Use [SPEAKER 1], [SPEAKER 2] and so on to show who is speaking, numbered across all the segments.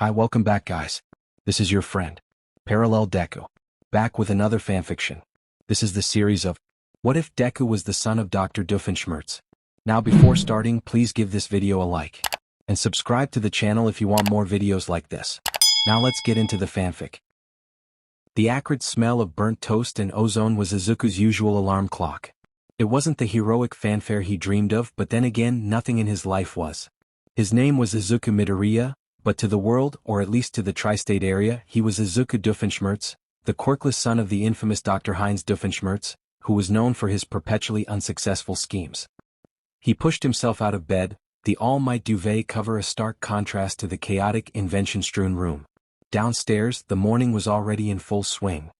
[SPEAKER 1] Hi, welcome back guys. This is your friend, Parallel Deku, back with another fanfiction. This is the series of, What if Deku was the son of Dr. Doofenshmirtz? Now before starting, please give this video a like, and subscribe to the channel if you want more videos like this. Now let's get into the fanfic. The acrid smell of burnt toast and ozone was Izuku's usual alarm clock. It wasn't the heroic fanfare he dreamed of, but then again nothing in his life was. His name was Izuku Midoriya, but to the world, or at least to the tri-state area, he was Izuku Doofenshmirtz, the quirkless son of the infamous Dr. Heinz Doofen, who was known for his perpetually unsuccessful schemes. He pushed himself out of bed, the all-might duvet cover a stark contrast to the chaotic, invention-strewn room. Downstairs, the morning was already in full swing.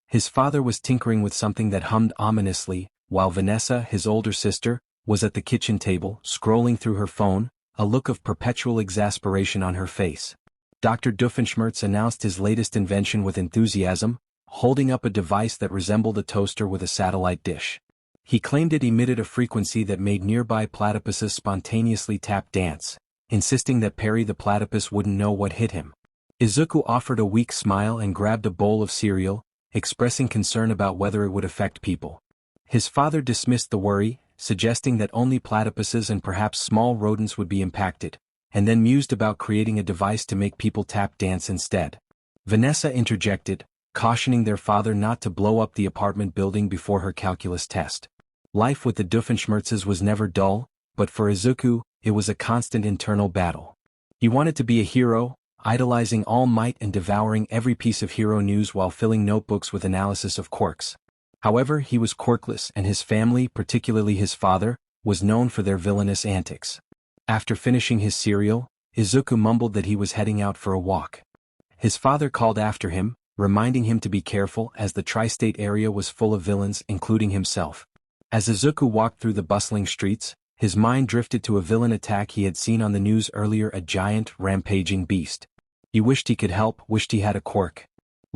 [SPEAKER 1] His father was tinkering with something that hummed ominously, while Vanessa, his older sister, was at the kitchen table, scrolling through her phone, a look of perpetual exasperation on her face. Dr. Doofenshmirtz announced his latest invention with enthusiasm, holding up a device that resembled a toaster with a satellite dish. He claimed it emitted a frequency that made nearby platypuses spontaneously tap dance, insisting that Perry the platypus wouldn't know what hit him. Izuku offered a weak smile and grabbed a bowl of cereal, expressing concern about whether it would affect people. His father dismissed the worry, suggesting that only platypuses and perhaps small rodents would be impacted, and then mused about creating a device to make people tap dance instead. Vanessa interjected, cautioning their father not to blow up the apartment building before her calculus test. Life with the Doofenshmirtzes was never dull, but for Izuku, it was a constant internal battle. He wanted to be a hero, idolizing All Might and devouring every piece of hero news while filling notebooks with analysis of quirks. However, he was quirkless, and his family, particularly his father, was known for their villainous antics. After finishing his cereal, Izuku mumbled that he was heading out for a walk. His father called after him, reminding him to be careful as the tri-state area was full of villains, including himself. As Izuku walked through the bustling streets, his mind drifted to a villain attack he had seen on the news earlier, a giant, rampaging beast. He wished he could help, wished he had a quirk.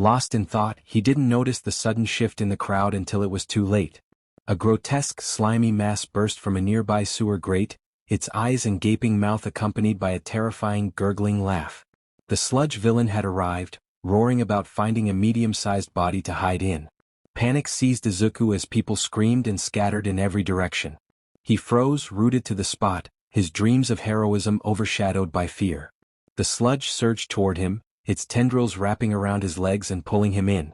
[SPEAKER 1] Lost in thought, he didn't notice the sudden shift in the crowd until it was too late. A grotesque, slimy mass burst from a nearby sewer grate, its eyes and gaping mouth accompanied by a terrifying, gurgling laugh. The sludge villain had arrived, roaring about finding a medium-sized body to hide in. Panic seized Izuku as people screamed and scattered in every direction. He froze, rooted to the spot, his dreams of heroism overshadowed by fear. The sludge surged toward him, its tendrils wrapping around his legs and pulling him in.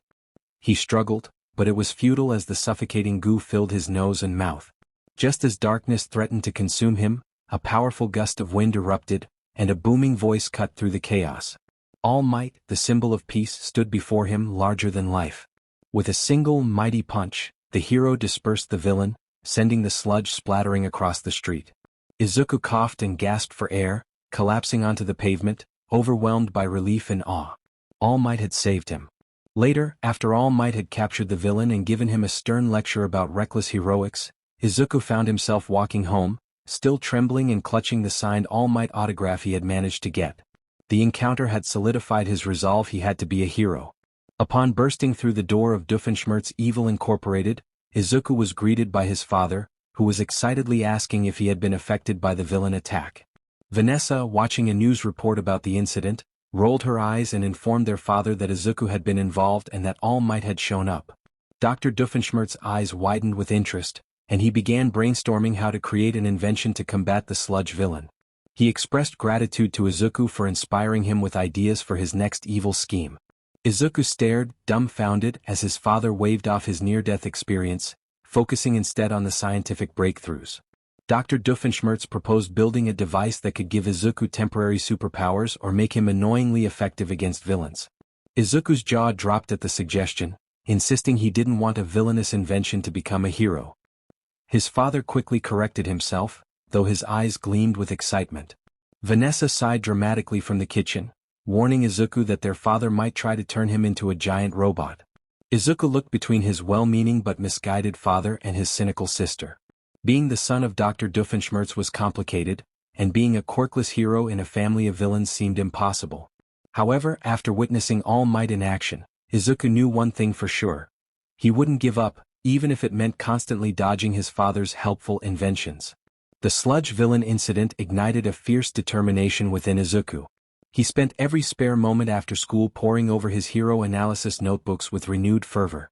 [SPEAKER 1] He struggled, but it was futile as the suffocating goo filled his nose and mouth. Just as darkness threatened to consume him, a powerful gust of wind erupted, and a booming voice cut through the chaos. All Might, the symbol of peace, stood before him, larger than life. With a single mighty punch, the hero dispersed the villain, sending the sludge splattering across the street. Izuku coughed and gasped for air, collapsing onto the pavement, overwhelmed by relief and awe. All Might had saved him. Later, after All Might had captured the villain and given him a stern lecture about reckless heroics, Izuku found himself walking home, still trembling and clutching the signed All Might autograph he had managed to get. The encounter had solidified his resolve he had to be a hero. Upon bursting through the door of Doofenshmirtz Evil Incorporated, Izuku was greeted by his father, who was excitedly asking if he had been affected by the villain attack. Vanessa, watching a news report about the incident, rolled her eyes and informed their father that Izuku had been involved and that All Might had shown up. Dr. Doofenshmirtz's eyes widened with interest, and he began brainstorming how to create an invention to combat the sludge villain. He expressed gratitude to Izuku for inspiring him with ideas for his next evil scheme. Izuku stared, dumbfounded, as his father waved off his near-death experience, focusing instead on the scientific breakthroughs. Dr. Doofenshmirtz proposed building a device that could give Izuku temporary superpowers or make him annoyingly effective against villains. Izuku's jaw dropped at the suggestion, insisting he didn't want a villainous invention to become a hero. His father quickly corrected himself, though his eyes gleamed with excitement. Vanessa sighed dramatically from the kitchen, warning Izuku that their father might try to turn him into a giant robot. Izuku looked between his well-meaning but misguided father and his cynical sister. Being the son of Dr. Doofenshmirtz was complicated, and being a quirkless hero in a family of villains seemed impossible. However, after witnessing All Might in action, Izuku knew one thing for sure. He wouldn't give up, even if it meant constantly dodging his father's helpful inventions. The sludge villain incident ignited a fierce determination within Izuku. He spent every spare moment after school poring over his hero analysis notebooks with renewed fervor.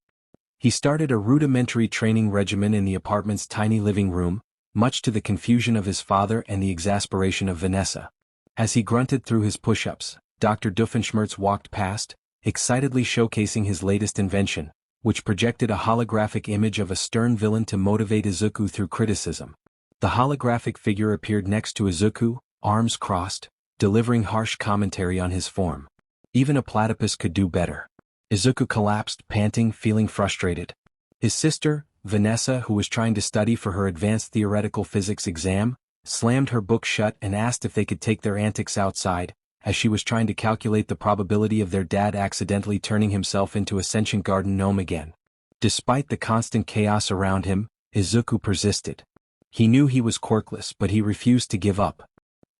[SPEAKER 1] He started a rudimentary training regimen in the apartment's tiny living room, much to the confusion of his father and the exasperation of Vanessa. As he grunted through his push-ups, Dr. Doofenshmirtz walked past, excitedly showcasing his latest invention, which projected a holographic image of a stern villain to motivate Izuku through criticism. The holographic figure appeared next to Izuku, arms crossed, delivering harsh commentary on his form. Even a platypus could do better. Izuku collapsed, panting, feeling frustrated. His sister, Vanessa, who was trying to study for her advanced theoretical physics exam, slammed her book shut and asked if they could take their antics outside, as she was trying to calculate the probability of their dad accidentally turning himself into a sentient garden gnome again. Despite the constant chaos around him, Izuku persisted. He knew he was quirkless, but he refused to give up.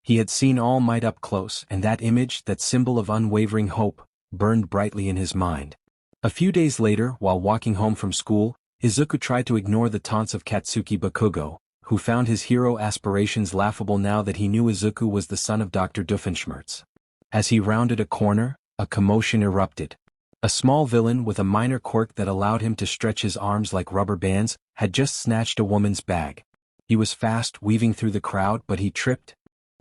[SPEAKER 1] He had seen All Might up close, and that image, that symbol of unwavering hope, burned brightly in his mind. A few days later, while walking home from school, Izuku tried to ignore the taunts of Katsuki Bakugo, who found his hero aspirations laughable now that he knew Izuku was the son of Dr. Doofenshmirtz. As he rounded a corner, a commotion erupted. A small villain with a minor quirk that allowed him to stretch his arms like rubber bands had just snatched a woman's bag. He was fast, weaving through the crowd, but he tripped,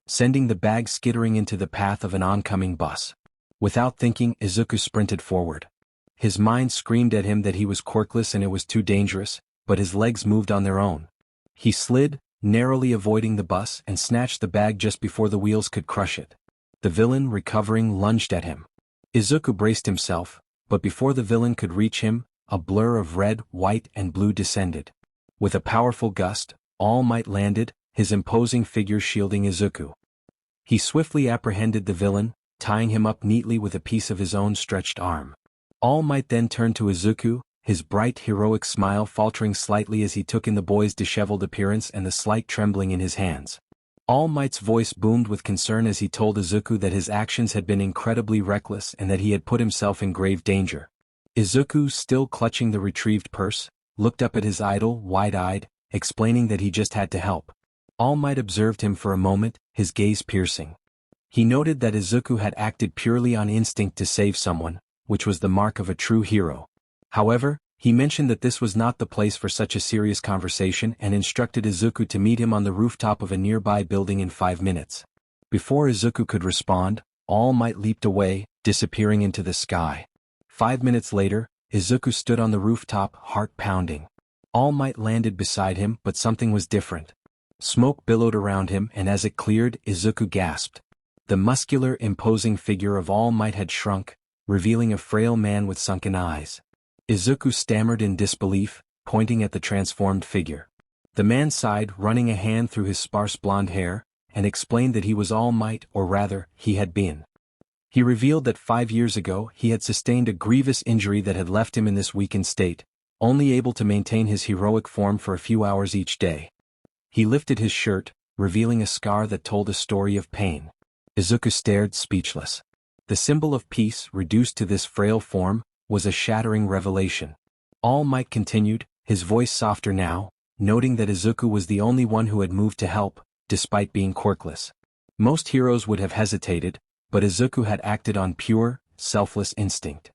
[SPEAKER 1] sending the bag skittering into the path of an oncoming bus. Without thinking, Izuku sprinted forward. His mind screamed at him that he was quirkless and it was too dangerous, but his legs moved on their own. He slid, narrowly avoiding the bus, and snatched the bag just before the wheels could crush it. The villain, recovering, lunged at him. Izuku braced himself, but before the villain could reach him, a blur of red, white, and blue descended. With a powerful gust, All Might landed, his imposing figure shielding Izuku. He swiftly apprehended the villain, tying him up neatly with a piece of his own stretched arm. All Might then turned to Izuku, his bright heroic smile faltering slightly as he took in the boy's disheveled appearance and the slight trembling in his hands. All Might's voice boomed with concern as he told Izuku that his actions had been incredibly reckless and that he had put himself in grave danger. Izuku, still clutching the retrieved purse, looked up at his idol, wide-eyed, explaining that he just had to help. All Might observed him for a moment, his gaze piercing. He noted that Izuku had acted purely on instinct to save someone, which was the mark of a true hero. However, he mentioned that this was not the place for such a serious conversation and instructed Izuku to meet him on the rooftop of a nearby building in 5 minutes. Before Izuku could respond, All Might leaped away, disappearing into the sky. 5 minutes later, Izuku stood on the rooftop, heart pounding. All Might landed beside him, but something was different. Smoke billowed around him, and as it cleared, Izuku gasped. The muscular, imposing figure of All Might had shrunk, revealing a frail man with sunken eyes. Izuku stammered in disbelief, pointing at the transformed figure. The man sighed, running a hand through his sparse blonde hair, and explained that he was All Might, or rather, he had been. He revealed that 5 years ago he had sustained a grievous injury that had left him in this weakened state, only able to maintain his heroic form for a few hours each day. He lifted his shirt, revealing a scar that told a story of pain. Izuku stared, speechless. The symbol of peace, reduced to this frail form, was a shattering revelation. All Might continued, his voice softer now, noting that Izuku was the only one who had moved to help, despite being quirkless. Most heroes would have hesitated, but Izuku had acted on pure, selfless instinct.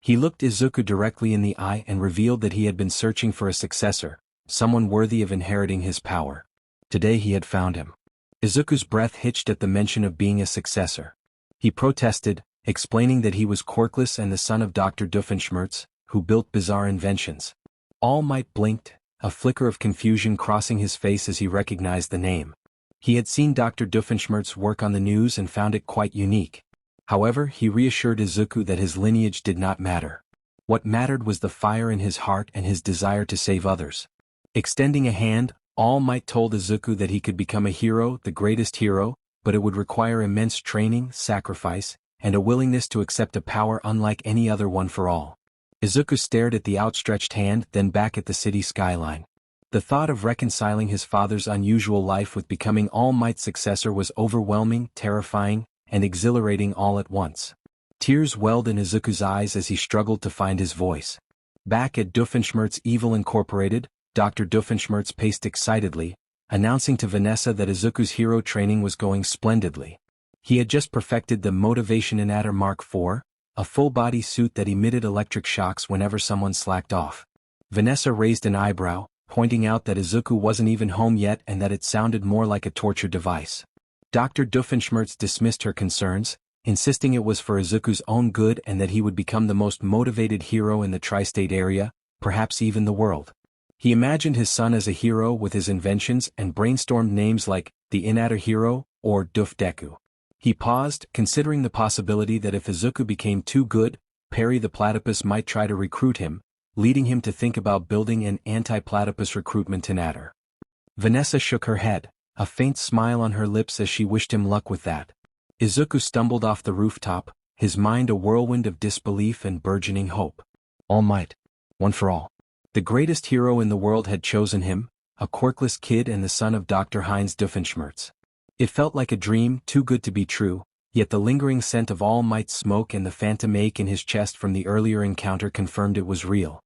[SPEAKER 1] He looked Izuku directly in the eye and revealed that he had been searching for a successor, someone worthy of inheriting his power. Today he had found him. Izuku's breath hitched at the mention of being a successor. He protested, explaining that he was quirkless and the son of Dr. Doofenshmirtz, who built bizarre inventions. All Might blinked, a flicker of confusion crossing his face as he recognized the name. He had seen Dr. Doofenshmirtz work on the news and found it quite unique. However, he reassured Izuku that his lineage did not matter. What mattered was the fire in his heart and his desire to save others. Extending a hand, All Might told Izuku that he could become a hero, the greatest hero, but it would require immense training, sacrifice, and a willingness to accept a power unlike any other one for all. Izuku stared at the outstretched hand, then back at the city skyline. The thought of reconciling his father's unusual life with becoming All Might's successor was overwhelming, terrifying, and exhilarating all at once. Tears welled in Izuku's eyes as he struggled to find his voice. Back at Doofenshmirtz Evil Incorporated, Dr. Doofenshmirtz paced excitedly, announcing to Vanessa that Izuku's hero training was going splendidly. He had just perfected the Motivationinator Mark IV, a full-body suit that emitted electric shocks whenever someone slacked off. Vanessa raised an eyebrow, pointing out that Izuku wasn't even home yet and that it sounded more like a torture device. Dr. Doofenshmirtz dismissed her concerns, insisting it was for Izuku's own good and that he would become the most motivated hero in the tri-state area, perhaps even the world. He imagined his son as a hero with his inventions and brainstormed names like the Inator Hero or Deku. He paused, considering the possibility that if Izuku became too good, Perry the Platypus might try to recruit him, leading him to think about building an anti-platypus recruitment inator. Vanessa shook her head, a faint smile on her lips as she wished him luck with that. Izuku stumbled off the rooftop, his mind a whirlwind of disbelief and burgeoning hope. All Might, one for all. The greatest hero in the world had chosen him, a quirkless kid and the son of Dr. Heinz Doofenshmirtz. It felt like a dream, too good to be true, yet the lingering scent of All Might's smoke and the phantom ache in his chest from the earlier encounter confirmed it was real.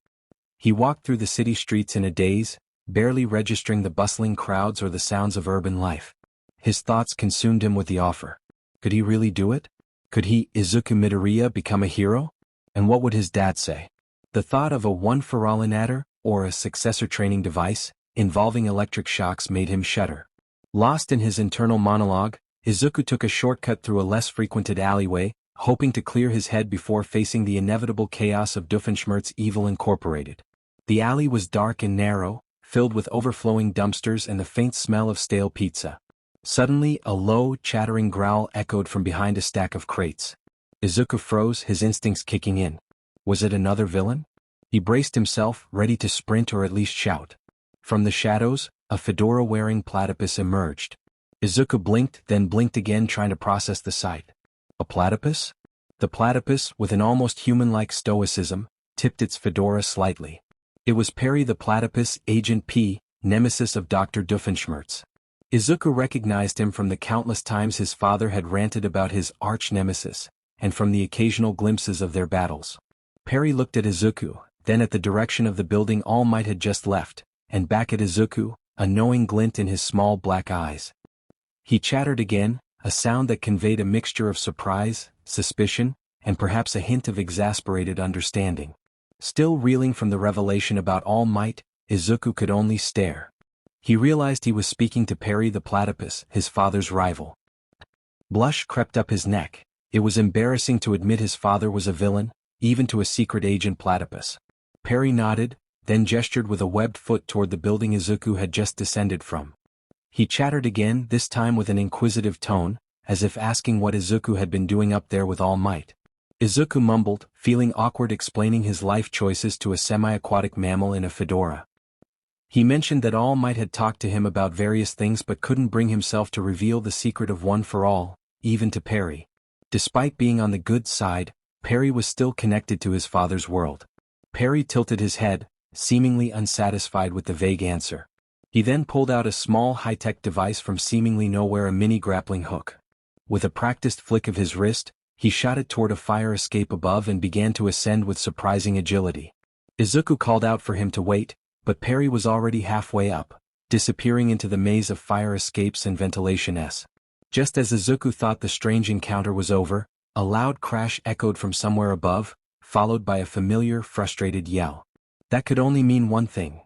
[SPEAKER 1] He walked through the city streets in a daze, barely registering the bustling crowds or the sounds of urban life. His thoughts consumed him with the offer. Could he really do it? Could he, Izuku Midoriya, become a hero? And what would his dad say? The thought of a one-for-all inator, or a successor training device, involving electric shocks made him shudder. Lost in his internal monologue, Izuku took a shortcut through a less frequented alleyway, hoping to clear his head before facing the inevitable chaos of Doofenshmirtz Evil Incorporated. The alley was dark and narrow, filled with overflowing dumpsters and the faint smell of stale pizza. Suddenly, a low, chattering growl echoed from behind a stack of crates. Izuku froze, his instincts kicking in. Was it another villain? He braced himself, ready to sprint or at least shout. From the shadows, a fedora-wearing platypus emerged. Izuku blinked, then blinked again, trying to process the sight. A platypus? The platypus, with an almost human-like stoicism, tipped its fedora slightly. It was Perry the Platypus, Agent P, nemesis of Dr. Doofenshmirtz. Izuku recognized him from the countless times his father had ranted about his arch-nemesis, and from the occasional glimpses of their battles. Perry looked at Izuku, then at the direction of the building All Might had just left, and back at Izuku, a knowing glint in his small black eyes. He chattered again, a sound that conveyed a mixture of surprise, suspicion, and perhaps a hint of exasperated understanding. Still reeling from the revelation about All Might, Izuku could only stare. He realized he was speaking to Perry the Platypus, his father's rival. Blush crept up his neck. It was embarrassing to admit his father was a villain, even to a secret agent platypus. Perry nodded, then gestured with a webbed foot toward the building Izuku had just descended from. He chattered again, this time with an inquisitive tone, as if asking what Izuku had been doing up there with All Might. Izuku mumbled, feeling awkward explaining his life choices to a semi-aquatic mammal in a fedora. He mentioned that All Might had talked to him about various things but couldn't bring himself to reveal the secret of One for All, even to Perry. Despite being on the good side, Perry was still connected to his father's world. Perry tilted his head, seemingly unsatisfied with the vague answer. He then pulled out a small high-tech device from seemingly nowhere, a mini grappling hook. With a practiced flick of his wrist, he shot it toward a fire escape above and began to ascend with surprising agility. Izuku called out for him to wait, but Perry was already halfway up, disappearing into the maze of fire escapes and ventilation. Just as Izuku thought the strange encounter was over, a loud crash echoed from somewhere above, followed by a familiar, frustrated yell. That could only mean one thing.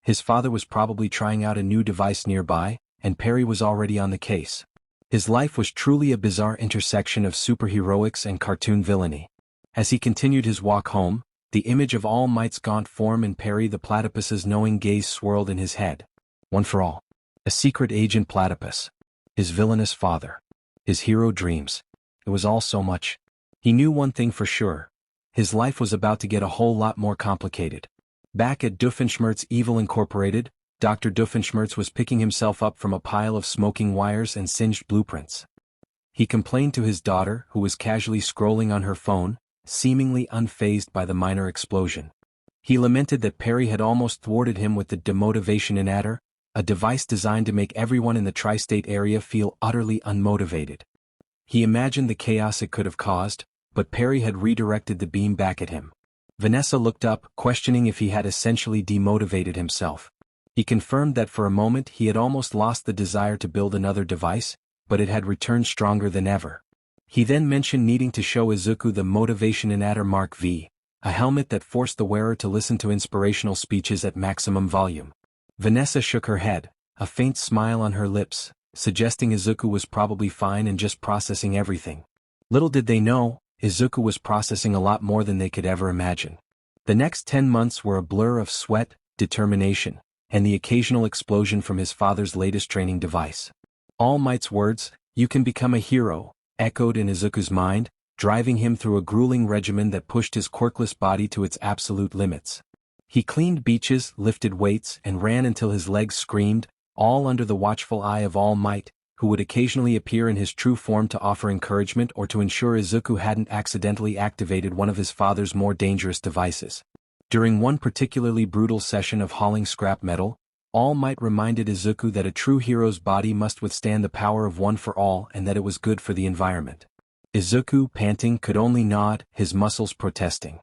[SPEAKER 1] His father was probably trying out a new device nearby, and Perry was already on the case. His life was truly a bizarre intersection of superheroics and cartoon villainy. As he continued his walk home, the image of All Might's gaunt form and Perry the Platypus's knowing gaze swirled in his head. One for all. A secret agent platypus. His villainous father. His hero dreams. It was all so much. He knew one thing for sure. His life was about to get a whole lot more complicated. Back at Doofenshmirtz Evil Incorporated, Dr. Doofenshmirtz was picking himself up from a pile of smoking wires and singed blueprints. He complained to his daughter, who was casually scrolling on her phone, seemingly unfazed by the minor explosion. He lamented that Perry had almost thwarted him with the Demotivationinator, a device designed to make everyone in the tri-state area feel utterly unmotivated. He imagined the chaos it could have caused, but Perry had redirected the beam back at him. Vanessa looked up, questioning if he had essentially demotivated himself. He confirmed that for a moment he had almost lost the desire to build another device, but it had returned stronger than ever. He then mentioned needing to show Izuku the motivation in Adder Mark V, a helmet that forced the wearer to listen to inspirational speeches at maximum volume. Vanessa shook her head, a faint smile on her lips, suggesting Izuku was probably fine and just processing everything. Little did they know, Izuku was processing a lot more than they could ever imagine. The next 10 months were a blur of sweat, determination, and the occasional explosion from his father's latest training device. All Might's words, "You can become a hero," echoed in Izuku's mind, driving him through a grueling regimen that pushed his quirkless body to its absolute limits. He cleaned beaches, lifted weights, and ran until his legs screamed, all under the watchful eye of All Might, who would occasionally appear in his true form to offer encouragement or to ensure Izuku hadn't accidentally activated one of his father's more dangerous devices. During one particularly brutal session of hauling scrap metal, All Might reminded Izuku that a true hero's body must withstand the power of one for all and that it was good for the environment. Izuku, panting, could only nod, his muscles protesting.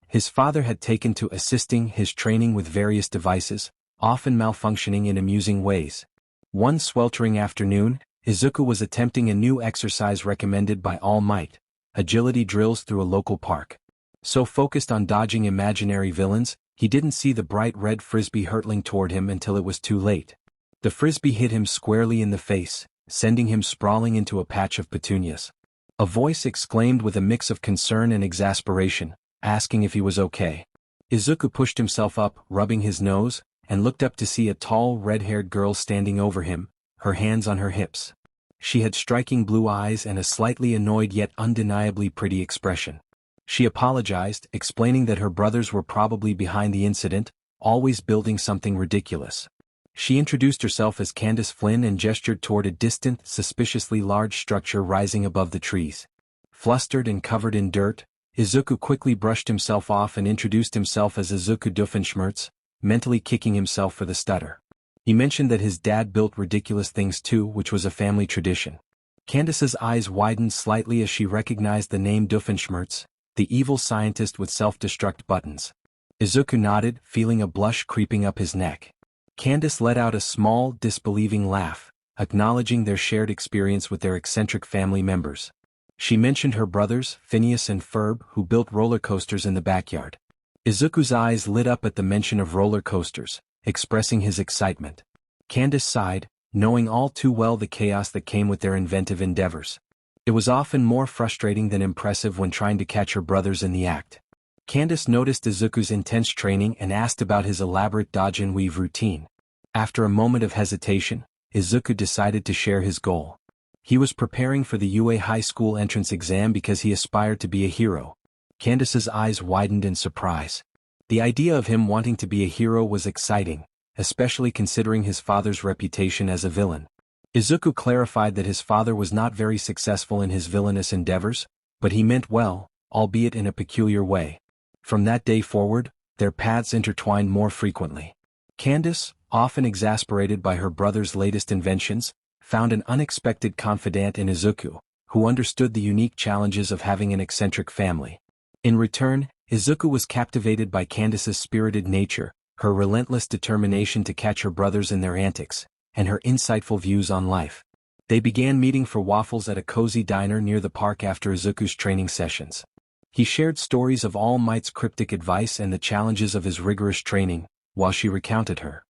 [SPEAKER 1] His father had taken to assisting his training with various devices, often malfunctioning in amusing ways. One sweltering afternoon, Izuku was attempting a new exercise recommended by All Might, agility drills through a local park. So focused on dodging imaginary villains, he didn't see the bright red frisbee hurtling toward him until it was too late. The frisbee hit him squarely in the face, sending him sprawling into a patch of petunias. A voice exclaimed with a mix of concern and exasperation, asking if he was okay. Izuku pushed himself up, rubbing his nose, and looked up to see a tall, red-haired girl standing over him, her hands on her hips. She had striking blue eyes and a slightly annoyed yet undeniably pretty expression. She apologized, explaining that her brothers were probably behind the incident, always building something ridiculous. She introduced herself as Candace Flynn and gestured toward a distant, suspiciously large structure rising above the trees. Flustered and covered in dirt, Izuku quickly brushed himself off and introduced himself as Izuku Doofenshmirtz, mentally kicking himself for the stutter. He mentioned that his dad built ridiculous things too, which was a family tradition. Candace's eyes widened slightly as she recognized the name Doofenshmirtz, the evil scientist with self-destruct buttons. Izuku nodded, feeling a blush creeping up his neck. Candace let out a small, disbelieving laugh, acknowledging their shared experience with their eccentric family members. She mentioned her brothers, Phineas and Ferb, who built roller coasters in the backyard. Izuku's eyes lit up at the mention of roller coasters, expressing his excitement. Candace sighed, knowing all too well the chaos that came with their inventive endeavors. It was often more frustrating than impressive when trying to catch her brothers in the act. Candace noticed Izuku's intense training and asked about his elaborate dodge and weave routine. After a moment of hesitation, Izuku decided to share his goal. He was preparing for the UA High School entrance exam because he aspired to be a hero. Candace's eyes widened in surprise. The idea of him wanting to be a hero was exciting, especially considering his father's reputation as a villain. Izuku clarified that his father was not very successful in his villainous endeavors, but he meant well, albeit in a peculiar way. From that day forward, their paths intertwined more frequently. Candace, often exasperated by her brother's latest inventions, found an unexpected confidant in Izuku, who understood the unique challenges of having an eccentric family. In return, Izuku was captivated by Candace's spirited nature, her relentless determination to catch her brothers in their antics, and her insightful views on life. They began meeting for waffles at a cozy diner near the park after Izuku's training sessions. He shared stories of All Might's cryptic advice and the challenges of his rigorous training, while she recounted her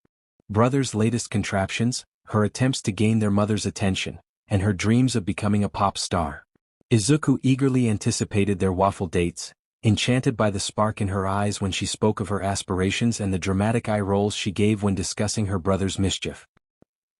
[SPEAKER 1] brother's latest contraptions, her attempts to gain their mother's attention, and her dreams of becoming a pop star. Izuku eagerly anticipated their waffle dates, enchanted by the spark in her eyes when she spoke of her aspirations and the dramatic eye rolls she gave when discussing her brother's mischief.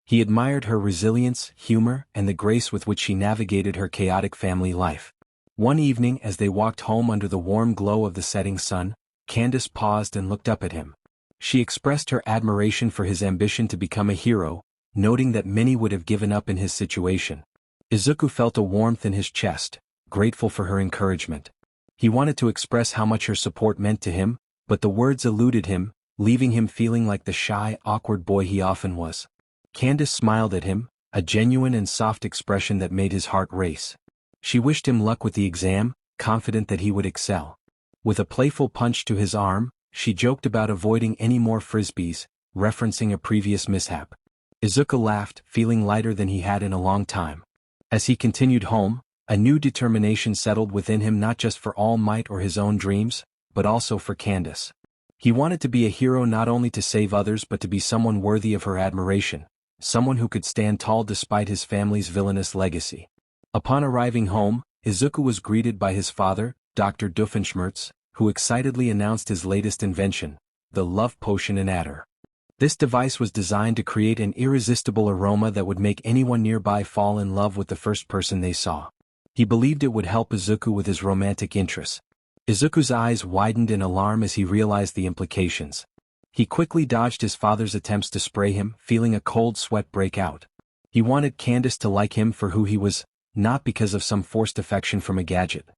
[SPEAKER 1] He admired her resilience, humor, and the grace with which she navigated her chaotic family life. One evening as they walked home under the warm glow of the setting sun, Candace paused and looked up at him. She expressed her admiration for his ambition to become a hero, noting that many would have given up in his situation. Izuku felt a warmth in his chest, grateful for her encouragement. He wanted to express how much her support meant to him, but the words eluded him, leaving him feeling like the shy, awkward boy he often was. Candace smiled at him, a genuine and soft expression that made his heart race. She wished him luck with the exam, confident that he would excel. With a playful punch to his arm, she joked about avoiding any more frisbees, referencing a previous mishap. Izuku laughed, feeling lighter than he had in a long time. As he continued home, a new determination settled within him, not just for All Might or his own dreams, but also for Candace. He wanted to be a hero, not only to save others but to be someone worthy of her admiration, someone who could stand tall despite his family's villainous legacy. Upon arriving home, Izuku was greeted by his father, Dr. Doofenshmirtz, who excitedly announced his latest invention, the love potion in adder. This device was designed to create an irresistible aroma that would make anyone nearby fall in love with the first person they saw. He believed it would help Izuku with his romantic interests. Izuku's eyes widened in alarm as he realized the implications. He quickly dodged his father's attempts to spray him, feeling a cold sweat break out. He wanted Candace to like him for who he was, not because of some forced affection from a gadget.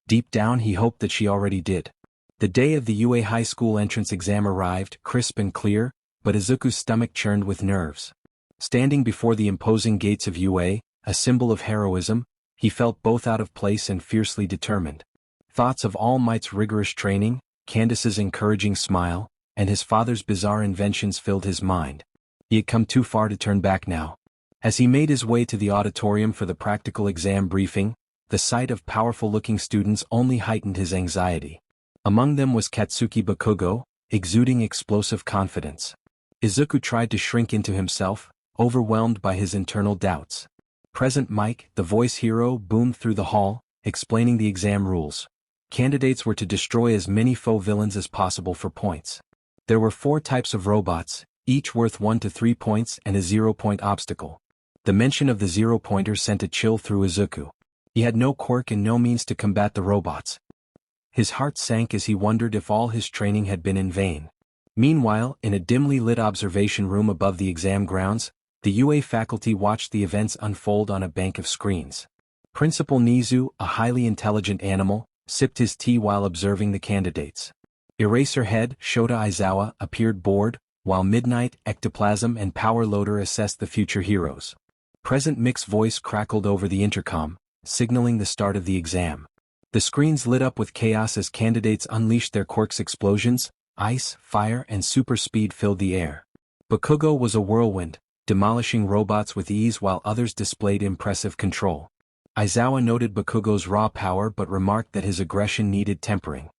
[SPEAKER 1] Deep down he hoped that she already did. The day of the UA High School entrance exam arrived, crisp and clear, but Izuku's stomach churned with nerves. Standing before the imposing gates of UA, a symbol of heroism, he felt both out of place and fiercely determined. Thoughts of All Might's rigorous training, Candace's encouraging smile, and his father's bizarre inventions filled his mind. He had come too far to turn back now. As he made his way to the auditorium for the practical exam briefing, the sight of powerful-looking students only heightened his anxiety. Among them was Katsuki Bakugo, exuding explosive confidence. Izuku tried to shrink into himself, overwhelmed by his internal doubts. Present Mike, the voice hero, boomed through the hall, explaining the exam rules. Candidates were to destroy as many foe villains as possible for points. There were 4 types of robots, each worth 1 to 3 points and a 0-point obstacle. The mention of the 0-pointer sent a chill through Izuku. He had no quirk and no means to combat the robots. His heart sank as he wondered if all his training had been in vain. Meanwhile, in a dimly lit observation room above the exam grounds, the UA faculty watched the events unfold on a bank of screens. Principal Nizu, a highly intelligent animal, sipped his tea while observing the candidates. Eraserhead, Shota Aizawa, appeared bored, while Midnight, Ectoplasm and Power Loader assessed the future heroes. Present Mix's voice crackled over the intercom, signaling the start of the exam. The screens lit up with chaos as candidates unleashed their quirks. Explosions, ice, fire and super speed filled the air. Bakugo was a whirlwind, demolishing robots with ease while others displayed impressive control. Aizawa noted Bakugo's raw power but remarked that his aggression needed tempering.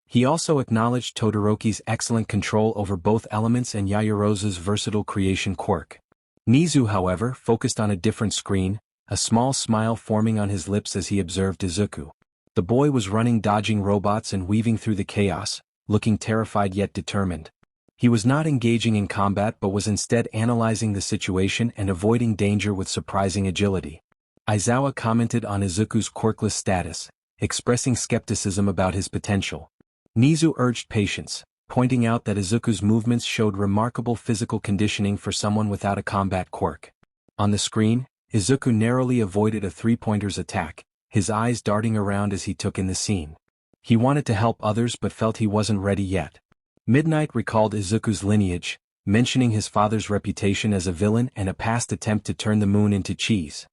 [SPEAKER 1] He also acknowledged Todoroki's excellent control over both elements and Yaoyorozu's versatile creation quirk. Nizu, however, focused on a different screen, a small smile forming on his lips as he observed Izuku. The boy was running, dodging robots and weaving through the chaos, looking terrified yet determined. He was not engaging in combat but was instead analyzing the situation and avoiding danger with surprising agility. Aizawa commented on Izuku's quirkless status, expressing skepticism about his potential. Nizu urged patience, pointing out that Izuku's movements showed remarkable physical conditioning for someone without a combat quirk. On the screen, Izuku narrowly avoided a 3-pointer's attack, his eyes darting around as he took in the scene. He wanted to help others but felt he wasn't ready yet. Midnight recalled Izuku's lineage, mentioning his father's reputation as a villain and a past attempt to turn the moon into cheese.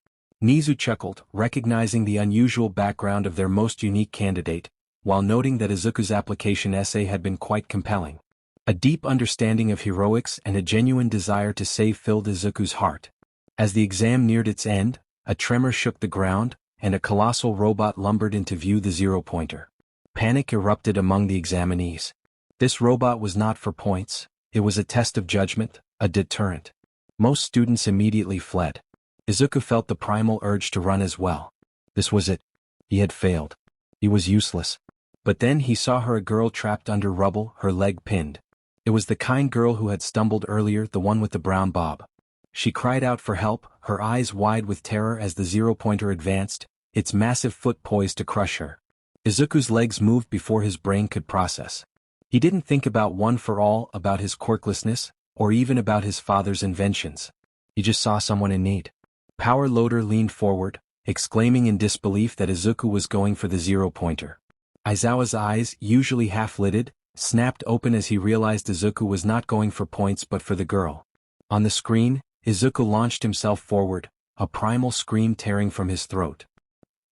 [SPEAKER 1] Nizu chuckled, recognizing the unusual background of their most unique candidate, while noting that Izuku's application essay had been quite compelling. A deep understanding of heroics and a genuine desire to save filled Izuku's heart. As the exam neared its end, a tremor shook the ground, and a colossal robot lumbered into view, the 0-pointer. Panic erupted among the examinees. This robot was not for points, it was a test of judgment, a deterrent. Most students immediately fled. Izuku felt the primal urge to run as well. This was it. He had failed. He was useless. But then he saw her, a girl trapped under rubble, her leg pinned. It was the kind girl who had stumbled earlier, the one with the brown bob. She cried out for help, her eyes wide with terror as the 0-pointer advanced, its massive foot poised to crush her. Izuku's legs moved before his brain could process. He didn't think about One for All, about his quirklessness, or even about his father's inventions. He just saw someone in need. Power Loader leaned forward, exclaiming in disbelief that Izuku was going for the 0-pointer. Aizawa's eyes, usually half-lidded, snapped open as he realized Izuku was not going for points but for the girl. On the screen, Izuku launched himself forward, a primal scream tearing from his throat.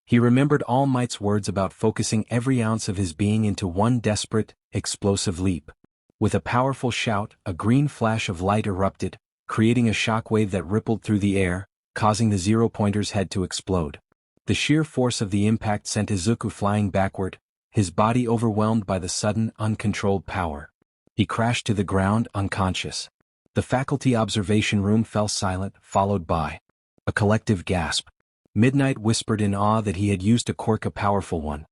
[SPEAKER 1] He remembered All Might's words about focusing every ounce of his being into one desperate, explosive leap. With a powerful shout, a green flash of light erupted, creating a shockwave that rippled through the air, causing the zero-pointer's head to explode. The sheer force of the impact sent Izuku flying backward, his body overwhelmed by the sudden, uncontrolled power. He crashed to the ground, unconscious. The faculty observation room fell silent, followed by a collective gasp. Midnight whispered in awe that he had used a quirk, a powerful one.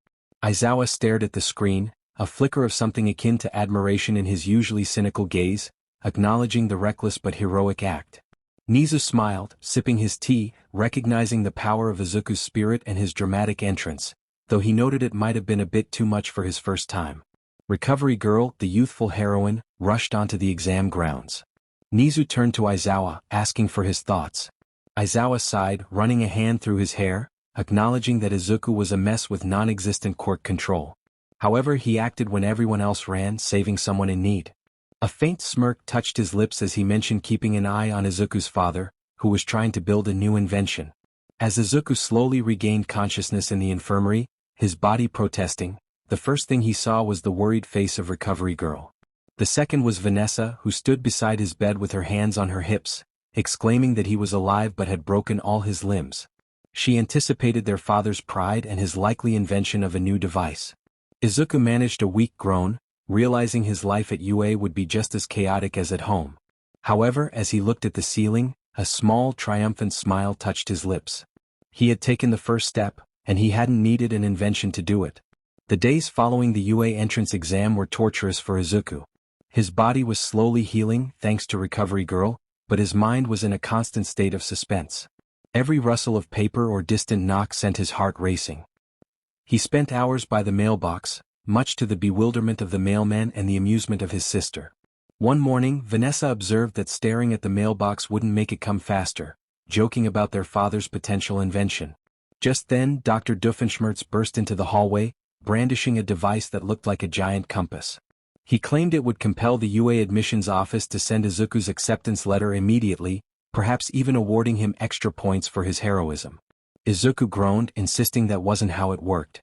[SPEAKER 1] Aizawa stared at the screen, a flicker of something akin to admiration in his usually cynical gaze, acknowledging the reckless but heroic act. Nizu smiled, sipping his tea, recognizing the power of Izuku's spirit and his dramatic entrance, though he noted it might have been a bit too much for his first time. Recovery Girl, the youthful heroine, rushed onto the exam grounds. Nizu turned to Aizawa, asking for his thoughts. Aizawa sighed, running a hand through his hair, acknowledging that Izuku was a mess with non-existent quirk control. However, he acted when everyone else ran, saving someone in need. A faint smirk touched his lips as he mentioned keeping an eye on Izuku's father, who was trying to build a new invention. As Izuku slowly regained consciousness in the infirmary, his body protesting, the first thing he saw was the worried face of Recovery Girl. The second was Vanessa, who stood beside his bed with her hands on her hips, exclaiming that he was alive but had broken all his limbs. She anticipated their father's pride and his likely invention of a new device. Izuku managed a weak groan, realizing his life at UA would be just as chaotic as at home. However, as he looked at the ceiling, a small, triumphant smile touched his lips. He had taken the first step, and he hadn't needed an invention to do it. The days following the UA entrance exam were torturous for Izuku. His body was slowly healing, thanks to Recovery Girl, but his mind was in a constant state of suspense. Every rustle of paper or distant knock sent his heart racing. He spent hours by the mailbox, much to the bewilderment of the mailman and the amusement of his sister. One morning, Vanessa observed that staring at the mailbox wouldn't make it come faster, joking about their father's potential invention. Just then, Dr. Doofenshmirtz burst into the hallway, brandishing a device that looked like a giant compass. He claimed it would compel the UA admissions office to send Izuku's acceptance letter immediately, perhaps even awarding him extra points for his heroism. Izuku groaned, insisting that wasn't how it worked.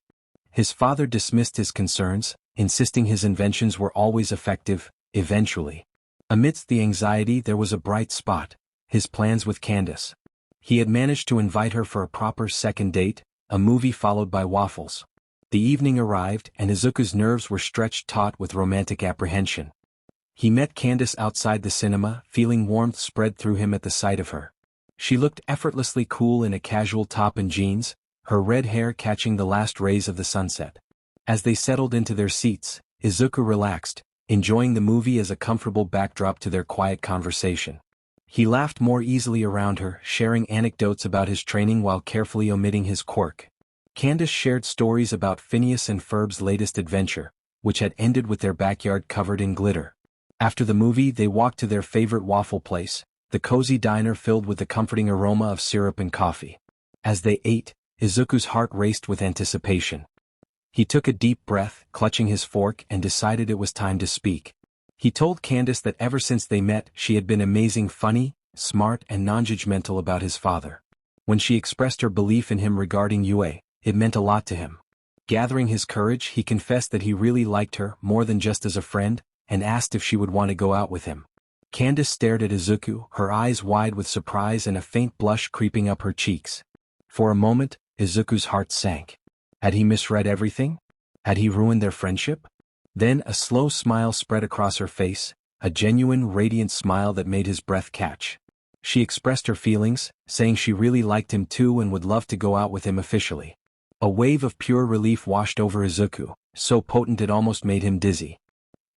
[SPEAKER 1] His father dismissed his concerns, insisting his inventions were always effective, eventually. Amidst the anxiety there was a bright spot, his plans with Candace. He had managed to invite her for a proper second date, a movie followed by waffles. The evening arrived, and Izuku's nerves were stretched taut with romantic apprehension. He met Candace outside the cinema, feeling warmth spread through him at the sight of her. She looked effortlessly cool in a casual top and jeans, her red hair catching the last rays of the sunset. As they settled into their seats, Izuku relaxed, enjoying the movie as a comfortable backdrop to their quiet conversation. He laughed more easily around her, sharing anecdotes about his training while carefully omitting his quirk. Candace shared stories about Phineas and Ferb's latest adventure, which had ended with their backyard covered in glitter. After the movie they walked to their favorite waffle place, the cozy diner filled with the comforting aroma of syrup and coffee. As they ate, Izuku's heart raced with anticipation. He took a deep breath, clutching his fork, and decided it was time to speak. He told Candace that ever since they met she had been amazing, funny, smart, and non-judgmental about his father. When she expressed her belief in him regarding UA, it meant a lot to him. Gathering his courage, he confessed that he really liked her more than just as a friend, and asked if she would want to go out with him. Candace stared at Izuku, her eyes wide with surprise and a faint blush creeping up her cheeks. For a moment, Izuku's heart sank. Had he misread everything? Had he ruined their friendship? Then a slow smile spread across her face, a genuine, radiant smile that made his breath catch. She expressed her feelings, saying she really liked him too and would love to go out with him officially. A wave of pure relief washed over Izuku, so potent it almost made him dizzy.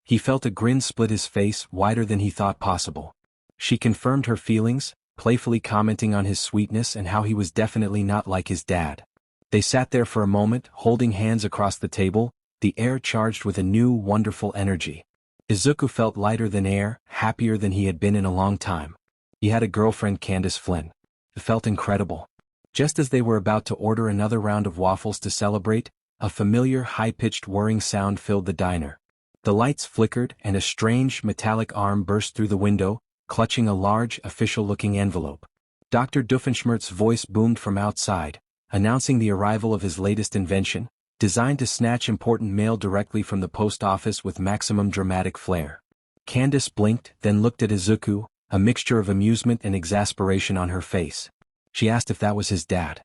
[SPEAKER 1] He felt a grin split his face, wider than he thought possible. She confirmed her feelings, playfully commenting on his sweetness and how he was definitely not like his dad. They sat there for a moment, holding hands across the table, the air charged with a new, wonderful energy. Izuku felt lighter than air, happier than he had been in a long time. He had a girlfriend, Candace Flynn. It felt incredible. Just as they were about to order another round of waffles to celebrate, a familiar high-pitched whirring sound filled the diner. The lights flickered and a strange, metallic arm burst through the window, clutching a large, official-looking envelope. Dr. Doofenshmirtz's voice boomed from outside, announcing the arrival of his latest invention, designed to snatch important mail directly from the post office with maximum dramatic flair. Candace blinked, then looked at Izuku, a mixture of amusement and exasperation on her face. She asked if that was his dad.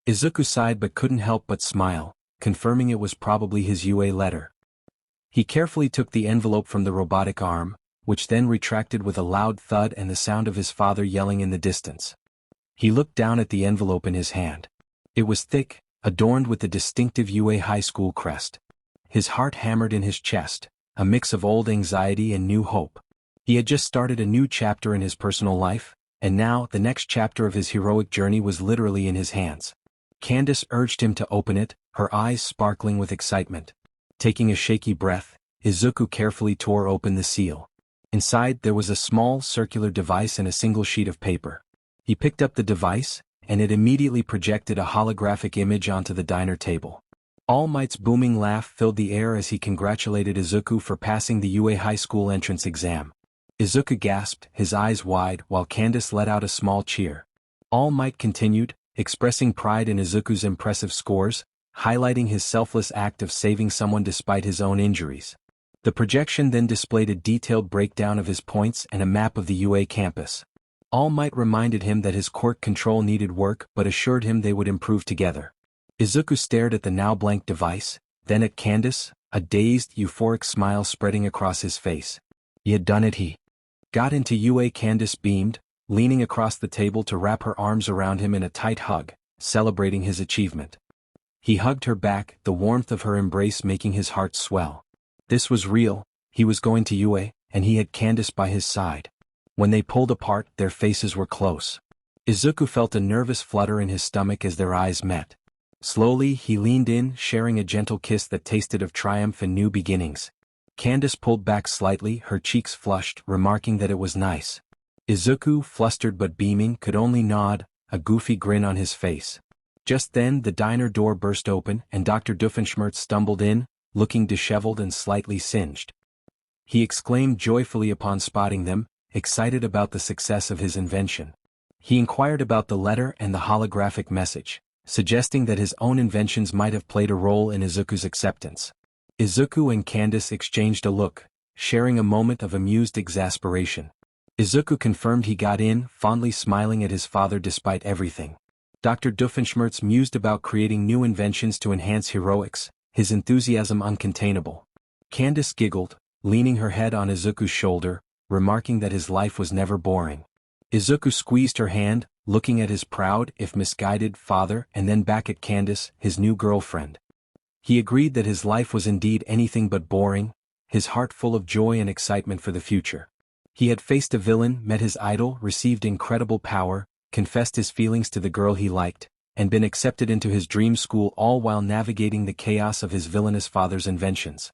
[SPEAKER 1] Izuku sighed but couldn't help but smile, confirming it was probably his UA letter. He carefully took the envelope from the robotic arm, which then retracted with a loud thud and the sound of his father yelling in the distance. He looked down at the envelope in his hand. It was thick, adorned with the distinctive UA high school crest. His heart hammered in his chest, a mix of old anxiety and new hope. He had just started a new chapter in his personal life, and now the next chapter of his heroic journey was literally in his hands. Candace urged him to open it, her eyes sparkling with excitement. Taking a shaky breath, Izuku carefully tore open the seal. Inside there was a small circular device and a single sheet of paper. He picked up the device, and it immediately projected a holographic image onto the diner table. All Might's booming laugh filled the air as he congratulated Izuku for passing the UA High School entrance exam. Izuku gasped, his eyes wide, while Candace let out a small cheer. All Might continued, expressing pride in Izuku's impressive scores, highlighting his selfless act of saving someone despite his own injuries. The projection then displayed a detailed breakdown of his points and a map of the UA campus. All Might reminded him that his quirk control needed work but assured him they would improve together. Izuku stared at the now blank device, then at Candace, a dazed, euphoric smile spreading across his face. He had done it. He got into UA. Candace beamed, leaning across the table to wrap her arms around him in a tight hug, celebrating his achievement. He hugged her back, the warmth of her embrace making his heart swell. This was real, he was going to UA, and he had Candace by his side. When they pulled apart, their faces were close. Izuku felt a nervous flutter in his stomach as their eyes met. Slowly, he leaned in, sharing a gentle kiss that tasted of triumph and new beginnings. Candace pulled back slightly, her cheeks flushed, remarking that it was nice. Izuku, flustered but beaming, could only nod, a goofy grin on his face. Just then the diner door burst open and Dr. Doofenshmirtz stumbled in, looking disheveled and slightly singed. He exclaimed joyfully upon spotting them, excited about the success of his invention. He inquired about the letter and the holographic message, suggesting that his own inventions might have played a role in Izuku's acceptance. Izuku and Candace exchanged a look, sharing a moment of amused exasperation. Izuku confirmed he got in, fondly smiling at his father despite everything. Dr. Doofenshmirtz mused about creating new inventions to enhance heroics, his enthusiasm uncontainable. Candace giggled, leaning her head on Izuku's shoulder, remarking that his life was never boring. Izuku squeezed her hand, looking at his proud, if misguided, father and then back at Candace, his new girlfriend. He agreed that his life was indeed anything but boring, his heart full of joy and excitement for the future. He had faced a villain, met his idol, received incredible power, confessed his feelings to the girl he liked, and been accepted into his dream school, all while navigating the chaos of his villainous father's inventions.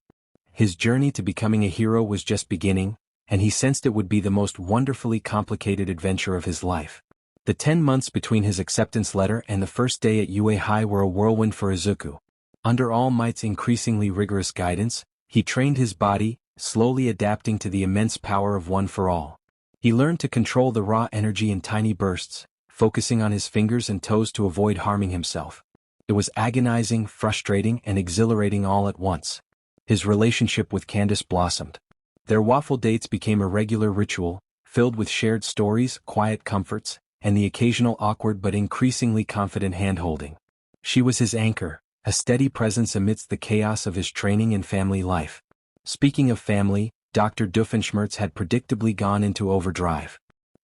[SPEAKER 1] His journey to becoming a hero was just beginning, and he sensed it would be the most wonderfully complicated adventure of his life. The 10 months between his acceptance letter and the first day at UA High were a whirlwind for Izuku. Under All Might's increasingly rigorous guidance, he trained his body, slowly adapting to the immense power of One for All. He learned to control the raw energy in tiny bursts, focusing on his fingers and toes to avoid harming himself. It was agonizing, frustrating, and exhilarating all at once. His relationship with Candace blossomed. Their waffle dates became a regular ritual, filled with shared stories, quiet comforts, and the occasional awkward but increasingly confident hand-holding. She was his anchor, a steady presence amidst the chaos of his training and family life. Speaking of family, Dr. Doofenshmirtz had predictably gone into overdrive.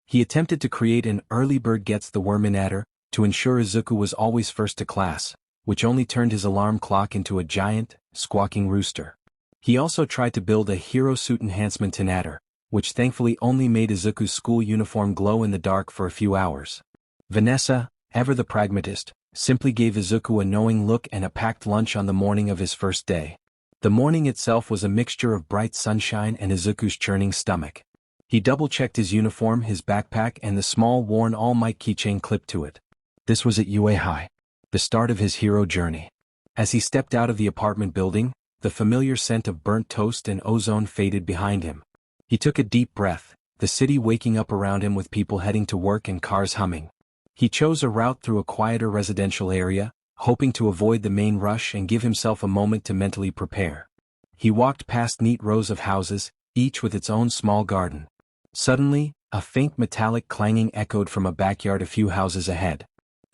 [SPEAKER 1] He attempted to create an early bird gets the worm in adder to ensure Izuku was always first to class, which only turned his alarm clock into a giant, squawking rooster. He also tried to build a hero suit enhancement to adder, which thankfully only made Izuku's school uniform glow in the dark for a few hours. Vanessa, ever the pragmatist, simply gave Izuku a knowing look and a packed lunch on the morning of his first day. The morning itself was a mixture of bright sunshine and Izuku's churning stomach. He double-checked his uniform, his backpack, and the small worn All Might keychain clipped to it. This was at UA High, the start of his hero journey. As he stepped out of the apartment building, the familiar scent of burnt toast and ozone faded behind him. He took a deep breath, the city waking up around him with people heading to work and cars humming. He chose a route through a quieter residential area, hoping to avoid the main rush and give himself a moment to mentally prepare. He walked past neat rows of houses, each with its own small garden. Suddenly, a faint metallic clanging echoed from a backyard a few houses ahead.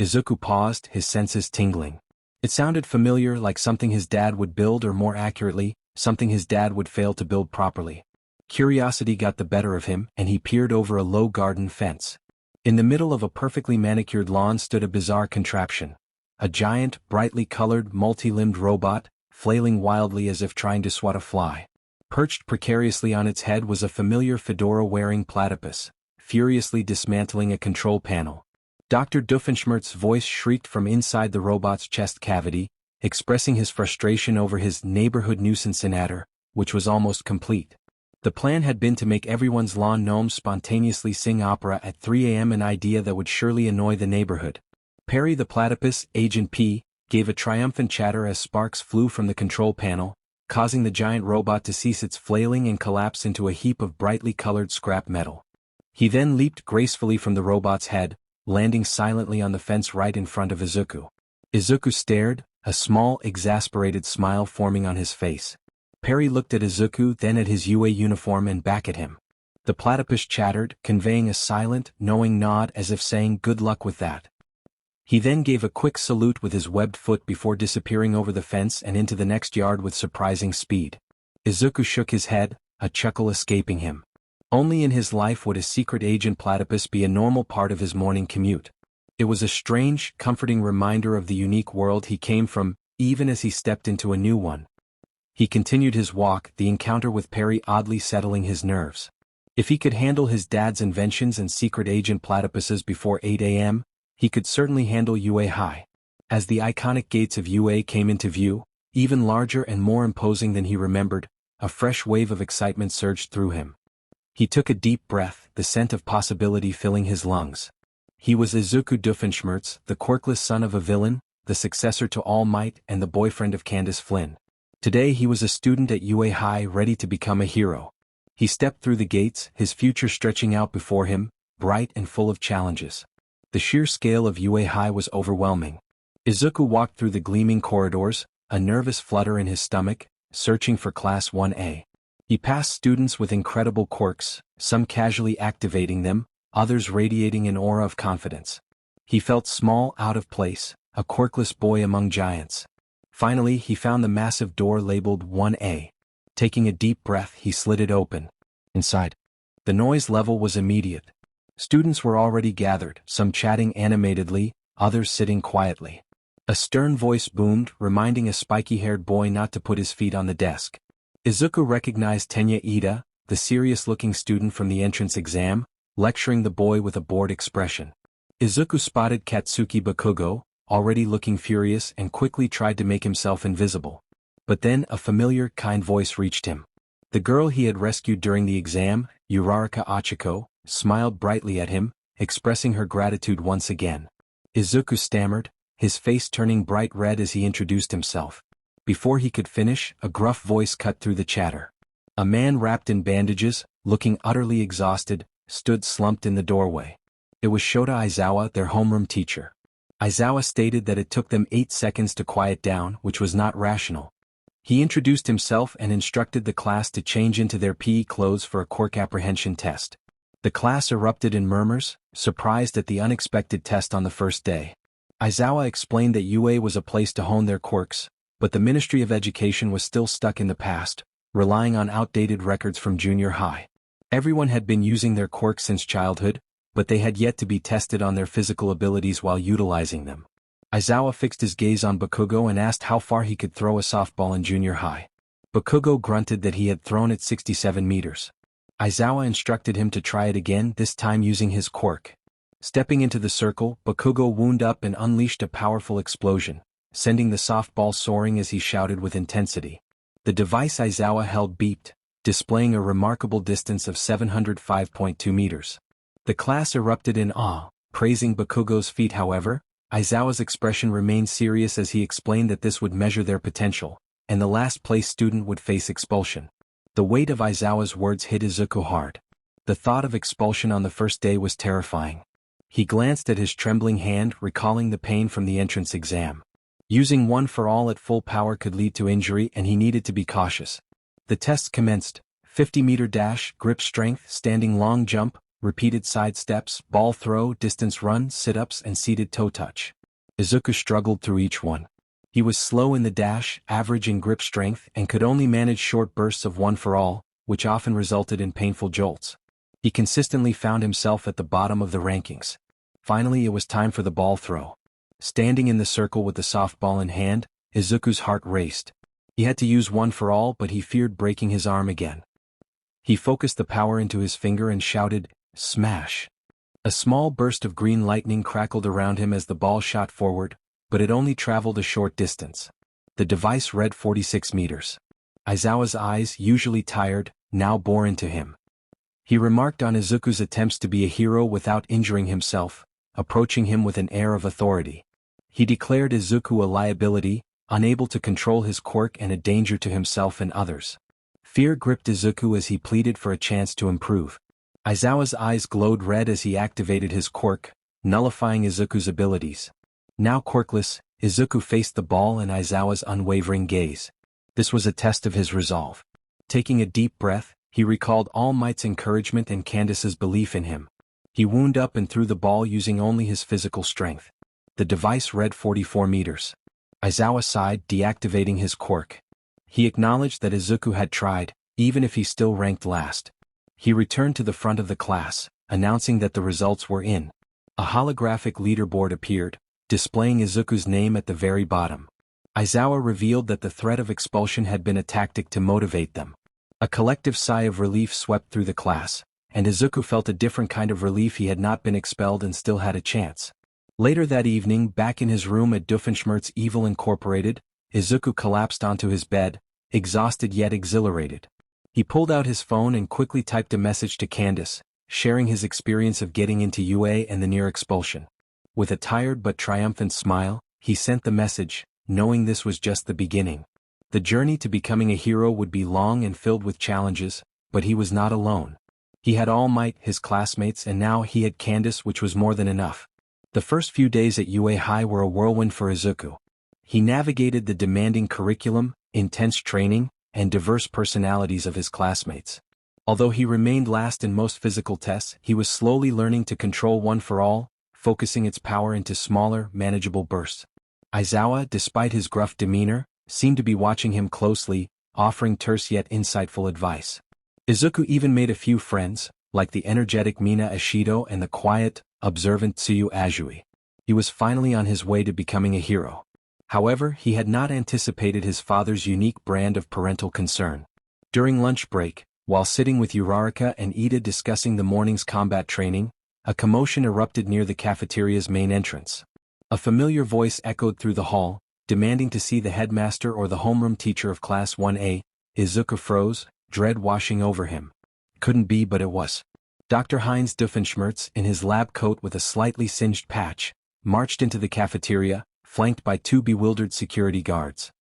[SPEAKER 1] Izuku paused, his senses tingling. It sounded familiar, like something his dad would build, or more accurately, something his dad would fail to build properly. Curiosity got the better of him, and he peered over a low garden fence. In the middle of a perfectly manicured lawn stood a bizarre contraption. A giant, brightly colored, multi-limbed robot, flailing wildly as if trying to swat a fly. Perched precariously on its head was a familiar fedora-wearing platypus, furiously dismantling a control panel. Dr. Doofenshmirtz's voice shrieked from inside the robot's chest cavity, expressing his frustration over his neighborhood nuisance inatter, which was almost complete. The plan had been to make everyone's lawn gnomes spontaneously sing opera at 3 a.m., an idea that would surely annoy the neighborhood. Perry the platypus, Agent P, gave a triumphant chatter as sparks flew from the control panel, causing the giant robot to cease its flailing and collapse into a heap of brightly colored scrap metal. He then leaped gracefully from the robot's head, landing silently on the fence right in front of Izuku. Izuku stared, a small, exasperated smile forming on his face. Perry looked at Izuku, then at his UA uniform and back at him. The platypus chattered, conveying a silent, knowing nod as if saying good luck with that. He then gave a quick salute with his webbed foot before disappearing over the fence and into the next yard with surprising speed. Izuku shook his head, a chuckle escaping him. Only in his life would a secret agent platypus be a normal part of his morning commute. It was a strange, comforting reminder of the unique world he came from, even as he stepped into a new one. He continued his walk, the encounter with Perry oddly settling his nerves. If he could handle his dad's inventions and secret agent platypuses before 8 a.m., he could certainly handle UA High. As the iconic gates of UA came into view, even larger and more imposing than he remembered, a fresh wave of excitement surged through him. He took a deep breath, the scent of possibility filling his lungs. He was Izuku Doofenshmirtz, the quirkless son of a villain, the successor to All Might and the boyfriend of Candace Flynn. Today he was a student at UA High ready to become a hero. He stepped through the gates, his future stretching out before him, bright and full of challenges. The sheer scale of UA High was overwhelming. Izuku walked through the gleaming corridors, a nervous flutter in his stomach, searching for Class 1A. He passed students with incredible quirks, some casually activating them, others radiating an aura of confidence. He felt small, out of place, a quirkless boy among giants. Finally, he found the massive door labeled 1A. Taking a deep breath, he slid it open. Inside, the noise level was immediate. Students were already gathered, some chatting animatedly, others sitting quietly. A stern voice boomed, reminding a spiky-haired boy not to put his feet on the desk. Izuku recognized Tenya Ida, the serious-looking student from the entrance exam, lecturing the boy with a bored expression. Izuku spotted Katsuki Bakugo, already looking furious, and quickly tried to make himself invisible. But then a familiar, kind voice reached him. The girl he had rescued during the exam, Uraraka Achiko, smiled brightly at him, expressing her gratitude once again. Izuku stammered, his face turning bright red as he introduced himself. Before he could finish, a gruff voice cut through the chatter. A man wrapped in bandages, looking utterly exhausted, stood slumped in the doorway. It was Shota Aizawa, their homeroom teacher. Aizawa stated that it took them 8 seconds to quiet down, which was not rational. He introduced himself and instructed the class to change into their PE clothes for a quirk apprehension test. The class erupted in murmurs, surprised at the unexpected test on the first day. Aizawa explained that UA was a place to hone their quirks, but the Ministry of Education was still stuck in the past, relying on outdated records from junior high. Everyone had been using their quirks since childhood, but they had yet to be tested on their physical abilities while utilizing them. Aizawa fixed his gaze on Bakugo and asked how far he could throw a softball in junior high. Bakugo grunted that he had thrown it 67 meters. Aizawa instructed him to try it again, this time using his quirk. Stepping into the circle, Bakugo wound up and unleashed a powerful explosion, sending the softball soaring as he shouted with intensity. The device Aizawa held beeped, displaying a remarkable distance of 705.2 meters. The class erupted in awe, praising Bakugo's feat. However, Aizawa's expression remained serious as he explained that this would measure their potential, and the last-place student would face expulsion. The weight of Aizawa's words hit Izuku hard. The thought of expulsion on the first day was terrifying. He glanced at his trembling hand, recalling the pain from the entrance exam. Using one for all at full power could lead to injury, and he needed to be cautious. The tests commenced: 50-meter dash, grip strength, standing long jump, repeated side steps, ball throw, distance run, sit-ups, and seated toe touch. Izuku struggled through each one. He was slow in the dash, average in grip strength, and could only manage short bursts of one for all, which often resulted in painful jolts. He consistently found himself at the bottom of the rankings. Finally, it was time for the ball throw. Standing in the circle with the softball in hand, Izuku's heart raced. He had to use one for all, but he feared breaking his arm again. He focused the power into his finger and shouted, "Smash!" A small burst of green lightning crackled around him as the ball shot forward, but it only traveled a short distance. The device read 46 meters. Aizawa's eyes, usually tired, now bore into him. He remarked on Izuku's attempts to be a hero without injuring himself, approaching him with an air of authority. He declared Izuku a liability, unable to control his quirk and a danger to himself and others. Fear gripped Izuku as he pleaded for a chance to improve. Aizawa's eyes glowed red as he activated his quirk, nullifying Izuku's abilities. Now quirkless, Izuku faced the ball and Aizawa's unwavering gaze. This was a test of his resolve. Taking a deep breath, he recalled All Might's encouragement and Candace's belief in him. He wound up and threw the ball using only his physical strength. The device read 44 meters. Aizawa sighed, deactivating his quirk. He acknowledged that Izuku had tried, even if he still ranked last. He returned to the front of the class, announcing that the results were in. A holographic leaderboard appeared, displaying Izuku's name at the very bottom. Aizawa revealed that the threat of expulsion had been a tactic to motivate them. A collective sigh of relief swept through the class, and Izuku felt a different kind of relief. He had not been expelled and still had a chance. Later that evening, back in his room at Doofenshmirtz Evil Incorporated, Izuku collapsed onto his bed, exhausted yet exhilarated. He pulled out his phone and quickly typed a message to Candace, sharing his experience of getting into UA and the near expulsion. With a tired but triumphant smile, he sent the message, knowing this was just the beginning. The journey to becoming a hero would be long and filled with challenges, but he was not alone. He had All Might, his classmates, and now he had Candace, which was more than enough. The first few days at UA High were a whirlwind for Izuku. He navigated the demanding curriculum, intense training, and diverse personalities of his classmates. Although he remained last in most physical tests, he was slowly learning to control one for all, focusing its power into smaller, manageable bursts. Aizawa, despite his gruff demeanor, seemed to be watching him closely, offering terse yet insightful advice. Izuku even made a few friends, like the energetic Mina Ashido and the quiet, observant Tsuyu Azui. He was finally on his way to becoming a hero. However, he had not anticipated his father's unique brand of parental concern. During lunch break, while sitting with Uraraka and Ida discussing the morning's combat training, a commotion erupted near the cafeteria's main entrance. A familiar voice echoed through the hall, demanding to see the headmaster or the homeroom teacher of Class 1A. Izuku froze, dread washing over him. Couldn't be, but it was. Dr. Heinz Doofenshmirtz, in his lab coat with a slightly singed patch, marched into the cafeteria, flanked by two bewildered security guards.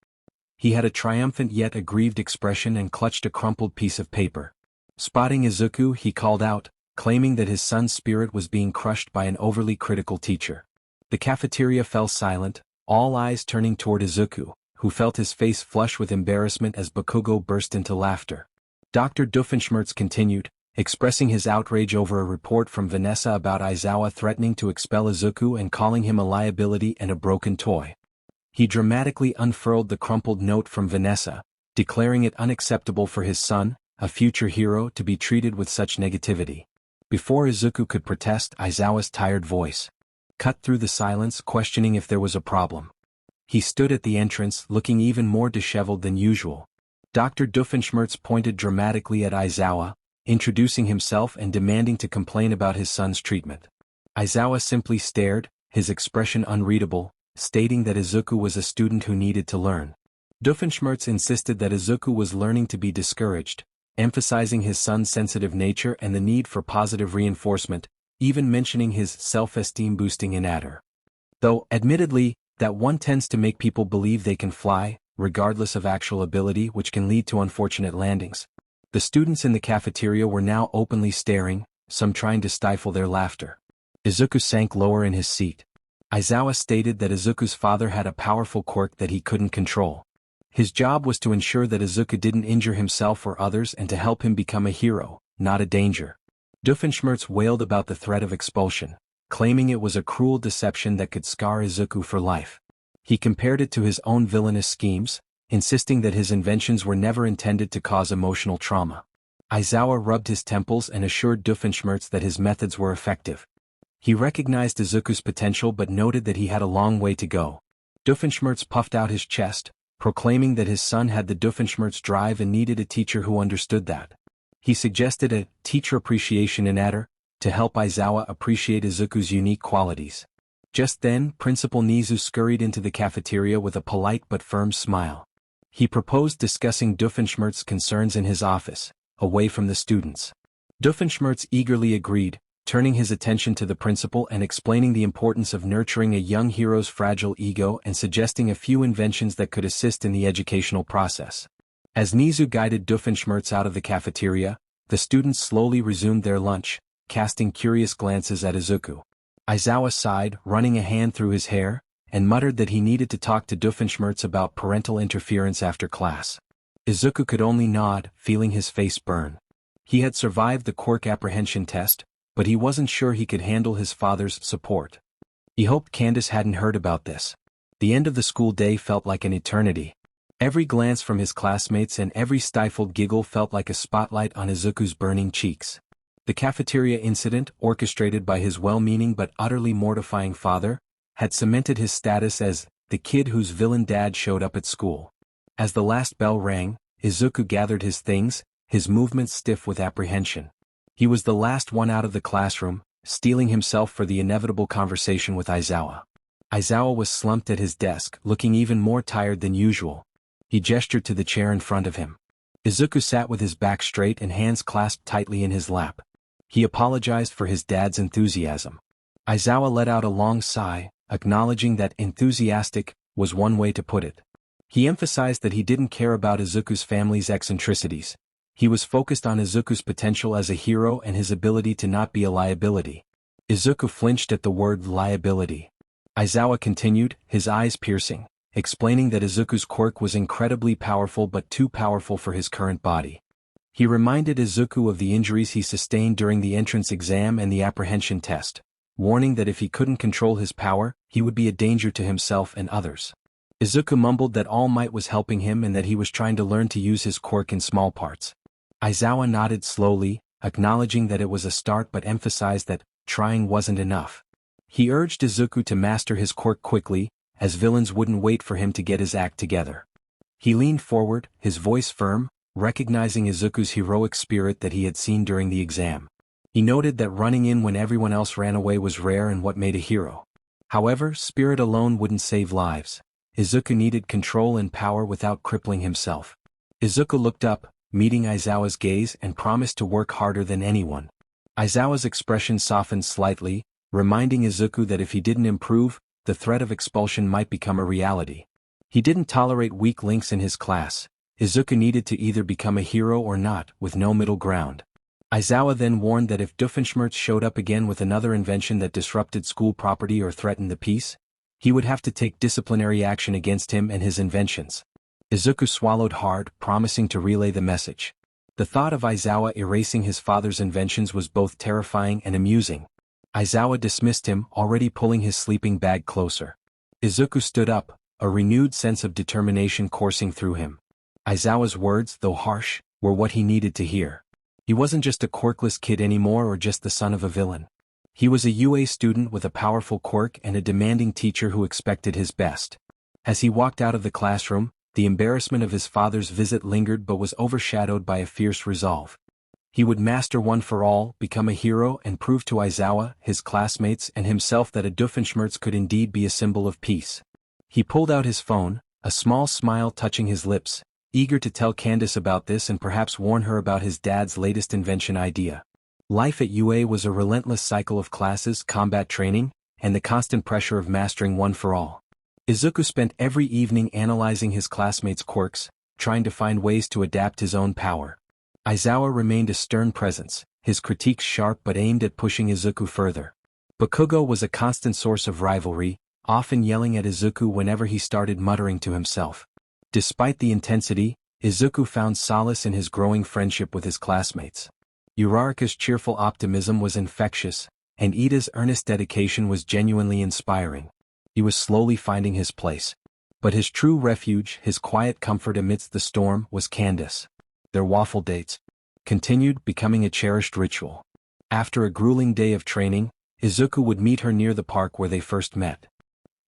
[SPEAKER 1] He had a triumphant yet aggrieved expression and clutched a crumpled piece of paper. Spotting Izuku, he called out, claiming that his son's spirit was being crushed by an overly critical teacher. The cafeteria fell silent, all eyes turning toward Izuku, who felt his face flush with embarrassment as Bakugo burst into laughter. Dr. Doofenshmirtz continued, expressing his outrage over a report from Vanessa about Aizawa threatening to expel Izuku and calling him a liability and a broken toy. He dramatically unfurled the crumpled note from Vanessa, declaring it unacceptable for his son, a future hero, to be treated with such negativity. Before Izuku could protest, Aizawa's tired voice cut through the silence, questioning if there was a problem. He stood at the entrance, looking even more disheveled than usual. Dr. Doofenshmirtz pointed dramatically at Aizawa, introducing himself and demanding to complain about his son's treatment. Aizawa simply stared, his expression unreadable, stating that Izuku was a student who needed to learn. Doofenshmirtz insisted that Izuku was learning to be discouraged, emphasizing his son's sensitive nature and the need for positive reinforcement, even mentioning his self-esteem boosting innatter. Though, admittedly, that one tends to make people believe they can fly, regardless of actual ability, which can lead to unfortunate landings. The students in the cafeteria were now openly staring, some trying to stifle their laughter. Izuku sank lower in his seat. Aizawa stated that Izuku's father had a powerful quirk that he couldn't control. His job was to ensure that Izuku didn't injure himself or others and to help him become a hero, not a danger. Doofenshmirtz wailed about the threat of expulsion, claiming it was a cruel deception that could scar Izuku for life. He compared it to his own villainous schemes, insisting that his inventions were never intended to cause emotional trauma. Aizawa rubbed his temples and assured Doofenshmirtz that his methods were effective. He recognized Izuku's potential but noted that he had a long way to go. Doofenshmirtz puffed out his chest, proclaiming that his son had the Doofenshmirtz drive and needed a teacher who understood that. He suggested a teacher appreciation adder to help Aizawa appreciate Izuku's unique qualities. Just then, Principal Nizu scurried into the cafeteria with a polite but firm smile. He proposed discussing Doofenshmirtz's concerns in his office, away from the students. Doofenshmirtz eagerly agreed, turning his attention to the principal and explaining the importance of nurturing a young hero's fragile ego and suggesting a few inventions that could assist in the educational process. As Nizu guided Doofenshmirtz out of the cafeteria, the students slowly resumed their lunch, casting curious glances at Izuku. Aizawa sighed, running a hand through his hair, and muttered that he needed to talk to Doofenshmirtz about parental interference after class. Izuku could only nod, feeling his face burn. He had survived the quirk apprehension test, but he wasn't sure he could handle his father's support. He hoped Candace hadn't heard about this. The end of the school day felt like an eternity. Every glance from his classmates and every stifled giggle felt like a spotlight on Izuku's burning cheeks. The cafeteria incident, orchestrated by his well-meaning but utterly mortifying father, had cemented his status as the kid whose villain dad showed up at school. As the last bell rang, Izuku gathered his things, his movements stiff with apprehension. He was the last one out of the classroom, steeling himself for the inevitable conversation with Aizawa. Aizawa was slumped at his desk, looking even more tired than usual. He gestured to the chair in front of him. Izuku sat with his back straight and hands clasped tightly in his lap. He apologized for his dad's enthusiasm. Aizawa let out a long sigh, acknowledging that enthusiastic was one way to put it. He emphasized that he didn't care about Izuku's family's eccentricities. He was focused on Izuku's potential as a hero and his ability to not be a liability. Izuku flinched at the word liability. Aizawa continued, his eyes piercing, explaining that Izuku's quirk was incredibly powerful but too powerful for his current body. He reminded Izuku of the injuries he sustained during the entrance exam and the apprehension test, warning that if he couldn't control his power, he would be a danger to himself and others. Izuku mumbled that All Might was helping him and that he was trying to learn to use his quirk in small parts. Aizawa nodded slowly, acknowledging that it was a start but emphasized that trying wasn't enough. He urged Izuku to master his quirk quickly, as villains wouldn't wait for him to get his act together. He leaned forward, his voice firm, recognizing Izuku's heroic spirit that he had seen during the exam. He noted that running in when everyone else ran away was rare and what made a hero. However, spirit alone wouldn't save lives. Izuku needed control and power without crippling himself. Izuku looked up, meeting Aizawa's gaze, and promised to work harder than anyone. Aizawa's expression softened slightly, reminding Izuku that if he didn't improve, the threat of expulsion might become a reality. He didn't tolerate weak links in his class. Izuku needed to either become a hero or not, with no middle ground. Aizawa then warned that if Doofenshmirtz showed up again with another invention that disrupted school property or threatened the peace, he would have to take disciplinary action against him and his inventions. Izuku swallowed hard, promising to relay the message. The thought of Aizawa erasing his father's inventions was both terrifying and amusing. Aizawa dismissed him, already pulling his sleeping bag closer. Izuku stood up, a renewed sense of determination coursing through him. Aizawa's words, though harsh, were what he needed to hear. He wasn't just a quirkless kid anymore or just the son of a villain. He was a UA student with a powerful quirk and a demanding teacher who expected his best. As he walked out of the classroom, the embarrassment of his father's visit lingered but was overshadowed by a fierce resolve. He would master one for all, become a hero, and prove to Aizawa, his classmates, and himself that a Doofenshmirtz could indeed be a symbol of peace. He pulled out his phone, a small smile touching his lips, eager to tell Candace about this and perhaps warn her about his dad's latest invention idea. Life at UA was a relentless cycle of classes, combat training, and the constant pressure of mastering one for all. Izuku spent every evening analyzing his classmates' quirks, trying to find ways to adapt his own power. Aizawa remained a stern presence, his critiques sharp but aimed at pushing Izuku further. Bakugo was a constant source of rivalry, often yelling at Izuku whenever he started muttering to himself. Despite the intensity, Izuku found solace in his growing friendship with his classmates. Uraraka's cheerful optimism was infectious, and Ida's earnest dedication was genuinely inspiring. He was slowly finding his place. But his true refuge, his quiet comfort amidst the storm, was Candace. Their waffle dates continued, becoming a cherished ritual. After a grueling day of training, Izuku would meet her near the park where they first met.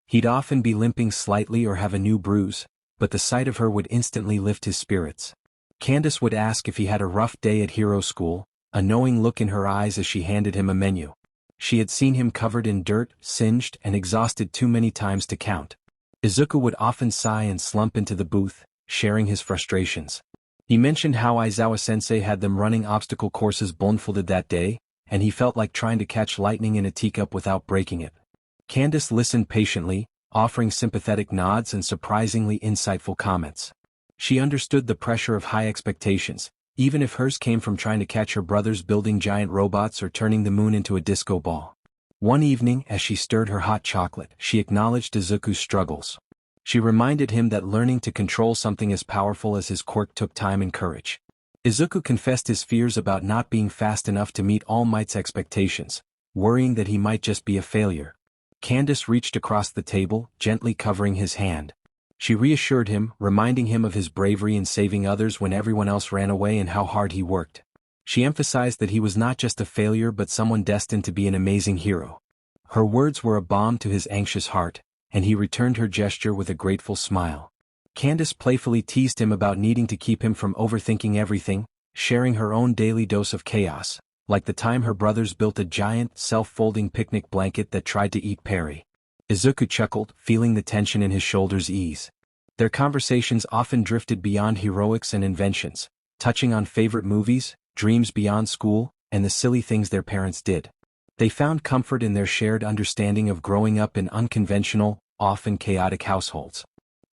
[SPEAKER 1] He'd often be limping slightly or have a new bruise, but the sight of her would instantly lift his spirits. Candace would ask if he had a rough day at hero school, a knowing look in her eyes as she handed him a menu. She had seen him covered in dirt, singed, and exhausted too many times to count. Izuku would often sigh and slump into the booth, sharing his frustrations. He mentioned how Aizawa-sensei had them running obstacle courses blindfolded that day, and he felt like trying to catch lightning in a teacup without breaking it. Candace listened patiently, offering sympathetic nods and surprisingly insightful comments. She understood the pressure of high expectations, even if hers came from trying to catch her brothers building giant robots or turning the moon into a disco ball. One evening, as she stirred her hot chocolate, she acknowledged Izuku's struggles. She reminded him that learning to control something as powerful as his quirk took time and courage. Izuku confessed his fears about not being fast enough to meet All Might's expectations, worrying that he might just be a failure. Candace reached across the table, gently covering his hand. She reassured him, reminding him of his bravery in saving others when everyone else ran away and how hard he worked. She emphasized that he was not just a failure but someone destined to be an amazing hero. Her words were a balm to his anxious heart, and he returned her gesture with a grateful smile. Candace playfully teased him about needing to keep him from overthinking everything, sharing her own daily dose of chaos, like the time her brothers built a giant, self-folding picnic blanket that tried to eat Perry. Izuku chuckled, feeling the tension in his shoulders ease. Their conversations often drifted beyond heroics and inventions, touching on favorite movies, dreams beyond school, and the silly things their parents did. They found comfort in their shared understanding of growing up in unconventional, often chaotic households.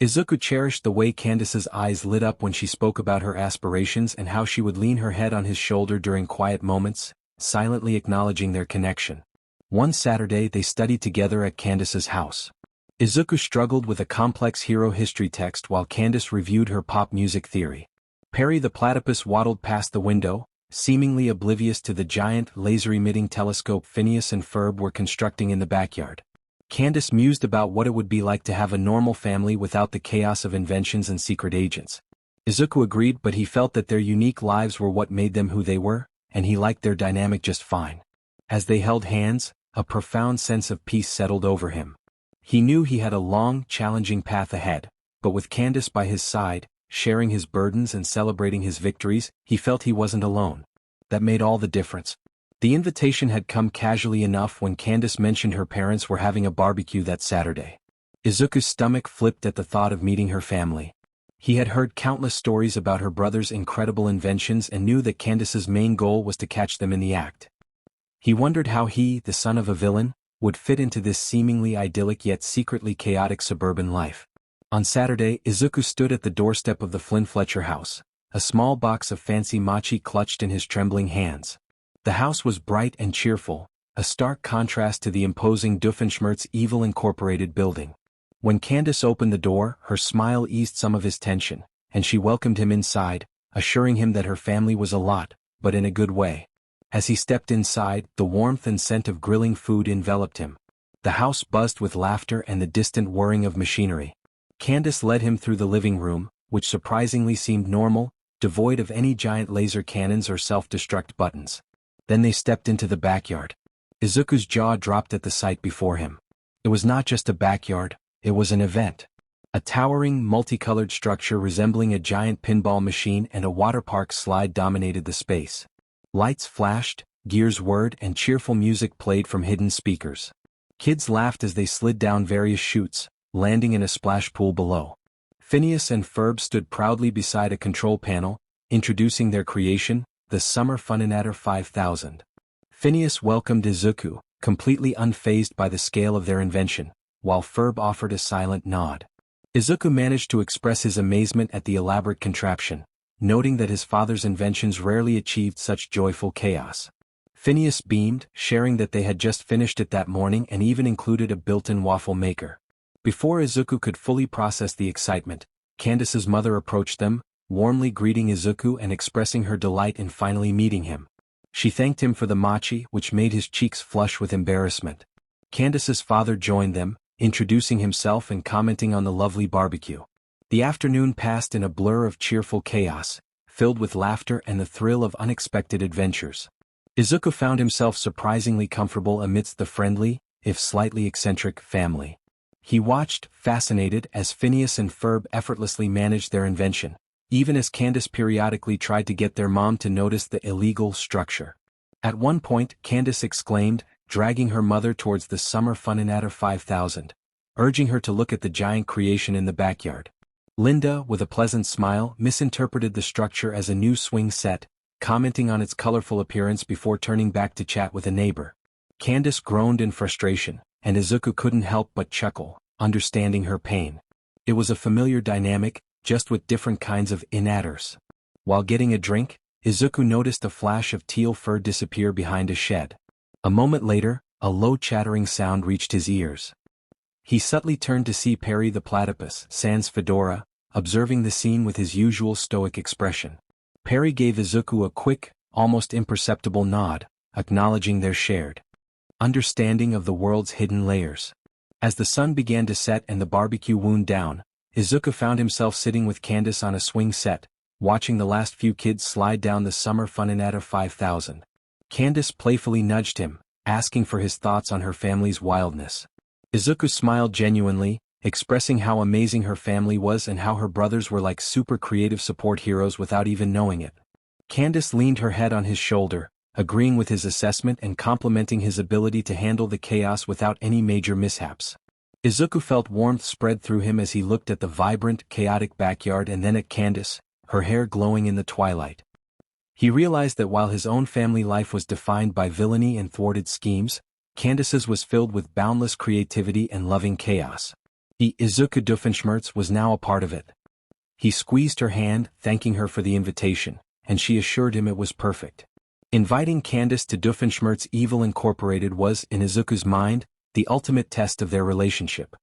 [SPEAKER 1] Izuku cherished the way Candace's eyes lit up when she spoke about her aspirations and how she would lean her head on his shoulder during quiet moments, silently acknowledging their connection. One Saturday they studied together at Candace's house. Izuku struggled with a complex hero history text while Candace reviewed her pop music theory. Perry the platypus waddled past the window, seemingly oblivious to the giant, laser-emitting telescope Phineas and Ferb were constructing in the backyard. Candace mused about what it would be like to have a normal family without the chaos of inventions and secret agents. Izuku agreed, but he felt that their unique lives were what made them who they were, and he liked their dynamic just fine. As they held hands, a profound sense of peace settled over him. He knew he had a long, challenging path ahead, but with Candace by his side, sharing his burdens and celebrating his victories, he felt he wasn't alone. That made all the difference. The invitation had come casually enough when Candace mentioned her parents were having a barbecue that Saturday. Izuku's stomach flipped at the thought of meeting her family. He had heard countless stories about her brother's incredible inventions and knew that Candace's main goal was to catch them in the act. He wondered how he, the son of a villain, would fit into this seemingly idyllic yet secretly chaotic suburban life. On Saturday, Izuku stood at the doorstep of the Flynn Fletcher house, a small box of fancy mochi clutched in his trembling hands. The house was bright and cheerful, a stark contrast to the imposing Doofenshmirtz Evil Incorporated building. When Candace opened the door, her smile eased some of his tension, and she welcomed him inside, assuring him that her family was a lot, but in a good way. As he stepped inside, the warmth and scent of grilling food enveloped him. The house buzzed with laughter and the distant whirring of machinery. Candace led him through the living room, which surprisingly seemed normal, devoid of any giant laser cannons or self-destruct buttons. Then they stepped into the backyard. Izuku's jaw dropped at the sight before him. It was not just a backyard, it was an event. A towering, multicolored structure resembling a giant pinball machine and a water park slide dominated the space. Lights flashed, gears whirred, and cheerful music played from hidden speakers. Kids laughed as they slid down various chutes, landing in a splash pool below. Phineas and Ferb stood proudly beside a control panel, introducing their creation, the Summer Funinator 5000. Phineas welcomed Izuku, completely unfazed by the scale of their invention, while Ferb offered a silent nod. Izuku managed to express his amazement at the elaborate contraption, noting that his father's inventions rarely achieved such joyful chaos. Phineas beamed, sharing that they had just finished it that morning and even included a built-in waffle maker. Before Izuku could fully process the excitement, Candace's mother approached them, warmly greeting Izuku and expressing her delight in finally meeting him. She thanked him for the mochi, which made his cheeks flush with embarrassment. Candace's father joined them, introducing himself and commenting on the lovely barbecue. The afternoon passed in a blur of cheerful chaos, filled with laughter and the thrill of unexpected adventures. Izuku found himself surprisingly comfortable amidst the friendly, if slightly eccentric, family. He watched, fascinated, as Phineas and Ferb effortlessly managed their invention, even as Candace periodically tried to get their mom to notice the illegal structure. At one point, Candace exclaimed, dragging her mother towards the Summer Funinator 5000, urging her to look at the giant creation in the backyard. Linda, with a pleasant smile, misinterpreted the structure as a new swing set, commenting on its colorful appearance before turning back to chat with a neighbor. Candace groaned in frustration, and Izuku couldn't help but chuckle, understanding her pain. It was a familiar dynamic, just with different kinds of inatters. While getting a drink, Izuku noticed a flash of teal fur disappear behind a shed. A moment later, a low chattering sound reached his ears. He subtly turned to see Perry the platypus, sans fedora, observing the scene with his usual stoic expression. Perry gave Izuku a quick, almost imperceptible nod, acknowledging their shared understanding of the world's hidden layers. As the sun began to set and the barbecue wound down, Izuku found himself sitting with Candace on a swing set, watching the last few kids slide down the Summer Funinator 5000. Candace playfully nudged him, asking for his thoughts on her family's wildness. Izuku smiled genuinely, expressing how amazing her family was and how her brothers were like super creative support heroes without even knowing it. Candace leaned her head on his shoulder, agreeing with his assessment and complimenting his ability to handle the chaos without any major mishaps. Izuku felt warmth spread through him as he looked at the vibrant, chaotic backyard and then at Candace, her hair glowing in the twilight. He realized that while his own family life was defined by villainy and thwarted schemes, Candace's was filled with boundless creativity and loving chaos. Izuku Doofenshmirtz was now a part of it. He squeezed her hand, thanking her for the invitation, and she assured him it was perfect. Inviting Candace to Doofenshmirtz Evil Incorporated was, in Izuku's mind, the ultimate test of their relationship.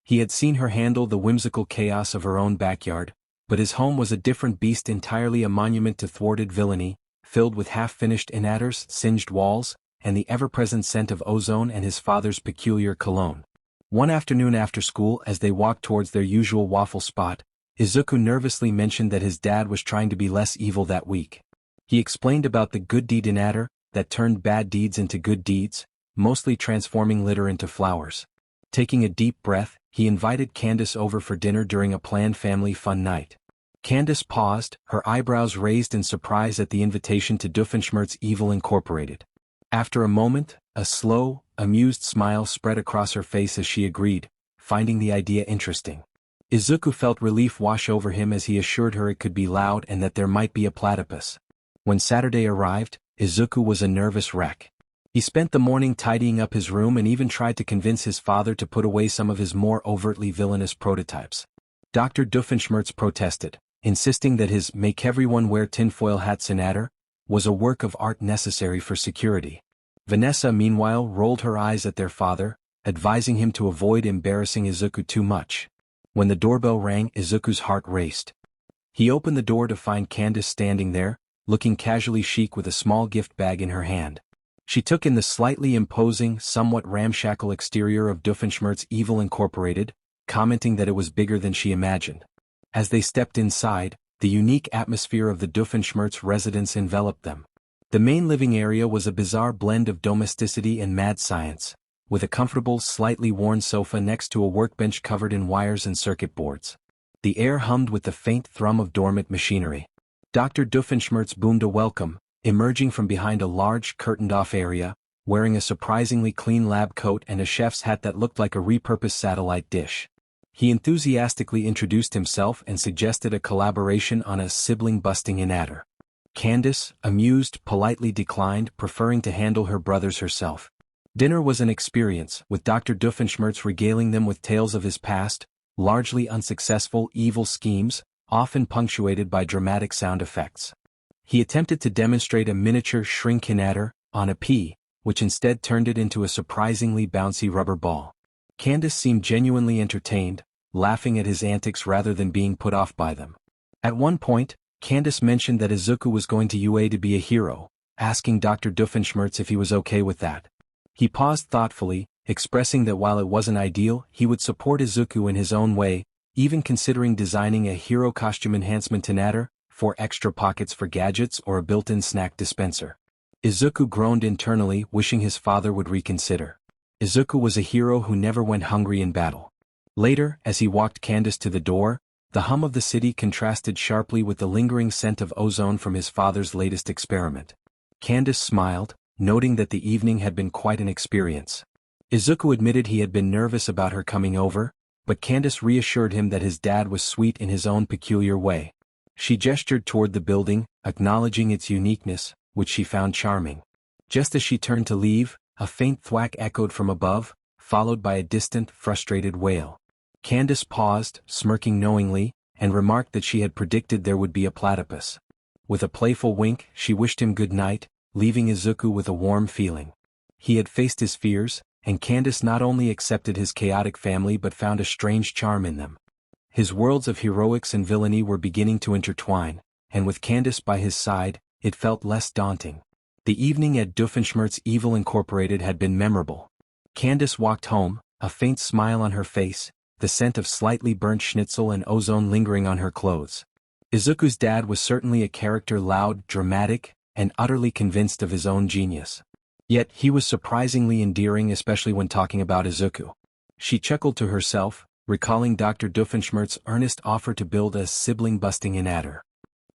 [SPEAKER 1] He had seen her handle the whimsical chaos of her own backyard, but his home was a different beast, entirely a monument to thwarted villainy, filled with half-finished inatters, singed walls, and the ever-present scent of ozone and his father's peculiar cologne. One afternoon after school, as they walked towards their usual waffle spot, Izuku nervously mentioned that his dad was trying to be less evil that week. He explained about the good deed inatter that turned bad deeds into good deeds, mostly transforming litter into flowers. Taking a deep breath, he invited Candace over for dinner during a planned family fun night. Candace paused, her eyebrows raised in surprise at the invitation to Doofenshmirtz Evil Incorporated. After a moment, a slow, amused smile spread across her face as she agreed, finding the idea interesting. Izuku felt relief wash over him as he assured her it could be loud and that there might be a platypus. When Saturday arrived, Izuku was a nervous wreck. He spent the morning tidying up his room and even tried to convince his father to put away some of his more overtly villainous prototypes. Dr. Doofenshmirtz protested, insisting that his "make everyone wear tinfoil hats" inatter was a work of art necessary for security. Vanessa meanwhile rolled her eyes at their father, advising him to avoid embarrassing Izuku too much. When the doorbell rang, Izuku's heart raced. He opened the door to find Candace standing there, looking casually chic with a small gift bag in her hand. She took in the slightly imposing, somewhat ramshackle exterior of Doofenshmirtz Evil Incorporated, commenting that it was bigger than she imagined. As they stepped inside, the unique atmosphere of the Doofenshmirtz residence enveloped them. The main living area was a bizarre blend of domesticity and mad science, with a comfortable, slightly worn sofa next to a workbench covered in wires and circuit boards. The air hummed with the faint thrum of dormant machinery. Dr. Doofenshmirtz boomed a welcome, emerging from behind a large, curtained-off area, wearing a surprisingly clean lab coat and a chef's hat that looked like a repurposed satellite dish. He enthusiastically introduced himself and suggested a collaboration on a sibling-busting inatter. Candace, amused, politely declined, preferring to handle her brothers herself. Dinner was an experience, with Dr. Doofenshmirtz regaling them with tales of his past, largely unsuccessful evil schemes, often punctuated by dramatic sound effects. He attempted to demonstrate a miniature shrink inatter on a pea, which instead turned it into a surprisingly bouncy rubber ball. Candace seemed genuinely entertained, laughing at his antics rather than being put off by them. At one point, Candace mentioned that Izuku was going to UA to be a hero, asking Dr. Doofenshmirtz if he was okay with that. He paused thoughtfully, expressing that while it wasn't ideal, he would support Izuku in his own way, even considering designing a hero costume enhancement tonator, 4 extra pockets for gadgets or a built-in snack dispenser. Izuku groaned internally, wishing his father would reconsider. Izuku was a hero who never went hungry in battle. Later, as he walked Candace to the door, the hum of the city contrasted sharply with the lingering scent of ozone from his father's latest experiment. Candace smiled, noting that the evening had been quite an experience. Izuku admitted he had been nervous about her coming over, but Candace reassured him that his dad was sweet in his own peculiar way. She gestured toward the building, acknowledging its uniqueness, which she found charming. Just as she turned to leave, a faint thwack echoed from above, followed by a distant, frustrated wail. Candace paused, smirking knowingly, and remarked that she had predicted there would be a platypus. With a playful wink, she wished him good night, leaving Izuku with a warm feeling. He had faced his fears, and Candace not only accepted his chaotic family but found a strange charm in them. His worlds of heroics and villainy were beginning to intertwine, and with Candace by his side, it felt less daunting. The evening at Doofenshmirtz Evil Incorporated had been memorable. Candace walked home, a faint smile on her face, the scent of slightly burnt schnitzel and ozone lingering on her clothes. Izuku's dad was certainly a character, loud, dramatic, and utterly convinced of his own genius. Yet he was surprisingly endearing, especially when talking about Izuku. She chuckled to herself, recalling Dr. Doofenshmirtz's earnest offer to build a sibling-busting inadder.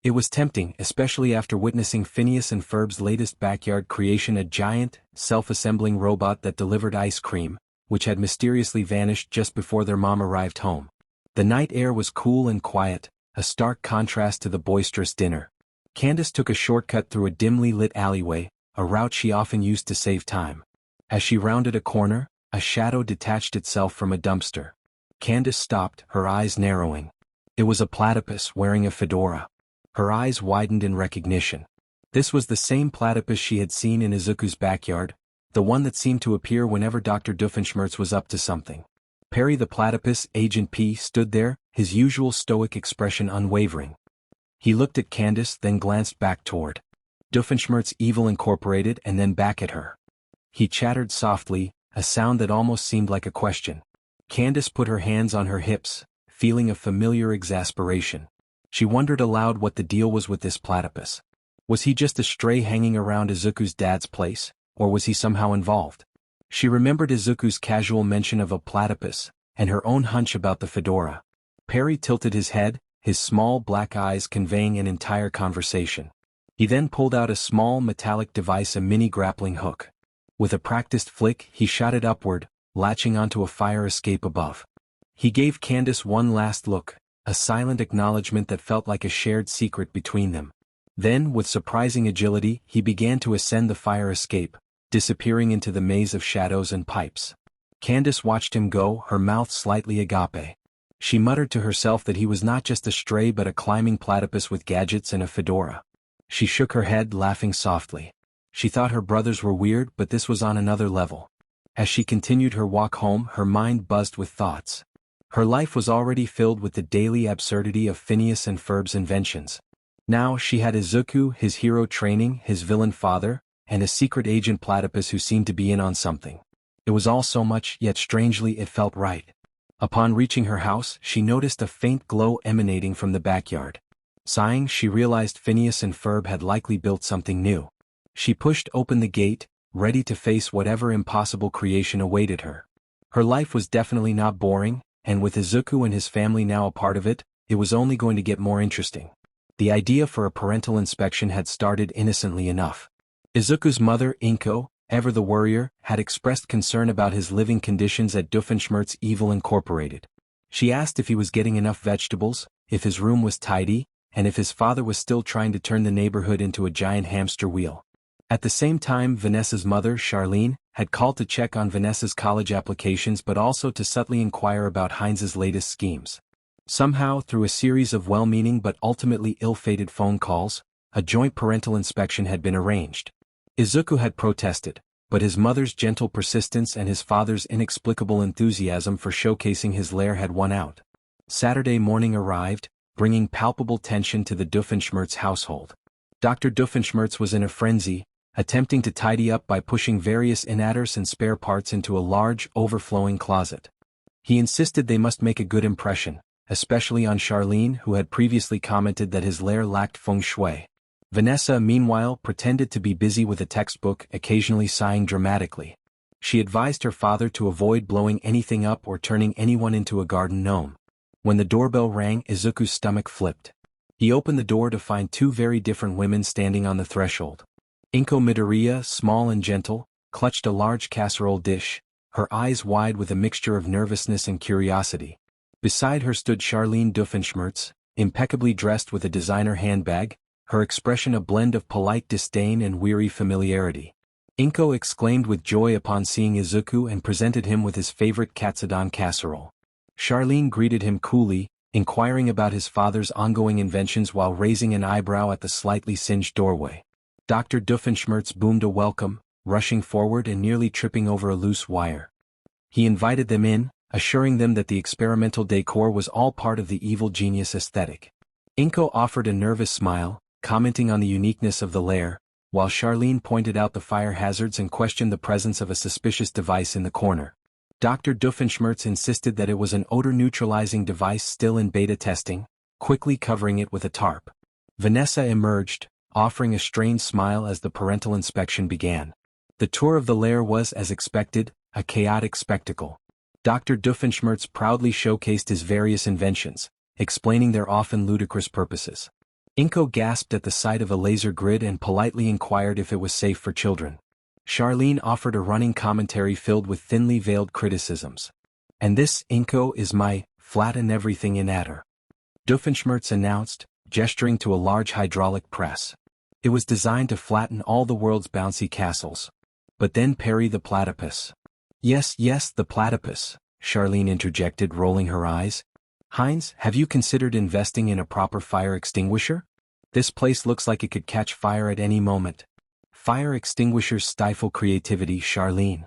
[SPEAKER 1] It was tempting, especially after witnessing Phineas and Ferb's latest backyard creation, a giant, self-assembling robot that delivered ice cream, which had mysteriously vanished just before their mom arrived home. The night air was cool and quiet, a stark contrast to the boisterous dinner. Candace took a shortcut through a dimly lit alleyway, a route she often used to save time. As she rounded a corner, a shadow detached itself from a dumpster. Candace stopped, her eyes narrowing. It was a platypus wearing a fedora. Her eyes widened in recognition. This was the same platypus she had seen in Izuku's backyard, the one that seemed to appear whenever Dr. Doofenshmirtz was up to something. Perry the platypus, Agent P, stood there, his usual stoic expression unwavering. He looked at Candace, then glanced back toward Doofenshmirtz Evil Incorporated and then back at her. He chattered softly, a sound that almost seemed like a question. Candace put her hands on her hips, feeling a familiar exasperation. She wondered aloud what the deal was with this platypus. Was he just a stray hanging around Izuku's dad's place, or was he somehow involved? She remembered Izuku's casual mention of a platypus, and her own hunch about the fedora. Perry tilted his head, his small black eyes conveying an entire conversation. He then pulled out a small metallic device, a mini grappling hook. With a practiced flick, he shot it upward, latching onto a fire escape above. He gave Candace one last look, a silent acknowledgement that felt like a shared secret between them. Then, with surprising agility, he began to ascend the fire escape, disappearing into the maze of shadows and pipes. Candace watched him go, her mouth slightly agape. She muttered to herself that he was not just a stray but a climbing platypus with gadgets and a fedora. She shook her head, laughing softly. She thought her brothers were weird, but this was on another level. As she continued her walk home, her mind buzzed with thoughts. Her life was already filled with the daily absurdity of Phineas and Ferb's inventions. Now she had Izuku, his hero training, his villain father, and a secret agent platypus who seemed to be in on something. It was all so much, yet strangely it felt right. Upon reaching her house, she noticed a faint glow emanating from the backyard. Sighing, she realized Phineas and Ferb had likely built something new. She pushed open the gate, ready to face whatever impossible creation awaited her. Her life was definitely not boring, and with Izuku and his family now a part of it, it was only going to get more interesting. The idea for a parental inspection had started innocently enough. Izuku's mother, Inko, ever the worrier, had expressed concern about his living conditions at Doofenshmirtz Evil Incorporated. She asked if he was getting enough vegetables, if his room was tidy, and if his father was still trying to turn the neighborhood into a giant hamster wheel. At the same time, Vanessa's mother, Charlene, had called to check on Vanessa's college applications but also to subtly inquire about Heinz's latest schemes. Somehow, through a series of well-meaning but ultimately ill-fated phone calls, a joint parental inspection had been arranged. Izuku had protested, but his mother's gentle persistence and his father's inexplicable enthusiasm for showcasing his lair had won out. Saturday morning arrived, bringing palpable tension to the Doofenshmirtz household. Dr. Doofenshmirtz was in a frenzy, attempting to tidy up by pushing various inaters and spare parts into a large, overflowing closet. He insisted they must make a good impression, especially on Charlene, who had previously commented that his lair lacked feng shui. Vanessa, meanwhile, pretended to be busy with a textbook, occasionally sighing dramatically. She advised her father to avoid blowing anything up or turning anyone into a garden gnome. When the doorbell rang, Izuku's stomach flipped. He opened the door to find two very different women standing on the threshold. Inko Midoriya, small and gentle, clutched a large casserole dish, her eyes wide with a mixture of nervousness and curiosity. Beside her stood Charlene Doofenshmirtz, impeccably dressed with a designer handbag, her expression a blend of polite disdain and weary familiarity. Inko exclaimed with joy upon seeing Izuku and presented him with his favorite katsudon casserole. Charlene greeted him coolly, inquiring about his father's ongoing inventions while raising an eyebrow at the slightly singed doorway. Dr. Doofenshmirtz boomed a welcome, rushing forward and nearly tripping over a loose wire. He invited them in, assuring them that the experimental decor was all part of the evil genius aesthetic. Inko offered a nervous smile, commenting on the uniqueness of the lair, while Charlene pointed out the fire hazards and questioned the presence of a suspicious device in the corner. Dr. Doofenshmirtz insisted that it was an odor-neutralizing device still in beta testing, quickly covering it with a tarp. Vanessa emerged, offering a strained smile as the parental inspection began. The tour of the lair was, as expected, a chaotic spectacle. Dr. Doofenshmirtz proudly showcased his various inventions, explaining their often ludicrous purposes. Inko gasped at the sight of a laser grid and politely inquired if it was safe for children. Charlene offered a running commentary filled with thinly veiled criticisms. "And this, Inko, is my flatten everything in adder," Doofenshmirtz announced, gesturing to a large hydraulic press. It was designed to flatten all the world's bouncy castles. But then Perry the platypus. Yes, the platypus," Charlene interjected, rolling her eyes. "Heinz, have you considered investing in a proper fire extinguisher? This place looks like it could catch fire at any moment." "Fire extinguishers stifle creativity, Charlene."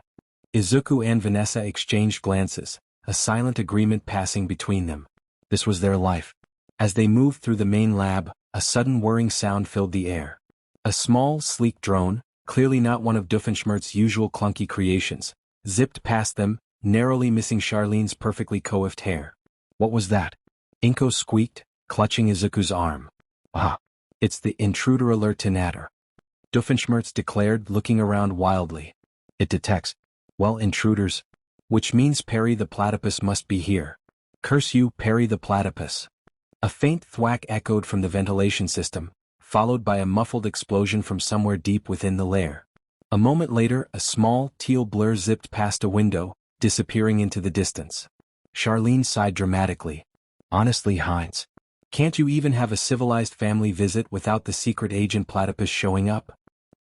[SPEAKER 1] Izuku and Vanessa exchanged glances, a silent agreement passing between them. This was their life. As they moved through the main lab, a sudden whirring sound filled the air. A small, sleek drone, clearly not one of Doofenshmirtz's usual clunky creations, zipped past them, narrowly missing Charlene's perfectly coiffed hair. "What was that?" Inko squeaked, clutching Izuku's arm. "Ah, it's the intruder alert in adder," Doofenshmirtz declared, looking around wildly. "It detects, well, intruders. Which means Perry the platypus must be here. Curse you, Perry the platypus." A faint thwack echoed from the ventilation system, followed by a muffled explosion from somewhere deep within the lair. A moment later, a small, teal blur zipped past a window, disappearing into the distance. Charlene sighed dramatically. "Honestly, Heinz, can't you even have a civilized family visit without the secret agent platypus showing up?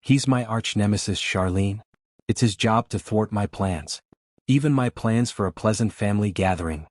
[SPEAKER 1] He's my arch-nemesis, Charlene. It's his job to thwart my plans. Even my plans for a pleasant family gathering."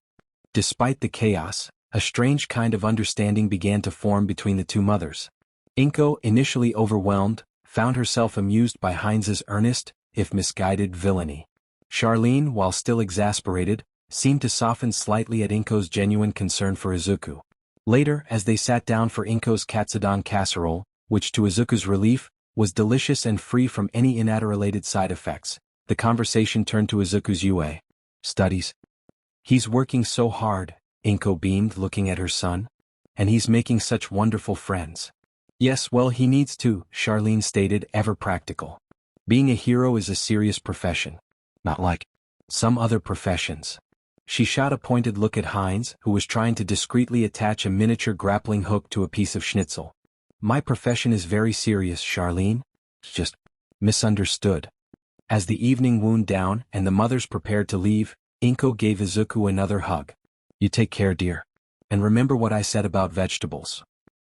[SPEAKER 1] Despite the chaos, a strange kind of understanding began to form between the two mothers. Inko, initially overwhelmed, found herself amused by Heinz's earnest, if misguided, villainy. Charlene, while still exasperated, seemed to soften slightly at Inko's genuine concern for Izuku. Later, as they sat down for Inko's katsudon casserole, which to Izuku's relief, was delicious and free from any inadder-related side effects, the conversation turned to Izuku's UA studies. "He's working so hard," Inko beamed, looking at her son. "And he's making such wonderful friends." "Yes, well, he needs to," Charlene stated, ever practical. "Being a hero is a serious profession. Not like some other professions." She shot a pointed look at Heinz, who was trying to discreetly attach a miniature grappling hook to a piece of schnitzel. "My profession is very serious, Charlene. Just misunderstood." As the evening wound down and the mothers prepared to leave, Inko gave Izuku another hug. "You take care, dear. And remember what I said about vegetables."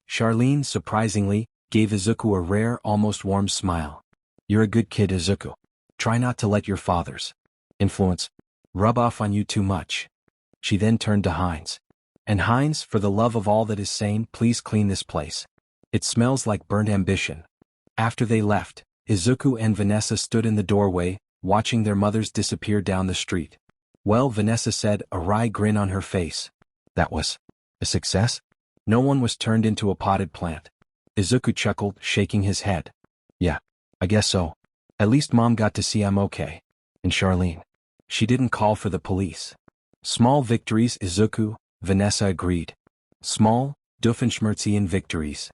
[SPEAKER 1] Charlene, surprisingly, gave Izuku a rare, almost warm smile. "You're a good kid, Izuku. Try not to let your father's influence rub off on you too much." She then turned to Heinz. "And Heinz, for the love of all that is sane, please clean this place. It smells like burnt ambition." After they left, Izuku and Vanessa stood in the doorway, watching their mothers disappear down the street. "Well," Vanessa said, a wry grin on her face. "That was a success? No one was turned into a potted plant?" Izuku chuckled, shaking his head. "Yeah. I guess so. At least Mom got to see I'm okay. And Charlene. She didn't call for the police. Small victories, Izuku, Vanessa agreed. Small, Doofenshmirtzian victories.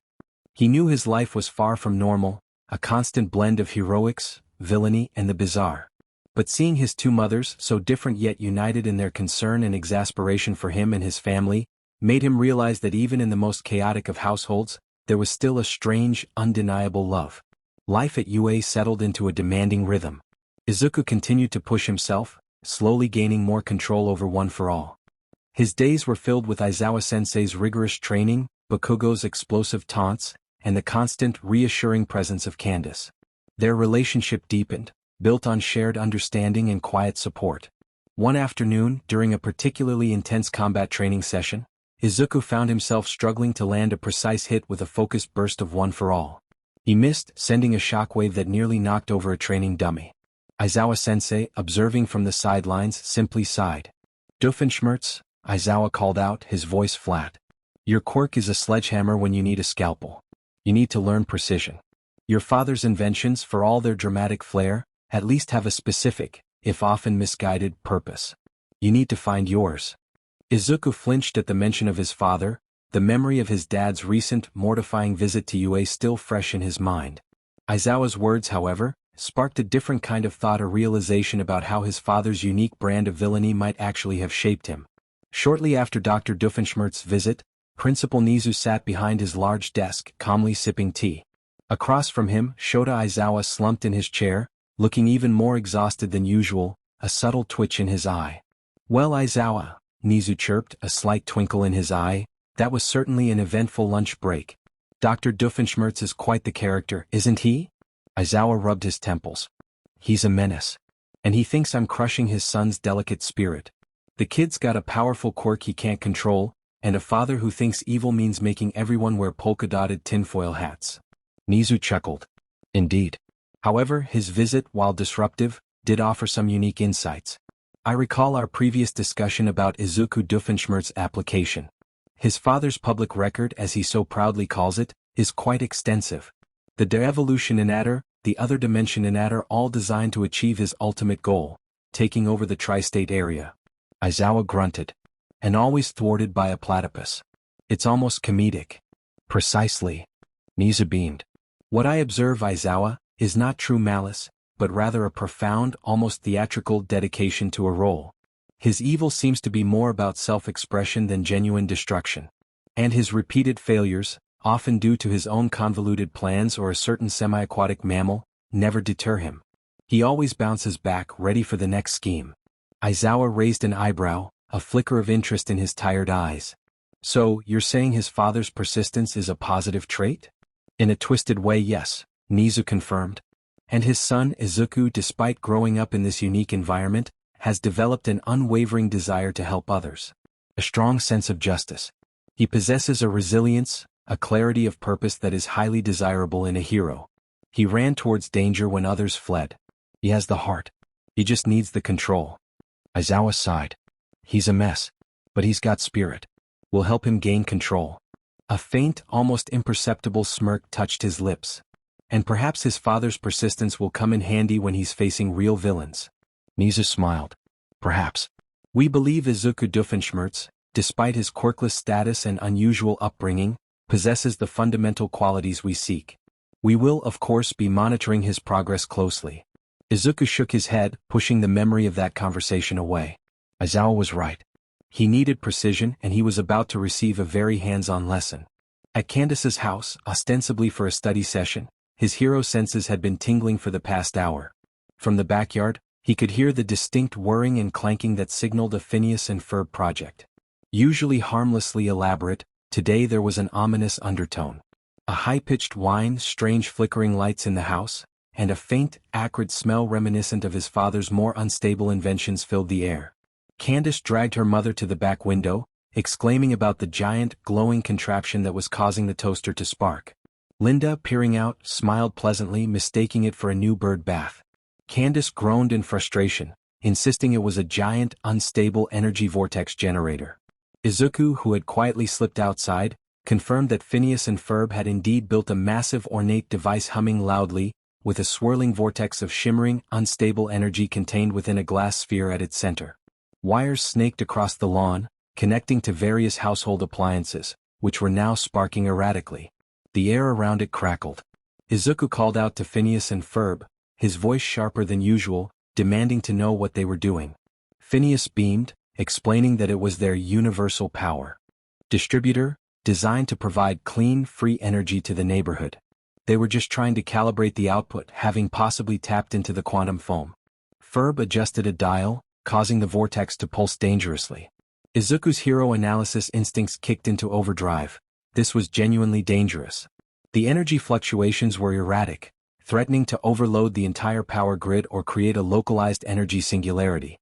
[SPEAKER 1] He knew his life was far from normal, a constant blend of heroics, villainy, and the bizarre. But seeing his two mothers, so different yet united in their concern and exasperation for him and his family, made him realize that even in the most chaotic of households, there was still a strange, undeniable love. Life at UA settled into a demanding rhythm. Izuku continued to push himself, slowly gaining more control over One for All. His days were filled with Aizawa-sensei's rigorous training, Bakugo's explosive taunts, and the constant, reassuring presence of Candace. Their relationship deepened, built on shared understanding and quiet support. One afternoon, during a particularly intense combat training session, Izuku found himself struggling to land a precise hit with a focused burst of One for All. He missed, sending a shockwave that nearly knocked over a training dummy. Aizawa-sensei, observing from the sidelines, simply sighed. "Doofenshmirtz," Aizawa called out, his voice flat. "Your quirk is a sledgehammer when you need a scalpel. You need to learn precision. Your father's inventions, for all their dramatic flair, at least have a specific, if often misguided, purpose. You need to find yours." Izuku flinched at the mention of his father, the memory of his dad's recent, mortifying visit to UA still fresh in his mind. Aizawa's words, however, sparked a different kind of thought, a realization about how his father's unique brand of villainy might actually have shaped him. Shortly after Dr. Doofenshmirtz's visit, Principal Nizu sat behind his large desk, calmly sipping tea. Across from him, Shota Aizawa slumped in his chair, looking even more exhausted than usual, a subtle twitch in his eye. "Well, Aizawa," Nizu chirped, a slight twinkle in his eye, "that was certainly an eventful lunch break. Dr. Doofenshmirtz is quite the character, isn't he?" Aizawa rubbed his temples. "He's a menace. And he thinks I'm crushing his son's delicate spirit. The kid's got a powerful quirk he can't control, and a father who thinks evil means making everyone wear polka-dotted tinfoil hats." Nizu chuckled. "Indeed. However, his visit, while disruptive, did offer some unique insights. I recall our previous discussion about Izuku Doofenshmirtz's application. His father's public record, as he so proudly calls it, is quite extensive. The de-evolution inator, the other dimension inator, all designed to achieve his ultimate goal, taking over the tri-state area." Aizawa grunted. "And always thwarted by a platypus. It's almost comedic." "Precisely." Nizu beamed. "What I observe, Aizawa, is not true malice, but rather a profound, almost theatrical dedication to a role. His evil seems to be more about self-expression than genuine destruction. And his repeated failures, often due to his own convoluted plans or a certain semi-aquatic mammal, never deter him. He always bounces back, ready for the next scheme." Aizawa raised an eyebrow, a flicker of interest in his tired eyes. "So, you're saying his father's persistence is a positive trait?" "In a twisted way, yes," Nizu confirmed. "And his son, Izuku, despite growing up in this unique environment, has developed an unwavering desire to help others. A strong sense of justice. He possesses a resilience, a clarity of purpose that is highly desirable in a hero. He ran towards danger when others fled. He has the heart. He just needs the control." Aizawa sighed. "He's a mess. But he's got spirit. We'll help him gain control." A faint, almost imperceptible smirk touched his lips. "And perhaps his father's persistence will come in handy when he's facing real villains." Nizu smiled. "Perhaps. We believe Izuku Doofenshmirtz, despite his quirkless status and unusual upbringing, possesses the fundamental qualities we seek. We will, of course, be monitoring his progress closely." Izuku shook his head, pushing the memory of that conversation away. Aizawa was right. He needed precision, and he was about to receive a very hands-on lesson. At Candace's house, ostensibly for a study session, his hero senses had been tingling for the past hour. From the backyard, he could hear the distinct whirring and clanking that signaled a Phineas and Ferb project. Usually harmlessly elaborate, today there was an ominous undertone. A high-pitched whine, strange flickering lights in the house, and a faint, acrid smell reminiscent of his father's more unstable inventions filled the air. Candace dragged her mother to the back window, exclaiming about the giant, glowing contraption that was causing the toaster to spark. Linda, peering out, smiled pleasantly, mistaking it for a new bird bath. Candace groaned in frustration, insisting it was a giant, unstable energy vortex generator. Izuku, who had quietly slipped outside, confirmed that Phineas and Ferb had indeed built a massive ornate device humming loudly, with a swirling vortex of shimmering, unstable energy contained within a glass sphere at its center. Wires snaked across the lawn, connecting to various household appliances, which were now sparking erratically. The air around it crackled. Izuku called out to Phineas and Ferb, his voice sharper than usual, demanding to know what they were doing. Phineas beamed, explaining that it was their universal power distributor, designed to provide clean, free energy to the neighborhood. They were just trying to calibrate the output, having possibly tapped into the quantum foam. Ferb adjusted a dial, causing the vortex to pulse dangerously. Izuku's hero analysis instincts kicked into overdrive. This was genuinely dangerous. The energy fluctuations were erratic, threatening to overload the entire power grid or create a localized energy singularity.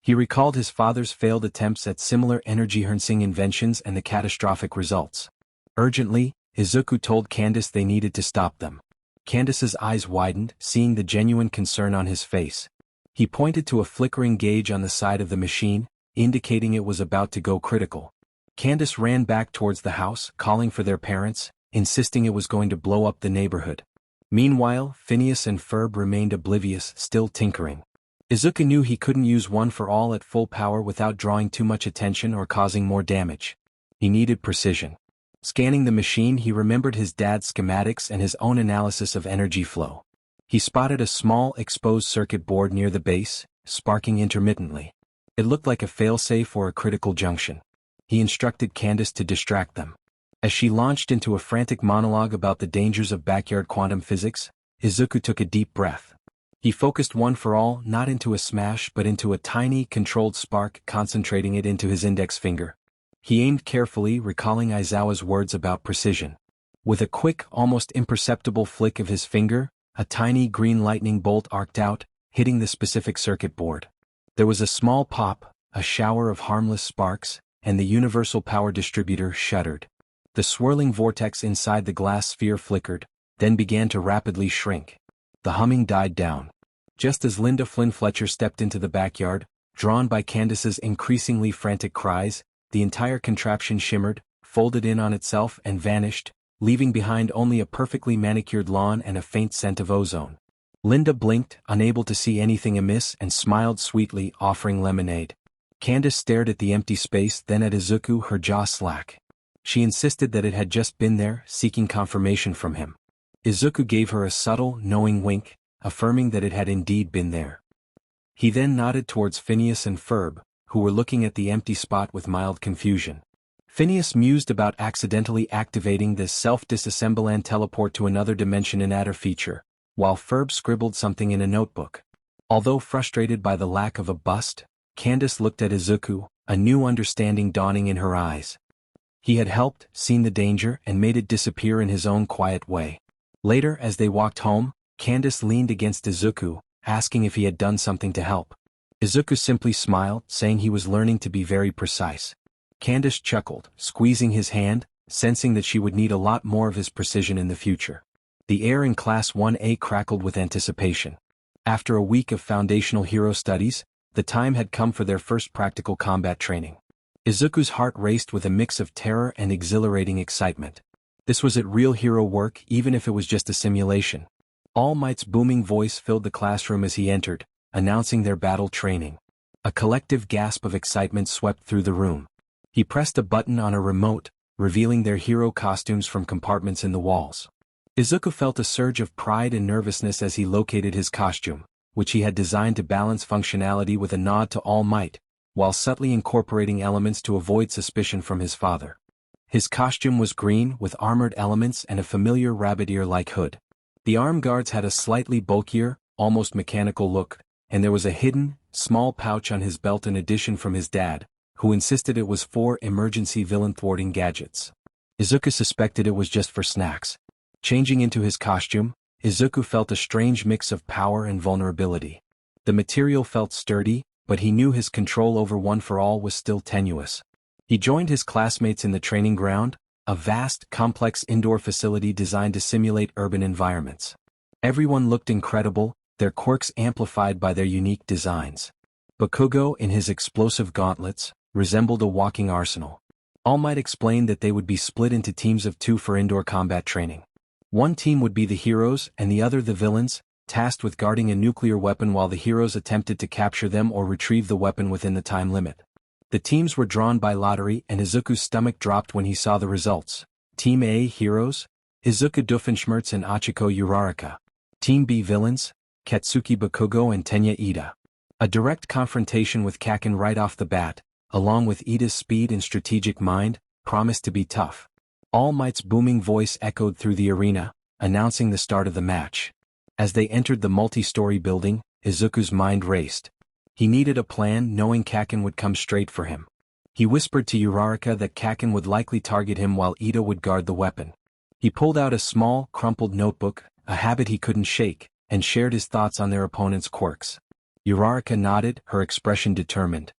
[SPEAKER 1] He recalled his father's failed attempts at similar energy harnessing inventions and the catastrophic results. Urgently, Izuku told Candace they needed to stop them. Candace's eyes widened, seeing the genuine concern on his face. He pointed to a flickering gauge on the side of the machine, indicating it was about to go critical. Candace ran back towards the house, calling for their parents, insisting it was going to blow up the neighborhood. Meanwhile, Phineas and Ferb remained oblivious, still tinkering. Izuku knew he couldn't use one for all at full power without drawing too much attention or causing more damage. He needed precision. Scanning the machine, he remembered his dad's schematics and his own analysis of energy flow. He spotted a small, exposed circuit board near the base, sparking intermittently. It looked like a failsafe or a critical junction. He instructed Candace to distract them. As she launched into a frantic monologue about the dangers of backyard quantum physics, Izuku took a deep breath. He focused one for all, not into a smash but into a tiny, controlled spark, concentrating it into his index finger. He aimed carefully, recalling Aizawa's words about precision. With a quick, almost imperceptible flick of his finger, a tiny green lightning bolt arced out, hitting the specific circuit board. There was a small pop, a shower of harmless sparks, and the universal power distributor shuddered. The swirling vortex inside the glass sphere flickered, then began to rapidly shrink. The humming died down. Just as Linda Flynn Fletcher stepped into the backyard, drawn by Candace's increasingly frantic cries, the entire contraption shimmered, folded in on itself and vanished, leaving behind only a perfectly manicured lawn and a faint scent of ozone. Linda blinked, unable to see anything amiss, and smiled sweetly, offering lemonade. Candace stared at the empty space, then at Izuku, her jaw slack. She insisted that it had just been there, seeking confirmation from him. Izuku gave her a subtle, knowing wink, affirming that it had indeed been there. He then nodded towards Phineas and Ferb, who were looking at the empty spot with mild confusion. Phineas mused about accidentally activating this self-disassemble and teleport to another dimension in-adder feature, while Ferb scribbled something in a notebook. Although frustrated by the lack of a bust, Candace looked at Izuku, a new understanding dawning in her eyes. He had helped, seen the danger, and made it disappear in his own quiet way. Later, as they walked home, Candace leaned against Izuku, asking if he had done something to help. Izuku simply smiled, saying he was learning to be very precise. Candace chuckled, squeezing his hand, sensing that she would need a lot more of his precision in the future. The air in Class 1A crackled with anticipation. After a week of foundational hero studies, the time had come for their first practical combat training. Izuku's heart raced with a mix of terror and exhilarating excitement. This was it, real hero work, even if it was just a simulation. All Might's booming voice filled the classroom as he entered, announcing their battle training. A collective gasp of excitement swept through the room. He pressed a button on a remote, revealing their hero costumes from compartments in the walls. Izuku felt a surge of pride and nervousness as he located his costume, which he had designed to balance functionality with a nod to All Might, while subtly incorporating elements to avoid suspicion from his father. His costume was green, with armored elements and a familiar rabbit ear-like hood. The arm guards had a slightly bulkier, almost mechanical look, and there was a hidden, small pouch on his belt, in addition from his dad, who insisted it was for emergency villain-thwarting gadgets. Izuku suspected it was just for snacks. Changing into his costume, Izuku felt a strange mix of power and vulnerability. The material felt sturdy, but he knew his control over One for All was still tenuous. He joined his classmates in the training ground, a vast, complex indoor facility designed to simulate urban environments. Everyone looked incredible, their quirks amplified by their unique designs. Bakugo, in his explosive gauntlets, resembled a walking arsenal. All Might explained that they would be split into teams of 2 for indoor combat training. One team would be the heroes and the other the villains, tasked with guarding a nuclear weapon while the heroes attempted to capture them or retrieve the weapon within the time limit. The teams were drawn by lottery and Izuku's stomach dropped when he saw the results. Team A heroes, Izuku Doofenshmirtz and Achiko Uraraka. Team B villains, Katsuki Bakugo and Tenya Ida. A direct confrontation with Kaken right off the bat, along with Ida's speed and strategic mind, promised to be tough. All Might's booming voice echoed through the arena, announcing the start of the match. As they entered the multi-story building, Izuku's mind raced. He needed a plan knowing Kaken would come straight for him. He whispered to Uraraka that Kaken would likely target him while Ida would guard the weapon. He pulled out a small, crumpled notebook, a habit he couldn't shake, and shared his thoughts on their opponent's quirks. Uraraka nodded, her expression determined.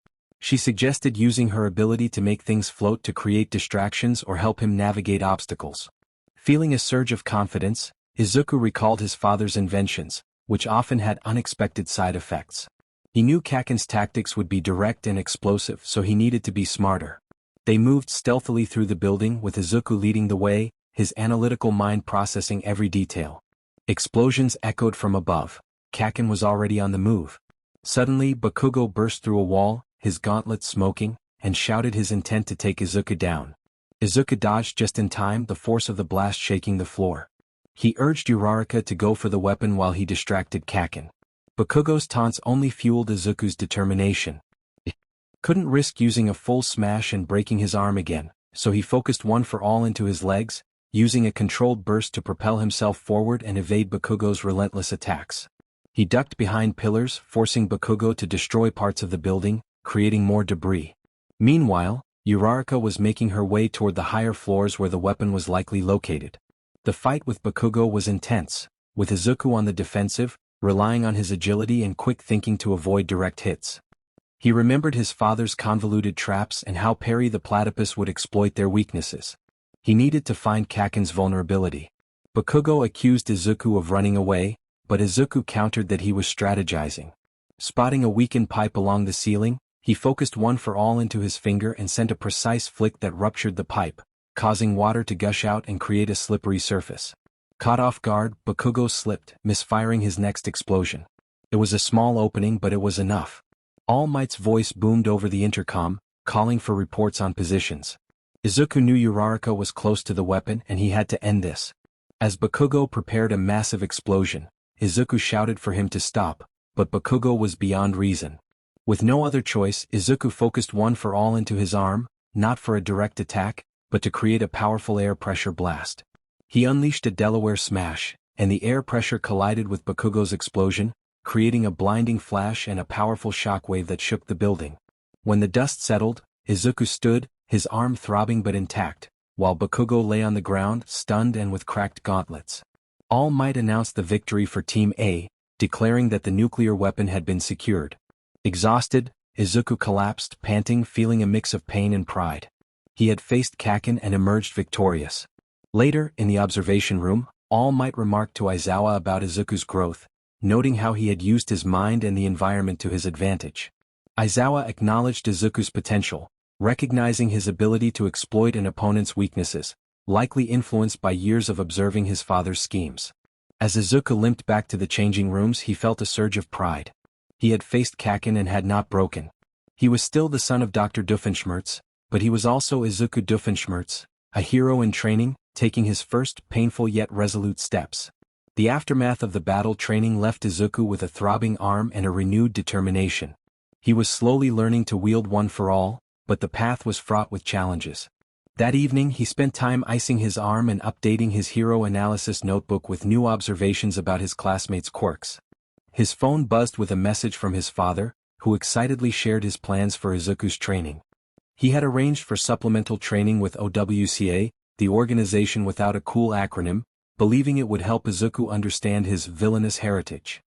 [SPEAKER 1] She suggested using her ability to make things float to create distractions or help him navigate obstacles. Feeling a surge of confidence, Izuku recalled his father's inventions, which often had unexpected side effects. He knew Kaken's tactics would be direct and explosive, so he needed to be smarter. They moved stealthily through the building with Izuku leading the way, his analytical mind processing every detail. Explosions echoed from above. Kaken was already on the move. Suddenly, Bakugo burst through a wall, his gauntlets smoking, and shouted his intent to take Izuku down. Izuku dodged just in time, the force of the blast shaking the floor. He urged Uraraka to go for the weapon while he distracted Kaken. Bakugo's taunts only fueled Izuku's determination. He couldn't risk using a full smash and breaking his arm again, so he focused one for all into his legs, using a controlled burst to propel himself forward and evade Bakugo's relentless attacks. He ducked behind pillars, forcing Bakugo to destroy parts of the building, creating more debris. Meanwhile, Uraraka was making her way toward the higher floors where the weapon was likely located. The fight with Bakugo was intense, with Izuku on the defensive, relying on his agility and quick thinking to avoid direct hits. He remembered his father's convoluted traps and how Perry the platypus would exploit their weaknesses. He needed to find Kaken's vulnerability. Bakugo accused Izuku of running away, but Izuku countered that he was strategizing. Spotting a weakened pipe along the ceiling, he focused one for all into his finger and sent a precise flick that ruptured the pipe, causing water to gush out and create a slippery surface. Caught off guard, Bakugo slipped, misfiring his next explosion. It was a small opening, but it was enough. All Might's voice boomed over the intercom, calling for reports on positions. Izuku knew Uraraka was close to the weapon and he had to end this. As Bakugo prepared a massive explosion, Izuku shouted for him to stop, but Bakugo was beyond reason. With no other choice, Izuku focused one for all into his arm, not for a direct attack, but to create a powerful air pressure blast. He unleashed a Delaware smash, and the air pressure collided with Bakugo's explosion, creating a blinding flash and a powerful shockwave that shook the building. When the dust settled, Izuku stood, his arm throbbing but intact, while Bakugo lay on the ground, stunned and with cracked gauntlets. All Might announced the victory for Team A, declaring that the nuclear weapon had been secured. Exhausted, Izuku collapsed, panting, feeling a mix of pain and pride. He had faced Kaken and emerged victorious. Later, in the observation room, All Might remarked to Aizawa about Izuku's growth, noting how he had used his mind and the environment to his advantage. Aizawa acknowledged Izuku's potential, recognizing his ability to exploit an opponent's weaknesses, likely influenced by years of observing his father's schemes. As Izuku limped back to the changing rooms, he felt a surge of pride. He had faced Kaken and had not broken. He was still the son of Dr. Doofenshmirtz, but he was also Izuku Doofenshmirtz, a hero in training, taking his first painful yet resolute steps. The aftermath of the battle training left Izuku with a throbbing arm and a renewed determination. He was slowly learning to wield one for all, but the path was fraught with challenges. That evening he spent time icing his arm and updating his hero analysis notebook with new observations about his classmates' quirks. His phone buzzed with a message from his father, who excitedly shared his plans for Izuku's training. He had arranged for supplemental training with OWCA, the organization without a cool acronym, believing it would help Izuku understand his villainous heritage.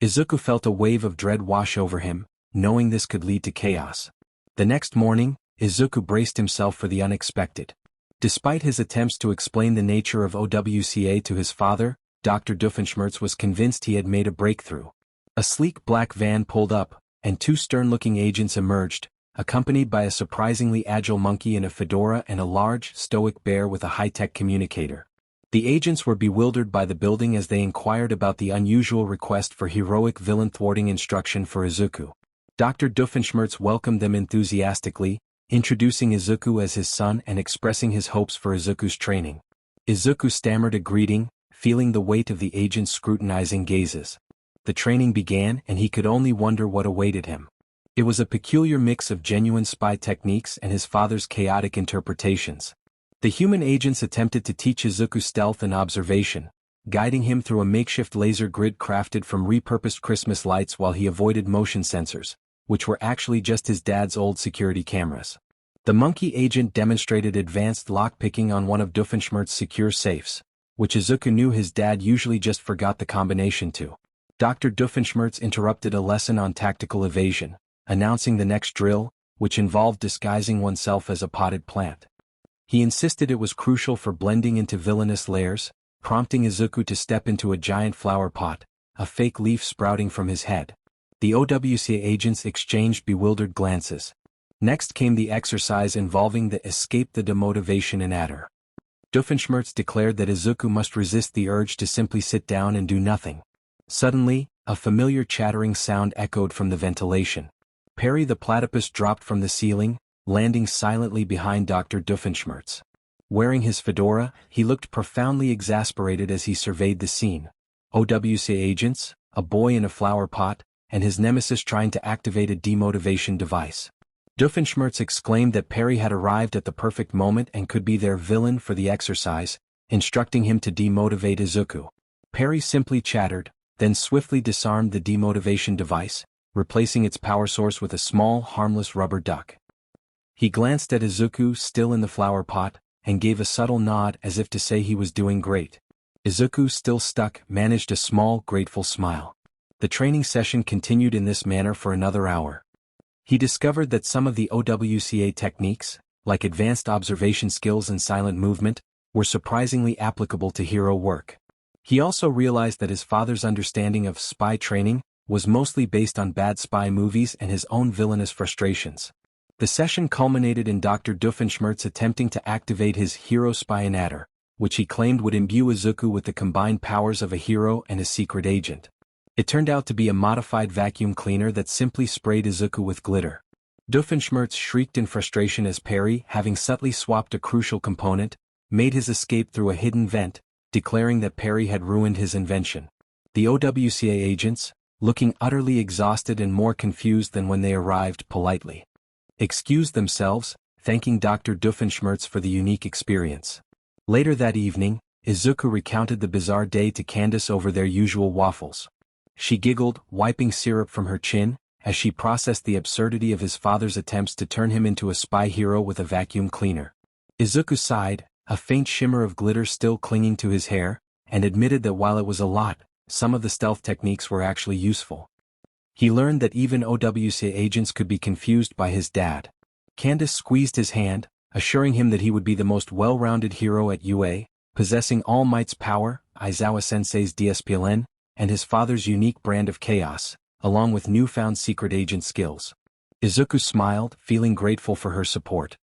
[SPEAKER 1] Izuku felt a wave of dread wash over him, knowing this could lead to chaos. The next morning, Izuku braced himself for the unexpected. Despite his attempts to explain the nature of OWCA to his father, Dr. Doofenshmirtz was convinced he had made a breakthrough. A sleek black van pulled up, and two stern-looking agents emerged, accompanied by a surprisingly agile monkey in a fedora and a large, stoic bear with a high-tech communicator. The agents were bewildered by the building as they inquired about the unusual request for heroic villain thwarting instruction for Izuku. Dr. Doofenshmirtz welcomed them enthusiastically, introducing Izuku as his son and expressing his hopes for Izuku's training. Izuku stammered a greeting, feeling the weight of the agent's scrutinizing gazes. The training began and he could only wonder what awaited him. It was a peculiar mix of genuine spy techniques and his father's chaotic interpretations. The human agents attempted to teach Izuku stealth and observation, guiding him through a makeshift laser grid crafted from repurposed Christmas lights while he avoided motion sensors, which were actually just his dad's old security cameras. The monkey agent demonstrated advanced lockpicking on one of Doofenshmirtz's secure safes, which Izuku knew his dad usually just forgot the combination to. Dr. Doofenshmirtz interrupted a lesson on tactical evasion, announcing the next drill, which involved disguising oneself as a potted plant. He insisted it was crucial for blending into villainous layers, prompting Izuku to step into a giant flower pot, a fake leaf sprouting from his head. The OWCA agents exchanged bewildered glances. Next came the exercise involving the escape the demotivation in adder. Doofenshmirtz declared that Izuku must resist the urge to simply sit down and do nothing. Suddenly, a familiar chattering sound echoed from the ventilation. Perry the platypus dropped from the ceiling, landing silently behind Dr. Doofenshmirtz. Wearing his fedora, he looked profoundly exasperated as he surveyed the scene. OWCA agents, a boy in a flower pot, and his nemesis trying to activate a demotivation device. Doofenshmirtz exclaimed that Perry had arrived at the perfect moment and could be their villain for the exercise, instructing him to demotivate Izuku. Perry simply chattered, then swiftly disarmed the demotivation device, replacing its power source with a small, harmless rubber duck. He glanced at Izuku still in the flower pot, and gave a subtle nod as if to say he was doing great. Izuku, still stuck, managed a small, grateful smile. The training session continued in this manner for another hour. He discovered that some of the OWCA techniques, like advanced observation skills and silent movement, were surprisingly applicable to hero work. He also realized that his father's understanding of spy training was mostly based on bad spy movies and his own villainous frustrations. The session culminated in Dr. Doofenshmirtz attempting to activate his hero spy-inator, which he claimed would imbue Izuku with the combined powers of a hero and a secret agent. It turned out to be a modified vacuum cleaner that simply sprayed Izuku with glitter. Doofenshmirtz shrieked in frustration as Perry, having subtly swapped a crucial component, made his escape through a hidden vent, declaring that Perry had ruined his invention. The OWCA agents, looking utterly exhausted and more confused than when they arrived, politely excused themselves, thanking Dr. Doofenshmirtz for the unique experience. Later that evening, Izuku recounted the bizarre day to Candace over their usual waffles. She giggled, wiping syrup from her chin, as she processed the absurdity of his father's attempts to turn him into a spy hero with a vacuum cleaner. Izuku sighed, a faint shimmer of glitter still clinging to his hair, and admitted that while it was a lot, some of the stealth techniques were actually useful. He learned that even OWCA agents could be confused by his dad. Candace squeezed his hand, assuring him that he would be the most well-rounded hero at UA, possessing All Might's power, Aizawa-sensei's DSPLN, and his father's unique brand of chaos, along with newfound secret agent skills. Izuku smiled, feeling grateful for her support.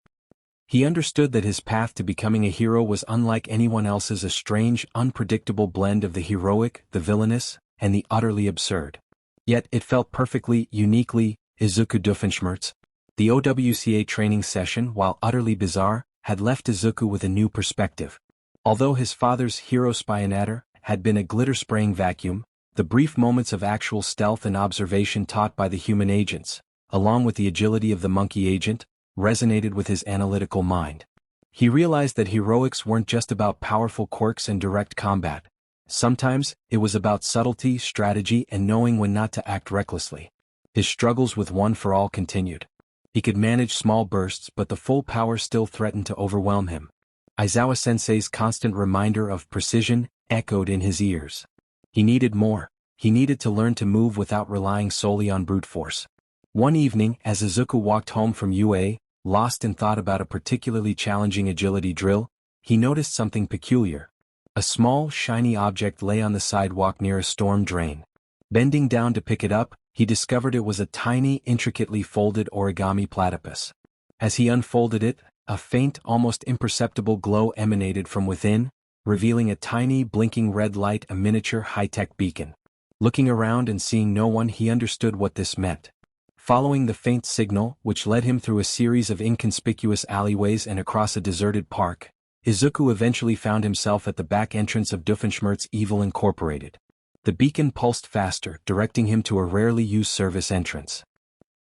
[SPEAKER 1] He understood that his path to becoming a hero was unlike anyone else's, a strange, unpredictable blend of the heroic, the villainous, and the utterly absurd. Yet it felt perfectly, uniquely, Izuku Doofenshmirtz. The OWCA training session, while utterly bizarre, had left Izuku with a new perspective. Although his father's hero spy-inator had been a glitter-spraying vacuum, the brief moments of actual stealth and observation taught by the human agents, along with the agility of the monkey agent, resonated with his analytical mind. He realized that heroics weren't just about powerful quirks and direct combat. Sometimes, it was about subtlety, strategy, and knowing when not to act recklessly. His struggles with One for All continued. He could manage small bursts, but the full power still threatened to overwhelm him. Aizawa-sensei's constant reminder of precision echoed in his ears. He needed more. He needed to learn to move without relying solely on brute force. One evening, as Izuku walked home from UA, lost in thought about a particularly challenging agility drill, he noticed something peculiar. A small, shiny object lay on the sidewalk near a storm drain. Bending down to pick it up, he discovered it was a tiny, intricately folded origami platypus. As he unfolded it, a faint, almost imperceptible glow emanated from within, revealing a tiny, blinking red light, a miniature high-tech beacon. Looking around and seeing no one, he understood what this meant. Following the faint signal, which led him through a series of inconspicuous alleyways and across a deserted park, Izuku eventually found himself at the back entrance of Doofenshmirtz Evil Incorporated. The beacon pulsed faster, directing him to a rarely used service entrance.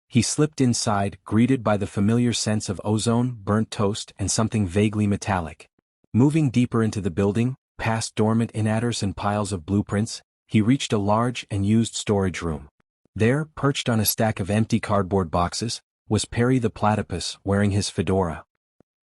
[SPEAKER 1] He slipped inside, greeted by the familiar scents of ozone, burnt toast, and something vaguely metallic. Moving deeper into the building, past dormant inatters and piles of blueprints, he reached a large and used storage room. There, perched on a stack of empty cardboard boxes, was Perry the Platypus, wearing his fedora.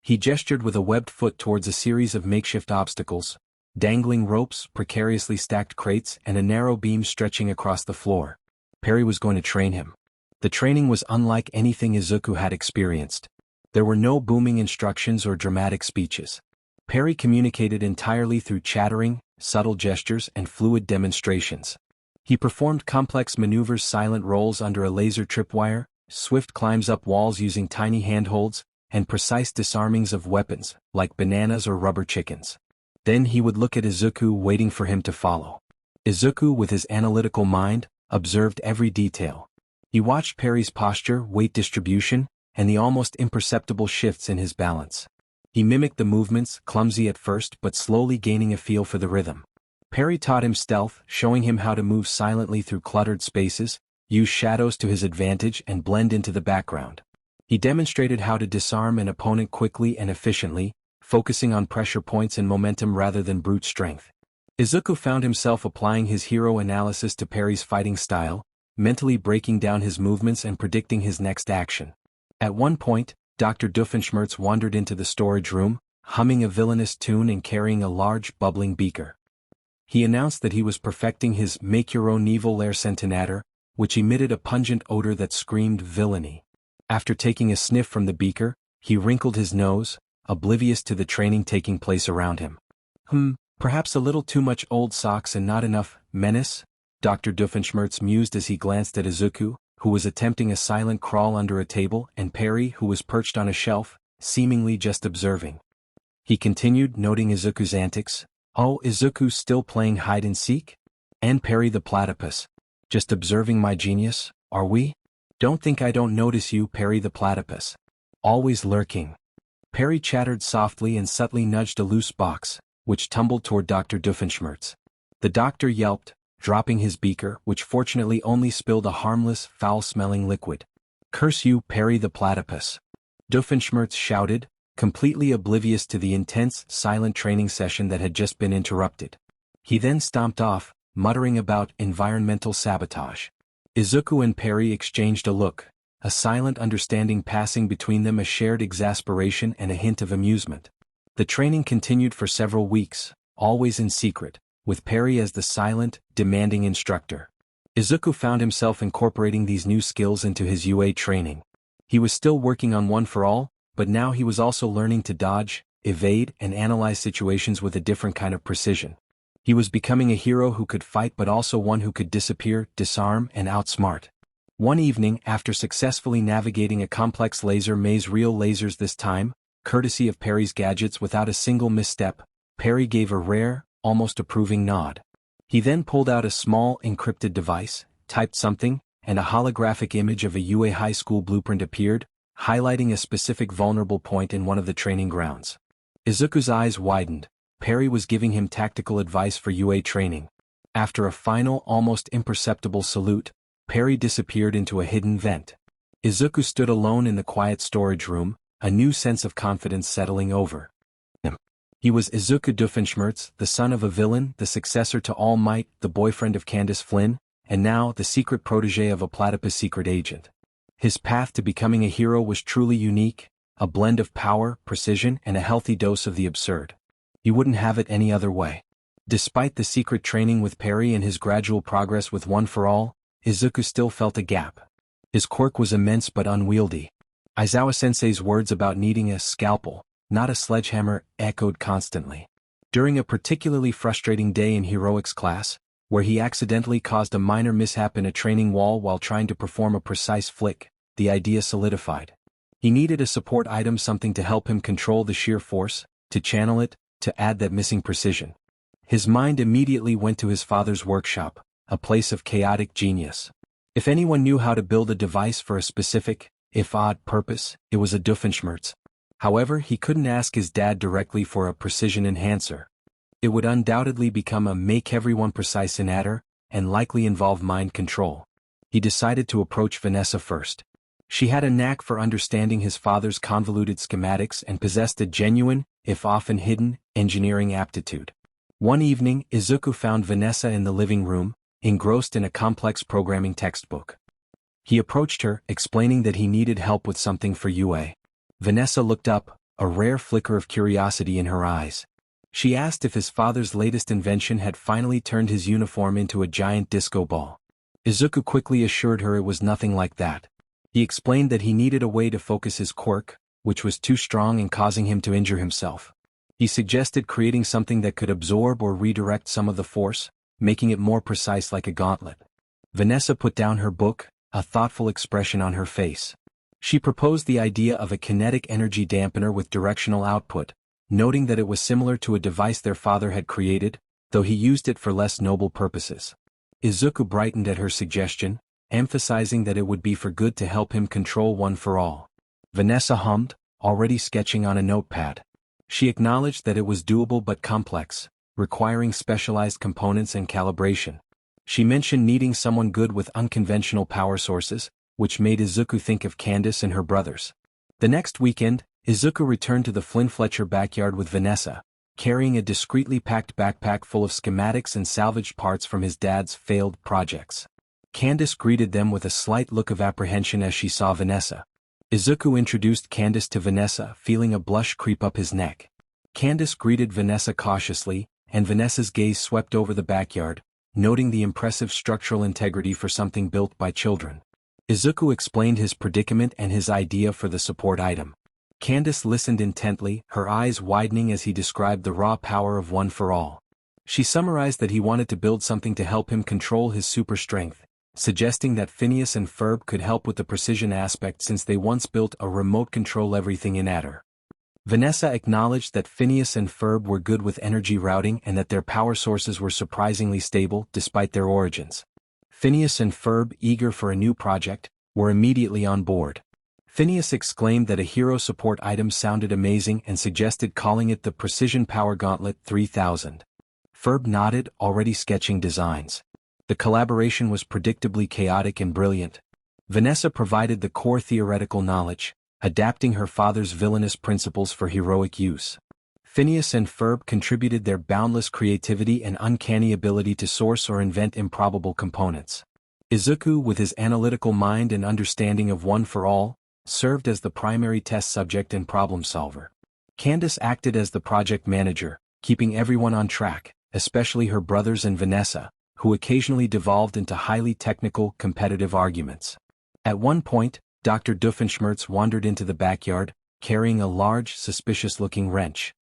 [SPEAKER 1] He gestured with a webbed foot towards a series of makeshift obstacles, dangling ropes, precariously stacked crates, and a narrow beam stretching across the floor. Perry was going to train him. The training was unlike anything Izuku had experienced. There were no booming instructions or dramatic speeches. Perry communicated entirely through chattering, subtle gestures, and fluid demonstrations. He performed complex maneuvers, silent rolls under a laser tripwire, swift climbs up walls using tiny handholds, and precise disarmings of weapons, like bananas or rubber chickens. Then he would look at Izuku, waiting for him to follow. Izuku, with his analytical mind, observed every detail. He watched Perry's posture, weight distribution, and the almost imperceptible shifts in his balance. He mimicked the movements, clumsy at first but slowly gaining a feel for the rhythm. Perry taught him stealth, showing him how to move silently through cluttered spaces, use shadows to his advantage, and blend into the background. He demonstrated how to disarm an opponent quickly and efficiently, focusing on pressure points and momentum rather than brute strength. Izuku found himself applying his hero analysis to Perry's fighting style, mentally breaking down his movements and predicting his next action. At one point, Dr. Doofenshmirtz wandered into the storage room, humming a villainous tune and carrying a large, bubbling beaker. He announced that he was perfecting his make-your-own-evil l'air centenaire, which emitted a pungent odor that screamed villainy. After taking a sniff from the beaker, he wrinkled his nose, oblivious to the training taking place around him. Perhaps a little too much old socks and not enough menace? Dr. Doofenshmirtz mused as he glanced at Izuku, who was attempting a silent crawl under a table, and Perry, who was perched on a shelf, seemingly just observing. He continued, noting Izuku's antics. Oh, Izuku's still playing hide-and-seek? And Perry the Platypus. Just observing my genius, are we? Don't think I don't notice you, Perry the Platypus. Always lurking. Perry chattered softly and subtly nudged a loose box, which tumbled toward Dr. Doofenshmirtz. The doctor yelped, dropping his beaker, which fortunately only spilled a harmless, foul-smelling liquid. Curse you, Perry the Platypus. Doofenshmirtz shouted, completely oblivious to the intense, silent training session that had just been interrupted. He then stomped off, muttering about environmental sabotage. Izuku and Perry exchanged a look, a silent understanding passing between them, a shared exasperation and a hint of amusement. The training continued for several weeks, always in secret, with Perry as the silent, demanding instructor. Izuku found himself incorporating these new skills into his UA training. He was still working on One for All, but now he was also learning to dodge, evade, and analyze situations with a different kind of precision. He was becoming a hero who could fight but also one who could disappear, disarm, and outsmart. One evening, after successfully navigating a complex laser maze, real lasers this time, courtesy of Perry's gadgets without a single misstep, Perry gave a rare, almost approving nod. He then pulled out a small, encrypted device, typed something, and a holographic image of a UA high school blueprint appeared, highlighting a specific vulnerable point in one of the training grounds. Izuku's eyes widened. Perry was giving him tactical advice for UA training. After a final, almost imperceptible salute, Perry disappeared into a hidden vent. Izuku stood alone in the quiet storage room, a new sense of confidence settling over him. He was Izuku Doofenshmirtz, the son of a villain, the successor to All Might, the boyfriend of Candace Flynn, and now the secret protege of a platypus secret agent. His path to becoming a hero was truly unique, a blend of power, precision, and a healthy dose of the absurd. He wouldn't have it any other way. Despite the secret training with Perry and his gradual progress with One for All, Izuku still felt a gap. His quirk was immense but unwieldy. Aizawa-sensei's words about needing a scalpel, not a sledgehammer, echoed constantly. During a particularly frustrating day in heroics class, where he accidentally caused a minor mishap in a training wall while trying to perform a precise flick, the idea solidified. He needed a support item, something to help him control the sheer force, to channel it, to add that missing precision. His mind immediately went to his father's workshop, a place of chaotic genius. If anyone knew how to build a device for a specific, if odd, purpose, it was a Doofenshmirtz. However, he couldn't ask his dad directly for a precision enhancer. It would undoubtedly become a make everyone precise enhancer, and likely involve mind control. He decided to approach Vanessa first. She had a knack for understanding his father's convoluted schematics and possessed a genuine, if often hidden, engineering aptitude. One evening, Izuku found Vanessa in the living room, engrossed in a complex programming textbook. He approached her, explaining that he needed help with something for UA. Vanessa looked up, a rare flicker of curiosity in her eyes. She asked if his father's latest invention had finally turned his uniform into a giant disco ball. Izuku quickly assured her it was nothing like that. He explained that he needed a way to focus his quirk, which was too strong and causing him to injure himself. He suggested creating something that could absorb or redirect some of the force, making it more precise like a gauntlet. Vanessa put down her book, a thoughtful expression on her face. She proposed the idea of a kinetic energy dampener with directional output, noting that it was similar to a device their father had created, though he used it for less noble purposes. Izuku brightened at her suggestion, emphasizing that it would be for good to help him control One for All. Vanessa hummed, already sketching on a notepad. She acknowledged that it was doable but complex, requiring specialized components and calibration. She mentioned needing someone good with unconventional power sources, which made Izuku think of Candace and her brothers. The next weekend, Izuku returned to the Flynn Fletcher backyard with Vanessa, carrying a discreetly packed backpack full of schematics and salvaged parts from his dad's failed projects. Candace greeted them with a slight look of apprehension as she saw Vanessa. Izuku introduced Candace to Vanessa, feeling a blush creep up his neck. Candace greeted Vanessa cautiously, and Vanessa's gaze swept over the backyard, noting the impressive structural integrity for something built by children. Izuku explained his predicament and his idea for the support item. Candace listened intently, her eyes widening as he described the raw power of One for All. She summarized that he wanted to build something to help him control his super strength, suggesting that Phineas and Ferb could help with the precision aspect since they once built a remote control everything in Adder. Vanessa acknowledged that Phineas and Ferb were good with energy routing and that their power sources were surprisingly stable despite their origins. Phineas and Ferb, eager for a new project, were immediately on board. Phineas exclaimed that a hero support item sounded amazing and suggested calling it the Precision Power Gauntlet 3000. Ferb nodded, already sketching designs. The collaboration was predictably chaotic and brilliant. Vanessa provided the core theoretical knowledge, adapting her father's villainous principles for heroic use. Phineas and Ferb contributed their boundless creativity and uncanny ability to source or invent improbable components. Izuku, with his analytical mind and understanding of One for All, served as the primary test subject and problem solver. Candace acted as the project manager, keeping everyone on track, especially her brothers and Vanessa, who occasionally devolved into highly technical, competitive arguments. At one point, Dr. Doofenshmirtz wandered into the backyard, carrying a large, suspicious-looking wrench.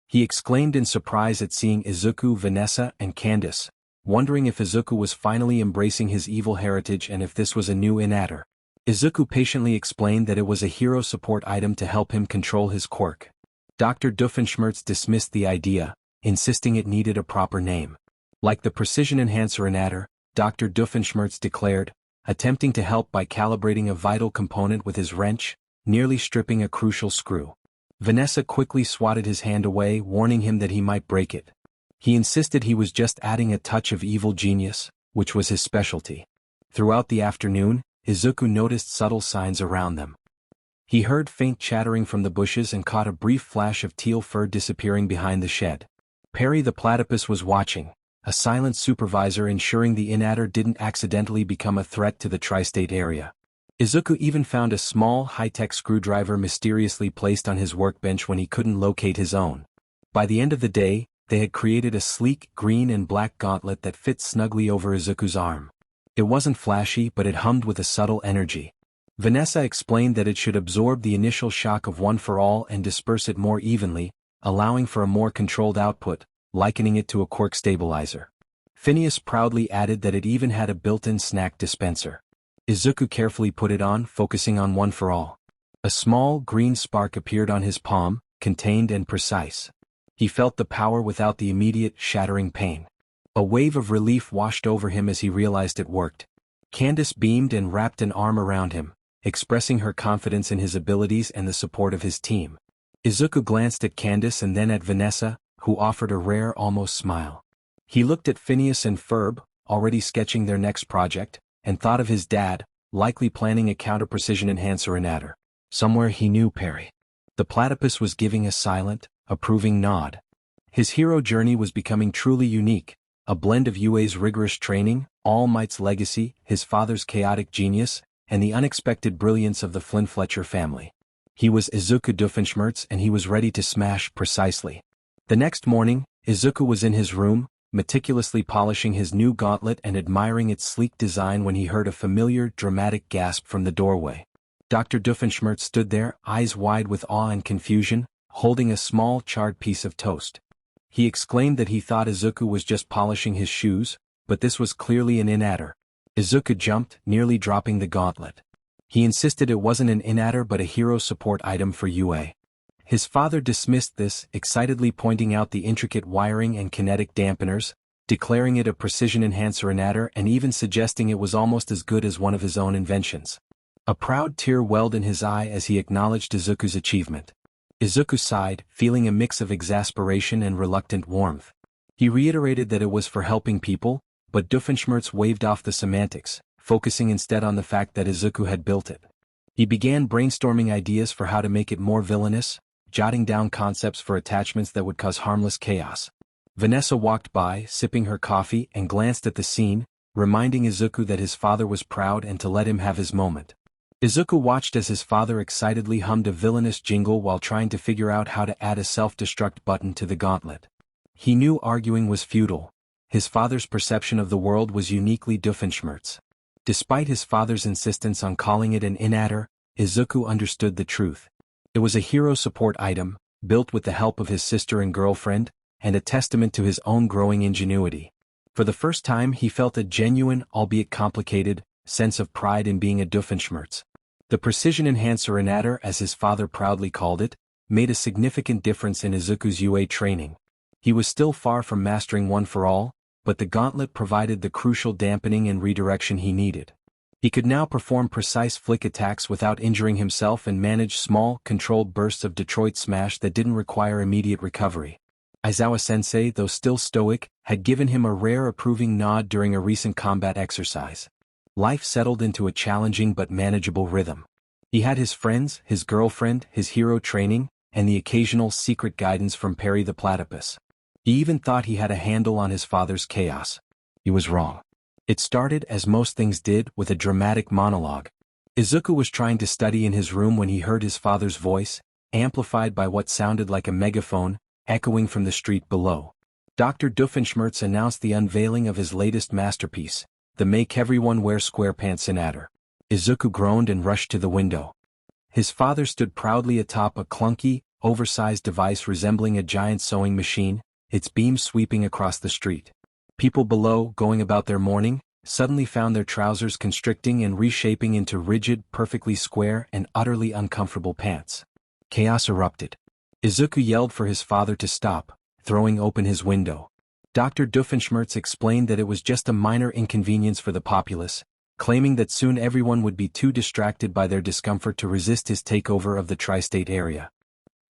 [SPEAKER 1] He exclaimed in surprise at seeing Izuku, Vanessa, and Candace, wondering if Izuku was finally embracing his evil heritage and if this was a new inadder. Izuku patiently explained that it was a hero support item to help him control his quirk. Dr. Doofenshmirtz dismissed the idea, insisting it needed a proper name. Like the precision enhancer inadder, Dr. Doofenshmirtz declared, attempting to help by calibrating a vital component with his wrench, nearly stripping a crucial screw. Vanessa quickly swatted his hand away, warning him that he might break it. He insisted he was just adding a touch of evil genius, which was his specialty. Throughout the afternoon, Izuku noticed subtle signs around them. He heard faint chattering from the bushes and caught a brief flash of teal fur disappearing behind the shed. Perry the platypus was watching, a silent supervisor ensuring the inadder didn't accidentally become a threat to the tri-state area. Izuku even found a small, high-tech screwdriver mysteriously placed on his workbench when he couldn't locate his own. By the end of the day, they had created a sleek, green and black gauntlet that fit snugly over Izuku's arm. It wasn't flashy, but it hummed with a subtle energy. Vanessa explained that it should absorb the initial shock of One for All and disperse it more evenly, allowing for a more controlled output, likening it to a quirk stabilizer. Phineas proudly added that it even had a built-in snack dispenser. Izuku carefully put it on, focusing on One for All. A small, green spark appeared on his palm, contained and precise. He felt the power without the immediate, shattering pain. A wave of relief washed over him as he realized it worked. Candace beamed and wrapped an arm around him, expressing her confidence in his abilities and the support of his team. Izuku glanced at Candace and then at Vanessa, who offered a rare, almost smile. He looked at Phineas and Ferb, already sketching their next project, and thought of his dad, likely planning a counter-precision enhancer in Adder. Somewhere he knew Perry. The platypus was giving a silent, approving nod. His hero journey was becoming truly unique, a blend of UA's rigorous training, All Might's legacy, his father's chaotic genius, and the unexpected brilliance of the Flynn-Fletcher family. He was Izuku Doofenshmirtz and he was ready to smash precisely. The next morning, Izuku was in his room, meticulously polishing his new gauntlet and admiring its sleek design when he heard a familiar, dramatic gasp from the doorway. Dr. Doofenshmirtz stood there, eyes wide with awe and confusion, holding a small, charred piece of toast. He exclaimed that he thought Izuku was just polishing his shoes, but this was clearly an inadder. Izuku jumped, nearly dropping the gauntlet. He insisted it wasn't an inadder but a hero support item for UA. His father dismissed this, excitedly pointing out the intricate wiring and kinetic dampeners, declaring it a precision enhancer inadder and even suggesting it was almost as good as one of his own inventions. A proud tear welled in his eye as he acknowledged Izuku's achievement. Izuku sighed, feeling a mix of exasperation and reluctant warmth. He reiterated that it was for helping people, but Doofenshmirtz waved off the semantics, focusing instead on the fact that Izuku had built it. He began brainstorming ideas for how to make it more villainous, jotting down concepts for attachments that would cause harmless chaos. Vanessa walked by, sipping her coffee, and glanced at the scene, reminding Izuku that his father was proud and to let him have his moment. Izuku watched as his father excitedly hummed a villainous jingle while trying to figure out how to add a self-destruct button to the gauntlet. He knew arguing was futile. His father's perception of the world was uniquely Doofenshmirtz. Despite his father's insistence on calling it an inadder, Izuku understood the truth. It was a hero support item, built with the help of his sister and girlfriend, and a testament to his own growing ingenuity. For the first time he felt a genuine, albeit complicated, sense of pride in being a Doofenshmirtz. The precision enhancer inadder, as his father proudly called it, made a significant difference in Izuku's UA training. He was still far from mastering one for all, but the gauntlet provided the crucial dampening and redirection he needed. He could now perform precise flick attacks without injuring himself and manage small, controlled bursts of Detroit Smash that didn't require immediate recovery. Aizawa-sensei, though still stoic, had given him a rare approving nod during a recent combat exercise. Life settled into a challenging but manageable rhythm. He had his friends, his girlfriend, his hero training, and the occasional secret guidance from Perry the Platypus. He even thought he had a handle on his father's chaos. He was wrong. It started, as most things did, with a dramatic monologue. Izuku was trying to study in his room when he heard his father's voice, amplified by what sounded like a megaphone, echoing from the street below. Dr. Doofenshmirtz announced the unveiling of his latest masterpiece, the Make Everyone Wear SquarePants inadder. Izuku groaned and rushed to the window. His father stood proudly atop a clunky, oversized device resembling a giant sewing machine, its beams sweeping across the street. People below, going about their morning, suddenly found their trousers constricting and reshaping into rigid, perfectly square and utterly uncomfortable pants. Chaos erupted. Izuku yelled for his father to stop, throwing open his window. Dr. Doofenshmirtz explained that it was just a minor inconvenience for the populace, claiming that soon everyone would be too distracted by their discomfort to resist his takeover of the tri-state area.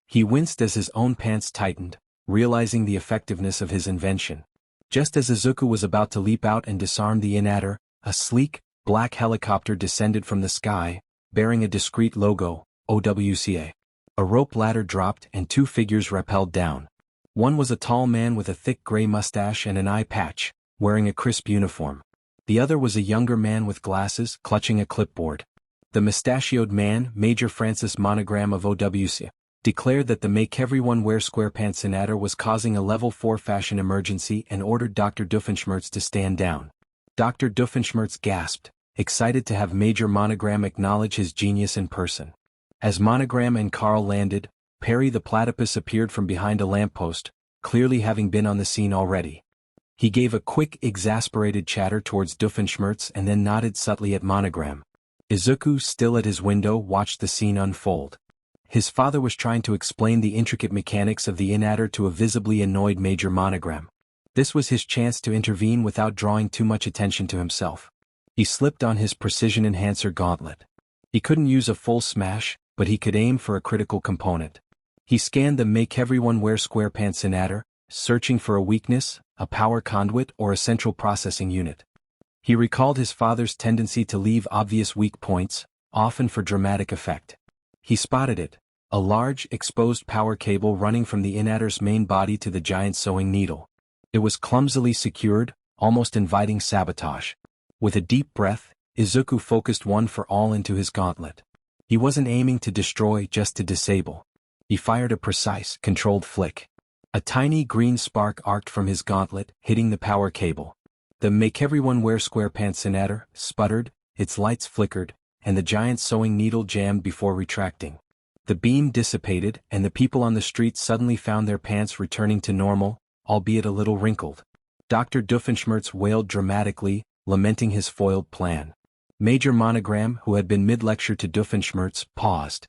[SPEAKER 1] He winced as his own pants tightened, realizing the effectiveness of his invention. Just as Izuku was about to leap out and disarm the inadder, a sleek, black helicopter descended from the sky, bearing a discreet logo, OWCA. A rope ladder dropped and two figures rappelled down. One was a tall man with a thick gray mustache and an eye patch, wearing a crisp uniform. The other was a younger man with glasses, clutching a clipboard. The mustachioed man, Major Francis Monogram of OWCA, declared that the Make Everyone Wear SquarePants inadder was causing a level 4 fashion emergency and ordered Dr. Doofenshmirtz to stand down. Dr. Doofenshmirtz gasped, excited to have Major Monogram acknowledge his genius in person. As Monogram and Carl landed, Perry the Platypus appeared from behind a lamppost, clearly having been on the scene already. He gave a quick, exasperated chatter towards Doofenshmirtz and then nodded subtly at Monogram. Izuku, still at his window, watched the scene unfold. His father was trying to explain the intricate mechanics of the inadder to a visibly annoyed Major Monogram. This was his chance to intervene without drawing too much attention to himself. He slipped on his precision enhancer gauntlet. He couldn't use a full smash, but he could aim for a critical component. He scanned the Make Everyone Wear SquarePants inadder, searching for a weakness, a power conduit, or a central processing unit. He recalled his father's tendency to leave obvious weak points, often for dramatic effect. He spotted it, a large, exposed power cable running from the inadder's main body to the giant sewing needle. It was clumsily secured, almost inviting sabotage. With a deep breath, Izuku focused one for all into his gauntlet. He wasn't aiming to destroy, just to disable. He fired a precise, controlled flick. A tiny green spark arced from his gauntlet, hitting the power cable. The Make Everyone Wear SquarePants inadder sputtered, its lights flickered, and the giant sewing needle jammed before retracting. The beam dissipated, and the people on the street suddenly found their pants returning to normal, albeit a little wrinkled. Dr. Doofenshmirtz wailed dramatically, lamenting his foiled plan. Major Monogram, who had been mid-lecture to Doofenshmirtz, paused.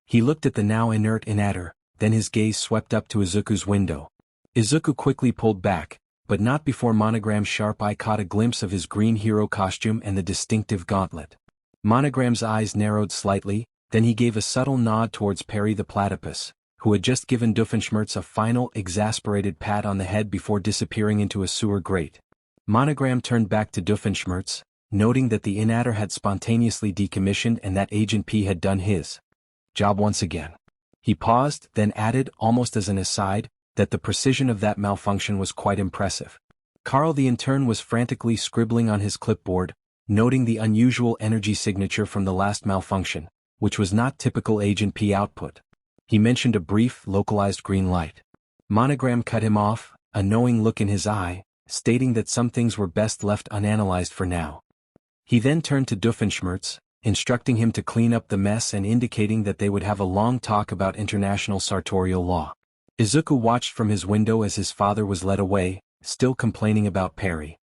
[SPEAKER 1] He looked at the now inert inadder, then his gaze swept up to Izuku's window. Izuku quickly pulled back, but not before Monogram's sharp eye caught a glimpse of his green hero costume and the distinctive gauntlet. Monogram's eyes narrowed slightly, then he gave a subtle nod towards Perry the platypus, who had just given Doofenshmirtz a final, exasperated pat on the head before disappearing into a sewer grate. Monogram turned back to Doofenshmirtz, noting that the inadder had spontaneously decommissioned and that Agent P had done his job once again. He paused, then added, almost as an aside, that the precision of that malfunction was quite impressive. Carl the intern was frantically scribbling on his clipboard, noting the unusual energy signature from the last malfunction, which was not typical Agent P output. He mentioned a brief, localized green light. Monogram cut him off, a knowing look in his eye, stating that some things were best left unanalyzed for now. He then turned to Doofenshmirtz, instructing him to clean up the mess and indicating that they would have a long talk about international sartorial law. Izuku watched from his window as his father was led away, still complaining about Perry.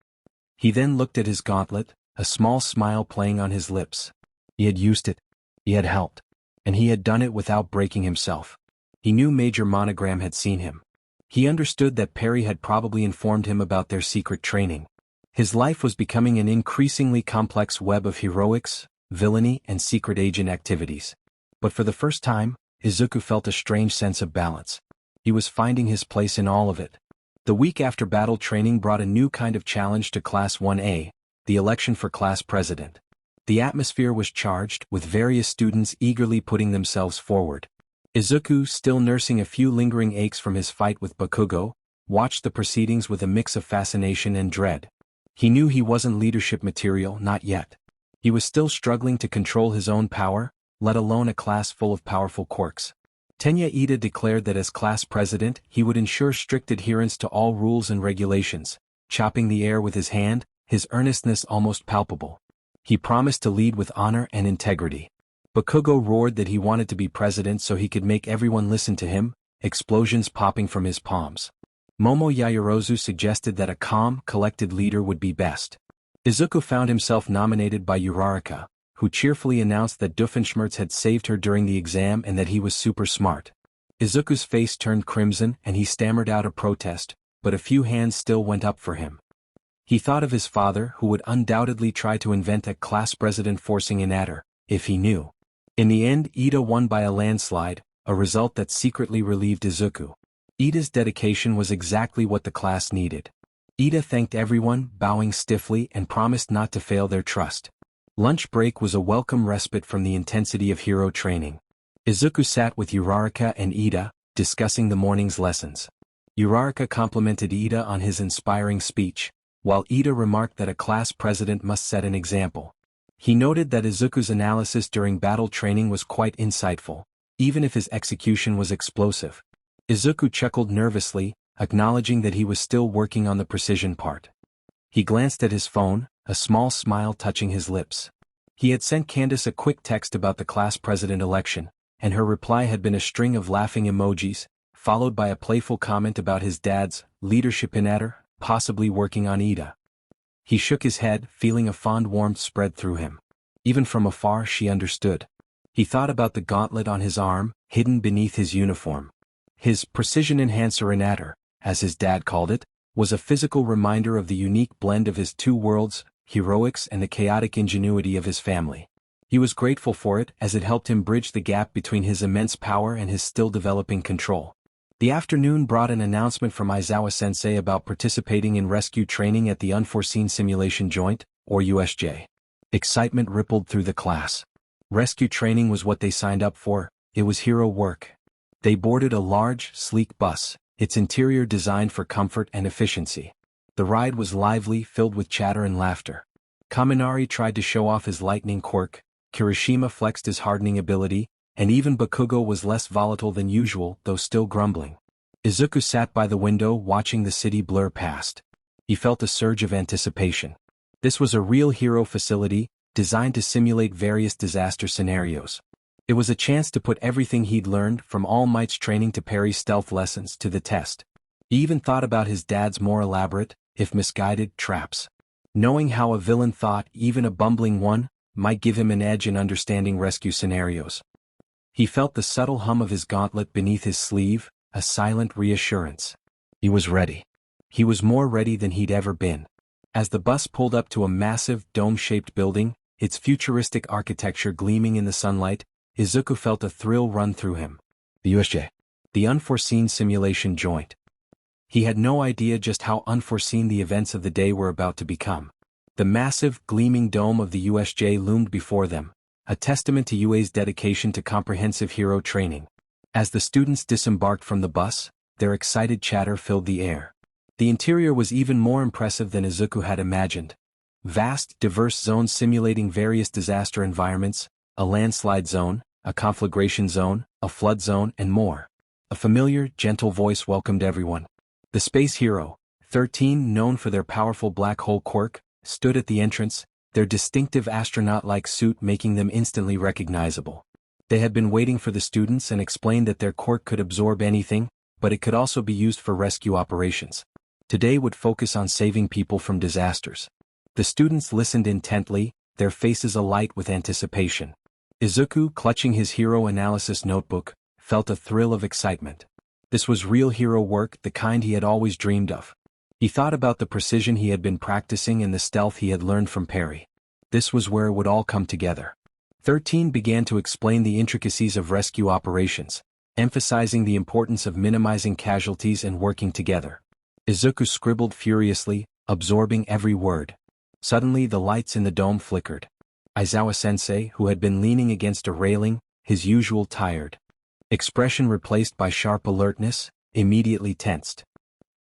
[SPEAKER 1] He then looked at his gauntlet, a small smile playing on his lips. He had used it. He had helped. And he had done it without breaking himself. He knew Major Monogram had seen him. He understood that Perry had probably informed him about their secret training. His life was becoming an increasingly complex web of heroics, villainy, and secret agent activities. But for the first time, Izuku felt a strange sense of balance. He was finding his place in all of it. The week after battle training brought a new kind of challenge to Class 1A, the election for class president. The atmosphere was charged, with various students eagerly putting themselves forward. Izuku, still nursing a few lingering aches from his fight with Bakugo, watched the proceedings with a mix of fascination and dread. He knew he wasn't leadership material, not yet. He was still struggling to control his own power, let alone a class full of powerful quirks. Tenya Ida declared that as class president he would ensure strict adherence to all rules and regulations, chopping the air with his hand, his earnestness almost palpable. He promised to lead with honor and integrity. Bakugo roared that he wanted to be president so he could make everyone listen to him, explosions popping from his palms. Momo Yaoyorozu suggested that a calm, collected leader would be best. Izuku found himself nominated by Uraraka, who cheerfully announced that Doofenshmirtz had saved her during the exam and that he was super smart. Izuku's face turned crimson and he stammered out a protest, but a few hands still went up for him. He thought of his father, who would undoubtedly try to invent a class president forcing inadder, if he knew. In the end, Ida won by a landslide, a result that secretly relieved Izuku. Ida's dedication was exactly what the class needed. Ida thanked everyone, bowing stiffly, and promised not to fail their trust. Lunch break was a welcome respite from the intensity of hero training. Izuku sat with Uraraka and Ida, discussing the morning's lessons. Uraraka complimented Ida on his inspiring speech, while Ida remarked that a class president must set an example. He noted that Izuku's analysis during battle training was quite insightful, even if his execution was explosive. Izuku chuckled nervously, acknowledging that he was still working on the precision part. He glanced at his phone, a small smile touching his lips. He had sent Candace a quick text about the class president election, and her reply had been a string of laughing emojis, followed by a playful comment about his dad's leadership inadder, possibly working on Ida. He shook his head, feeling a fond warmth spread through him. Even from afar she understood. He thought about the gauntlet on his arm, hidden beneath his uniform. His precision enhancer, as his dad called it, was a physical reminder of the unique blend of his two worlds, heroics and the chaotic ingenuity of his family. He was grateful for it as it helped him bridge the gap between his immense power and his still developing control. The afternoon brought an announcement from Aizawa-sensei about participating in rescue training at the Unforeseen Simulation Joint, or USJ. Excitement rippled through the class. Rescue training was what they signed up for. It was hero work. They boarded a large, sleek bus, its interior designed for comfort and efficiency. The ride was lively, filled with chatter and laughter. Kaminari tried to show off his lightning quirk, Kirishima flexed his hardening ability, and even Bakugo was less volatile than usual, though still grumbling. Izuku sat by the window watching the city blur past. He felt a surge of anticipation. This was a real hero facility, designed to simulate various disaster scenarios. It was a chance to put everything he'd learned, from All Might's training to Parry's stealth lessons, to the test. He even thought about his dad's more elaborate, if misguided, traps. Knowing how a villain thought, even a bumbling one, might give him an edge in understanding rescue scenarios. He felt the subtle hum of his gauntlet beneath his sleeve, a silent reassurance. He was ready. He was more ready than he'd ever been. As the bus pulled up to a massive, dome-shaped building, its futuristic architecture gleaming in the sunlight, Izuku felt a thrill run through him. The USJ. The Unforeseen Simulation Joint. He had no idea just how unforeseen the events of the day were about to become. The massive, gleaming dome of the USJ loomed before them, a testament to UA's dedication to comprehensive hero training. As the students disembarked from the bus, their excited chatter filled the air. The interior was even more impressive than Izuku had imagined. Vast, diverse zones simulating various disaster environments, a landslide zone, a conflagration zone, a flood zone, and more. A familiar, gentle voice welcomed everyone. The space hero, 13, known for their powerful black hole quirk, stood at the entrance, their distinctive astronaut-like suit making them instantly recognizable. They had been waiting for the students and explained that their quirk could absorb anything, but it could also be used for rescue operations. Today would focus on saving people from disasters. The students listened intently, their faces alight with anticipation. Izuku, clutching his hero analysis notebook, felt a thrill of excitement. This was real hero work, the kind he had always dreamed of. He thought about the precision he had been practicing and the stealth he had learned from Parry. This was where it would all come together. 13 began to explain the intricacies of rescue operations, emphasizing the importance of minimizing casualties and working together. Izuku scribbled furiously, absorbing every word. Suddenly the lights in the dome flickered. Aizawa-sensei, who had been leaning against a railing, his usual tired expression replaced by sharp alertness, immediately tensed.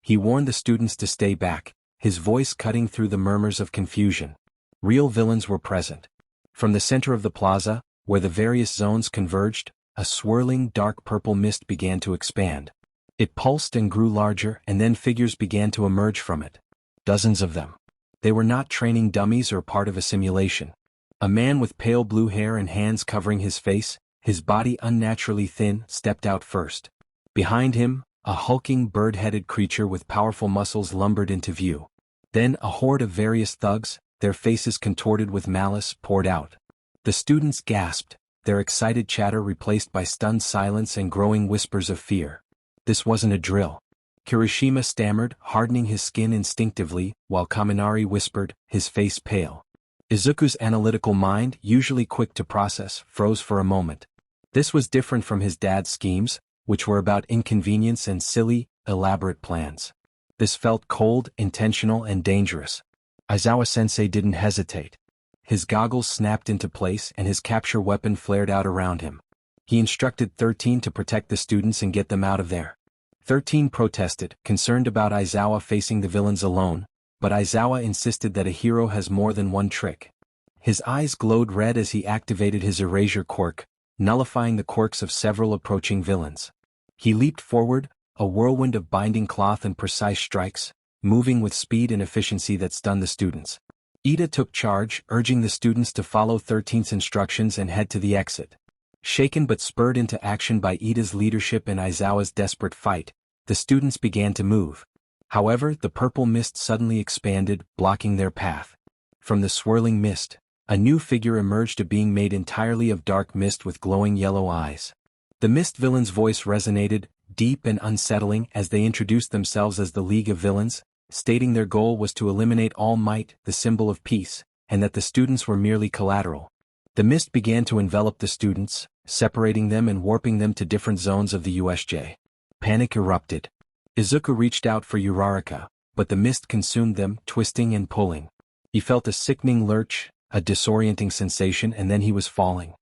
[SPEAKER 1] He warned the students to stay back, his voice cutting through the murmurs of confusion. Real villains were present. From the center of the plaza, where the various zones converged, a swirling dark purple mist began to expand. It pulsed and grew larger, and then figures began to emerge from it. Dozens of them. They were not training dummies or part of a simulation. A man with pale blue hair and hands covering his face, his body unnaturally thin, stepped out first. Behind him, a hulking bird-headed creature with powerful muscles lumbered into view. Then a horde of various thugs, their faces contorted with malice, poured out. The students gasped, their excited chatter replaced by stunned silence and growing whispers of fear. This wasn't a drill. Kirishima stammered, hardening his skin instinctively, while Kaminari whispered, his face pale. Izuku's analytical mind, usually quick to process, froze for a moment. This was different from his dad's schemes, which were about inconvenience and silly, elaborate plans. This felt cold, intentional, and dangerous. Aizawa-sensei didn't hesitate. His goggles snapped into place and his capture weapon flared out around him. He instructed 13 to protect the students and get them out of there. 13 protested, concerned about Aizawa facing the villains alone, but Aizawa insisted that a hero has more than one trick. His eyes glowed red as he activated his erasure quirk, nullifying the quirks of several approaching villains. He leaped forward, a whirlwind of binding cloth and precise strikes, moving with speed and efficiency that stunned the students. Ida took charge, urging the students to follow 13's instructions and head to the exit. Shaken but spurred into action by Ida's leadership and Aizawa's desperate fight, the students began to move. However, the purple mist suddenly expanded, blocking their path. From the swirling mist, A new figure emerged, a being made entirely of dark mist with glowing yellow eyes. The mist villain's voice resonated, deep and unsettling, as they introduced themselves as the League of Villains, stating their goal was to eliminate All Might, the symbol of peace, and that the students were merely collateral. The mist began to envelop the students, separating them and warping them to different zones of the USJ. Panic erupted. Izuku reached out for Uraraka, but the mist consumed them, twisting and pulling. He felt a sickening lurch, a disorienting sensation, and then he was falling.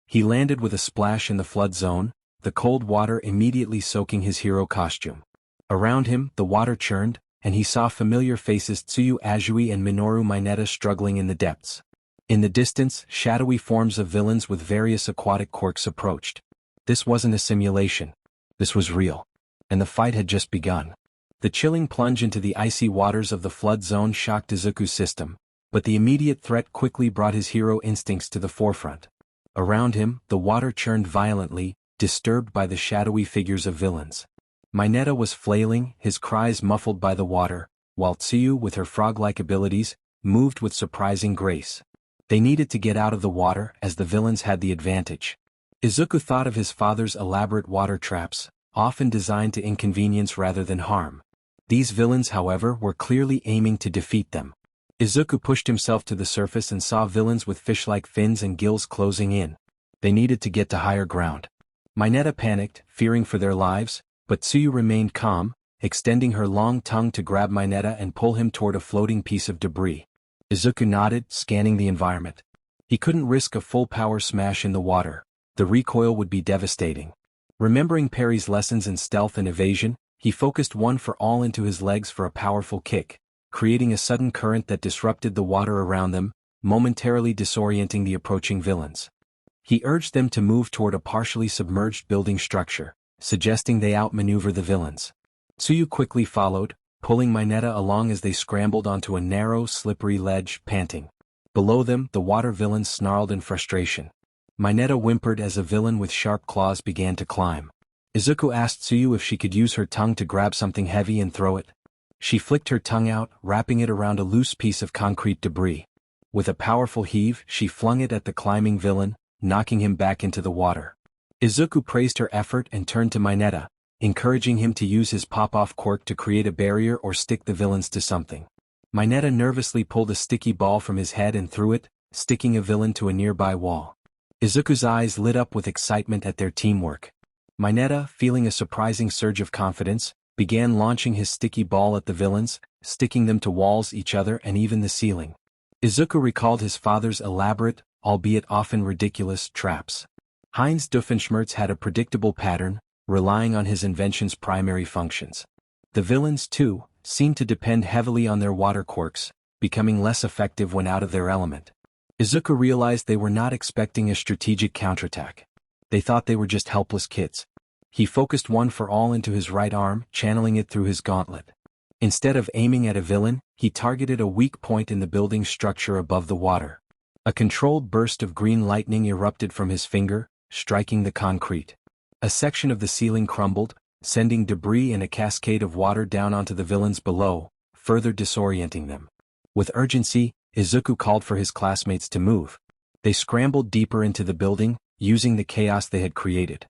[SPEAKER 1] He landed with a splash in the flood zone, the cold water immediately soaking his hero costume. Around him, the water churned, and he saw familiar faces, Tsuyu Azui and Minoru Mineta, struggling in the depths. In the distance, shadowy forms of villains with various aquatic quirks approached. This wasn't a simulation. This was real. And the fight had just begun. The chilling plunge into the icy waters of the flood zone shocked Izuku's system, but the immediate threat quickly brought his hero instincts to the forefront. Around him, the water churned violently, disturbed by the shadowy figures of villains. Mineta was flailing, his cries muffled by the water, while Tsuyu, with her frog-like abilities, moved with surprising grace. They needed to get out of the water, as the villains had the advantage. Izuku thought of his father's elaborate water traps, often designed to inconvenience rather than harm. These villains, however, were clearly aiming to defeat them. Izuku pushed himself to the surface and saw villains with fish-like fins and gills closing in. They needed to get to higher ground. Mineta panicked, fearing for their lives, but Tsuyu remained calm, extending her long tongue to grab Mineta and pull him toward a floating piece of debris. Izuku nodded, scanning the environment. He couldn't risk a full-power smash in the water. The recoil would be devastating. Remembering Perry's lessons in stealth and evasion, he focused one for all into his legs for a powerful kick, creating a sudden current that disrupted the water around them, momentarily disorienting the approaching villains. He urged them to move toward a partially submerged building structure, suggesting they outmaneuver the villains. Tsuyu quickly followed, pulling Mineta along as they scrambled onto a narrow, slippery ledge, panting. Below them, the water villains snarled in frustration. Mineta whimpered as a villain with sharp claws began to climb. Izuku asked Tsuyu if she could use her tongue to grab something heavy and throw it. She flicked her tongue out, wrapping it around a loose piece of concrete debris. With a powerful heave, she flung it at the climbing villain, knocking him back into the water. Izuku praised her effort and turned to Mineta, encouraging him to use his pop-off quirk to create a barrier or stick the villains to something. Mineta nervously pulled a sticky ball from his head and threw it, sticking a villain to a nearby wall. Izuku's eyes lit up with excitement at their teamwork. Mineta, feeling a surprising surge of confidence, began launching his sticky ball at the villains, sticking them to walls, each other, and even the ceiling. Izuku recalled his father's elaborate, albeit often ridiculous, traps. Heinz Doofenshmirtz had a predictable pattern, relying on his invention's primary functions. The villains, too, seemed to depend heavily on their water quirks, becoming less effective when out of their element. Izuku realized they were not expecting a strategic counterattack. They thought they were just helpless kids. He focused one for all into his right arm, channeling it through his gauntlet. Instead of aiming at a villain, he targeted a weak point in the building structure above the water. A controlled burst of green lightning erupted from his finger, striking the concrete. A section of the ceiling crumbled, sending debris and a cascade of water down onto the villains below, further disorienting them. With urgency, Izuku called for his classmates to move. They scrambled deeper into the building, using the chaos they had created.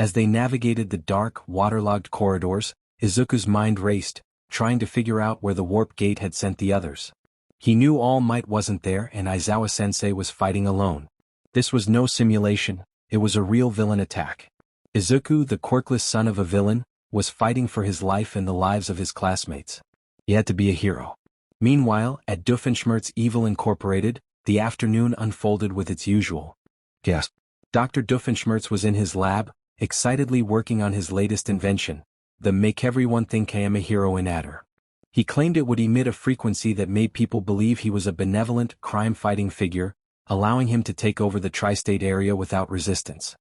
[SPEAKER 1] As they navigated the dark, waterlogged corridors, Izuku's mind raced, trying to figure out where the warp gate had sent the others. He knew All Might wasn't there and Aizawa-sensei was fighting alone. This was no simulation, it was a real villain attack. Izuku, the quirkless son of a villain, was fighting for his life and the lives of his classmates. He had to be a hero. Meanwhile, at Doofenshmirtz Evil Incorporated, the afternoon unfolded with its usual guest. Dr. Doofenshmirtz was in his lab, excitedly working on his latest invention, the Make Everyone Think I Am a Hero adder. He claimed it would emit a frequency that made people believe he was a benevolent, crime-fighting figure, allowing him to take over the tri-state area without resistance.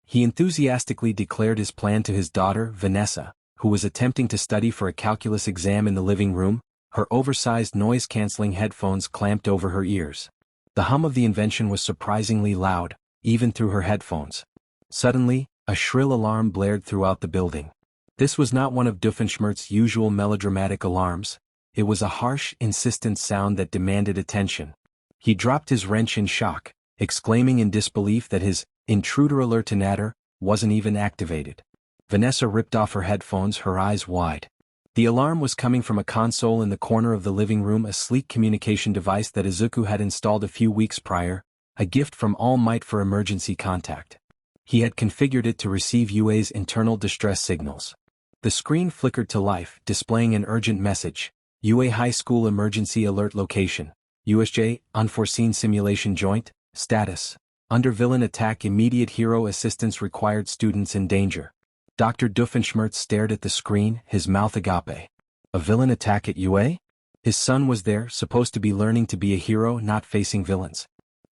[SPEAKER 1] He enthusiastically declared his plan to his daughter, Vanessa, who was attempting to study for a calculus exam in the living room, her oversized noise-canceling headphones clamped over her ears. The hum of the invention was surprisingly loud, even through her headphones. Suddenly, a shrill alarm blared throughout the building. This was not one of Doofenshmirtz's usual melodramatic alarms. It was a harsh, insistent sound that demanded attention. He dropped his wrench in shock, exclaiming in disbelief that his intruder alertinator wasn't even activated. Vanessa ripped off her headphones, her eyes wide. The alarm was coming from a console in the corner of the living room, a sleek communication device that Izuku had installed a few weeks prior, a gift from All Might for emergency contact. He had configured it to receive UA's internal distress signals. The screen flickered to life, displaying an urgent message. UA High School Emergency Alert Location. USJ, Unforeseen Simulation Joint, Status. Under villain attack, immediate hero assistance required, students in danger. Dr. Doofenshmirtz stared at the screen, his mouth agape. A villain attack at UA? His son was there, supposed to be learning to be a hero, not facing villains.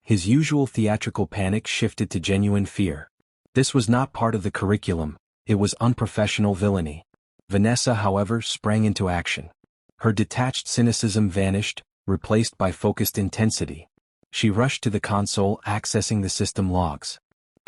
[SPEAKER 1] His usual theatrical panic shifted to genuine fear. This was not part of the curriculum, it was unprofessional villainy. Vanessa, however, sprang into action. Her detached cynicism vanished, replaced by focused intensity. She rushed to the console, accessing the system logs.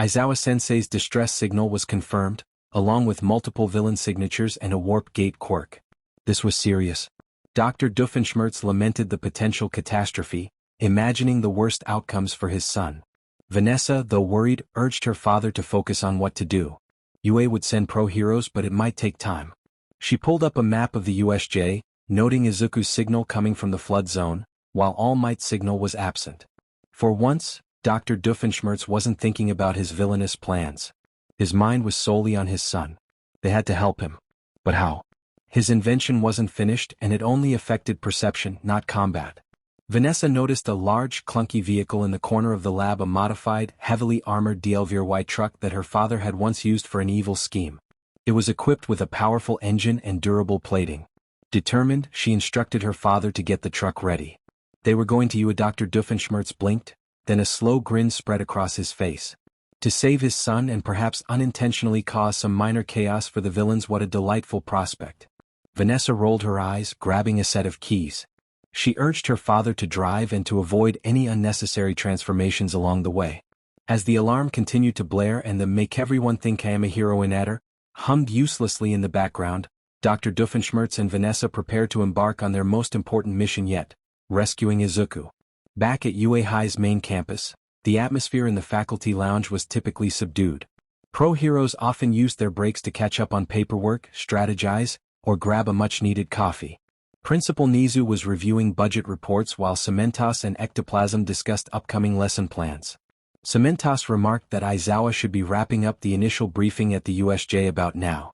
[SPEAKER 1] Aizawa-sensei's distress signal was confirmed, along with multiple villain signatures and a warp gate quirk. This was serious. Dr. Doofenshmirtz lamented the potential catastrophe, imagining the worst outcomes for his son. Vanessa, though worried, urged her father to focus on what to do. UA would send pro-heroes, but it might take time. She pulled up a map of the USJ, noting Izuku's signal coming from the flood zone, while All Might's signal was absent. For once, Dr. Doofenshmirtz wasn't thinking about his villainous plans. His mind was solely on his son. They had to help him. But how? His invention wasn't finished, and it only affected perception, not combat. Vanessa noticed a large, clunky vehicle in the corner of the lab, a modified, heavily armored DLVRY truck that her father had once used for an evil scheme. It was equipped with a powerful engine and durable plating. Determined, she instructed her father to get the truck ready. They were going to UA. Dr. Doofenshmirtz blinked, then a slow grin spread across his face. To save his son and perhaps unintentionally cause some minor chaos for the villains, what a delightful prospect. Vanessa rolled her eyes, grabbing a set of keys. She urged her father to drive and to avoid any unnecessary transformations along the way. As the alarm continued to blare and the "Make Everyone Think I Am a Hero" adder hummed uselessly in the background, Dr. Doofenshmirtz and Vanessa prepared to embark on their most important mission yet, rescuing Izuku. Back at UA High's main campus, the atmosphere in the faculty lounge was typically subdued. Pro-heroes often used their breaks to catch up on paperwork, strategize, or grab a much-needed coffee. Principal Nizu was reviewing budget reports while Cementos and Ectoplasm discussed upcoming lesson plans. Cementos remarked that Aizawa should be wrapping up the initial briefing at the USJ about now.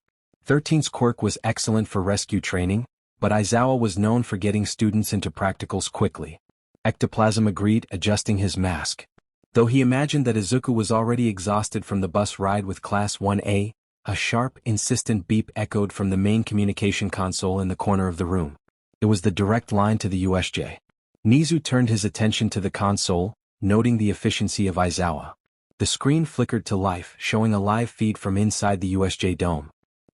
[SPEAKER 1] 13's quirk was excellent for rescue training, but Aizawa was known for getting students into practicals quickly. Ectoplasm agreed, adjusting his mask. Though he imagined that Izuku was already exhausted from the bus ride with Class 1A, a sharp, insistent beep echoed from the main communication console in the corner of the room. It was the direct line to the USJ. Nizu turned his attention to the console, noting the efficiency of Aizawa. The screen flickered to life, showing a live feed from inside the USJ dome.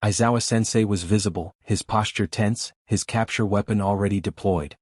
[SPEAKER 1] Aizawa-sensei was visible, his posture tense, his capture weapon already deployed.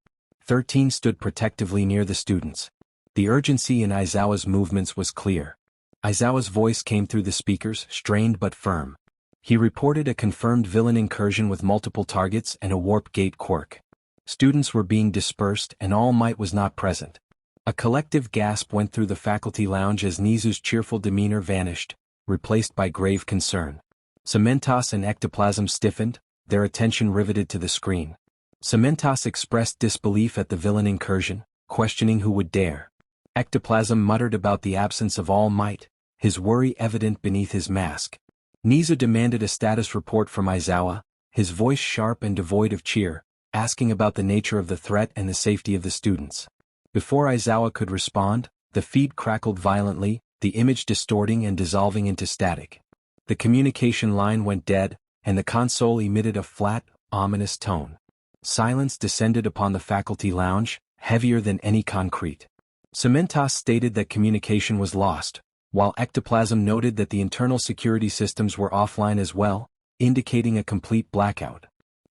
[SPEAKER 1] 13 stood protectively near the students. The urgency in Aizawa's movements was clear. Aizawa's voice came through the speakers, strained but firm. He reported a confirmed villain incursion with multiple targets and a warp gate quirk. Students were being dispersed and All Might was not present. A collective gasp went through the faculty lounge as Nizu's cheerful demeanor vanished, replaced by grave concern. Cementos and Ectoplasm stiffened, their attention riveted to the screen. Cementos expressed disbelief at the villain incursion, questioning who would dare. Ectoplasm muttered about the absence of All Might, his worry evident beneath his mask. Nizu demanded a status report from Aizawa, his voice sharp and devoid of cheer, asking about the nature of the threat and the safety of the students. Before Aizawa could respond, the feed crackled violently, the image distorting and dissolving into static. The communication line went dead, and the console emitted a flat, ominous tone. Silence descended upon the faculty lounge, heavier than any concrete. Cementos stated that communication was lost, while Ectoplasm noted that the internal security systems were offline as well, indicating a complete blackout.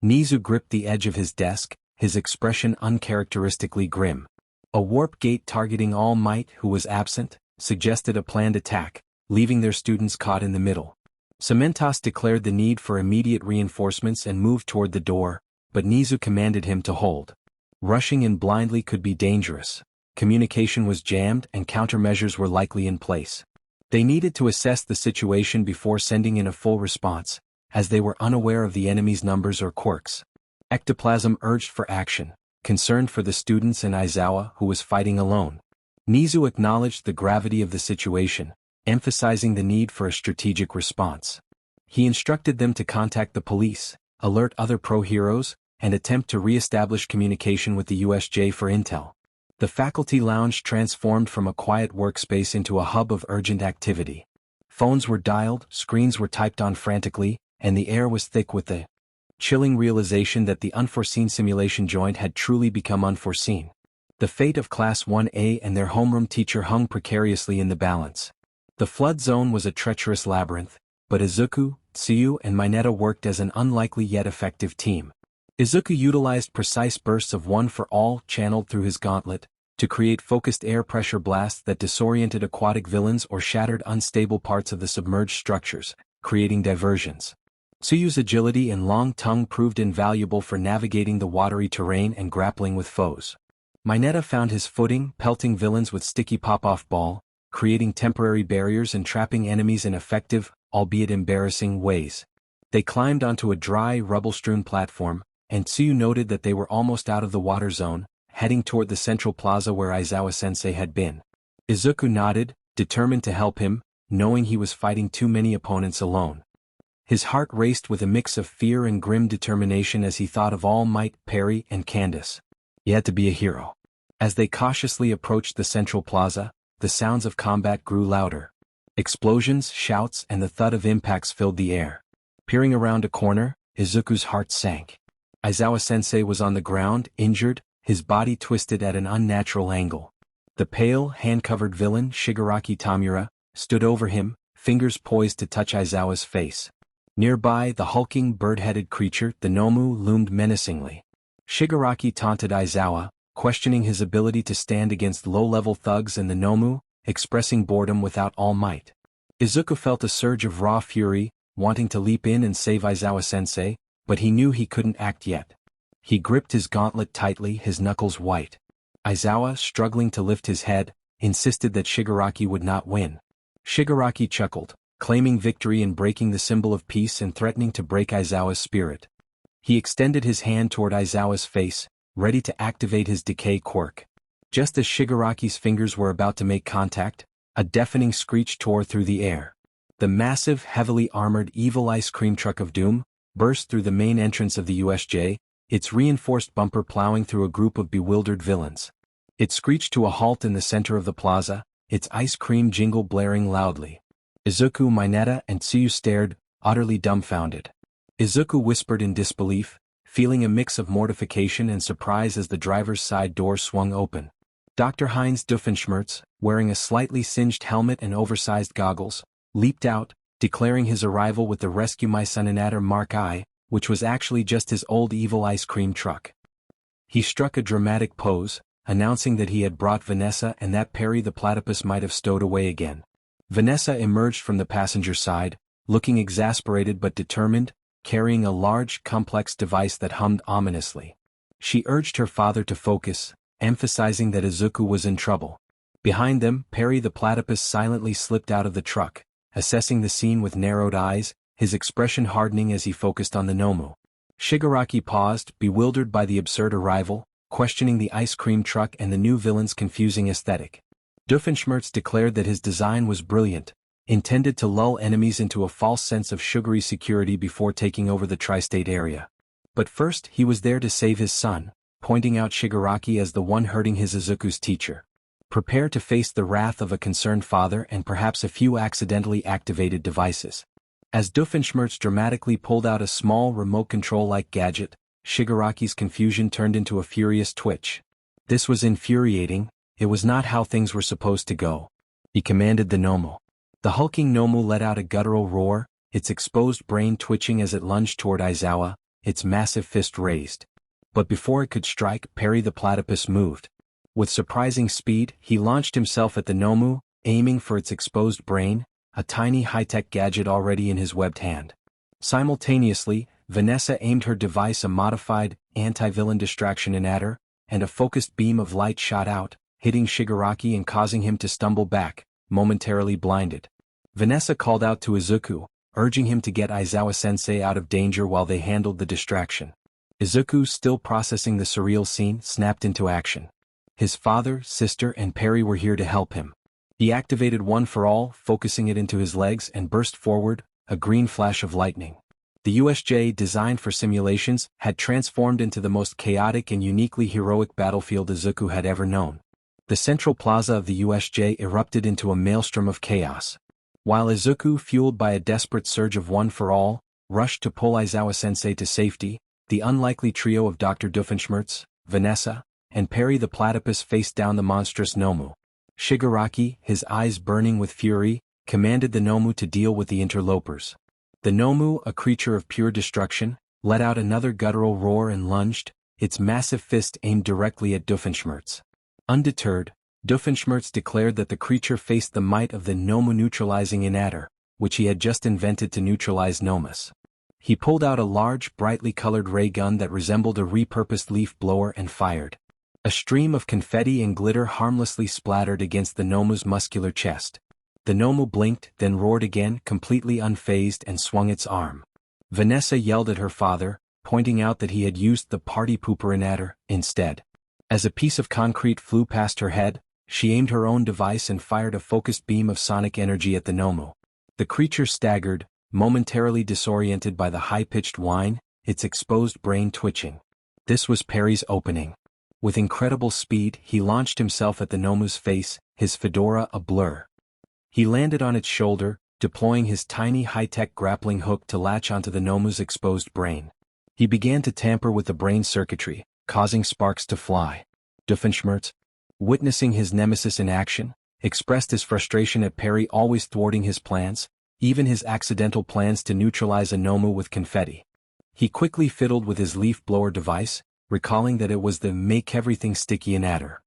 [SPEAKER 1] Nizu gripped the edge of his desk, his expression uncharacteristically grim. A warp gate targeting All Might, who was absent, suggested a planned attack, leaving their students caught in the middle. Cementos declared the need for immediate reinforcements and moved toward the door, but Nizu commanded him to hold. Rushing in blindly could be dangerous. communication was jammed and countermeasures were likely in place. They needed to assess the situation before sending in a full response, as they were unaware of the enemy's numbers or quirks. Ectoplasm urged for action, concerned for the students and Aizawa, who was fighting alone. Nizu acknowledged the gravity of the situation, emphasizing the need for a strategic response. He instructed them to contact the police, alert other pro-heroes, and attempt to re-establish communication with the USJ for intel. The faculty lounge transformed from a quiet workspace into a hub of urgent activity. Phones were dialed, screens were typed on frantically, and the air was thick with the chilling realization that the unforeseen simulation joint had truly become unforeseen. The fate of Class 1A and their homeroom teacher hung precariously in the balance. The flood zone was a treacherous labyrinth, but Izuku, Tsuyu and Mineta worked as an unlikely yet effective team. Izuku utilized precise bursts of one for all channeled through his gauntlet to create focused air pressure blasts that disoriented aquatic villains or shattered unstable parts of the submerged structures, creating diversions. Tsuyu's agility and long tongue proved invaluable for navigating the watery terrain and grappling with foes. Mineta found his footing, pelting villains with sticky pop-off ball, creating temporary barriers and trapping enemies in effective, albeit embarrassing, ways. They climbed onto a dry, rubble-strewn platform, and Tsuyu noted that they were almost out of the water zone, heading toward the central plaza where Aizawa-sensei had been. Izuku nodded, determined to help him, knowing he was fighting too many opponents alone. His heart raced with a mix of fear and grim determination as he thought of All Might, Perry, and Candace. He had to be a hero. As they cautiously approached the central plaza, the sounds of combat grew louder. Explosions, shouts, and the thud of impacts filled the air. Peering around a corner, Izuku's heart sank. Aizawa-sensei was on the ground, injured, his body twisted at an unnatural angle. The pale, hand-covered villain, Shigaraki Tamura, stood over him, fingers poised to touch Aizawa's face. Nearby, the hulking, bird-headed creature, the Nomu, loomed menacingly. Shigaraki taunted Aizawa, questioning his ability to stand against low-level thugs and the Nomu, expressing boredom without All Might. Izuku felt a surge of raw fury, wanting to leap in and save Aizawa-sensei, but he knew he couldn't act yet. He gripped his gauntlet tightly, his knuckles white. Aizawa, struggling to lift his head, insisted that Shigaraki would not win. Shigaraki chuckled, claiming victory in breaking the symbol of peace and threatening to break Aizawa's spirit. He extended his hand toward Aizawa's face, ready to activate his decay quirk. Just as Shigaraki's fingers were about to make contact, a deafening screech tore through the air. The massive, heavily armored evil ice cream truck of doom burst through the main entrance of the USJ, its reinforced bumper plowing through a group of bewildered villains. It screeched to a halt in the center of the plaza, its ice cream jingle blaring loudly. Izuku, Mineta, and Tsuyu stared, utterly dumbfounded. Izuku whispered in disbelief, feeling a mix of mortification and surprise as the driver's side door swung open. Dr. Heinz Doofenshmirtz, wearing a slightly singed helmet and oversized goggles, leaped out, declaring his arrival with the Rescue My Soninator Mark I, which was actually just his old evil ice cream truck. He struck a dramatic pose, announcing that he had brought Vanessa and that Perry the platypus might have stowed away again. Vanessa emerged from the passenger side, looking exasperated but determined, carrying a large, complex device that hummed ominously. She urged her father to focus, emphasizing that Izuku was in trouble. Behind them, Perry the platypus silently slipped out of the truck, assessing the scene with narrowed eyes, his expression hardening as he focused on the Nomu. Shigaraki paused, bewildered by the absurd arrival, questioning the ice cream truck and the new villain's confusing aesthetic. Doofenshmirtz declared that his design was brilliant, intended to lull enemies into a false sense of sugary security before taking over the tri-state area. But first, he was there to save his son, pointing out Shigaraki as the one hurting his Izuku's teacher. Prepare to face the wrath of a concerned father and perhaps a few accidentally activated devices. As Doofenshmirtz dramatically pulled out a small remote control-like gadget, Shigaraki's confusion turned into a furious twitch. This was infuriating, it was not how things were supposed to go. He commanded the Nomu. The hulking Nomu let out a guttural roar, its exposed brain twitching as it lunged toward Aizawa, its massive fist raised. But before it could strike, Perry the platypus moved. With surprising speed, he launched himself at the Nomu, aiming for its exposed brain, a tiny high-tech gadget already in his webbed hand. Simultaneously, Vanessa aimed her device, a modified, anti-villain distraction, in at her, and a focused beam of light shot out, hitting Shigaraki and causing him to stumble back, momentarily blinded. Vanessa called out to Izuku, urging him to get Aizawa-sensei out of danger while they handled the distraction. Izuku, still processing the surreal scene, snapped into action. His father, sister, and Perry were here to help him. He activated One for All, focusing it into his legs, and burst forward, a green flash of lightning. The USJ, designed for simulations, had transformed into the most chaotic and uniquely heroic battlefield Izuku had ever known. The central plaza of the USJ erupted into a maelstrom of chaos. While Izuku, fueled by a desperate surge of One for All, rushed to pull Aizawa-sensei to safety, the unlikely trio of Dr. Doofenshmirtz, Vanessa, and Perry the Platypus faced down the monstrous Nomu. Shigaraki, his eyes burning with fury, commanded the Nomu to deal with the interlopers. The Nomu, a creature of pure destruction, let out another guttural roar and lunged, its massive fist aimed directly at Doofenshmirtz. Undeterred, Doofenshmirtz declared that the creature faced the might of the Nomu neutralizing inator, which he had just invented to neutralize Nomus. He pulled out a large, brightly colored ray gun that resembled a repurposed leaf blower and fired. A stream of confetti and glitter harmlessly splattered against the Nomu's muscular chest. The Nomu blinked, then roared again, completely unfazed, and swung its arm. Vanessa yelled at her father, pointing out that he had used the party pooper inator instead. As a piece of concrete flew past her head, she aimed her own device and fired a focused beam of sonic energy at the Nomu. The creature staggered, momentarily disoriented by the high-pitched whine, its exposed brain twitching. This was Perry's opening. With incredible speed, he launched himself at the Nomu's face, his fedora a blur. He landed on its shoulder, deploying his tiny high-tech grappling hook to latch onto the Nomu's exposed brain. He began to tamper with the brain circuitry, causing sparks to fly. Doofenshmirtz, witnessing his nemesis in action, expressed his frustration at Perry always thwarting his plans, even his accidental plans to neutralize a Nomu with confetti. He quickly fiddled with his leaf blower device, recalling that it was the make-everything-sticky inator.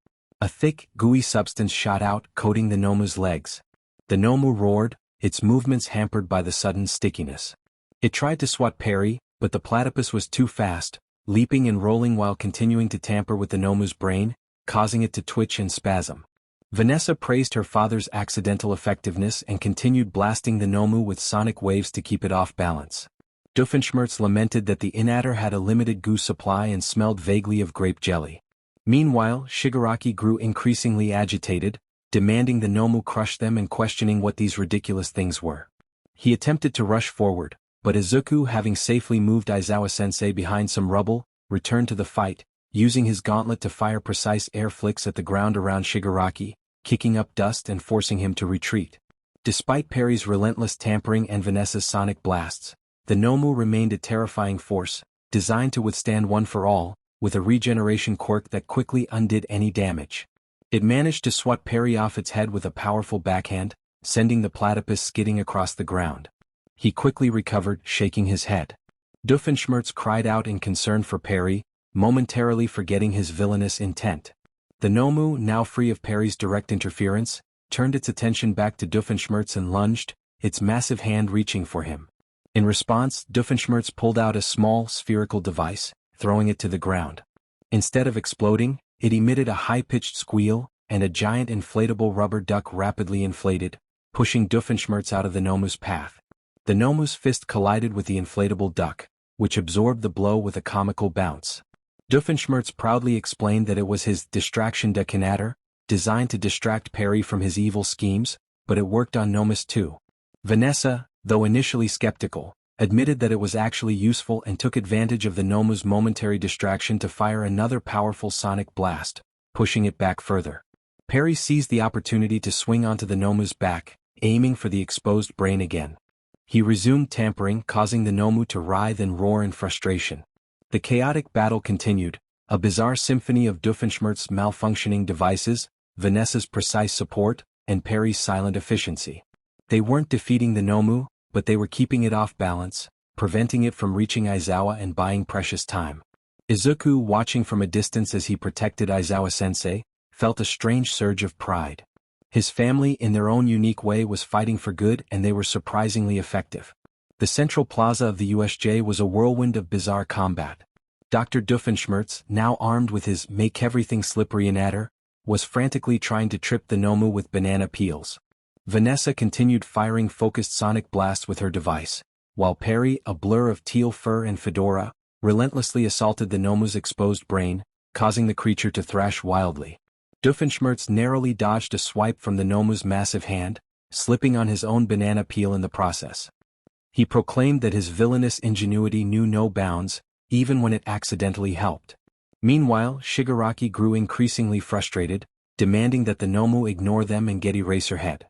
[SPEAKER 1] A thick, gooey substance shot out, coating the Nomu's legs. The Nomu roared, its movements hampered by the sudden stickiness. It tried to swat Perry, but the platypus was too fast, leaping and rolling while continuing to tamper with the Nomu's brain, causing it to twitch and spasm. Vanessa praised her father's accidental effectiveness and continued blasting the Nomu with sonic waves to keep it off balance. Doofenshmirtz lamented that the inator had a limited goo supply and smelled vaguely of grape jelly. Meanwhile, Shigaraki grew increasingly agitated, demanding the Nomu crush them and questioning what these ridiculous things were. He attempted to rush forward, but Izuku, having safely moved Aizawa-sensei behind some rubble, returned to the fight, using his gauntlet to fire precise air flicks at the ground around Shigaraki, kicking up dust and forcing him to retreat. Despite Perry's relentless tampering and Vanessa's sonic blasts, the Nomu remained a terrifying force, designed to withstand One for All, with a regeneration quirk that quickly undid any damage. It managed to swat Perry off its head with a powerful backhand, sending the platypus skidding across the ground. He quickly recovered, shaking his head. Doofenshmirtz cried out in concern for Perry, momentarily forgetting his villainous intent. The Nomu, now free of Perry's direct interference, turned its attention back to Doofenshmirtz and lunged, its massive hand reaching for him. In response, Doofenshmirtz pulled out a small, spherical device, throwing it to the ground. Instead of exploding, it emitted a high-pitched squeal, and a giant inflatable rubber duck rapidly inflated, pushing Doofenshmirtz out of the Nomu's path. The Nomu's fist collided with the inflatable duck, which absorbed the blow with a comical bounce. Doofenshmirtz proudly explained that it was his distraction decanator, designed to distract Perry from his evil schemes, but it worked on Nomus too. Vanessa, though initially skeptical, admitted that it was actually useful and took advantage of the Nomu's momentary distraction to fire another powerful sonic blast, pushing it back further. Perry seized the opportunity to swing onto the Nomu's back, aiming for the exposed brain again. He resumed tampering, causing the Nomu to writhe and roar in frustration. The chaotic battle continued, a bizarre symphony of Doofenshmirtz's malfunctioning devices, Vanessa's precise support, and Perry's silent efficiency. They weren't defeating the Nomu, but they were keeping it off balance, preventing it from reaching Aizawa and buying precious time. Izuku, watching from a distance as he protected Aizawa-sensei, felt a strange surge of pride. His family, in their own unique way, was fighting for good, and they were surprisingly effective. The central plaza of the USJ was a whirlwind of bizarre combat. Dr. Doofenshmirtz, now armed with his make-everything-slippery inator, was frantically trying to trip the Nomu with banana peels. Vanessa continued firing focused sonic blasts with her device, while Perry, a blur of teal fur and fedora, relentlessly assaulted the Nomu's exposed brain, causing the creature to thrash wildly. Doofenshmirtz narrowly dodged a swipe from the Nomu's massive hand, slipping on his own banana peel in the process. He proclaimed that his villainous ingenuity knew no bounds, even when it accidentally helped. Meanwhile, Shigaraki grew increasingly frustrated, demanding that the Nomu ignore them and get Eraserhead.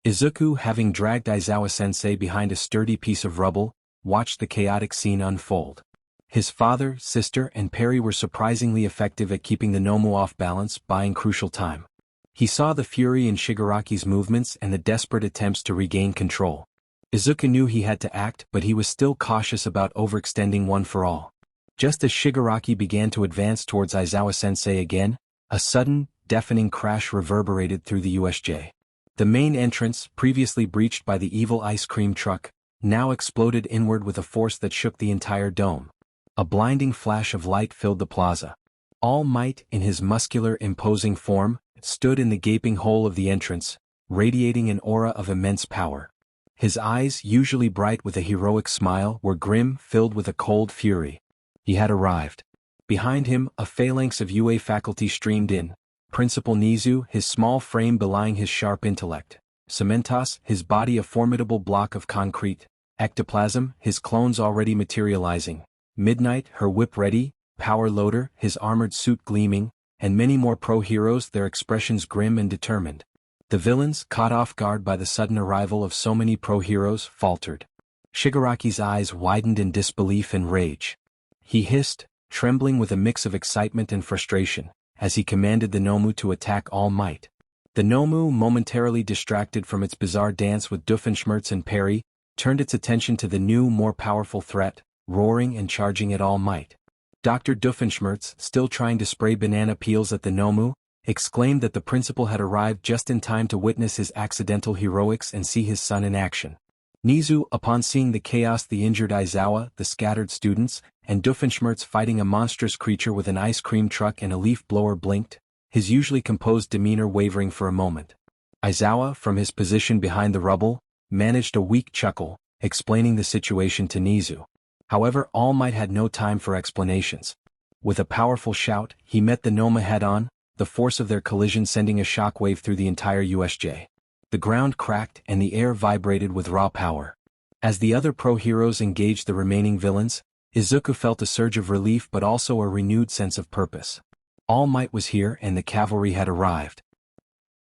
[SPEAKER 1] Izuku, having dragged Aizawa-sensei behind a sturdy piece of rubble, watched the chaotic scene unfold. His father, sister, and Perry were surprisingly effective at keeping the Nomu off balance, buying crucial time. He saw the fury in Shigaraki's movements and the desperate attempts to regain control. Izuku knew he had to act, but he was still cautious about overextending one for all. Just as Shigaraki began to advance towards Aizawa-sensei again, a sudden, deafening crash reverberated through the USJ. The main entrance, previously breached by the evil ice cream truck, now exploded inward with a force that shook the entire dome. A blinding flash of light filled the plaza. All Might, in his muscular, imposing form, stood in the gaping hole of the entrance, radiating an aura of immense power. His eyes, usually bright with a heroic smile, were grim, filled with a cold fury. He had arrived. Behind him, a phalanx of UA faculty streamed in. Principal Nizu, his small frame belying his sharp intellect. Cementos, his body a formidable block of concrete. Ectoplasm, his clones already materializing. Midnight, her whip ready. Power Loader, his armored suit gleaming. And many more pro-heroes, their expressions grim and determined. The villains, caught off guard by the sudden arrival of so many pro-heroes, faltered. Shigaraki's eyes widened in disbelief and rage. He hissed, trembling with a mix of excitement and frustration, as he commanded the Nomu to attack All Might. The Nomu, momentarily distracted from its bizarre dance with Doofenshmirtz and Perry, turned its attention to the new, more powerful threat, roaring and charging at All Might. Dr. Doofenshmirtz, still trying to spray banana peels at the Nomu, exclaimed that the principal had arrived just in time to witness his accidental heroics and see his son in action. Nizu, upon seeing the chaos, the injured Aizawa, the scattered students, and Doofenshmirtz fighting a monstrous creature with an ice cream truck and a leaf blower, blinked, his usually composed demeanor wavering for a moment. Aizawa, from his position behind the rubble, managed a weak chuckle, explaining the situation to Nizu. However, All Might had no time for explanations. With a powerful shout, he met the Noma head-on, the force of their collision sending a shockwave through the entire USJ. The ground cracked and the air vibrated with raw power. As the other pro-heroes engaged the remaining villains, Izuku felt a surge of relief but also a renewed sense of purpose. All Might was here and the cavalry had arrived.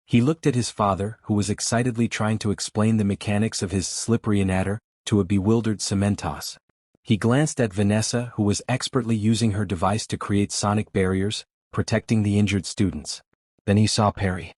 [SPEAKER 1] He looked at his father, who was excitedly trying to explain the mechanics of his slippery adder to a bewildered Cementos. He glanced at Vanessa, who was expertly using her device to create sonic barriers, protecting the injured students. Then he saw Perry,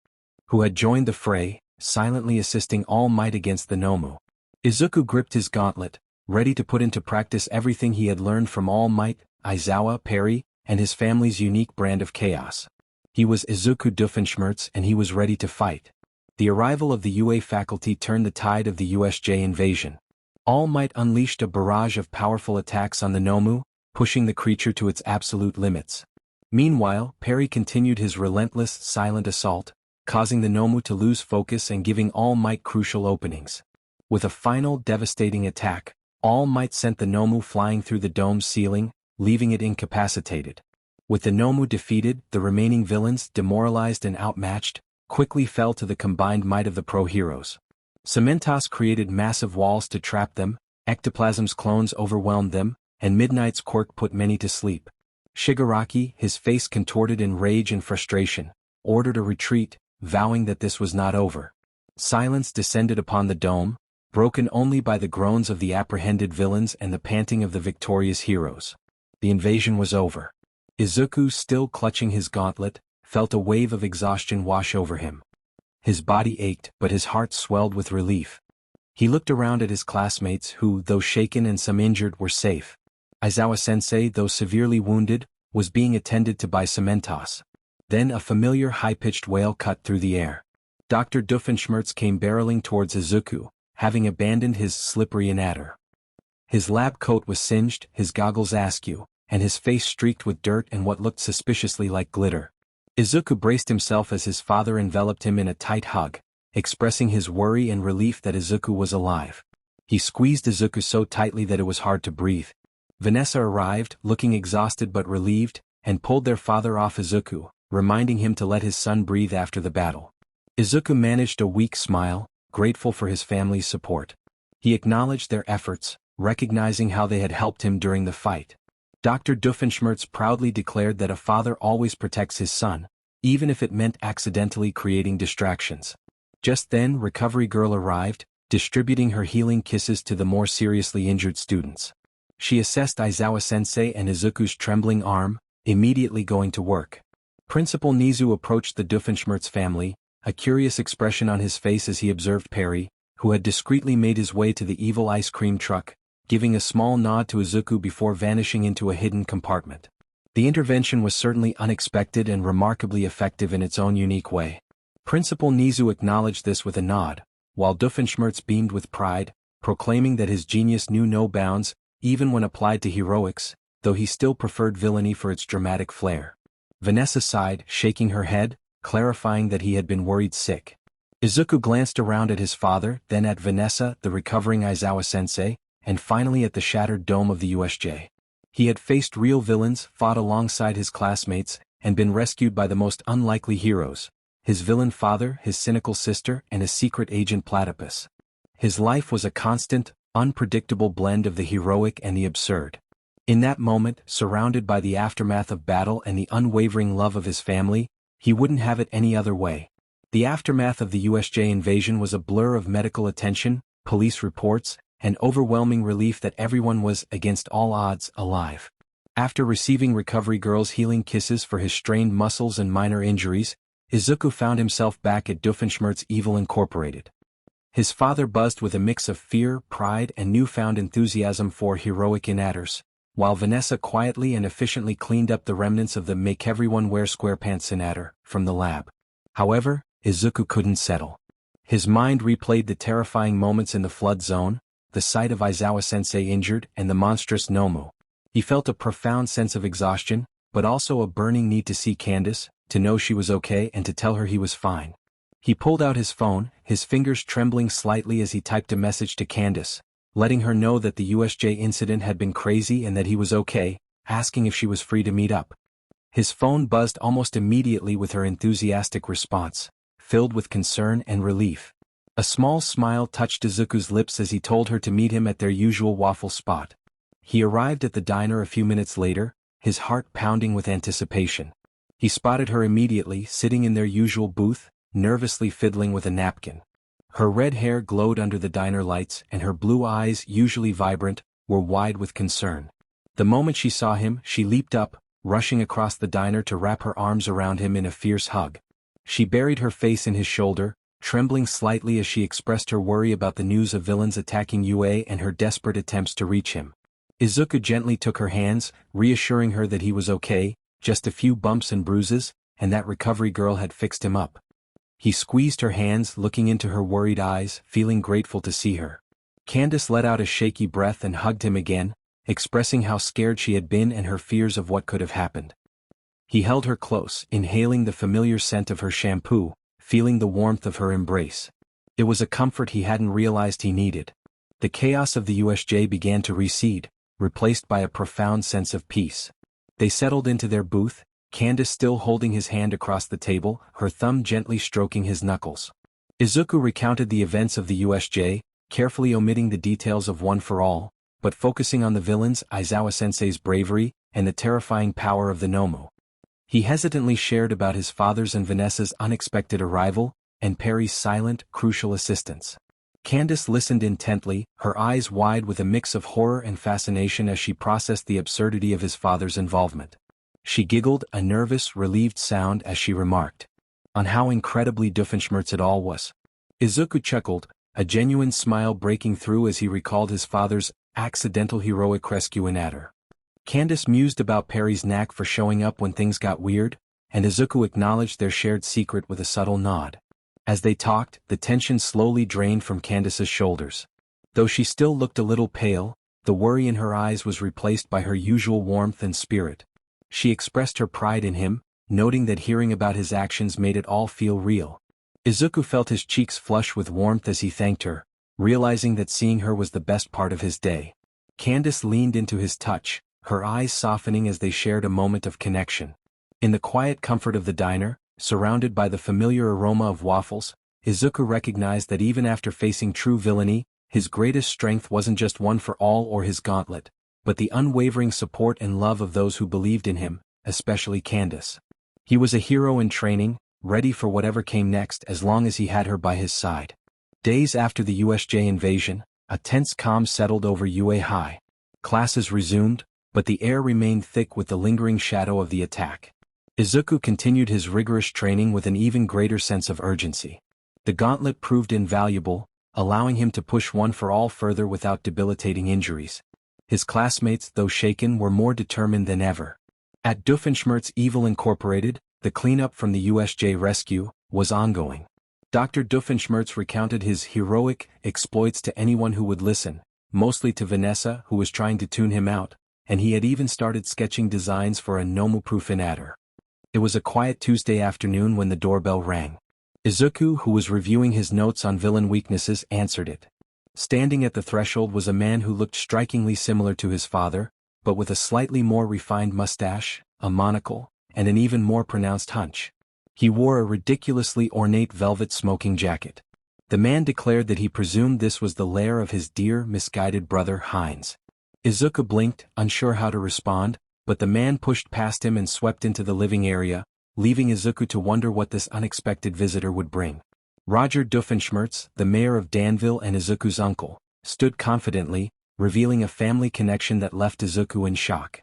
[SPEAKER 1] who had joined the fray, silently assisting All Might against the Nomu. Izuku gripped his gauntlet, ready to put into practice everything he had learned from All Might, Aizawa, Perry, and his family's unique brand of chaos. He was Izuku Doofenshmirtz and he was ready to fight. The arrival of the UA faculty turned the tide of the USJ invasion. All Might unleashed a barrage of powerful attacks on the Nomu, pushing the creature to its absolute limits. Meanwhile, Perry continued his relentless, silent assault, causing the Nomu to lose focus and giving All Might crucial openings. With a final devastating attack, All Might sent the Nomu flying through the dome's ceiling, leaving it incapacitated. With the Nomu defeated, the remaining villains, demoralized and outmatched, quickly fell to the combined might of the pro-heroes. Cementos created massive walls to trap them, Ectoplasm's clones overwhelmed them, and Midnight's quirk put many to sleep. Shigaraki, his face contorted in rage and frustration, ordered a retreat, vowing that this was not over. Silence descended upon the dome, broken only by the groans of the apprehended villains and the panting of the victorious heroes. The invasion was over. Izuku, still clutching his gauntlet, felt a wave of exhaustion wash over him. His body ached, but his heart swelled with relief. He looked around at his classmates who, though shaken and some injured, were safe. Aizawa-sensei, though severely wounded, was being attended to by Cementos. Then a familiar high-pitched wail cut through the air. Dr. Doofenshmirtz came barreling towards Izuku, having abandoned his slippery adder. His lab coat was singed, his goggles askew, and his face streaked with dirt and what looked suspiciously like glitter. Izuku braced himself as his father enveloped him in a tight hug, expressing his worry and relief that Izuku was alive. He squeezed Izuku so tightly that it was hard to breathe. Vanessa arrived, looking exhausted but relieved, and pulled their father off Izuku, reminding him to let his son breathe after the battle. Izuku managed a weak smile, grateful for his family's support. He acknowledged their efforts, recognizing how they had helped him during the fight. Dr. Doofenshmirtz proudly declared that a father always protects his son, even if it meant accidentally creating distractions. Just then, Recovery Girl arrived, distributing her healing kisses to the more seriously injured students. She assessed Aizawa-sensei and Izuku's trembling arm, immediately going to work. Principal Nizu approached the Doofenshmirtz family, a curious expression on his face as he observed Perry, who had discreetly made his way to the evil ice cream truck, giving a small nod to Izuku before vanishing into a hidden compartment. The intervention was certainly unexpected and remarkably effective in its own unique way. Principal Nizu acknowledged this with a nod, while Doofenshmirtz beamed with pride, proclaiming that his genius knew no bounds, even when applied to heroics, though he still preferred villainy for its dramatic flair. Vanessa sighed, shaking her head, clarifying that he had been worried sick. Izuku glanced around at his father, then at Vanessa, the recovering Aizawa-sensei, and finally at the shattered dome of the USJ. He had faced real villains, fought alongside his classmates, and been rescued by the most unlikely heroes: his villain father, his cynical sister, and his secret agent Platypus. His life was a constant, unpredictable blend of the heroic and the absurd. In that moment, surrounded by the aftermath of battle and the unwavering love of his family, he wouldn't have it any other way. The aftermath of the USJ invasion was a blur of medical attention, police reports, and overwhelming relief that everyone was, against all odds, alive. After receiving Recovery Girl's healing kisses for his strained muscles and minor injuries, Izuku found himself back at Doofenshmirtz Evil Incorporated. His father buzzed with a mix of fear, pride, and newfound enthusiasm for heroic inatters, while Vanessa quietly and efficiently cleaned up the remnants of the Make Everyone Wear Squarepants inatter from the lab. However, Izuku couldn't settle. His mind replayed the terrifying moments in the flood zone, the sight of Aizawa-sensei injured, and the monstrous Nomu. He felt a profound sense of exhaustion, but also a burning need to see Candace, to know she was okay and to tell her he was fine. He pulled out his phone, his fingers trembling slightly as he typed a message to Candace, letting her know that the USJ incident had been crazy and that he was okay, asking if she was free to meet up. His phone buzzed almost immediately with her enthusiastic response, filled with concern and relief. A small smile touched Izuku's lips as he told her to meet him at their usual waffle spot. He arrived at the diner a few minutes later, his heart pounding with anticipation. He spotted her immediately, sitting in their usual booth, nervously fiddling with a napkin. Her red hair glowed under the diner lights, and her blue eyes, usually vibrant, were wide with concern. The moment she saw him, she leaped up, rushing across the diner to wrap her arms around him in a fierce hug. She buried her face in his shoulder, trembling slightly as she expressed her worry about the news of villains attacking UA and her desperate attempts to reach him. Izuku gently took her hands, reassuring her that he was okay, just a few bumps and bruises, and that Recovery Girl had fixed him up. He squeezed her hands, looking into her worried eyes, feeling grateful to see her. Candace let out a shaky breath and hugged him again, expressing how scared she had been and her fears of what could have happened. He held her close, inhaling the familiar scent of her shampoo, feeling the warmth of her embrace. It was a comfort he hadn't realized he needed. The chaos of the USJ began to recede, replaced by a profound sense of peace. They settled into their booth, Candace still holding his hand across the table, her thumb gently stroking his knuckles. Izuku recounted the events of the USJ, carefully omitting the details of One for All, but focusing on the villains, Aizawa-sensei's bravery, and the terrifying power of the Nomu. He hesitantly shared about his father's and Vanessa's unexpected arrival, and Perry's silent, crucial assistance. Candace listened intently, her eyes wide with a mix of horror and fascination as she processed the absurdity of his father's involvement. She giggled, a nervous, relieved sound as she remarked on how incredibly Doofenshmirtz it all was. Izuku chuckled, a genuine smile breaking through as he recalled his father's accidental heroic rescue in Adder. Candace mused about Perry's knack for showing up when things got weird, and Izuku acknowledged their shared secret with a subtle nod. As they talked, the tension slowly drained from Candace's shoulders. Though she still looked a little pale, the worry in her eyes was replaced by her usual warmth and spirit. She expressed her pride in him, noting that hearing about his actions made it all feel real. Izuku felt his cheeks flush with warmth as he thanked her, realizing that seeing her was the best part of his day. Candace leaned into his touch, her eyes softening as they shared a moment of connection. In the quiet comfort of the diner, surrounded by the familiar aroma of waffles, Izuku recognized that even after facing true villainy, his greatest strength wasn't just one for all or his gauntlet, but the unwavering support and love of those who believed in him, especially Candace. He was a hero in training, ready for whatever came next as long as he had her by his side. Days after the USJ invasion, a tense calm settled over UA High. Classes resumed, but the air remained thick with the lingering shadow of the attack. Izuku continued his rigorous training with an even greater sense of urgency. The gauntlet proved invaluable, allowing him to push one for all further without debilitating injuries. His classmates, though shaken, were more determined than ever. At Doofenshmirtz Evil Incorporated, the cleanup from the USJ rescue was ongoing. Dr. Doofenshmirtz recounted his heroic exploits to anyone who would listen, mostly to Vanessa, who was trying to tune him out, and he had even started sketching designs for a Nomu-proof-inator. It was a quiet Tuesday afternoon when the doorbell rang. Izuku, who was reviewing his notes on villain weaknesses, answered it. Standing at the threshold was a man who looked strikingly similar to his father, but with a slightly more refined mustache, a monocle, and an even more pronounced hunch. He wore a ridiculously ornate velvet smoking jacket. The man declared that he presumed this was the lair of his dear, misguided brother Heinz. Izuku blinked, unsure how to respond, but the man pushed past him and swept into the living area, leaving Izuku to wonder what this unexpected visitor would bring. Roger Doofenshmirtz, the mayor of Danville and Izuku's uncle, stood confidently, revealing a family connection that left Izuku in shock.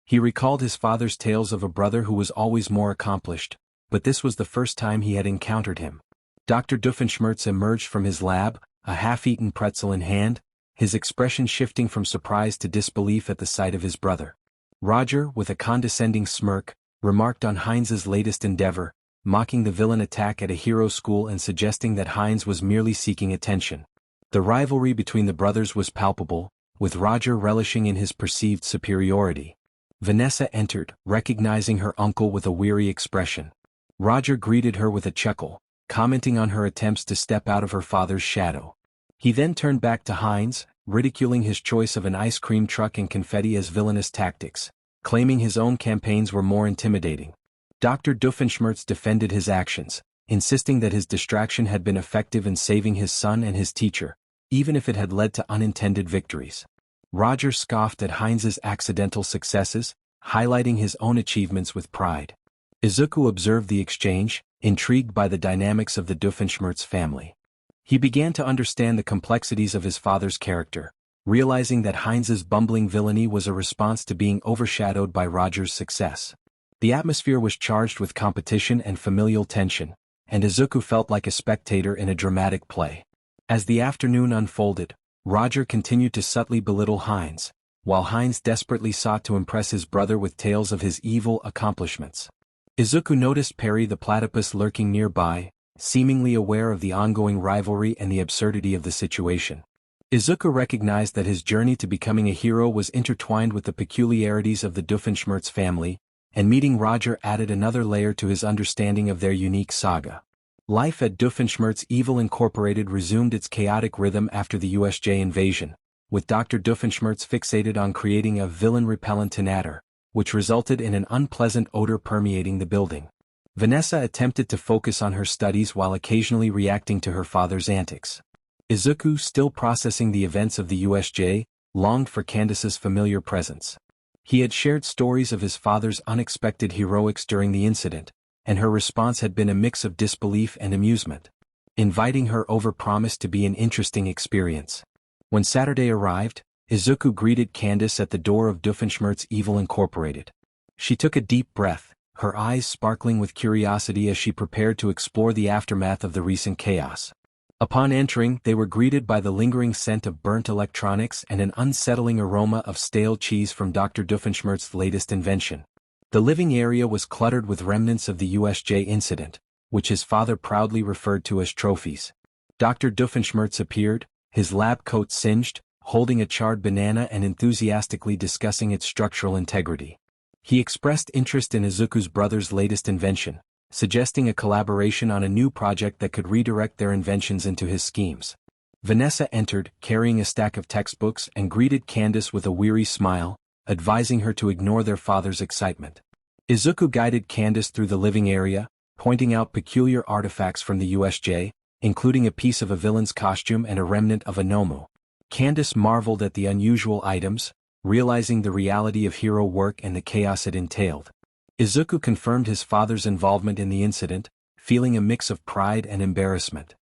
[SPEAKER 1] He recalled his father's tales of a brother who was always more accomplished, but this was the first time he had encountered him. Dr. Doofenshmirtz emerged from his lab, a half-eaten pretzel in hand, his expression shifting from surprise to disbelief at the sight of his brother. Roger, with a condescending smirk, remarked on Heinz's latest endeavor, mocking the villain attack at a hero school and suggesting that Heinz was merely seeking attention. The rivalry between the brothers was palpable, with Roger relishing in his perceived superiority. Vanessa entered, recognizing her uncle with a weary expression. Roger greeted her with a chuckle, commenting on her attempts to step out of her father's shadow. He then turned back to Heinz, ridiculing his choice of an ice cream truck and confetti as villainous tactics, claiming his own campaigns were more intimidating. Dr. Doofenshmirtz defended his actions, insisting that his distraction had been effective in saving his son and his teacher, even if it had led to unintended victories. Roger scoffed at Heinz's accidental successes, highlighting his own achievements with pride. Izuku observed the exchange, intrigued by the dynamics of the Doofenshmirtz family. He began to understand the complexities of his father's character, realizing that Heinz's bumbling villainy was a response to being overshadowed by Roger's success. The atmosphere was charged with competition and familial tension, and Izuku felt like a spectator in a dramatic play. As the afternoon unfolded, Roger continued to subtly belittle Heinz, while Heinz desperately sought to impress his brother with tales of his evil accomplishments. Izuku noticed Perry the platypus lurking nearby, seemingly aware of the ongoing rivalry and the absurdity of the situation. Izuku recognized that his journey to becoming a hero was intertwined with the peculiarities of the Doofenshmirtz family, and meeting Roger added another layer to his understanding of their unique saga. Life at Doofenshmirtz Evil Incorporated resumed its chaotic rhythm after the USJ invasion, with Dr. Doofenshmirtz fixated on creating a villain-repellent inator, which resulted in an unpleasant odor permeating the building. Vanessa attempted to focus on her studies while occasionally reacting to her father's antics. Izuku, still processing the events of the USJ, longed for Candace's familiar presence. He had shared stories of his father's unexpected heroics during the incident, and her response had been a mix of disbelief and amusement. Inviting her over promised to be an interesting experience. When Saturday arrived, Izuku greeted Candace at the door of Doofenshmirtz Evil Incorporated. She took a deep breath, her eyes sparkling with curiosity as she prepared to explore the aftermath of the recent chaos. Upon entering, they were greeted by the lingering scent of burnt electronics and an unsettling aroma of stale cheese from Dr. Doofenshmirtz's latest invention. The living area was cluttered with remnants of the USJ incident, which his father proudly referred to as trophies. Dr. Doofenshmirtz appeared, his lab coat singed, holding a charred banana and enthusiastically discussing its structural integrity. He expressed interest in Izuku's brother's latest invention, suggesting a collaboration on a new project that could redirect their inventions into his schemes. Vanessa entered, carrying a stack of textbooks, and greeted Candace with a weary smile, advising her to ignore their father's excitement. Izuku guided Candace through the living area, pointing out peculiar artifacts from the USJ, including a piece of a villain's costume and a remnant of a Nomu. Candace marveled at the unusual items, realizing the reality of hero work and the chaos it entailed. Izuku confirmed his father's involvement in the incident, feeling a mix of pride and embarrassment.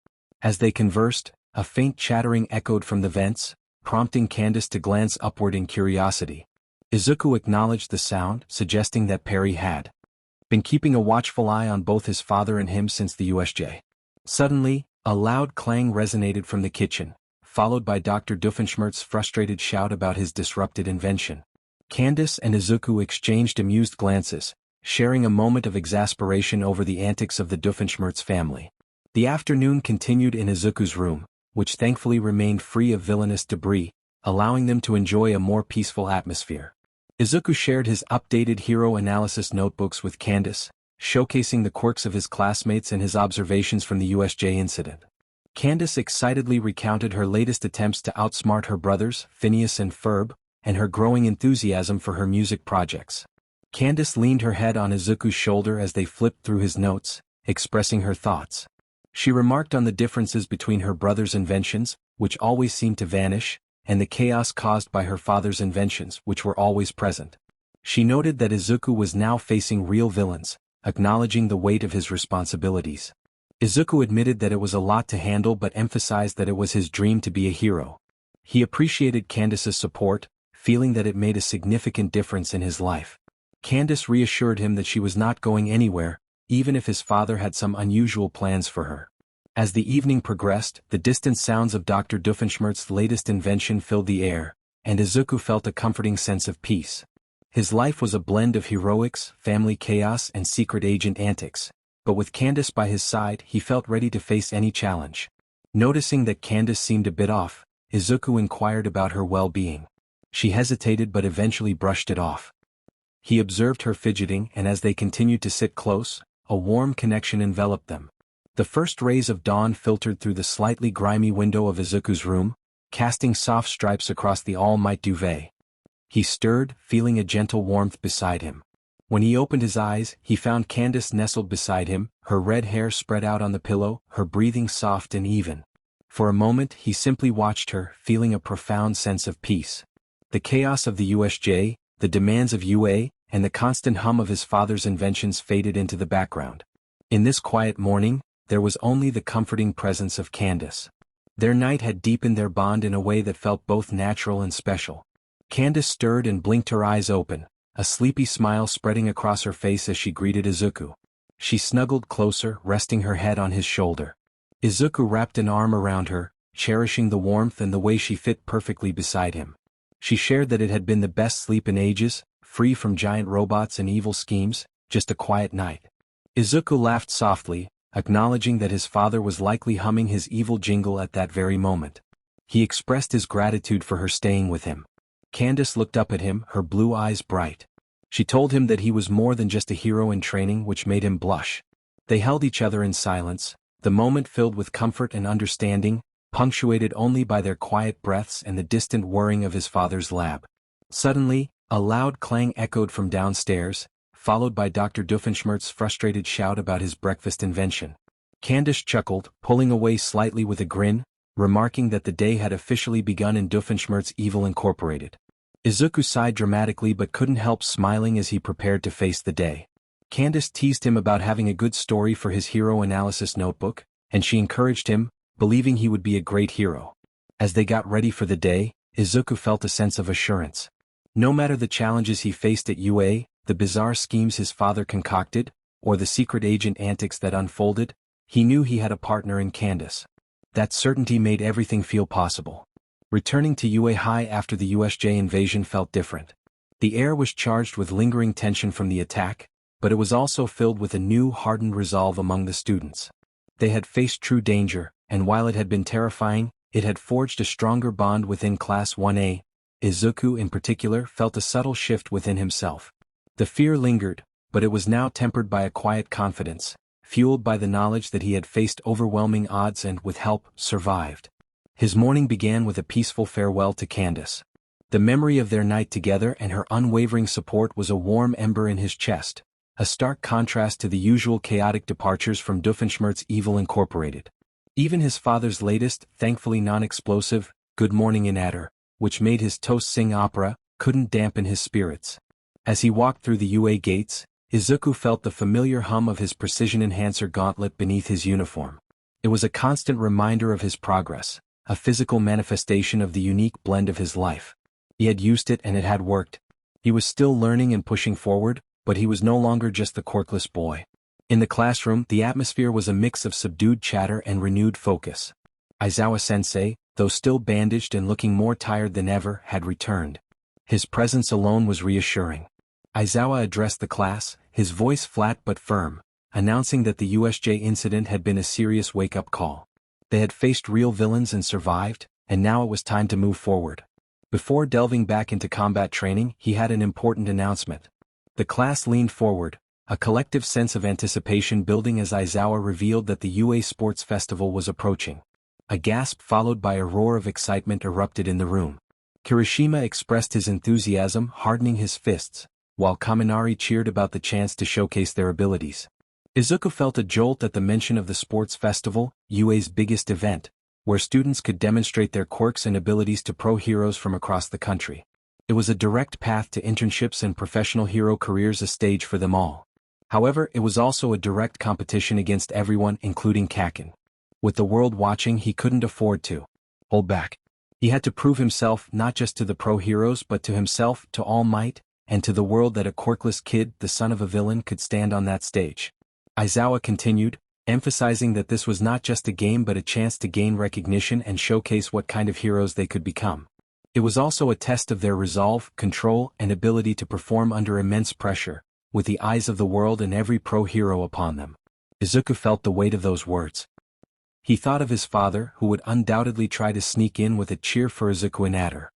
[SPEAKER 1] As they conversed, a faint chattering echoed from the vents, prompting Candace to glance upward in curiosity. Izuku acknowledged the sound, suggesting that Perry had been keeping a watchful eye on both his father and him since the USJ. Suddenly, a loud clang resonated from the kitchen, followed by Dr. Doofenshmirtz's frustrated shout about his disrupted invention. Candace and Izuku exchanged amused glances, sharing a moment of exasperation over the antics of the Doofenshmirtz family. The afternoon continued in Izuku's room, which thankfully remained free of villainous debris, allowing them to enjoy a more peaceful atmosphere. Izuku shared his updated hero analysis notebooks with Candace, showcasing the quirks of his classmates and his observations from the USJ incident. Candace excitedly recounted her latest attempts to outsmart her brothers, Phineas and Ferb, and her growing enthusiasm for her music projects. Candace leaned her head on Izuku's shoulder as they flipped through his notes, expressing her thoughts. She remarked on the differences between her brother's inventions, which always seemed to vanish, and the chaos caused by her father's inventions, which were always present. She noted that Izuku was now facing real villains, acknowledging the weight of his responsibilities. Izuku admitted that it was a lot to handle but emphasized that it was his dream to be a hero. He appreciated Candace's support, feeling that it made a significant difference in his life. Candace reassured him that she was not going anywhere, even if his father had some unusual plans for her. As the evening progressed, the distant sounds of Dr. Doofenshmirtz's latest invention filled the air, and Izuku felt a comforting sense of peace. His life was a blend of heroics, family chaos, and secret agent antics, but with Candace by his side he felt ready to face any challenge. Noticing that Candace seemed a bit off, Izuku inquired about her well-being. She hesitated but eventually brushed it off. He observed her fidgeting, and as they continued to sit close, a warm connection enveloped them. The first rays of dawn filtered through the slightly grimy window of Izuku's room, casting soft stripes across the all-night duvet. He stirred, feeling a gentle warmth beside him. When he opened his eyes, he found Candace nestled beside him, her red hair spread out on the pillow, her breathing soft and even. For a moment he simply watched her, feeling a profound sense of peace. The chaos of the USJ, the demands of UA, and the constant hum of his father's inventions faded into the background. In this quiet morning, there was only the comforting presence of Candace. Their night had deepened their bond in a way that felt both natural and special. Candace stirred and blinked her eyes open, a sleepy smile spreading across her face as she greeted Izuku. She snuggled closer, resting her head on his shoulder. Izuku wrapped an arm around her, cherishing the warmth and the way she fit perfectly beside him. She shared that it had been the best sleep in ages, free from giant robots and evil schemes, just a quiet night. Izuku laughed softly, acknowledging that his father was likely humming his evil jingle at that very moment. He expressed his gratitude for her staying with him. Candace looked up at him, her blue eyes bright. She told him that he was more than just a hero in training, which made him blush. They held each other in silence, the moment filled with comfort and understanding, punctuated only by their quiet breaths and the distant whirring of his father's lab. Suddenly, a loud clang echoed from downstairs, followed by Dr. Doofenshmirtz's frustrated shout about his breakfast invention. Candace chuckled, pulling away slightly with a grin, remarking that the day had officially begun in Doofenshmirtz Evil Incorporated. Izuku sighed dramatically but couldn't help smiling as he prepared to face the day. Candace teased him about having a good story for his hero analysis notebook, and she encouraged him, believing he would be a great hero. As they got ready for the day, Izuku felt a sense of assurance. No matter the challenges he faced at UA, the bizarre schemes his father concocted, or the secret agent antics that unfolded, he knew he had a partner in Candace. That certainty made everything feel possible. Returning to UA High after the USJ invasion felt different. The air was charged with lingering tension from the attack, but it was also filled with a new, hardened resolve among the students. They had faced true danger, and while it had been terrifying, it had forged a stronger bond within Class 1A. Izuku in particular felt a subtle shift within himself. The fear lingered, but it was now tempered by a quiet confidence, fueled by the knowledge that he had faced overwhelming odds and, with help, survived. His morning began with a peaceful farewell to Candace. The memory of their night together and her unwavering support was a warm ember in his chest, a stark contrast to the usual chaotic departures from Doofenshmirtz Evil Incorporated. Even his father's latest, thankfully non-explosive, "Good morning Inatter," which made his toast sing opera, couldn't dampen his spirits. As he walked through the UA gates, Izuku felt the familiar hum of his precision enhancer gauntlet beneath his uniform. It was a constant reminder of his progress, a physical manifestation of the unique blend of his life. He had used it and it had worked. He was still learning and pushing forward, but he was no longer just the quirkless boy. In the classroom, the atmosphere was a mix of subdued chatter and renewed focus. Aizawa-sensei, though still bandaged and looking more tired than ever, had returned. His presence alone was reassuring. Aizawa addressed the class, his voice flat but firm, announcing that the USJ incident had been a serious wake-up call. They had faced real villains and survived, and now it was time to move forward. Before delving back into combat training, he had an important announcement. The class leaned forward, a collective sense of anticipation building as Aizawa revealed that the UA Sports Festival was approaching. A gasp followed by a roar of excitement erupted in the room. Kirishima expressed his enthusiasm, hardening his fists, while Kaminari cheered about the chance to showcase their abilities. Izuku felt a jolt at the mention of the sports festival, UA's biggest event, where students could demonstrate their quirks and abilities to pro heroes from across the country. It was a direct path to internships and professional hero careers, a stage for them all. However, it was also a direct competition against everyone, including Kakin. With the world watching, he couldn't afford to hold back. He had to prove himself not just to the pro heroes but to himself, to All Might, and to the world that a quirkless kid, the son of a villain, could stand on that stage. Aizawa continued, emphasizing that this was not just a game but a chance to gain recognition and showcase what kind of heroes they could become. It was also a test of their resolve, control, and ability to perform under immense pressure, with the eyes of the world and every pro hero upon them. Izuku felt the weight of those words. He thought of his father, who would undoubtedly try to sneak in with a cheer for Izuku Inatter.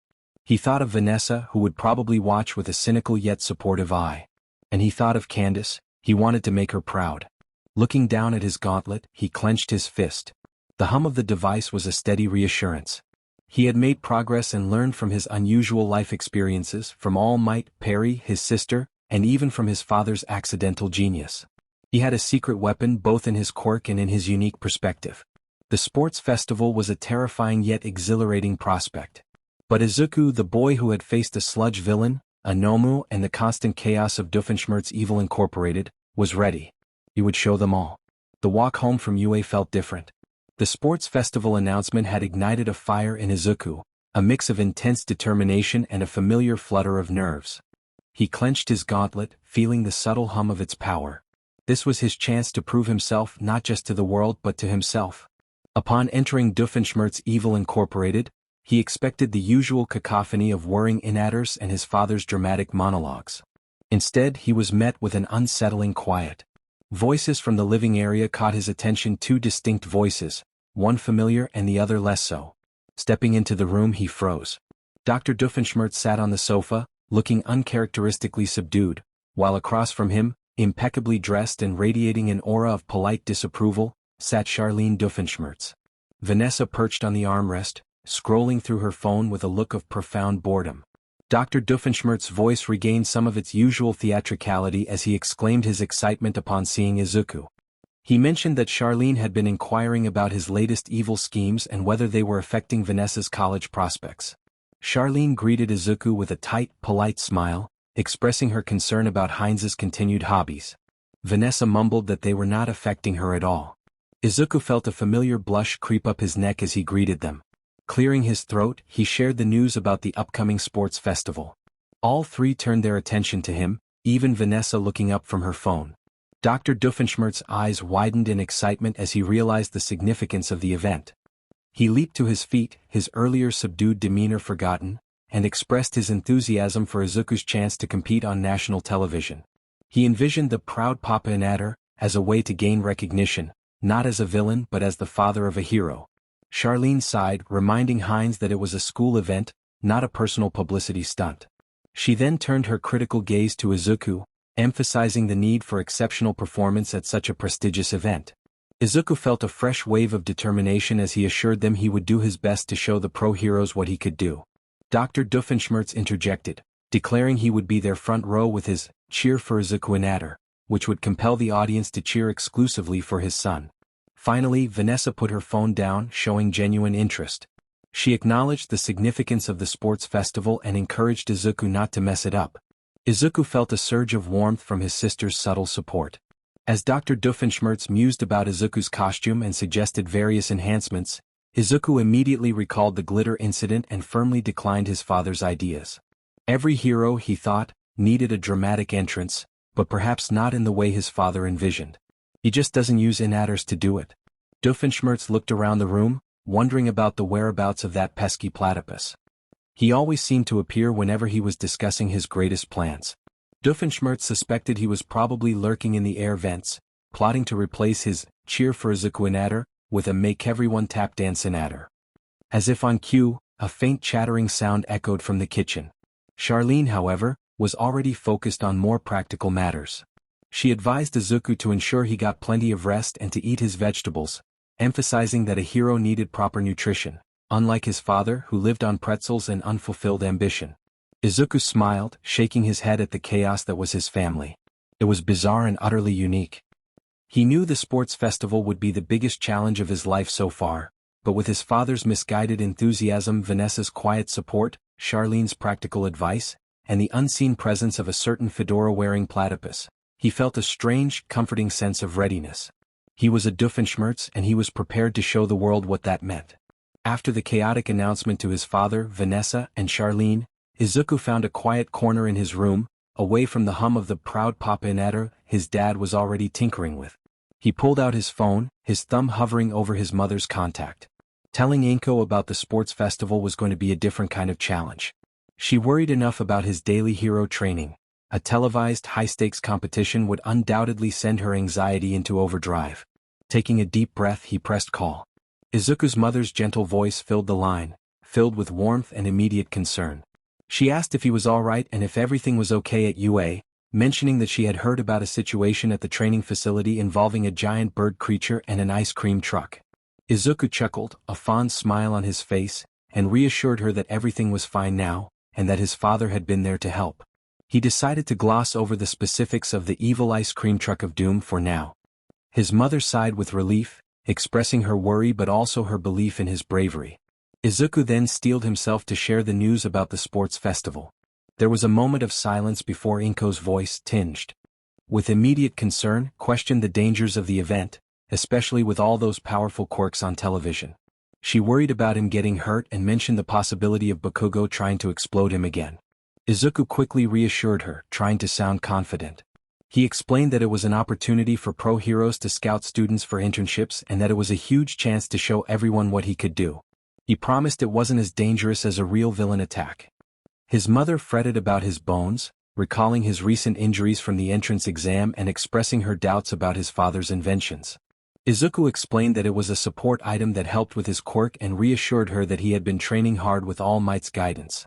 [SPEAKER 1] He thought of Vanessa, who would probably watch with a cynical yet supportive eye. And he thought of Candace. He wanted to make her proud. Looking down at his gauntlet, he clenched his fist. The hum of the device was a steady reassurance. He had made progress and learned from his unusual life experiences, from All Might, Perry, his sister, and even from his father's accidental genius. He had a secret weapon both in his quirk and in his unique perspective. The sports festival was a terrifying yet exhilarating prospect. But Izuku, the boy who had faced a sludge villain, a Nomu, and the constant chaos of Doofenshmirtz Evil Incorporated, was ready. He would show them all. The walk home from UA felt different. The sports festival announcement had ignited a fire in Izuku, a mix of intense determination and a familiar flutter of nerves. He clenched his gauntlet, feeling the subtle hum of its power. This was his chance to prove himself not just to the world but to himself. Upon entering Doofenshmirtz Evil Incorporated, he expected the usual cacophony of whirring inatters and his father's dramatic monologues. Instead, he was met with an unsettling quiet. Voices from the living area caught his attention, two distinct voices, one familiar and the other less so. Stepping into the room, he froze. Dr. Doofenshmirtz sat on the sofa, looking uncharacteristically subdued, while across from him, impeccably dressed and radiating an aura of polite disapproval, sat Charlene Doofenshmirtz. Vanessa perched on the armrest, scrolling through her phone with a look of profound boredom. Dr. Doofenshmirtz's voice regained some of its usual theatricality as he exclaimed his excitement upon seeing Izuku. He mentioned that Charlene had been inquiring about his latest evil schemes and whether they were affecting Vanessa's college prospects. Charlene greeted Izuku with a tight, polite smile, expressing her concern about Heinz's continued hobbies. Vanessa mumbled that they were not affecting her at all. Izuku felt a familiar blush creep up his neck as he greeted them. Clearing his throat, he shared the news about the upcoming sports festival. All three turned their attention to him, even Vanessa looking up from her phone. Dr. Doofenshmirtz's eyes widened in excitement as he realized the significance of the event. He leaped to his feet, his earlier subdued demeanor forgotten, and expressed his enthusiasm for Izuku's chance to compete on national television. He envisioned the proud Papa Inatter as a way to gain recognition, not as a villain but as the father of a hero. Charlene sighed, reminding Heinz that it was a school event, not a personal publicity stunt. She then turned her critical gaze to Izuku, emphasizing the need for exceptional performance at such a prestigious event. Izuku felt a fresh wave of determination as he assured them he would do his best to show the pro-heroes what he could do. Dr. Doofenshmirtz interjected, declaring he would be their front row with his cheer for Izuku Inatter, which would compel the audience to cheer exclusively for his son. Finally, Vanessa put her phone down, showing genuine interest. She acknowledged the significance of the sports festival and encouraged Izuku not to mess it up. Izuku felt a surge of warmth from his sister's subtle support. As Dr. Doofenshmirtz mused about Izuku's costume and suggested various enhancements, Izuku immediately recalled the glitter incident and firmly declined his father's ideas. Every hero, he thought, needed a dramatic entrance, but perhaps not in the way his father envisioned. He just doesn't use inatters to do it. Doofenshmirtz looked around the room, wondering about the whereabouts of that pesky platypus. He always seemed to appear whenever he was discussing his greatest plans. Doofenshmirtz suspected he was probably lurking in the air vents, plotting to replace his cheer for Izuku Inatter with a make everyone tap dance Inatter. As if on cue, a faint chattering sound echoed from the kitchen. Charlene, however, was already focused on more practical matters. She advised Izuku to ensure he got plenty of rest and to eat his vegetables, emphasizing that a hero needed proper nutrition, unlike his father who lived on pretzels and unfulfilled ambition. Izuku smiled, shaking his head at the chaos that was his family. It was bizarre and utterly unique. He knew the sports festival would be the biggest challenge of his life so far, but with his father's misguided enthusiasm, Vanessa's quiet support, Charlene's practical advice, and the unseen presence of a certain fedora-wearing platypus, he felt a strange, comforting sense of readiness. He was a Doofenshmirtz and he was prepared to show the world what that meant. After the chaotic announcement to his father, Vanessa, and Charlene, Izuku found a quiet corner in his room, away from the hum of the proud Papa Inatter his dad was already tinkering with. He pulled out his phone, his thumb hovering over his mother's contact. Telling Inko about the sports festival was going to be a different kind of challenge. She worried enough about his daily hero training. A televised high-stakes competition would undoubtedly send her anxiety into overdrive. Taking a deep breath, he pressed call. Izuku's mother's gentle voice filled the line, filled with warmth and immediate concern. She asked if he was all right and if everything was okay at UA, mentioning that she had heard about a situation at the training facility involving a giant bird creature and an ice cream truck. Izuku chuckled, a fond smile on his face, and reassured her that everything was fine now, and that his father had been there to help. He decided to gloss over the specifics of the evil ice cream truck of doom for now. His mother sighed with relief, expressing her worry but also her belief in his bravery. Izuku then steeled himself to share the news about the sports festival. There was a moment of silence before Inko's voice, tinged with immediate concern, questioned the dangers of the event, especially with all those powerful quirks on television. She worried about him getting hurt and mentioned the possibility of Bakugo trying to explode him again. Izuku quickly reassured her, trying to sound confident. He explained that it was an opportunity for pro heroes to scout students for internships and that it was a huge chance to show everyone what he could do. He promised it wasn't as dangerous as a real villain attack. His mother fretted about his bones, recalling his recent injuries from the entrance exam and expressing her doubts about his father's inventions. Izuku explained that it was a support item that helped with his quirk and reassured her that he had been training hard with All Might's guidance.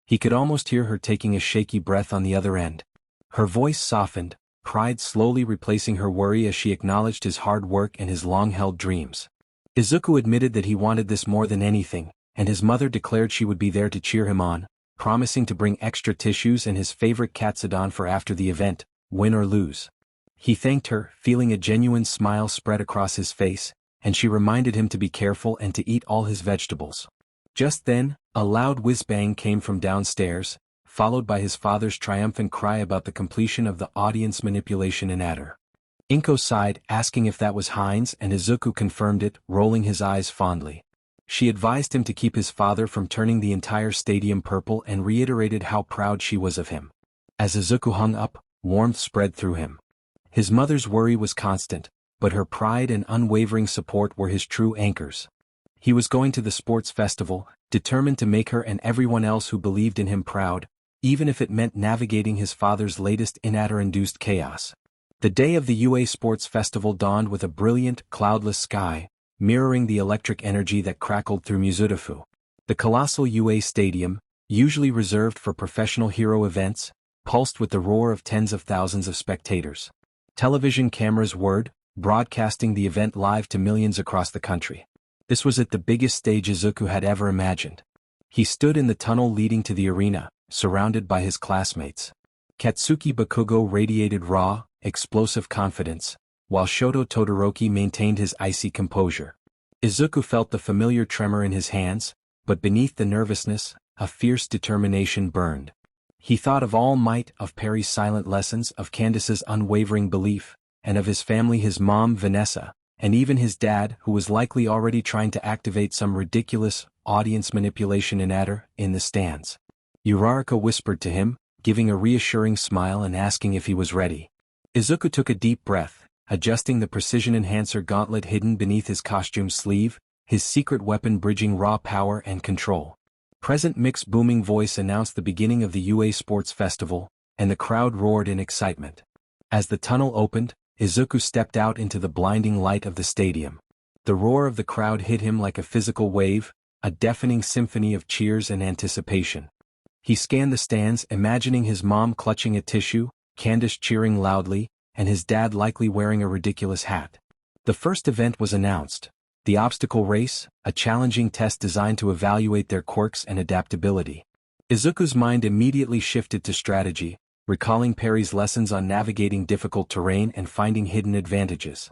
[SPEAKER 1] He could almost hear her taking a shaky breath on the other end. Her voice softened, pride slowly replacing her worry as she acknowledged his hard work and his long-held dreams. Izuku admitted that he wanted this more than anything, and his mother declared she would be there to cheer him on, promising to bring extra tissues and his favorite katsudon for after the event, win or lose. He thanked her, feeling a genuine smile spread across his face, and she reminded him to be careful and to eat all his vegetables. Just then, a loud whiz-bang came from downstairs, followed by his father's triumphant cry about the completion of the audience manipulation Inatter. Inko sighed, asking if that was Heinz, and Izuku confirmed it, rolling his eyes fondly. She advised him to keep his father from turning the entire stadium purple and reiterated how proud she was of him. As Izuku hung up, warmth spread through him. His mother's worry was constant, but her pride and unwavering support were his true anchors. He was going to the sports festival, determined to make her and everyone else who believed in him proud, even if it meant navigating his father's latest Inatter-induced chaos. The day of the UA Sports Festival dawned with a brilliant, cloudless sky, mirroring the electric energy that crackled through Mizudafu. The colossal UA Stadium, usually reserved for professional hero events, pulsed with the roar of tens of thousands of spectators. Television cameras whirred, broadcasting the event live to millions across the country. This was at the biggest stage Izuku had ever imagined. He stood in the tunnel leading to the arena, surrounded by his classmates. Katsuki Bakugo radiated raw, explosive confidence, while Shoto Todoroki maintained his icy composure. Izuku felt the familiar tremor in his hands, but beneath the nervousness, a fierce determination burned. He thought of All Might, of Perry's silent lessons, of Candace's unwavering belief, and of his family, his mom Vanessa, and even his dad, who was likely already trying to activate some ridiculous audience manipulation in the stands. Uraraka whispered to him, giving a reassuring smile and asking if he was ready. Izuku took a deep breath, adjusting the precision enhancer gauntlet hidden beneath his costume sleeve, his secret weapon bridging raw power and control. Present Mick's booming voice announced the beginning of the UA Sports Festival, and the crowd roared in excitement. As the tunnel opened, Izuku stepped out into the blinding light of the stadium. The roar of the crowd hit him like a physical wave, a deafening symphony of cheers and anticipation. He scanned the stands, imagining his mom clutching a tissue, Candace cheering loudly, and his dad likely wearing a ridiculous hat. The first event was announced: the obstacle race, a challenging test designed to evaluate their quirks and adaptability. Izuku's mind immediately shifted to strategy, recalling Perry's lessons on navigating difficult terrain and finding hidden advantages.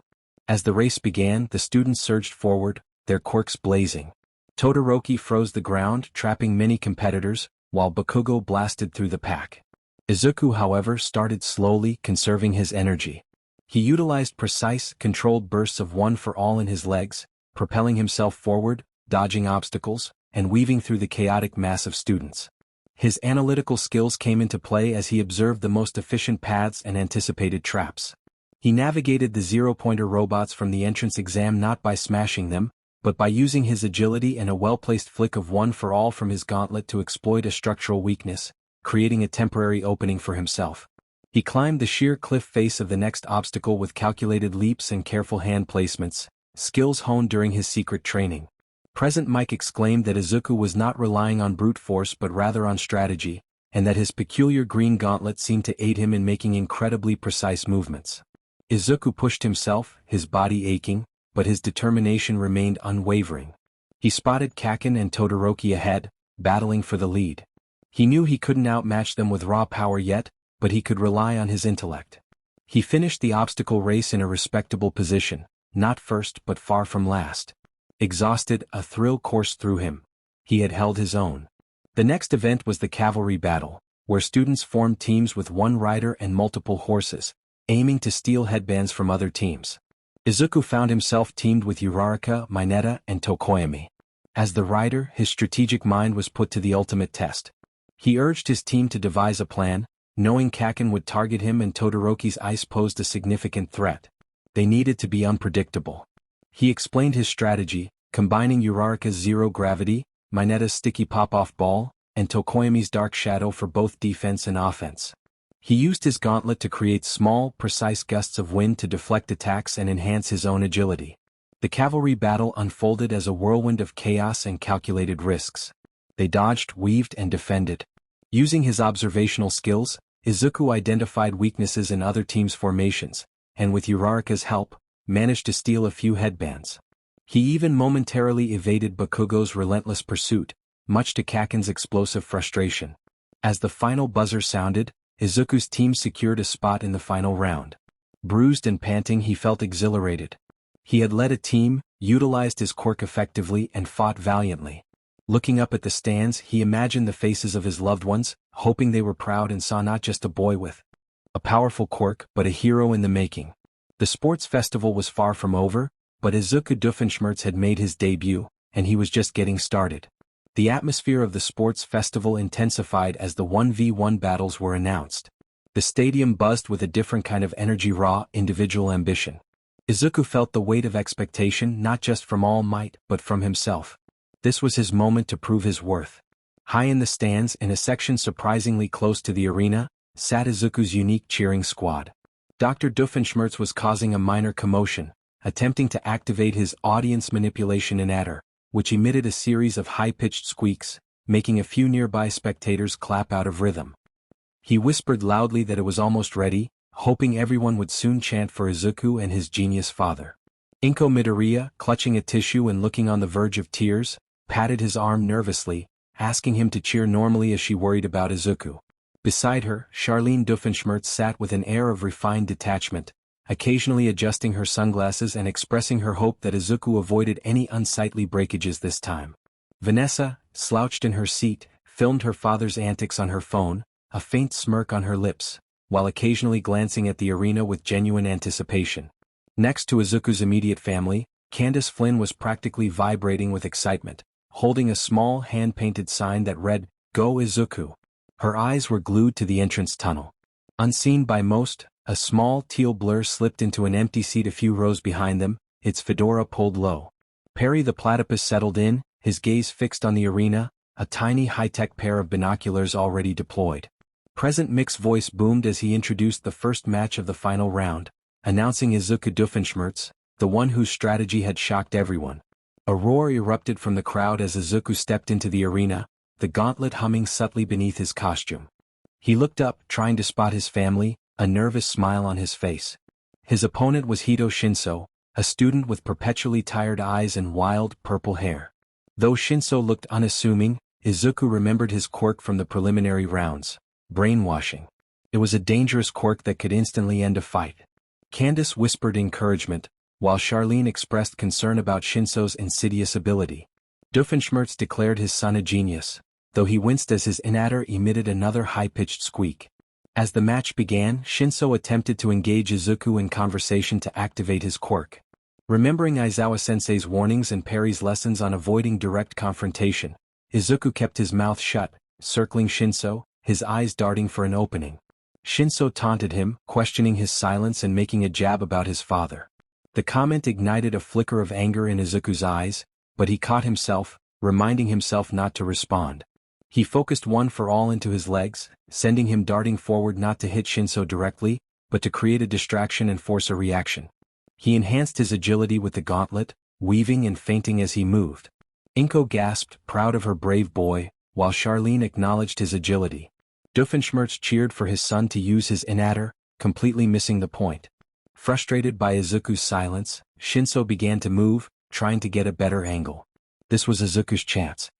[SPEAKER 1] As the race began, the students surged forward, their quirks blazing. Todoroki froze the ground, trapping many competitors, while Bakugo blasted through the pack. Izuku, however, started slowly, conserving his energy. He utilized precise, controlled bursts of one for all in his legs, propelling himself forward, dodging obstacles, and weaving through the chaotic mass of students. His analytical skills came into play as he observed the most efficient paths and anticipated traps. He navigated the zero-pointer robots from the entrance exam not by smashing them, but by using his agility and a well-placed flick of one for all from his gauntlet to exploit a structural weakness, creating a temporary opening for himself. He climbed the sheer cliff face of the next obstacle with calculated leaps and careful hand placements, skills honed during his secret training. Present Mike exclaimed that Izuku was not relying on brute force but rather on strategy, and that his peculiar green gauntlet seemed to aid him in making incredibly precise movements. Izuku pushed himself, his body aching, but his determination remained unwavering. He spotted Kaken and Todoroki ahead, battling for the lead. He knew he couldn't outmatch them with raw power yet, but he could rely on his intellect. He finished the obstacle race in a respectable position, not first but far from last. Exhausted, a thrill coursed through him. He had held his own. The next event was the cavalry battle, where students formed teams with one rider and multiple horses, aiming to steal headbands from other teams. Izuku found himself teamed with Uraraka, Mineta, and Tokoyami. As the rider, his strategic mind was put to the ultimate test. He urged his team to devise a plan, knowing Kaken would target him and Todoroki's ice posed a significant threat. They needed to be unpredictable. He explained his strategy, combining Uraraka's zero gravity, Mineta's sticky pop-off ball, and Tokoyami's dark shadow for both defense and offense. He used his gauntlet to create small, precise gusts of wind to deflect attacks and enhance his own agility. The cavalry battle unfolded as a whirlwind of chaos and calculated risks. They dodged, weaved, and defended. Using his observational skills, Izuku identified weaknesses in other teams' formations, and with Uraraka's help, managed to steal a few headbands. He even momentarily evaded Bakugo's relentless pursuit, much to Kaken's explosive frustration. As the final buzzer sounded, Izuku's team secured a spot in the final round. Bruised and panting, he felt exhilarated. He had led a team, utilized his quirk effectively, and fought valiantly. Looking up at the stands, he imagined the faces of his loved ones, hoping they were proud and saw not just a boy with a powerful quirk, but a hero in the making. The sports festival was far from over, but Izuku Doofenshmirtz had made his debut, and he was just getting started. The atmosphere of the sports festival intensified as the 1v1 battles were announced. The stadium buzzed with a different kind of energy, raw, individual ambition. Izuku felt the weight of expectation not just from All Might but from himself. This was his moment to prove his worth. High in the stands, in a section surprisingly close to the arena, sat Izuku's unique cheering squad. Dr. Doofenshmirtz was causing a minor commotion, attempting to activate his audience manipulation inhibitor, which emitted a series of high-pitched squeaks, making a few nearby spectators clap out of rhythm. He whispered loudly that it was almost ready, hoping everyone would soon chant for Izuku and his genius father. Inko Midoriya, clutching a tissue and looking on the verge of tears, patted his arm nervously, asking him to cheer normally as she worried about Izuku. Beside her, Charlene Doofenshmirtz sat with an air of refined detachment, occasionally adjusting her sunglasses and expressing her hope that Izuku avoided any unsightly breakages this time. Vanessa, slouched in her seat, filmed her father's antics on her phone, a faint smirk on her lips, while occasionally glancing at the arena with genuine anticipation. Next to Izuku's immediate family, Candace Flynn was practically vibrating with excitement, holding a small hand-painted sign that read, "Go Izuku." Her eyes were glued to the entrance tunnel. Unseen by most, a small teal blur slipped into an empty seat a few rows behind them, its fedora pulled low. Perry the platypus settled in, his gaze fixed on the arena, a tiny high-tech pair of binoculars already deployed. Present Mick's voice boomed as he introduced the first match of the final round, announcing Izuku Doofenshmirtz, the one whose strategy had shocked everyone. A roar erupted from the crowd as Izuku stepped into the arena, the gauntlet humming subtly beneath his costume. He looked up, trying to spot his family, a nervous smile on his face. His opponent was Hito Shinso, a student with perpetually tired eyes and wild, purple hair. Though Shinso looked unassuming, Izuku remembered his quirk from the preliminary rounds. Brainwashing. It was a dangerous quirk that could instantly end a fight. Candace whispered encouragement, while Charlene expressed concern about Shinso's insidious ability. Doofenshmirtz declared his son a genius, though he winced as his inadder emitted another high-pitched squeak. As the match began, Shinso attempted to engage Izuku in conversation to activate his quirk. Remembering Aizawa-sensei's warnings and Perry's lessons on avoiding direct confrontation, Izuku kept his mouth shut, circling Shinso, his eyes darting for an opening. Shinso taunted him, questioning his silence and making a jab about his father. The comment ignited a flicker of anger in Izuku's eyes, but he caught himself, reminding himself not to respond. He focused one for all into his legs, sending him darting forward not to hit Shinso directly, but to create a distraction and force a reaction. He enhanced his agility with the gauntlet, weaving and feinting as he moved. Inko gasped, proud of her brave boy, while Charlene acknowledged his agility. Doofenshmirtz cheered for his son to use his inadder, completely missing the point. Frustrated by Izuku's silence, Shinso began to move, trying to get a better angle. This was Izuku's chance.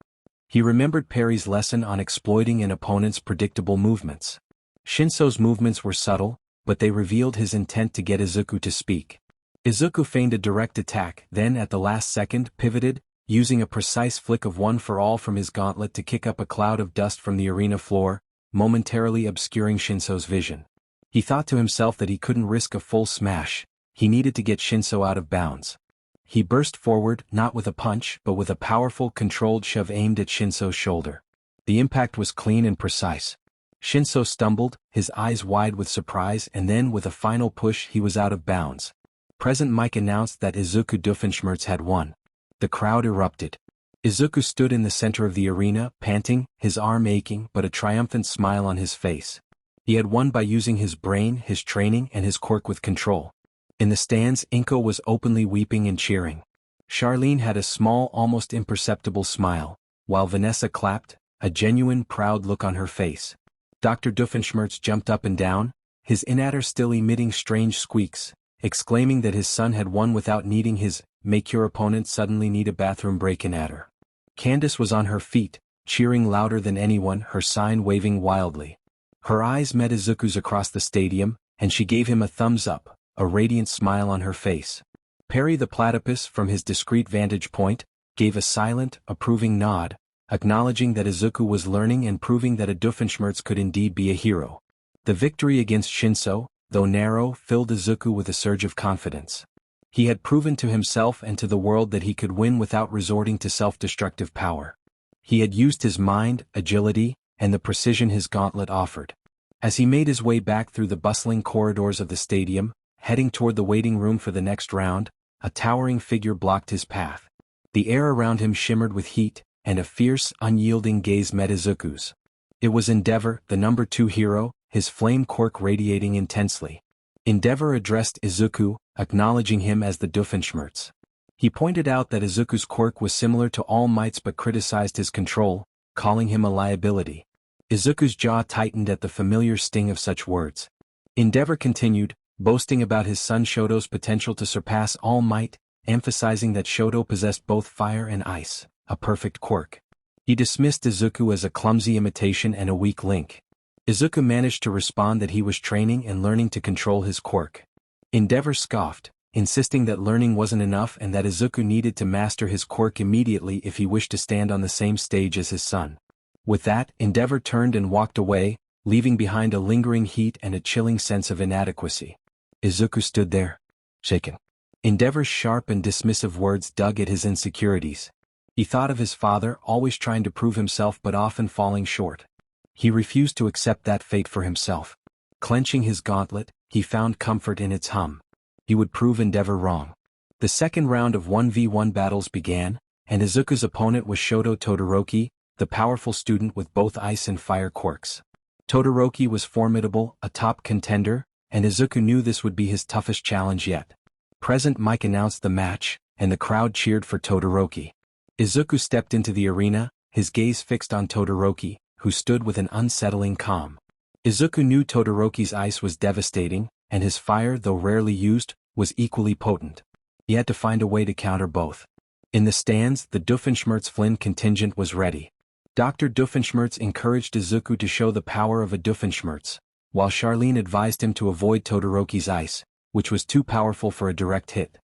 [SPEAKER 1] He remembered Perry's lesson on exploiting an opponent's predictable movements. Shinso's movements were subtle, but they revealed his intent to get Izuku to speak. Izuku feigned a direct attack, then at the last second, pivoted, using a precise flick of one for all from his gauntlet to kick up a cloud of dust from the arena floor, momentarily obscuring Shinso's vision. He thought to himself that he couldn't risk a full smash, he needed to get Shinso out of bounds. He burst forward, not with a punch, but with a powerful, controlled shove aimed at Shinso's shoulder. The impact was clean and precise. Shinso stumbled, his eyes wide with surprise, and then with a final push he was out of bounds. Present Mike announced that Izuku Doofenshmirtz had won. The crowd erupted. Izuku stood in the center of the arena, panting, his arm aching but a triumphant smile on his face. He had won by using his brain, his training, and his quirk with control. In the stands, Inko was openly weeping and cheering. Charlene had a small, almost imperceptible smile, while Vanessa clapped, a genuine proud look on her face. Dr. Doofenshmirtz jumped up and down, his inadder still emitting strange squeaks, exclaiming that his son had won without needing his "make your opponent suddenly need a bathroom break" inadder. Candace was on her feet, cheering louder than anyone, her sign waving wildly. Her eyes met Izuku's across the stadium, and she gave him a thumbs up, a radiant smile on her face. Perry the platypus, from his discreet vantage point, gave a silent, approving nod, acknowledging that Izuku was learning and proving that a Doofenshmirtz could indeed be a hero. The victory against Shinso, though narrow, filled Izuku with a surge of confidence. He had proven to himself and to the world that he could win without resorting to self-destructive power. He had used his mind, agility, and the precision his gauntlet offered. As he made his way back through the bustling corridors of the stadium, heading toward the waiting room for the next round, a towering figure blocked his path. The air around him shimmered with heat, and a fierce, unyielding gaze met Izuku's. It was Endeavor, the number 2 hero, his flame quirk radiating intensely. Endeavor addressed Izuku, acknowledging him as the Doofenshmirtz. He pointed out that Izuku's quirk was similar to All Might's but criticized his control, calling him a liability. Izuku's jaw tightened at the familiar sting of such words. Endeavor continued, boasting about his son Shoto's potential to surpass All Might, emphasizing that Shoto possessed both fire and ice, a perfect quirk. He dismissed Izuku as a clumsy imitation and a weak link. Izuku managed to respond that he was training and learning to control his quirk. Endeavor scoffed, insisting that learning wasn't enough and that Izuku needed to master his quirk immediately if he wished to stand on the same stage as his son. With that, Endeavor turned and walked away, leaving behind a lingering heat and a chilling sense of inadequacy. Izuku stood there, shaken. Endeavor's sharp and dismissive words dug at his insecurities. He thought of his father, always trying to prove himself but often falling short. He refused to accept that fate for himself. Clenching his gauntlet, he found comfort in its hum. He would prove Endeavor wrong. The second round of 1v1 battles began, and Izuku's opponent was Shoto Todoroki, the powerful student with both ice and fire quirks. Todoroki was formidable, a top contender, and Izuku knew this would be his toughest challenge yet. Present Mike announced the match, and the crowd cheered for Todoroki. Izuku stepped into the arena, his gaze fixed on Todoroki, who stood with an unsettling calm. Izuku knew Todoroki's ice was devastating, and his fire, though rarely used, was equally potent. He had to find a way to counter both. In the stands, the Doofenshmirtz Flynn contingent was ready. Dr. Doofenshmirtz encouraged Izuku to show the power of a Doofenshmirtz, while Charlene advised him to avoid Todoroki's ice, which was too powerful for a direct hit.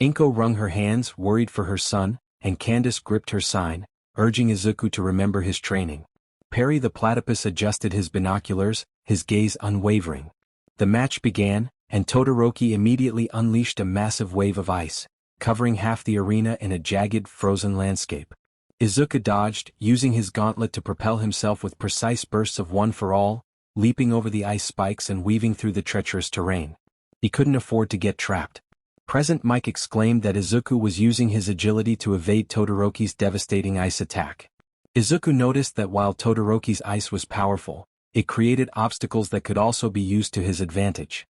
[SPEAKER 1] Inko wrung her hands, worried for her son, and Candace gripped her sign, urging Izuku to remember his training. Perry the platypus adjusted his binoculars, his gaze unwavering. The match began, and Todoroki immediately unleashed a massive wave of ice, covering half the arena in a jagged, frozen landscape. Izuku dodged, using his gauntlet to propel himself with precise bursts of one for all, leaping over the ice spikes and weaving through the treacherous terrain. He couldn't afford to get trapped. Present Mike exclaimed that Izuku was using his agility to evade Todoroki's devastating ice attack. Izuku noticed that while Todoroki's ice was powerful, it created obstacles that could also be used to his advantage.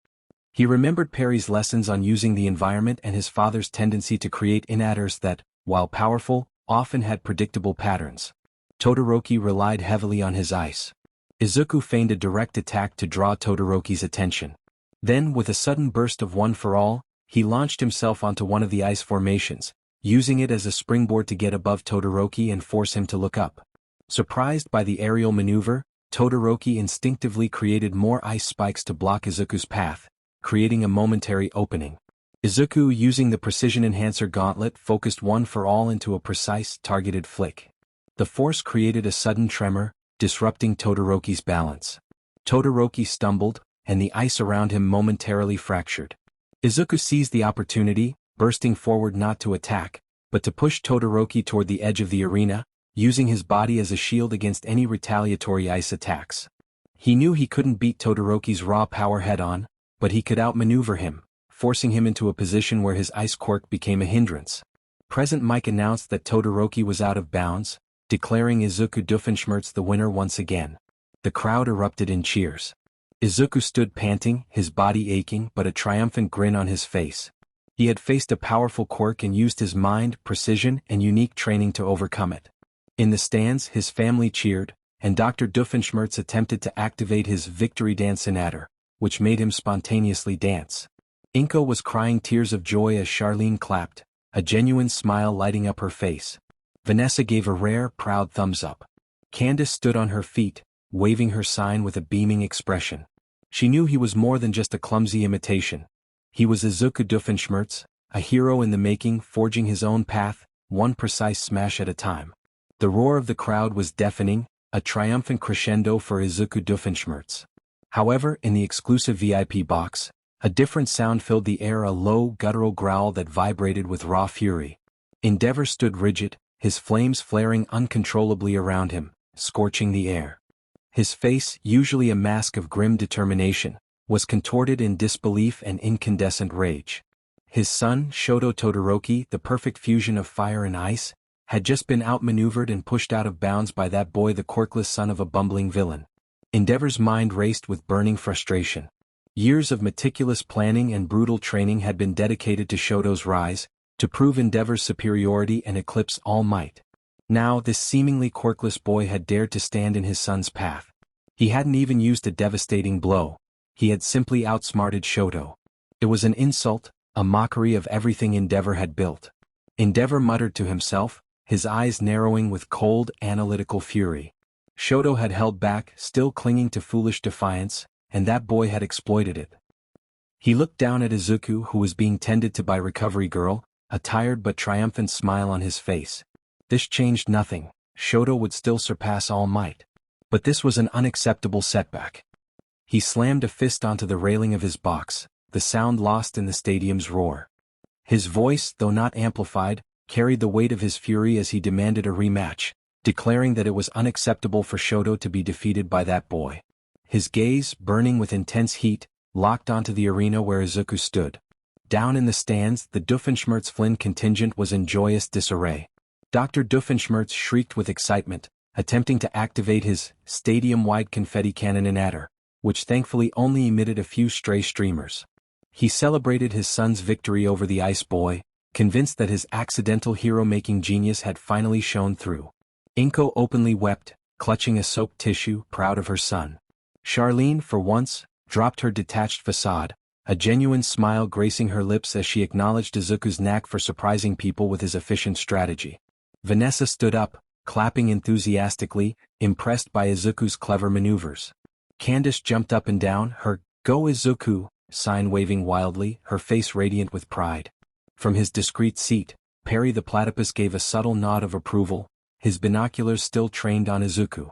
[SPEAKER 1] He remembered Perry's lessons on using the environment and his father's tendency to create inadders that, while powerful, often had predictable patterns. Todoroki relied heavily on his ice. Izuku feigned a direct attack to draw Todoroki's attention. Then, with a sudden burst of one for all, he launched himself onto one of the ice formations, using it as a springboard to get above Todoroki and force him to look up. Surprised by the aerial maneuver, Todoroki instinctively created more ice spikes to block Izuku's path, creating a momentary opening. Izuku, using the Precision Enhancer Gauntlet, focused one for all into a precise, targeted flick. The force created a sudden tremor, disrupting Todoroki's balance. Todoroki stumbled, and the ice around him momentarily fractured. Izuku seized the opportunity, bursting forward not to attack, but to push Todoroki toward the edge of the arena, using his body as a shield against any retaliatory ice attacks. He knew he couldn't beat Todoroki's raw power head-on, but he could outmaneuver him, forcing him into a position where his ice quirk became a hindrance. Present Mike announced that Todoroki was out of bounds, declaring Izuku Doofenshmirtz the winner once again. The crowd erupted in cheers. Izuku stood panting, his body aching but a triumphant grin on his face. He had faced a powerful quirk and used his mind, precision, and unique training to overcome it. In the stands, his family cheered, and Dr. Doofenshmirtz attempted to activate his victory dance adder, which made him spontaneously dance. Inko was crying tears of joy as Charlene clapped, a genuine smile lighting up her face. Vanessa gave a rare, proud thumbs up. Candace stood on her feet, waving her sign with a beaming expression. She knew he was more than just a clumsy imitation. He was Izuku Doofenshmirtz, a hero in the making, forging his own path, one precise smash at a time. The roar of the crowd was deafening, a triumphant crescendo for Izuku Doofenshmirtz. However, in the exclusive VIP box, a different sound filled the air, a low, guttural growl that vibrated with raw fury. Endeavor stood rigid, his flames flaring uncontrollably around him, scorching the air. His face, usually a mask of grim determination, was contorted in disbelief and incandescent rage. His son, Shoto Todoroki, the perfect fusion of fire and ice, had just been outmaneuvered and pushed out of bounds by that boy, the quirkless son of a bumbling villain. Endeavor's mind raced with burning frustration. Years of meticulous planning and brutal training had been dedicated to Shoto's rise, to prove Endeavor's superiority and eclipse All Might. Now this seemingly quirkless boy had dared to stand in his son's path. He hadn't even used a devastating blow. He had simply outsmarted Shoto. It was an insult, a mockery of everything Endeavor had built. Endeavor muttered to himself, his eyes narrowing with cold, analytical fury. Shoto had held back, still clinging to foolish defiance, and that boy had exploited it. He looked down at Izuku, who was being tended to by Recovery Girl, a tired but triumphant smile on his face. This changed nothing. Shoto would still surpass All Might. But this was an unacceptable setback. He slammed a fist onto the railing of his box, the sound lost in the stadium's roar. His voice, though not amplified, carried the weight of his fury as he demanded a rematch, declaring that it was unacceptable for Shoto to be defeated by that boy. His gaze, burning with intense heat, locked onto the arena where Izuku stood. Down in the stands, the Doofenshmirtz Flynn contingent was in joyous disarray. Dr. Doofenshmirtz shrieked with excitement, attempting to activate his stadium-wide confetti cannon in adder, which thankfully only emitted a few stray streamers. He celebrated his son's victory over the Ice Boy, convinced that his accidental hero-making genius had finally shone through. Inko openly wept, clutching a soaked tissue, proud of her son. Charlene, for once, dropped her detached facade, a genuine smile gracing her lips as she acknowledged Izuku's knack for surprising people with his efficient strategy. Vanessa stood up, clapping enthusiastically, impressed by Izuku's clever maneuvers. Candace jumped up and down, her "Go Izuku" sign waving wildly, her face radiant with pride. From his discreet seat, Perry the Platypus gave a subtle nod of approval, his binoculars still trained on Izuku.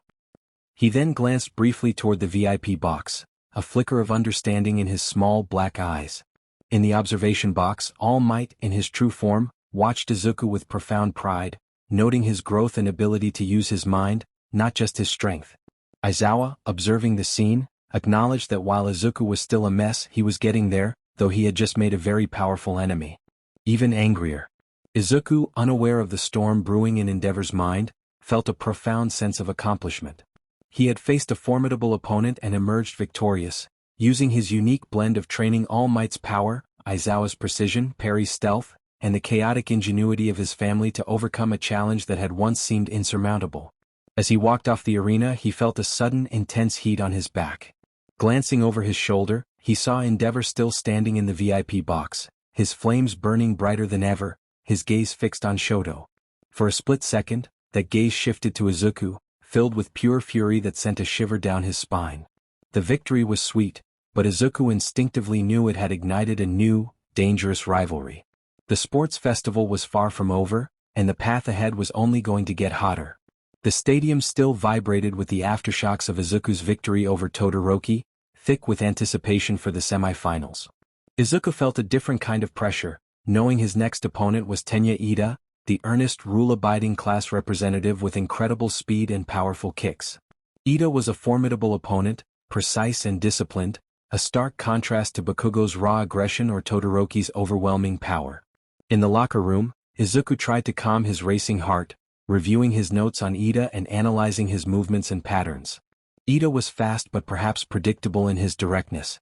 [SPEAKER 1] He then glanced briefly toward the VIP box, a flicker of understanding in his small black eyes. In the observation box, All Might, in his true form, watched Izuku with profound pride, noting his growth and ability to use his mind, not just his strength. Aizawa, observing the scene, acknowledged that while Izuku was still a mess, he was getting there, though he had just made a very powerful enemy. Even angrier. Izuku, unaware of the storm brewing in Endeavor's mind, felt a profound sense of accomplishment. He had faced a formidable opponent and emerged victorious, using his unique blend of training All Might's power, Aizawa's precision, Perry's stealth, and the chaotic ingenuity of his family to overcome a challenge that had once seemed insurmountable. As he walked off the arena, he felt a sudden, intense heat on his back. Glancing over his shoulder, he saw Endeavor still standing in the VIP box, his flames burning brighter than ever, his gaze fixed on Shoto. For a split second, that gaze shifted to Izuku, filled with pure fury that sent a shiver down his spine. The victory was sweet, but Izuku instinctively knew it had ignited a new, dangerous rivalry. The sports festival was far from over, and the path ahead was only going to get hotter. The stadium still vibrated with the aftershocks of Izuku's victory over Todoroki, thick with anticipation for the semifinals. Izuku felt a different kind of pressure, knowing his next opponent was Tenya Ida, the earnest, rule-abiding class representative with incredible speed and powerful kicks. Ida was a formidable opponent, precise and disciplined, a stark contrast to Bakugo's raw aggression or Todoroki's overwhelming power. In the locker room, Izuku tried to calm his racing heart, reviewing his notes on Ida and analyzing his movements and patterns. Ida was fast but perhaps predictable in his directness.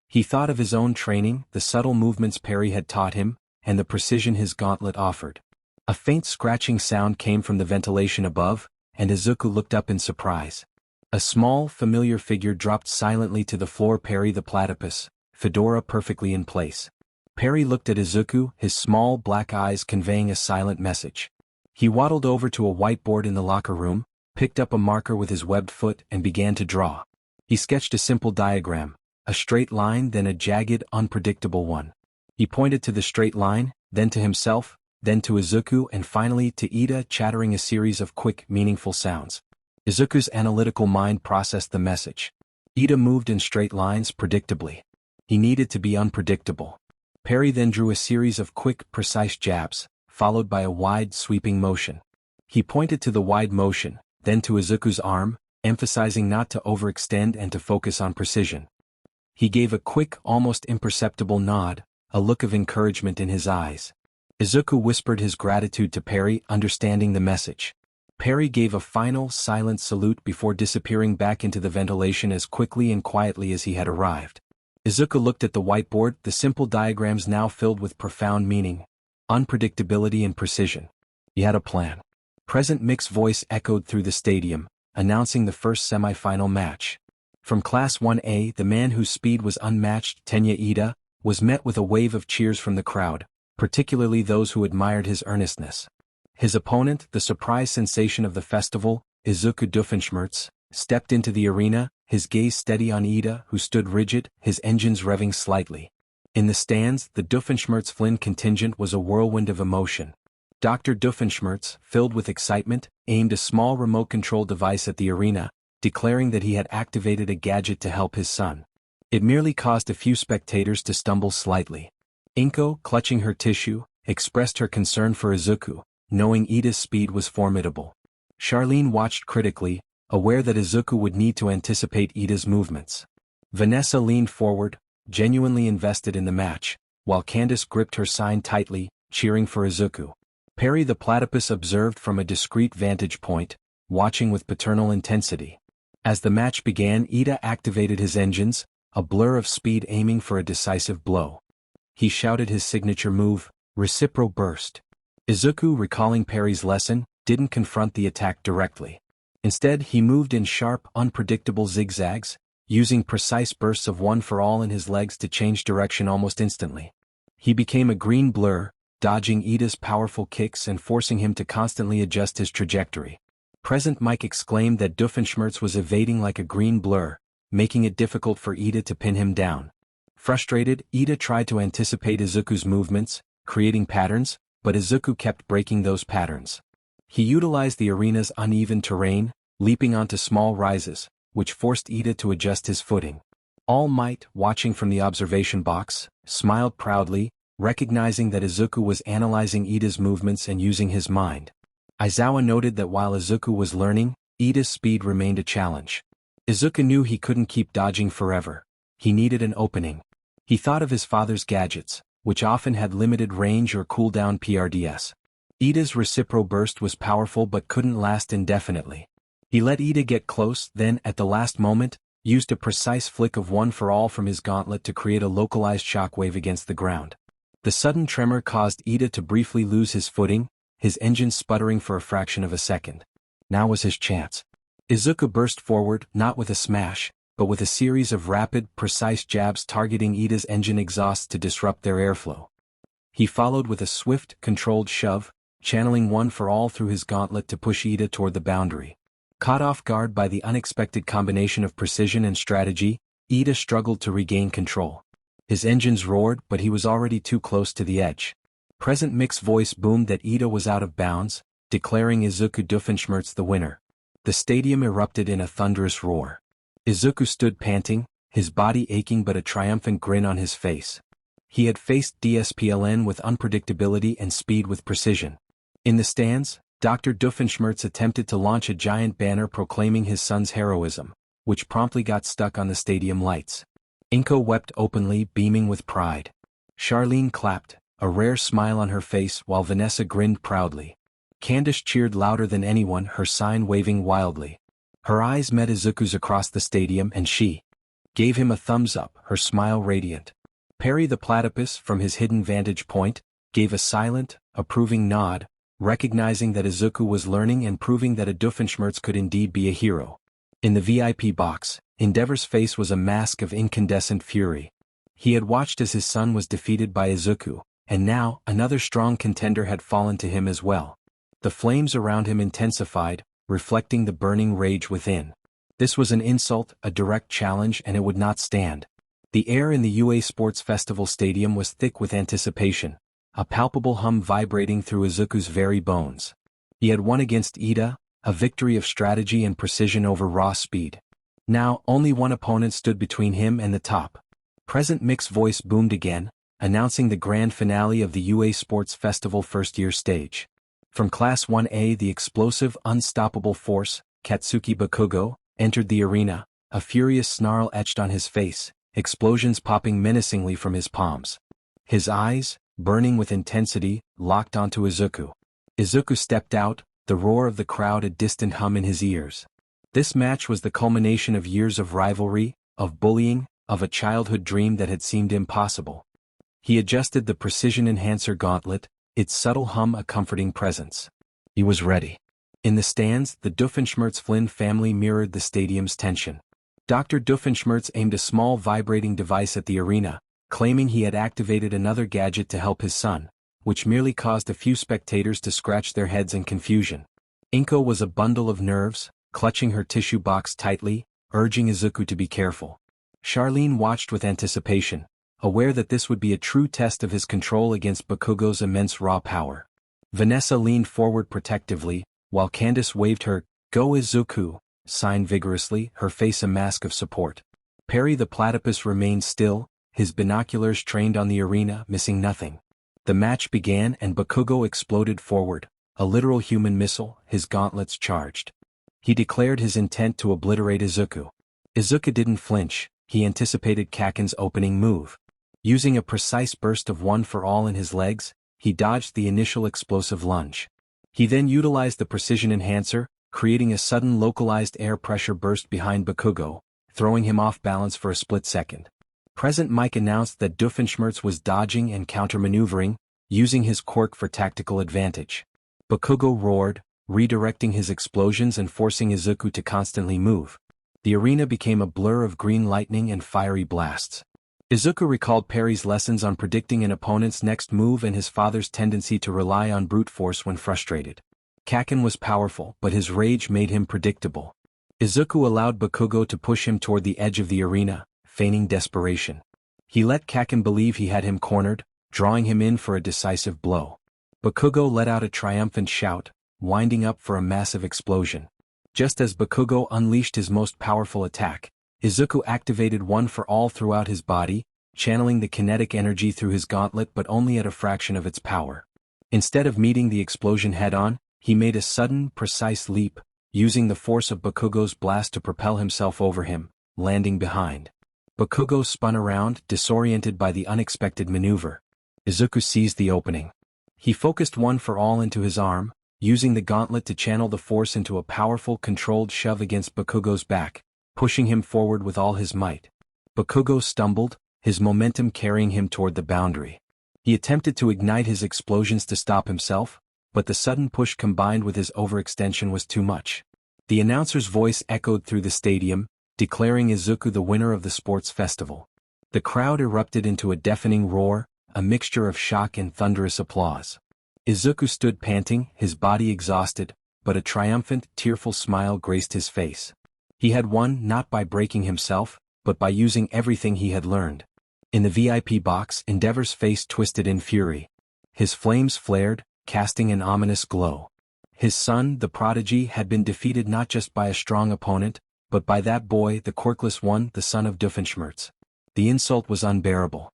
[SPEAKER 1] He thought of his own training, the subtle movements Perry had taught him, and the precision his gauntlet offered. A faint scratching sound came from the ventilation above, and Izuku looked up in surprise. A small, familiar figure dropped silently to the floor. Perry the Platypus, fedora perfectly in place. Perry looked at Izuku, his small black eyes conveying a silent message. He waddled over to a whiteboard in the locker room, picked up a marker with his webbed foot and began to draw. He sketched a simple diagram, a straight line then a jagged, unpredictable one. He pointed to the straight line, then to himself, then to Izuku and finally to Ida, chattering a series of quick, meaningful sounds. Izuku's analytical mind processed the message. Ida moved in straight lines predictably. He needed to be unpredictable. Perry then drew a series of quick, precise jabs, followed by a wide, sweeping motion. He pointed to the wide motion, then to Izuku's arm, emphasizing not to overextend and to focus on precision. He gave a quick, almost imperceptible nod, a look of encouragement in his eyes. Izuku whispered his gratitude to Perry, understanding the message. Perry gave a final, silent salute before disappearing back into the ventilation as quickly and quietly as he had arrived. Izuku looked at the whiteboard, the simple diagrams now filled with profound meaning, unpredictability and precision. He had a plan. Present Mick's voice echoed through the stadium, announcing the first semi-final match. From Class 1A, the man whose speed was unmatched, Tenya Ida, was met with a wave of cheers from the crowd, particularly those who admired his earnestness. His opponent, the surprise sensation of the festival, Izuku Doofenshmirtz, stepped into the arena, his gaze steady on Ida, who stood rigid, his engines revving slightly. In the stands, the Doofenshmirtz-Flynn contingent was a whirlwind of emotion. Dr. Doofenshmirtz, filled with excitement, aimed a small remote-control device at the arena, declaring that he had activated a gadget to help his son. It merely caused a few spectators to stumble slightly. Inko, clutching her tissue, expressed her concern for Izuku, knowing Ida's speed was formidable. Charlene watched critically, aware that Izuku would need to anticipate Ida's movements. Vanessa leaned forward, genuinely invested in the match, while Candace gripped her sign tightly, cheering for Izuku. Perry the platypus observed from a discreet vantage point, watching with paternal intensity. As the match began, Ida activated his engines, a blur of speed aiming for a decisive blow. He shouted his signature move, Recipro Burst. Izuku, recalling Perry's lesson, didn't confront the attack directly. Instead, he moved in sharp, unpredictable zigzags, using precise bursts of one for all in his legs to change direction almost instantly. He became a green blur, dodging Ida's powerful kicks and forcing him to constantly adjust his trajectory. Present Mike exclaimed that Doofenshmirtz was evading like a green blur, making it difficult for Ida to pin him down. Frustrated, Ida tried to anticipate Izuku's movements, creating patterns, but Izuku kept breaking those patterns. He utilized the arena's uneven terrain, leaping onto small rises, which forced Ida to adjust his footing. All Might, watching from the observation box, smiled proudly, recognizing that Izuku was analyzing Ida's movements and using his mind. Aizawa noted that while Izuku was learning, Ida's speed remained a challenge. Izuku knew he couldn't keep dodging forever. He needed an opening. He thought of his father's gadgets, which often had limited range or cooldown PRDS. Ida's Recipro Burst was powerful but couldn't last indefinitely. He let Ida get close, then, at the last moment, used a precise flick of one for all from his gauntlet to create a localized shockwave against the ground. The sudden tremor caused Ida to briefly lose his footing, his engine sputtering for a fraction of a second. Now was his chance. Izuku burst forward, not with a smash, but with a series of rapid, precise jabs targeting Ida's engine exhausts to disrupt their airflow. He followed with a swift, controlled shove, channeling one for all through his gauntlet to push Ida toward the boundary. Caught off guard by the unexpected combination of precision and strategy, Ida struggled to regain control. His engines roared, but he was already too close to the edge. Present Mick's voice boomed that Ida was out of bounds, declaring Izuku Doofenshmirtz the winner. The stadium erupted in a thunderous roar. Izuku stood panting, his body aching but a triumphant grin on his face. He had faced DSPLN with unpredictability and speed with precision. In the stands, Dr. Doofenshmirtz attempted to launch a giant banner proclaiming his son's heroism, which promptly got stuck on the stadium lights. Inko wept openly, beaming with pride. Charlene clapped, a rare smile on her face while Vanessa grinned proudly. Candace cheered louder than anyone, her sign waving wildly. Her eyes met Izuku's across the stadium and she gave him a thumbs up, her smile radiant. Perry the platypus, from his hidden vantage point, gave a silent, approving nod, recognizing that Izuku was learning and proving that a Doofenshmirtz could indeed be a hero. In the VIP box, Endeavor's face was a mask of incandescent fury. He had watched as his son was defeated by Izuku, and now another strong contender had fallen to him as well. The flames around him intensified, reflecting the burning rage within. This was an insult, a direct challenge, and it would not stand. The air in the UA Sports Festival Stadium was thick with anticipation, a palpable hum vibrating through Izuku's very bones. He had won against Ida, a victory of strategy and precision over raw speed. Now, only one opponent stood between him and the top. Present Mick's voice boomed again, announcing the grand finale of the UA Sports Festival first-year stage. From Class 1A, the explosive, unstoppable force, Katsuki Bakugo, entered the arena, a furious snarl etched on his face, explosions popping menacingly from his palms. His eyes, burning with intensity, locked onto Izuku. Izuku stepped out, the roar of the crowd a distant hum in his ears. This match was the culmination of years of rivalry, of bullying, of a childhood dream that had seemed impossible. He adjusted the precision enhancer gauntlet, its subtle hum a comforting presence. He was ready. In the stands, the Doofenshmirtz family mirrored the stadium's tension. Dr. Doofenshmirtz aimed a small vibrating device at the arena, claiming he had activated another gadget to help his son, which merely caused a few spectators to scratch their heads in confusion. Inko was a bundle of nerves, clutching her tissue box tightly, urging Izuku to be careful. Charlene watched with anticipation, aware that this would be a true test of his control against Bakugo's immense raw power. Vanessa leaned forward protectively, while Candace waved her "Go Izuku" sign vigorously, her face a mask of support. Perry the platypus remained still, his binoculars trained on the arena, missing nothing. The match began and Bakugo exploded forward, a literal human missile, his gauntlets charged. He declared his intent to obliterate Izuku. Izuku didn't flinch, he anticipated Kaken's opening move. Using a precise burst of one for all in his legs, he dodged the initial explosive lunge. He then utilized the precision enhancer, creating a sudden localized air pressure burst behind Bakugo, throwing him off balance for a split second. Present Mike announced that Doofenshmirtz was dodging and counter-maneuvering, using his quirk for tactical advantage. Bakugo roared, redirecting his explosions and forcing Izuku to constantly move. The arena became a blur of green lightning and fiery blasts. Izuku recalled Perry's lessons on predicting an opponent's next move and his father's tendency to rely on brute force when frustrated. Kaken was powerful, but his rage made him predictable. Izuku allowed Bakugo to push him toward the edge of the arena, feigning desperation. He let Kaken believe he had him cornered, drawing him in for a decisive blow. Bakugo let out a triumphant shout, winding up for a massive explosion. Just as Bakugo unleashed his most powerful attack, Izuku activated one for all throughout his body, channeling the kinetic energy through his gauntlet but only at a fraction of its power. Instead of meeting the explosion head-on, he made a sudden, precise leap, using the force of Bakugo's blast to propel himself over him, landing behind. Bakugo spun around, disoriented by the unexpected maneuver. Izuku seized the opening. He focused one for all into his arm, using the gauntlet to channel the force into a powerful controlled shove against Bakugo's back, pushing him forward with all his might. Bakugo stumbled, his momentum carrying him toward the boundary. He attempted to ignite his explosions to stop himself, but the sudden push combined with his overextension was too much. The announcer's voice echoed through the stadium, declaring Izuku the winner of the sports festival. The crowd erupted into a deafening roar, a mixture of shock and thunderous applause. Izuku stood panting, his body exhausted, but a triumphant, tearful smile graced his face. He had won not by breaking himself, but by using everything he had learned. In the VIP box, Endeavor's face twisted in fury. His flames flared, casting an ominous glow. His son, the prodigy, had been defeated not just by a strong opponent, but by that boy, the quirkless one, the son of Doofenshmirtz. The insult was unbearable.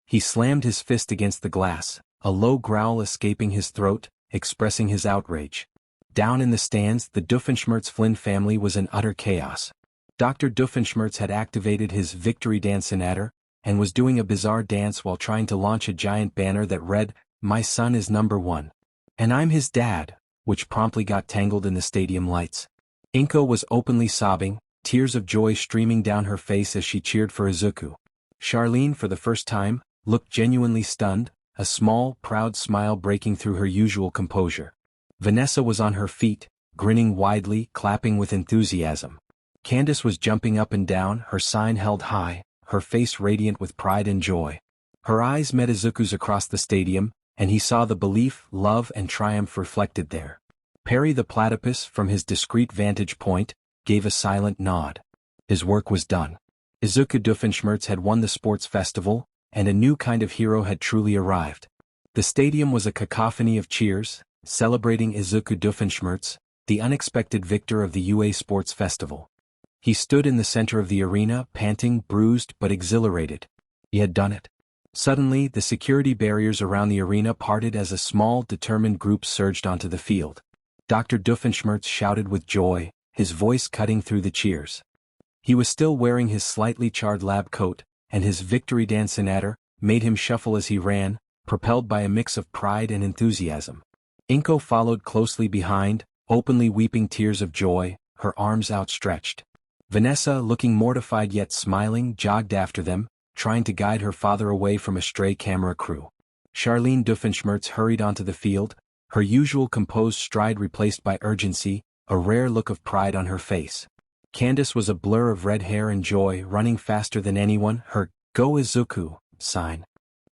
[SPEAKER 1] He slammed his fist against the glass, a low growl escaping his throat, expressing his outrage. Down in the stands, the Doofenshmirtz family was in utter chaos. Dr. Doofenshmirtz had activated his victory dancinator, and was doing a bizarre dance while trying to launch a giant banner that read, "My son is #1. And I'm his dad," which promptly got tangled in the stadium lights. Inko was openly sobbing, tears of joy streaming down her face as she cheered for Izuku. Charlene, for the first time, looked genuinely stunned, a small, proud smile breaking through her usual composure. Vanessa was on her feet, grinning widely, clapping with enthusiasm. Candace was jumping up and down, her sign held high, her face radiant with pride and joy. Her eyes met Izuku's across the stadium, and he saw the belief, love and triumph reflected there. Perry the platypus, from his discreet vantage point, gave a silent nod. His work was done. Izuku Doofenshmirtz had won the sports festival, and a new kind of hero had truly arrived. The stadium was a cacophony of cheers, celebrating Izuku Doofenshmirtz, the unexpected victor of the UA Sports Festival. He stood in the center of the arena, panting, bruised but exhilarated. He had done it. Suddenly, the security barriers around the arena parted as a small, determined group surged onto the field. Dr. Doofenshmirtz shouted with joy, his voice cutting through the cheers. He was still wearing his slightly charred lab coat, and his victory dancinator made him shuffle as he ran, propelled by a mix of pride and enthusiasm. Inko followed closely behind, openly weeping tears of joy, her arms outstretched. Vanessa, looking mortified yet smiling, jogged after them, trying to guide her father away from a stray camera crew. Charlene Doofenshmirtz hurried onto the field, her usual composed stride replaced by urgency, a rare look of pride on her face. Candace was a blur of red hair and joy, running faster than anyone, her "Go Izuku" sign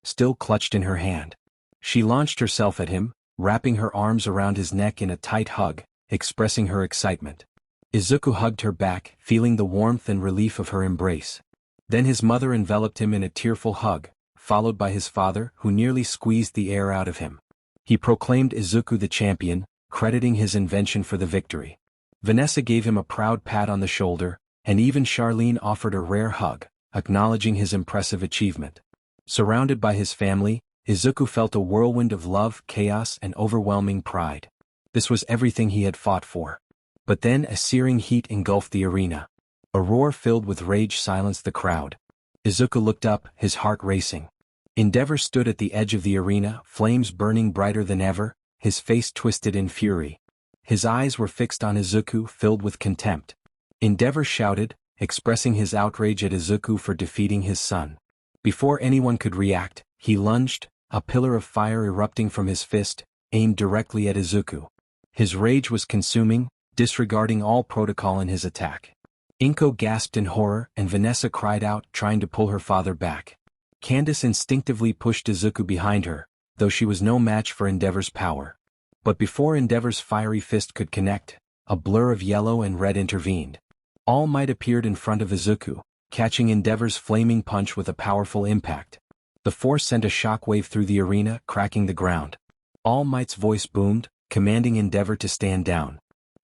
[SPEAKER 1] still clutched in her hand. She launched herself at him, wrapping her arms around his neck in a tight hug, expressing her excitement. Izuku hugged her back, feeling the warmth and relief of her embrace. Then his mother enveloped him in a tearful hug, followed by his father, who nearly squeezed the air out of him. He proclaimed Izuku the champion, crediting his invention for the victory. Vanessa gave him a proud pat on the shoulder, and even Charlene offered a rare hug, acknowledging his impressive achievement. Surrounded by his family, Izuku felt a whirlwind of love, chaos, and overwhelming pride. This was everything he had fought for. But then a searing heat engulfed the arena. A roar filled with rage silenced the crowd. Izuku looked up, his heart racing. Endeavor stood at the edge of the arena, flames burning brighter than ever, his face twisted in fury. His eyes were fixed on Izuku, filled with contempt. Endeavor shouted, expressing his outrage at Izuku for defeating his son. Before anyone could react, he lunged, a pillar of fire erupting from his fist, aimed directly at Izuku. His rage was consuming, disregarding all protocol in his attack. Inko gasped in horror, and Vanessa cried out, trying to pull her father back. Candace instinctively pushed Izuku behind her, though she was no match for Endeavor's power. But before Endeavor's fiery fist could connect, a blur of yellow and red intervened. All Might appeared in front of Izuku, catching Endeavor's flaming punch with a powerful impact. The force sent a shockwave through the arena, cracking the ground. All Might's voice boomed, commanding Endeavor to stand down.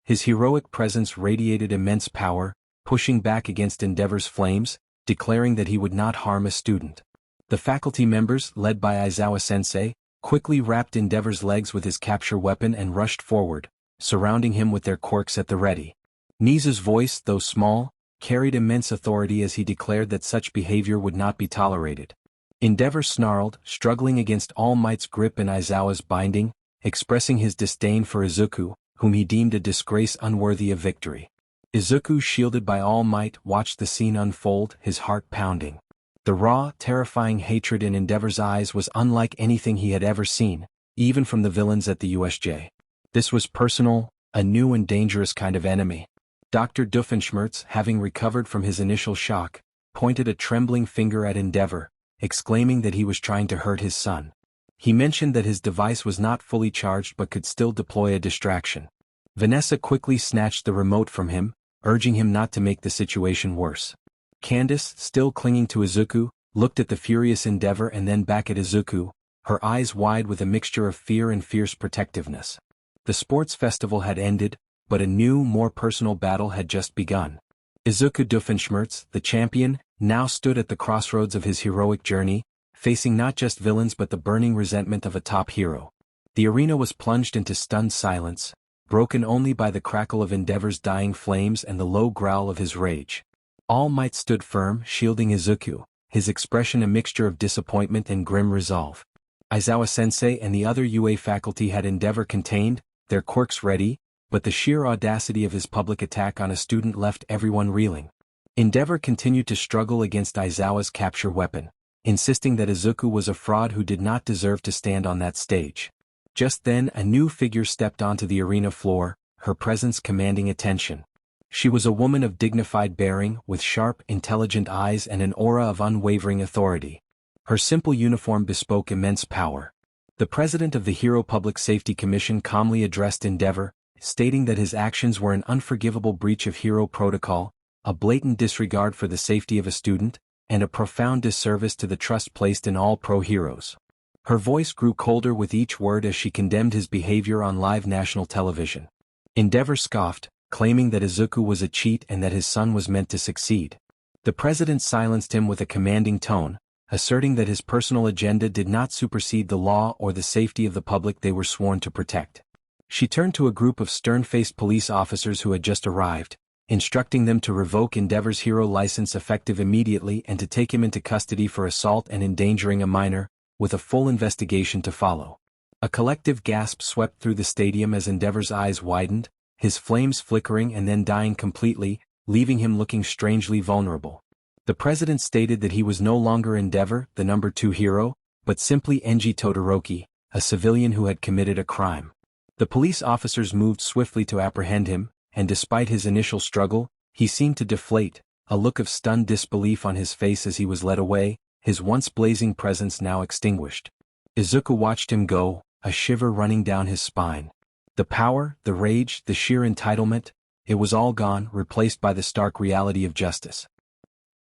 [SPEAKER 1] His heroic presence radiated immense power, pushing back against Endeavor's flames, declaring that he would not harm a student. The faculty members, led by Aizawa-sensei, quickly wrapped Endeavor's legs with his capture weapon and rushed forward, surrounding him with their quirks at the ready. Nizu's voice, though small, carried immense authority as he declared that such behavior would not be tolerated. Endeavor snarled, struggling against All Might's grip and Aizawa's binding, expressing his disdain for Izuku, whom he deemed a disgrace unworthy of victory. Izuku, shielded by All Might, watched the scene unfold, his heart pounding. The raw, terrifying hatred in Endeavor's eyes was unlike anything he had ever seen, even from the villains at the USJ. This was personal, a new and dangerous kind of enemy. Dr. Doofenshmirtz, having recovered from his initial shock, pointed a trembling finger at Endeavor, exclaiming that he was trying to hurt his son. He mentioned that his device was not fully charged but could still deploy a distraction. Vanessa quickly snatched the remote from him, urging him not to make the situation worse. Candace, still clinging to Izuku, looked at the furious Endeavor and then back at Izuku, her eyes wide with a mixture of fear and fierce protectiveness. The sports festival had ended, but a new, more personal battle had just begun. Izuku Doofenshmirtz, the champion, now stood at the crossroads of his heroic journey, facing not just villains but the burning resentment of a top hero. The arena was plunged into stunned silence, broken only by the crackle of Endeavor's dying flames and the low growl of his rage. All Might stood firm, shielding Izuku, his expression a mixture of disappointment and grim resolve. Aizawa-sensei and the other UA faculty had Endeavor contained, their quirks ready, but the sheer audacity of his public attack on a student left everyone reeling. Endeavor continued to struggle against Aizawa's capture weapon, insisting that Izuku was a fraud who did not deserve to stand on that stage. Just then a new figure stepped onto the arena floor, her presence commanding attention. She was a woman of dignified bearing, with sharp, intelligent eyes and an aura of unwavering authority. Her simple uniform bespoke immense power. The president of the Hero Public Safety Commission calmly addressed Endeavor, stating that his actions were an unforgivable breach of hero protocol, a blatant disregard for the safety of a student, and a profound disservice to the trust placed in all pro-heroes. Her voice grew colder with each word as she condemned his behavior on live national television. Endeavor scoffed, claiming that Izuku was a cheat and that his son was meant to succeed. The president silenced him with a commanding tone, asserting that his personal agenda did not supersede the law or the safety of the public they were sworn to protect. She turned to a group of stern-faced police officers who had just arrived, instructing them to revoke Endeavor's hero license effective immediately and to take him into custody for assault and endangering a minor, with a full investigation to follow. A collective gasp swept through the stadium as Endeavor's eyes widened, his flames flickering and then dying completely, leaving him looking strangely vulnerable. The president stated that he was no longer Endeavor, the number 2 hero, but simply Enji Todoroki, a civilian who had committed a crime. The police officers moved swiftly to apprehend him, and despite his initial struggle, he seemed to deflate, a look of stunned disbelief on his face as he was led away, his once blazing presence now extinguished. Izuku watched him go, a shiver running down his spine. The power, the rage, the sheer entitlement, it was all gone, replaced by the stark reality of justice.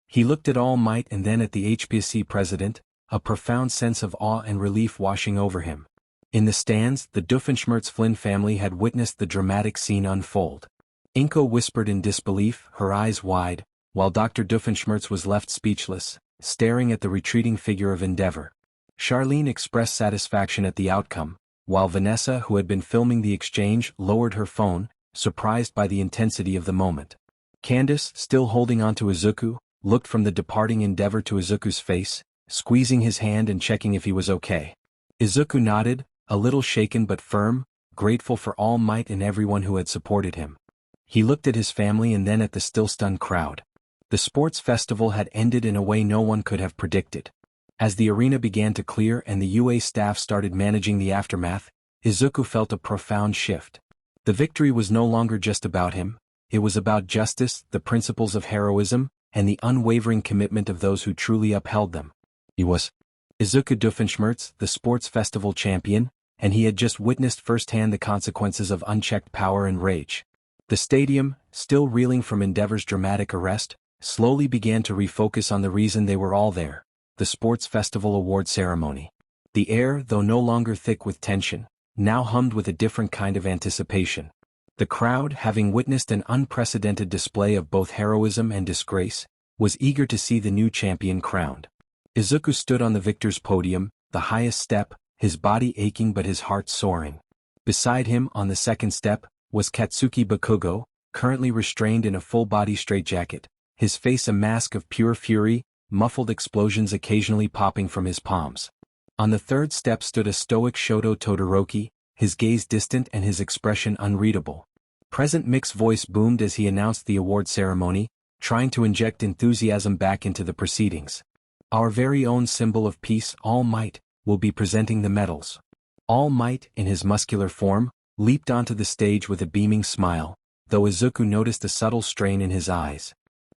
[SPEAKER 1] He looked at All Might and then at the HPSC president, a profound sense of awe and relief washing over him. In the stands, the Doofenshmirtz Flynn family had witnessed the dramatic scene unfold. Inko whispered in disbelief, her eyes wide, while Dr. Doofenshmirtz was left speechless, staring at the retreating figure of Endeavor. Charlene expressed satisfaction at the outcome, while Vanessa, who had been filming the exchange, lowered her phone, surprised by the intensity of the moment. Candace, still holding on to Izuku, looked from the departing Endeavor to Izuku's face, squeezing his hand and checking if he was okay. Izuku nodded, a little shaken but firm, grateful for All Might and everyone who had supported him. He looked at his family and then at the still stunned crowd. The sports festival had ended in a way no one could have predicted. As the arena began to clear and the UA staff started managing the aftermath, Izuku felt a profound shift. The victory was no longer just about him, it was about justice, the principles of heroism, and the unwavering commitment of those who truly upheld them. He was Izuku Doofenshmirtz, the sports festival champion, and he had just witnessed firsthand the consequences of unchecked power and rage. The stadium, still reeling from Endeavor's dramatic arrest, slowly began to refocus on the reason they were all there, the sports festival award ceremony. The air, though no longer thick with tension, now hummed with a different kind of anticipation. The crowd, having witnessed an unprecedented display of both heroism and disgrace, was eager to see the new champion crowned. Izuku stood on the victor's podium, the highest step, his body aching but his heart soaring. Beside him, on the second step, was Katsuki Bakugo, currently restrained in a full-body straitjacket, his face a mask of pure fury, muffled explosions occasionally popping from his palms. On the third step stood a stoic Shoto Todoroki, his gaze distant and his expression unreadable. Present Mick's voice boomed as he announced the award ceremony, trying to inject enthusiasm back into the proceedings. Our very own symbol of peace, All Might, will be presenting the medals. All Might, in his muscular form, leaped onto the stage with a beaming smile, though Izuku noticed a subtle strain in his eyes.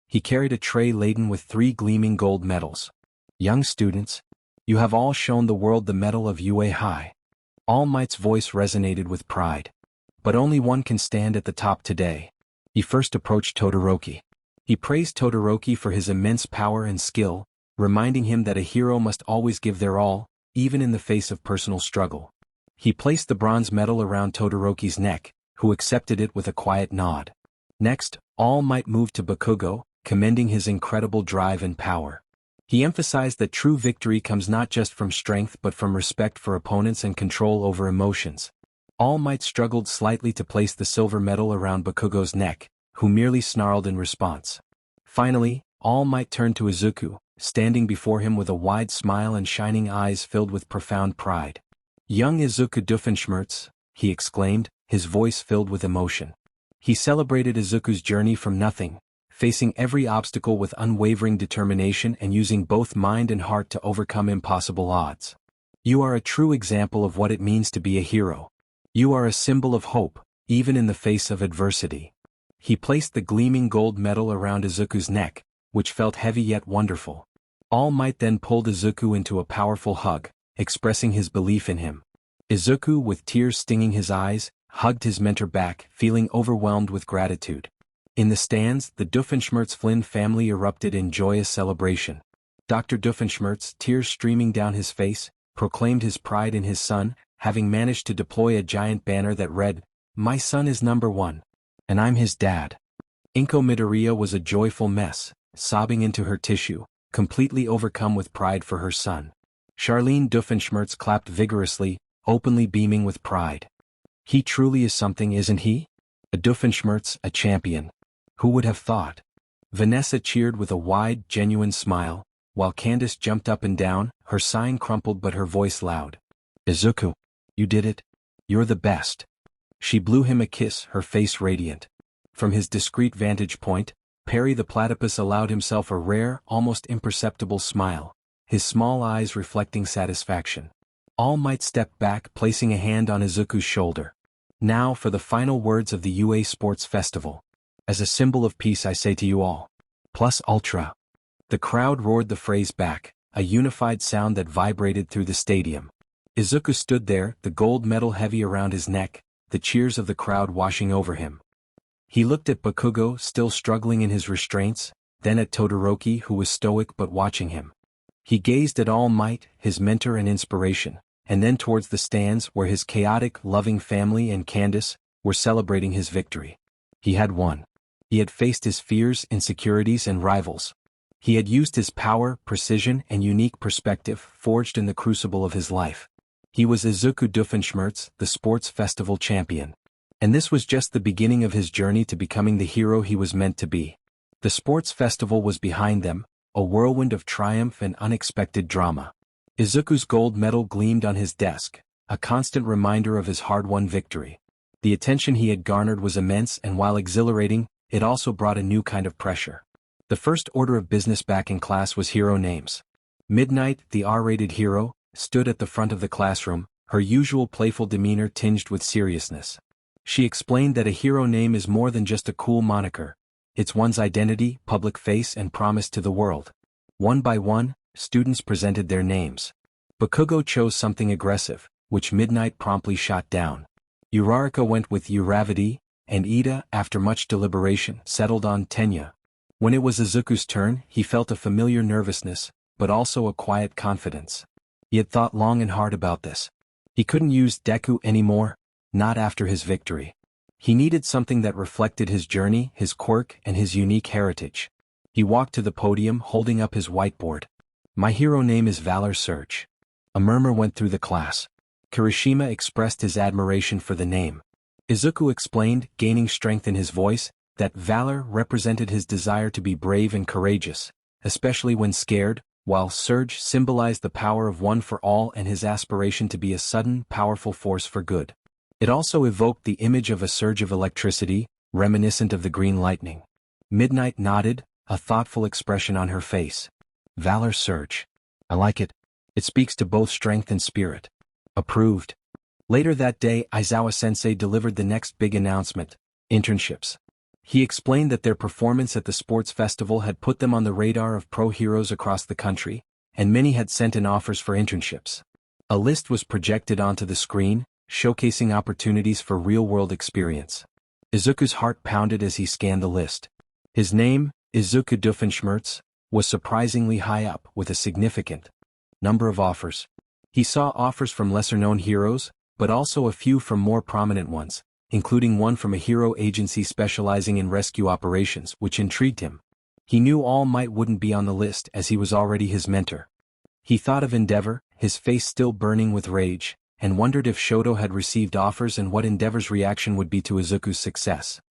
[SPEAKER 1] He carried a tray laden with 3 gleaming gold medals. Young students, you have all shown the world the mettle of UA High. All Might's voice resonated with pride. But only one can stand at the top today. He first approached Todoroki. He praised Todoroki for his immense power and skill, reminding him that a hero must always give their all, even in the face of personal struggle. He placed the bronze medal around Todoroki's neck, who accepted it with a quiet nod. Next, All Might moved to Bakugo, commending his incredible drive and power. He emphasized that true victory comes not just from strength but from respect for opponents and control over emotions. All Might struggled slightly to place the silver medal around Bakugo's neck, who merely snarled in response. Finally, All Might turned to Izuku, standing before him with a wide smile and shining eyes filled with profound pride. "Young Izuku Doofenshmirtz," he exclaimed, his voice filled with emotion. He celebrated Izuku's journey from nothing, facing every obstacle with unwavering determination and using both mind and heart to overcome impossible odds. "You are a true example of what it means to be a hero. You are a symbol of hope, even in the face of adversity." He placed the gleaming gold medal around Izuku's neck, which felt heavy yet wonderful. All Might then pulled Izuku into a powerful hug, expressing his belief in him. Izuku, with tears stinging his eyes, hugged his mentor back, feeling overwhelmed with gratitude. In the stands, the Doofenshmirtz Flynn family erupted in joyous celebration. Dr. Doofenshmirtz, tears streaming down his face, proclaimed his pride in his son, having managed to deploy a giant banner that read, "My son is #1. And I'm his dad." Inko Midoriya was a joyful mess, sobbing into her tissue, completely overcome with pride for her son. Charlene Doofenshmirtz clapped vigorously, openly beaming with pride. "He truly is something, isn't he? A Doofenshmirtz, a champion. Who would have thought?" Vanessa cheered with a wide, genuine smile, while Candace jumped up and down, her sign crumpled but her voice loud. "Izuku, you did it. You're the best." She blew him a kiss, her face radiant. From his discreet vantage point, Perry the platypus allowed himself a rare, almost imperceptible smile, his small eyes reflecting satisfaction. All Might stepped back, placing a hand on Izuku's shoulder. Now for the final words of the UA Sports Festival. As a symbol of peace I say to you all. Plus ultra. The crowd roared the phrase back, a unified sound that vibrated through the stadium. Izuku stood there, the gold medal heavy around his neck, the cheers of the crowd washing over him. He looked at Bakugo, still struggling in his restraints, then at Todoroki, who was stoic but watching him. He gazed at All Might, his mentor and inspiration, and then towards the stands where his chaotic, loving family and Candace were celebrating his victory. He had won. He had faced his fears, insecurities, and rivals. He had used his power, precision, and unique perspective forged in the crucible of his life. He was Izuku Doofenshmirtz, the sports festival champion. And this was just the beginning of his journey to becoming the hero he was meant to be. The sports festival was behind them, a whirlwind of triumph and unexpected drama. Izuku's gold medal gleamed on his desk, a constant reminder of his hard-won victory. The attention he had garnered was immense, and while exhilarating, it also brought a new kind of pressure. The first order of business back in class was hero names. Midnight, the R-rated hero, stood at the front of the classroom, her usual playful demeanor tinged with seriousness. She explained that a hero name is more than just a cool moniker. It's one's identity, public face, and promise to the world. One by one, students presented their names. Bakugo chose something aggressive, which Midnight promptly shot down. Uraraka went with Uravity, and Ida, after much deliberation, settled on Tenya. When it was Izuku's turn, he felt a familiar nervousness, but also a quiet confidence. He had thought long and hard about this. He couldn't use Deku anymore, not after his victory. He needed something that reflected his journey, his quirk, and his unique heritage. He walked to the podium holding up his whiteboard. My hero name is Valor Surge. A murmur went through the class. Kirishima expressed his admiration for the name. Izuku explained, gaining strength in his voice, that valor represented his desire to be brave and courageous, especially when scared, while Surge symbolized the power of one for all and his aspiration to be a sudden, powerful force for good. It also evoked the image of a surge of electricity, reminiscent of the green lightning. Midnight nodded, a thoughtful expression on her face. Valor Surge. I like it. It speaks to both strength and spirit. Approved. Later that day, Aizawa-sensei delivered the next big announcement: internships. He explained that their performance at the sports festival had put them on the radar of pro heroes across the country, and many had sent in offers for internships. A list was projected onto the screen, showcasing opportunities for real-world experience. Izuku's heart pounded as he scanned the list. His name, Izuku Doofenshmirtz, was surprisingly high up, with a significant number of offers. He saw offers from lesser-known heroes, but also a few from more prominent ones, including one from a hero agency specializing in rescue operations, which intrigued him. He knew All Might wouldn't be on the list as he was already his mentor. He thought of Endeavor, his face still burning with rage, and wondered if Shoto had received offers and what Endeavor's reaction would be to Izuku's success.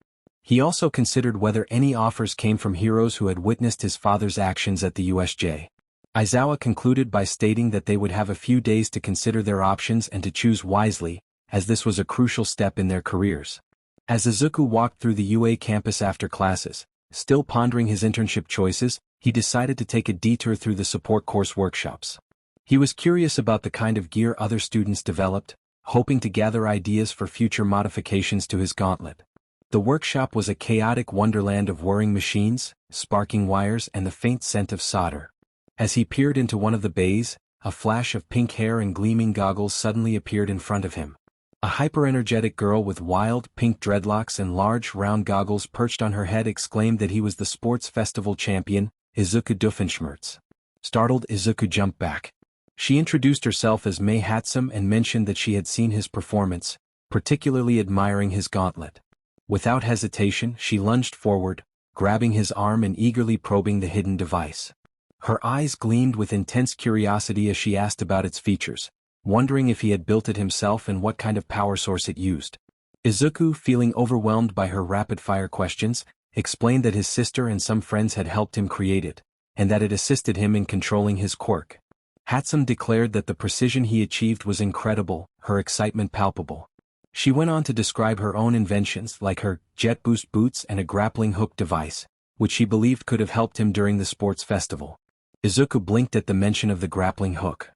[SPEAKER 1] He also considered whether any offers came from heroes who had witnessed his father's actions at the USJ. Aizawa concluded by stating that they would have a few days to consider their options and to choose wisely, as this was a crucial step in their careers. As Izuku walked through the UA campus after classes, still pondering his internship choices, he decided to take a detour through the support course workshops. He was curious about the kind of gear other students developed, hoping to gather ideas for future modifications to his gauntlet. The workshop was a chaotic wonderland of whirring machines, sparking wires, and the faint scent of solder. As he peered into one of the bays, a flash of pink hair and gleaming goggles suddenly appeared in front of him. A hyper-energetic girl with wild, pink dreadlocks and large, round goggles perched on her head exclaimed that he was the sports festival champion, Izuku Doofenshmirtz. Startled, Izuku jumped back. She introduced herself as Mei Hatsum and mentioned that she had seen his performance, particularly admiring his gauntlet. Without hesitation, she lunged forward, grabbing his arm and eagerly probing the hidden device. Her eyes gleamed with intense curiosity as she asked about its features, wondering if he had built it himself and what kind of power source it used. Izuku, feeling overwhelmed by her rapid-fire questions, explained that his sister and some friends had helped him create it, and that it assisted him in controlling his quirk. Hatsum declared that the precision he achieved was incredible, her excitement palpable. She went on to describe her own inventions like her jet boost boots and a grappling hook device, which she believed could have helped him during the sports festival. Izuku blinked at the mention of the grappling hook.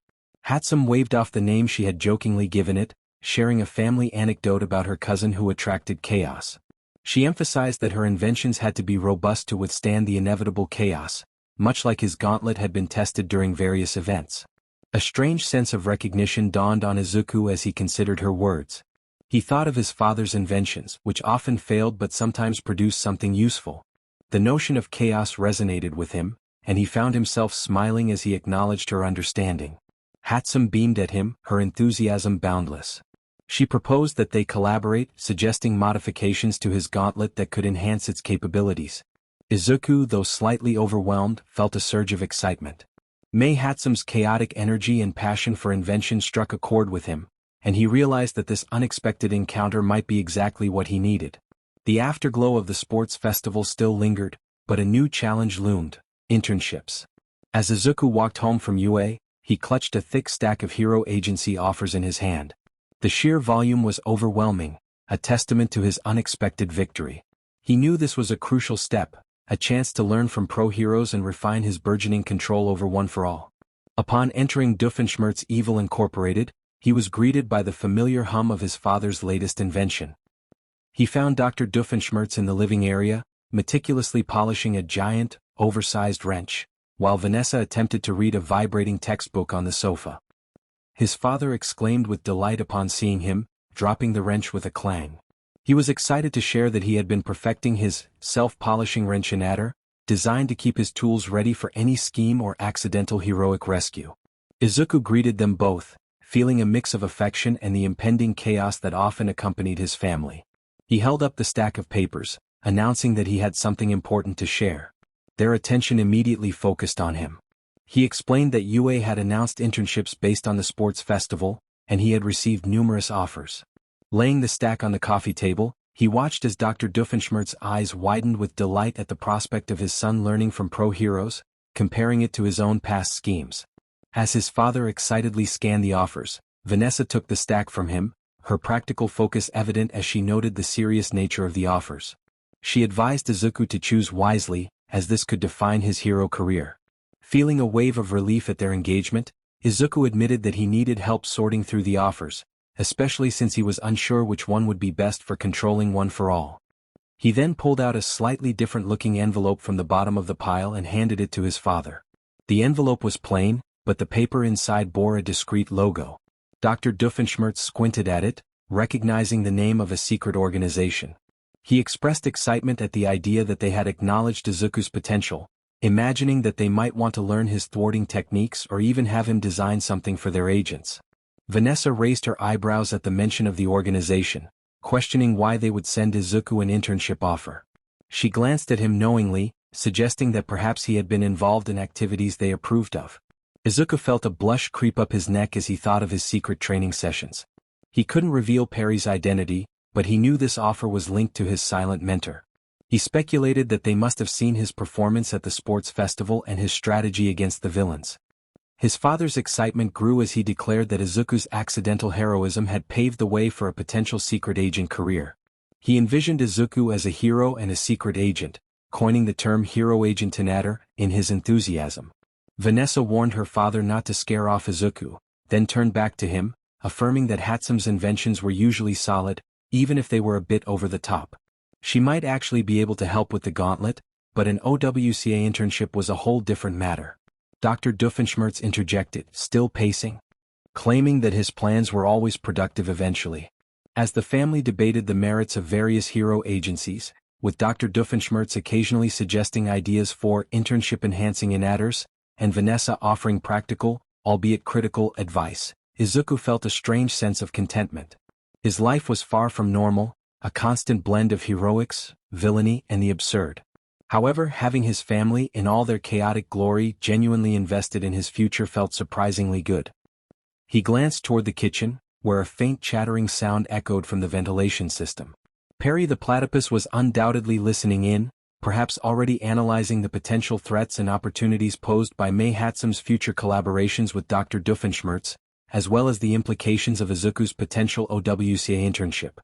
[SPEAKER 1] Hatsum waved off the name she had jokingly given it, sharing a family anecdote about her cousin who attracted chaos. She emphasized that her inventions had to be robust to withstand the inevitable chaos, much like his gauntlet had been tested during various events. A strange sense of recognition dawned on Izuku as he considered her words. He thought of his father's inventions, which often failed but sometimes produced something useful. The notion of chaos resonated with him, and he found himself smiling as he acknowledged her understanding. Hatsum beamed at him, her enthusiasm boundless. She proposed that they collaborate, suggesting modifications to his gauntlet that could enhance its capabilities. Izuku, though slightly overwhelmed, felt a surge of excitement. Mei Hatsum's chaotic energy and passion for invention struck a chord with him, and he realized that this unexpected encounter might be exactly what he needed. The afterglow of the sports festival still lingered, but a new challenge loomed: internships. As Izuku walked home from UA, he clutched a thick stack of hero agency offers in his hand. The sheer volume was overwhelming, a testament to his unexpected victory. He knew this was a crucial step, a chance to learn from pro heroes and refine his burgeoning control over One for All. Upon entering Doofenshmirtz Evil Incorporated, he was greeted by the familiar hum of his father's latest invention. He found Dr. Doofenshmirtz in the living area, meticulously polishing a giant, oversized wrench, while Vanessa attempted to read a vibrating textbook on the sofa. His father exclaimed with delight upon seeing him, dropping the wrench with a clang. He was excited to share that he had been perfecting his self-polishing wrenchinator, designed to keep his tools ready for any scheme or accidental heroic rescue. Izuku greeted them both, feeling a mix of affection and the impending chaos that often accompanied his family. He held up the stack of papers, announcing that he had something important to share. Their attention immediately focused on him. He explained that UA had announced internships based on the sports festival, and he had received numerous offers. Laying the stack on the coffee table, he watched as Dr. Doofenshmirtz's eyes widened with delight at the prospect of his son learning from pro heroes, comparing it to his own past schemes. As his father excitedly scanned the offers, Vanessa took the stack from him, her practical focus evident as she noted the serious nature of the offers. She advised Izuku to choose wisely, as this could define his hero career. Feeling a wave of relief at their engagement, Izuku admitted that he needed help sorting through the offers, especially since he was unsure which one would be best for controlling One for All. He then pulled out a slightly different-looking envelope from the bottom of the pile and handed it to his father. The envelope was plain, but the paper inside bore a discreet logo. Dr. Doofenshmirtz squinted at it, recognizing the name of a secret organization. He expressed excitement at the idea that they had acknowledged Izuku's potential, imagining that they might want to learn his thwarting techniques or even have him design something for their agents. Vanessa raised her eyebrows at the mention of the organization, questioning why they would send Izuku an internship offer. She glanced at him knowingly, suggesting that perhaps he had been involved in activities they approved of. Izuku felt a blush creep up his neck as he thought of his secret training sessions. He couldn't reveal Perry's identity, but he knew this offer was linked to his silent mentor. He speculated that they must have seen his performance at the sports festival and his strategy against the villains. His father's excitement grew as he declared that Izuku's accidental heroism had paved the way for a potential secret agent career. He envisioned Izuku as a hero and a secret agent, coining the term hero agentinator in his enthusiasm. Vanessa warned her father not to scare off Izuku, then turned back to him, affirming that Hatsum's inventions were usually solid, even if they were a bit over the top. She might actually be able to help with the gauntlet, but an OWCA internship was a whole different matter. Dr. Doofenshmirtz interjected, still pacing, claiming that his plans were always productive eventually. As the family debated the merits of various hero agencies, with Dr. Doofenshmirtz occasionally suggesting ideas for internship-enhancing inators, and Vanessa offering practical, albeit critical, advice, Izuku felt a strange sense of contentment. His life was far from normal, a constant blend of heroics, villainy, and the absurd. However, having his family in all their chaotic glory genuinely invested in his future felt surprisingly good. He glanced toward the kitchen, where a faint chattering sound echoed from the ventilation system. Perry the platypus was undoubtedly listening in, perhaps already analyzing the potential threats and opportunities posed by Mei Hatsum's future collaborations with Dr. Doofenshmirtz, as well as the implications of Izuku's potential OWCA internship.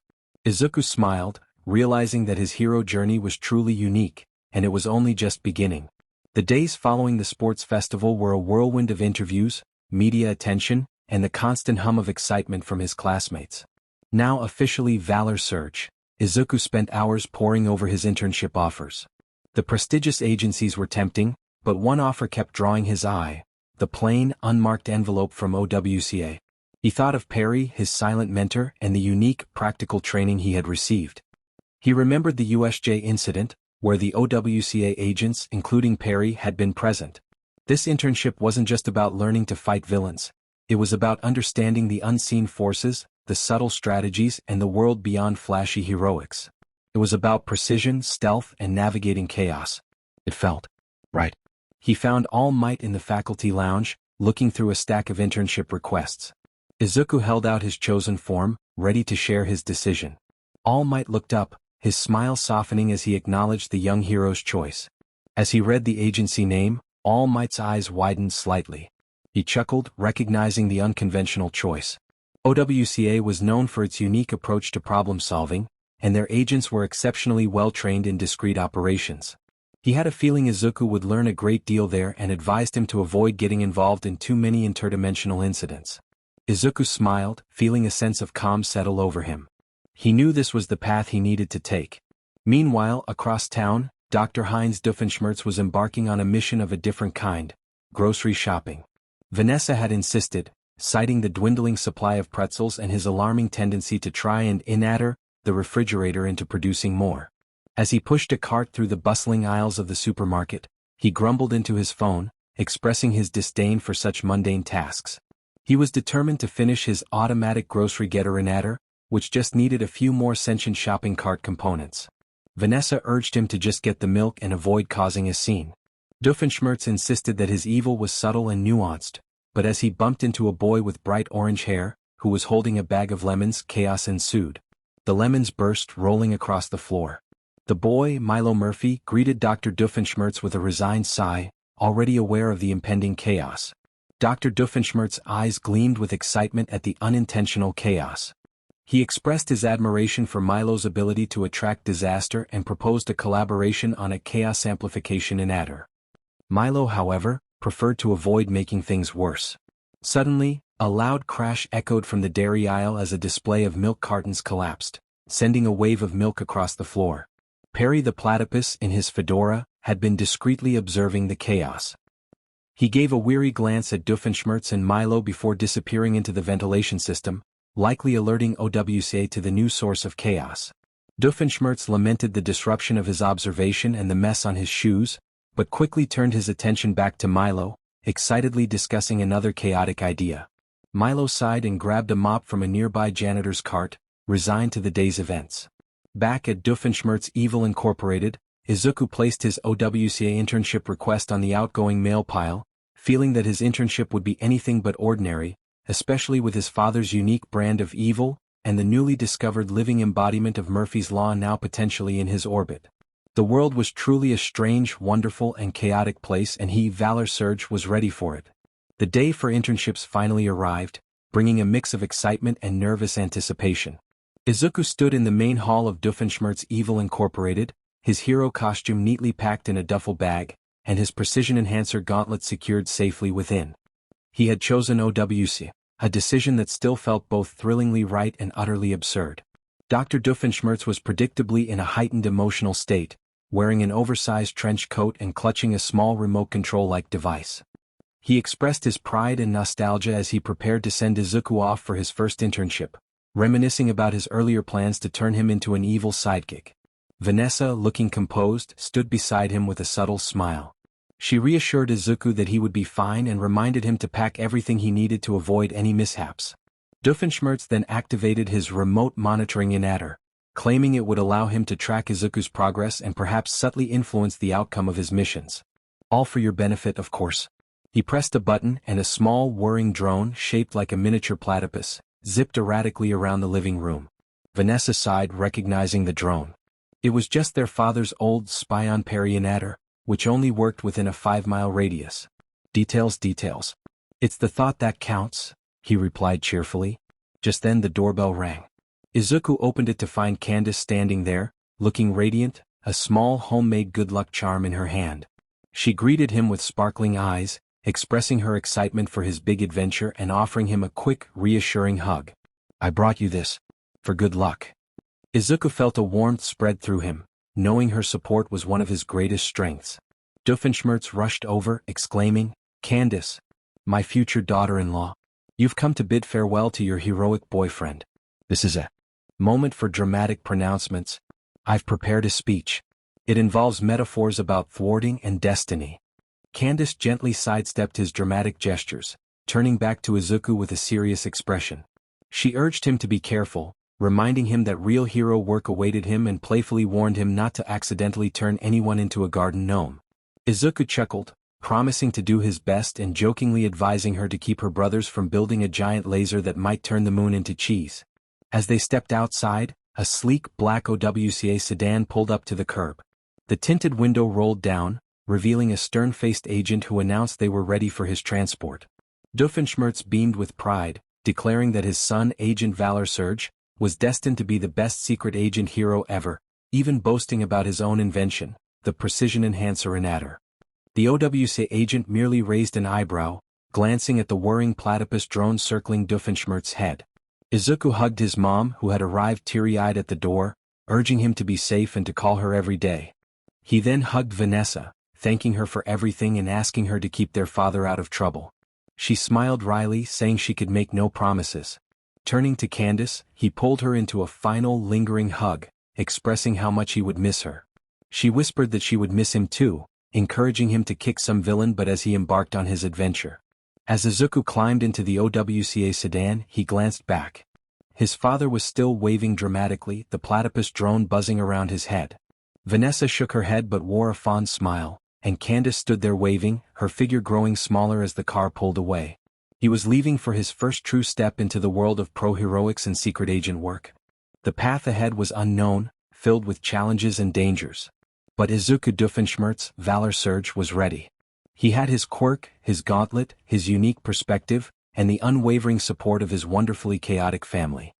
[SPEAKER 1] Izuku smiled, realizing that his hero journey was truly unique, and it was only just beginning. The days following the sports festival were a whirlwind of interviews, media attention, and the constant hum of excitement from his classmates. Now officially Valor Surge, Izuku spent hours poring over his internship offers. The prestigious agencies were tempting, but one offer kept drawing his eye: the plain, unmarked envelope from OWCA. He thought of Perry, his silent mentor, and the unique, practical training he had received. He remembered the USJ incident, where the OWCA agents, including Perry, had been present. This internship wasn't just about learning to fight villains. It was about understanding the unseen forces, the subtle strategies, and the world beyond flashy heroics. It was about precision, stealth, and navigating chaos. It felt right. He found All Might in the faculty lounge, looking through a stack of internship requests. Izuku held out his chosen form, ready to share his decision. All Might looked up, his smile softening as he acknowledged the young hero's choice. As he read the agency name, All Might's eyes widened slightly. He chuckled, recognizing the unconventional choice. OWCA was known for its unique approach to problem-solving, and their agents were exceptionally well-trained in discrete operations. He had a feeling Izuku would learn a great deal there and advised him to avoid getting involved in too many interdimensional incidents. Izuku smiled, feeling a sense of calm settle over him. He knew this was the path he needed to take. Meanwhile, across town, Dr. Heinz Doofenshmirtz was embarking on a mission of a different kind: grocery shopping. Vanessa had insisted, citing the dwindling supply of pretzels and his alarming tendency to try and inatter the refrigerator into producing more. As he pushed a cart through the bustling aisles of the supermarket, he grumbled into his phone, expressing his disdain for such mundane tasks. He was determined to finish his automatic grocery getter inatter, which just needed a few more sentient shopping cart components. Vanessa urged him to just get the milk and avoid causing a scene. Doofenshmirtz insisted that his evil was subtle and nuanced, but as he bumped into a boy with bright orange hair, who was holding a bag of lemons, chaos ensued. The lemons burst, rolling across the floor. The boy, Milo Murphy, greeted Dr. Doofenshmirtz with a resigned sigh, already aware of the impending chaos. Dr. Doofenshmirtz's eyes gleamed with excitement at the unintentional chaos. He expressed his admiration for Milo's ability to attract disaster and proposed a collaboration on a chaos amplification inatter. Milo, however, preferred to avoid making things worse. Suddenly, a loud crash echoed from the dairy aisle as a display of milk cartons collapsed, sending a wave of milk across the floor. Perry the platypus, in his fedora, had been discreetly observing the chaos. He gave a weary glance at Doofenshmirtz and Milo before disappearing into the ventilation system, likely alerting OWCA to the new source of chaos. Doofenshmirtz lamented the disruption of his observation and the mess on his shoes, but quickly turned his attention back to Milo, excitedly discussing another chaotic idea. Milo sighed and grabbed a mop from a nearby janitor's cart, resigned to the day's events. Back at Doofenshmirtz Evil Incorporated, Izuku placed his OWCA internship request on the outgoing mail pile, feeling that his internship would be anything but ordinary, especially with his father's unique brand of evil, and the newly discovered living embodiment of Murphy's Law now potentially in his orbit. The world was truly a strange, wonderful, and chaotic place, and he, Valor Surge, was ready for it. The day for internships finally arrived, bringing a mix of excitement and nervous anticipation. Izuku stood in the main hall of Doofenshmirtz Evil Incorporated, his hero costume neatly packed in a duffel bag, and his precision enhancer gauntlet secured safely within. He had chosen OWC, a decision that still felt both thrillingly right and utterly absurd. Dr. Doofenshmirtz was predictably in a heightened emotional state, wearing an oversized trench coat and clutching a small remote control-like device. He expressed his pride and nostalgia as he prepared to send Izuku off for his first internship, reminiscing about his earlier plans to turn him into an evil sidekick. Vanessa, looking composed, stood beside him with a subtle smile. She reassured Izuku that he would be fine and reminded him to pack everything he needed to avoid any mishaps. Doofenshmirtz then activated his remote monitoring inatter, claiming it would allow him to track Izuku's progress and perhaps subtly influence the outcome of his missions. All for your benefit, of course. He pressed a button and a small whirring drone shaped like a miniature platypus zipped erratically around the living room. Vanessa sighed, recognizing the drone. It was just their father's old spy-on Perry inatter, which only worked within a 5-mile radius. Details. It's the thought that counts, he replied cheerfully. Just then the doorbell rang. Izuku opened it to find Candace standing there, looking radiant, a small homemade good luck charm in her hand. She greeted him with sparkling eyes, expressing her excitement for his big adventure and offering him a quick, reassuring hug. "I brought you this. For good luck." Izuku felt a warmth spread through him, knowing her support was one of his greatest strengths. Doofenshmirtz rushed over, exclaiming, "Candace, my future daughter-in-law, you've come to bid farewell to your heroic boyfriend. This is a moment for dramatic pronouncements. I've prepared a speech. It involves metaphors about thwarting and destiny." Candace gently sidestepped his dramatic gestures, turning back to Izuku with a serious expression. She urged him to be careful, reminding him that real hero work awaited him and playfully warned him not to accidentally turn anyone into a garden gnome. Izuku chuckled, promising to do his best and jokingly advising her to keep her brothers from building a giant laser that might turn the moon into cheese. As they stepped outside, a sleek black OWCA sedan pulled up to the curb. The tinted window rolled down, revealing a stern-faced agent who announced they were ready for his transport. Doofenshmirtz beamed with pride, declaring that his son, Agent Valor Surge, was destined to be the best secret agent hero ever, even boasting about his own invention, the precision enhancer Inator. The OWCA agent merely raised an eyebrow, glancing at the whirring platypus drone circling Doofenshmirtz's head. Izuku hugged his mom, who had arrived teary-eyed at the door, urging him to be safe and to call her every day. He then hugged Vanessa, thanking her for everything and asking her to keep their father out of trouble. She smiled wryly, saying she could make no promises. Turning to Candace, he pulled her into a final lingering hug, expressing how much he would miss her. She whispered that she would miss him too, encouraging him to kick some villain but as he embarked on his adventure. As Izuku climbed into the OWCA sedan, he glanced back. His father was still waving dramatically, the platypus drone buzzing around his head. Vanessa shook her head but wore a fond smile, and Candace stood there waving, her figure growing smaller as the car pulled away. He was leaving for his first true step into the world of pro-heroics and secret agent work. The path ahead was unknown, filled with challenges and dangers. But Izuku Doofenshmirtz, Valor Surge, was ready. He had his quirk, his gauntlet, his unique perspective, and the unwavering support of his wonderfully chaotic family.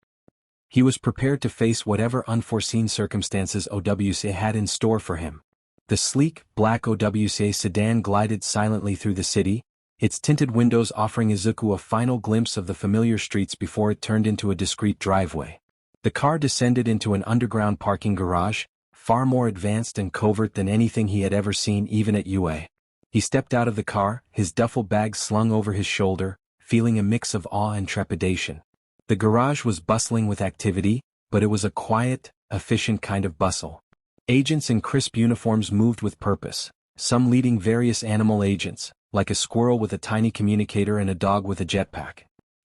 [SPEAKER 1] He was prepared to face whatever unforeseen circumstances OWCA had in store for him. The sleek, black OWCA sedan glided silently through the city, its tinted windows offering Izuku a final glimpse of the familiar streets before it turned into a discreet driveway. The car descended into an underground parking garage, far more advanced and covert than anything he had ever seen even at UA. He stepped out of the car, his duffel bag slung over his shoulder, feeling a mix of awe and trepidation. The garage was bustling with activity, but it was a quiet, efficient kind of bustle. Agents in crisp uniforms moved with purpose, some leading various animal agents, like a squirrel with a tiny communicator and a dog with a jetpack.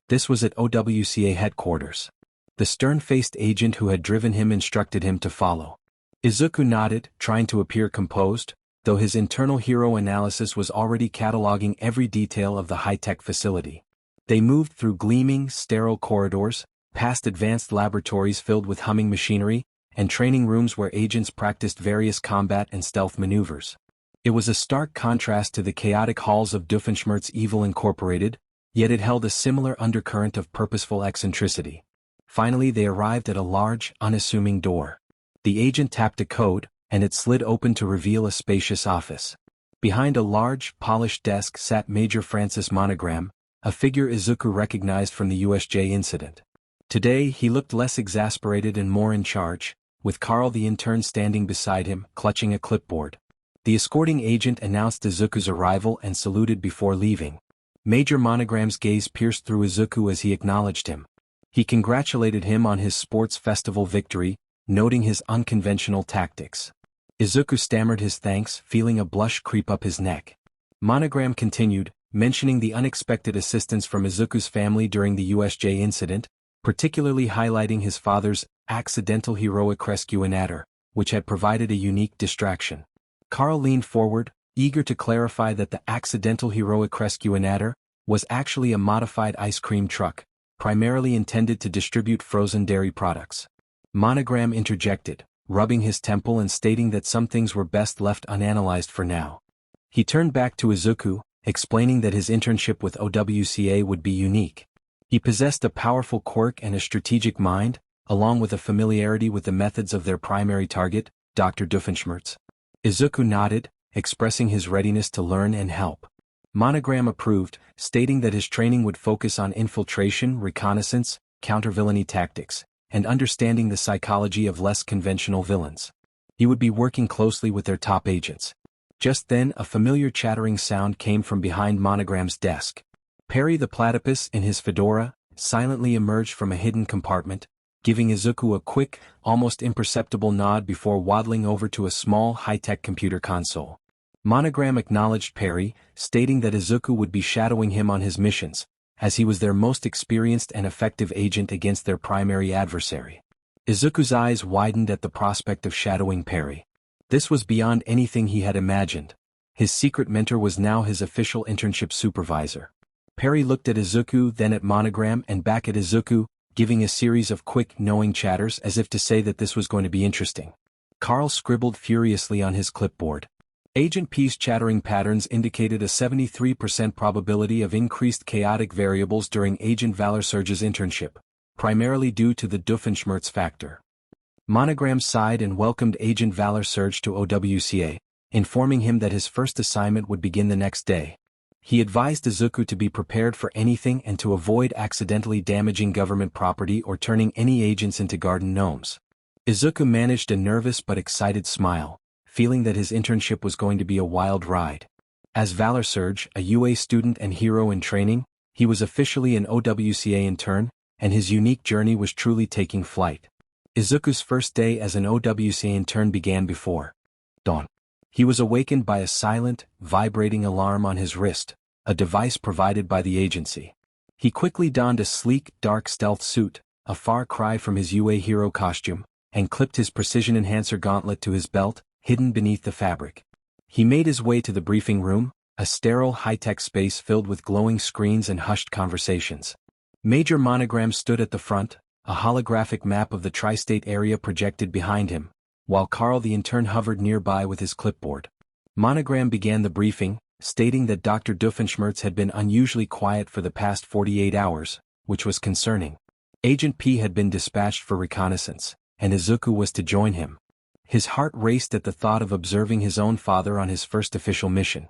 [SPEAKER 1] This was at OWCA headquarters. The stern-faced agent who had driven him instructed him to follow. Izuku nodded, trying to appear composed, though his internal hero analysis was already cataloging every detail of the high-tech facility. They moved through gleaming, sterile corridors, past advanced laboratories filled with humming machinery, and training rooms where agents practiced various combat and stealth maneuvers. It was a stark contrast to the chaotic halls of Doofenshmirtz Evil Incorporated, yet it held a similar undercurrent of purposeful eccentricity. Finally they arrived at a large, unassuming door. The agent tapped a code, and it slid open to reveal a spacious office. Behind a large, polished desk sat Major Francis Monogram, a figure Izuku recognized from the USJ incident. Today he looked less exasperated and more in charge, with Carl the intern standing beside him, clutching a clipboard. The escorting agent announced Izuku's arrival and saluted before leaving. Major Monogram's gaze pierced through Izuku as he acknowledged him. He congratulated him on his sports festival victory, noting his unconventional tactics. Izuku stammered his thanks, feeling a blush creep up his neck. Monogram continued, mentioning the unexpected assistance from Izuku's family during the USJ incident, particularly highlighting his father's accidental heroic rescue in Adder, which had provided a unique distraction. Carl leaned forward, eager to clarify that the accidental heroic rescue in Adder was actually a modified ice cream truck, primarily intended to distribute frozen dairy products. Monogram interjected, rubbing his temple and stating that some things were best left unanalyzed for now. He turned back to Izuku, explaining that his internship with OWCA would be unique. He possessed a powerful quirk and a strategic mind, along with a familiarity with the methods of their primary target, Dr. Doofenshmirtz. Izuku nodded, expressing his readiness to learn and help. Monogram approved, stating that his training would focus on infiltration, reconnaissance, counter-villainy tactics, and understanding the psychology of less conventional villains. He would be working closely with their top agents. Just then, a familiar chattering sound came from behind Monogram's desk. Perry the platypus, in his fedora, silently emerged from a hidden compartment, giving Izuku a quick, almost imperceptible nod before waddling over to a small high-tech computer console. Monogram acknowledged Perry, stating that Izuku would be shadowing him on his missions, as he was their most experienced and effective agent against their primary adversary. Izuku's eyes widened at the prospect of shadowing Perry. This was beyond anything he had imagined. His secret mentor was now his official internship supervisor. Perry looked at Izuku, then at Monogram and back at Izuku, giving a series of quick, knowing chatters as if to say that this was going to be interesting. Carl scribbled furiously on his clipboard. Agent P's chattering patterns indicated a 73% probability of increased chaotic variables during Agent Valorsurge's internship, primarily due to the Doofenshmirtz factor. Monogram sighed and welcomed Agent Valorsurge to OWCA, informing him that his first assignment would begin the next day. He advised Izuku to be prepared for anything and to avoid accidentally damaging government property or turning any agents into garden gnomes. Izuku managed a nervous but excited smile, feeling that his internship was going to be a wild ride. As Valorsurge, a UA student and hero in training, he was officially an OWCA intern, and his unique journey was truly taking flight. Izuku's first day as an OWCA intern began before dawn. He was awakened by a silent, vibrating alarm on his wrist, a device provided by the agency. He quickly donned a sleek, dark stealth suit, a far cry from his UA hero costume, and clipped his precision enhancer gauntlet to his belt, hidden beneath the fabric. He made his way to the briefing room, a sterile high-tech space filled with glowing screens and hushed conversations. Major Monogram stood at the front, a holographic map of the tri-state area projected behind him, while Carl the intern hovered nearby with his clipboard. Monogram began the briefing, stating that Dr. Doofenshmirtz had been unusually quiet for the past 48 hours, which was concerning. Agent P had been dispatched for reconnaissance, and Izuku was to join him. His heart raced at the thought of observing his own father on his first official mission.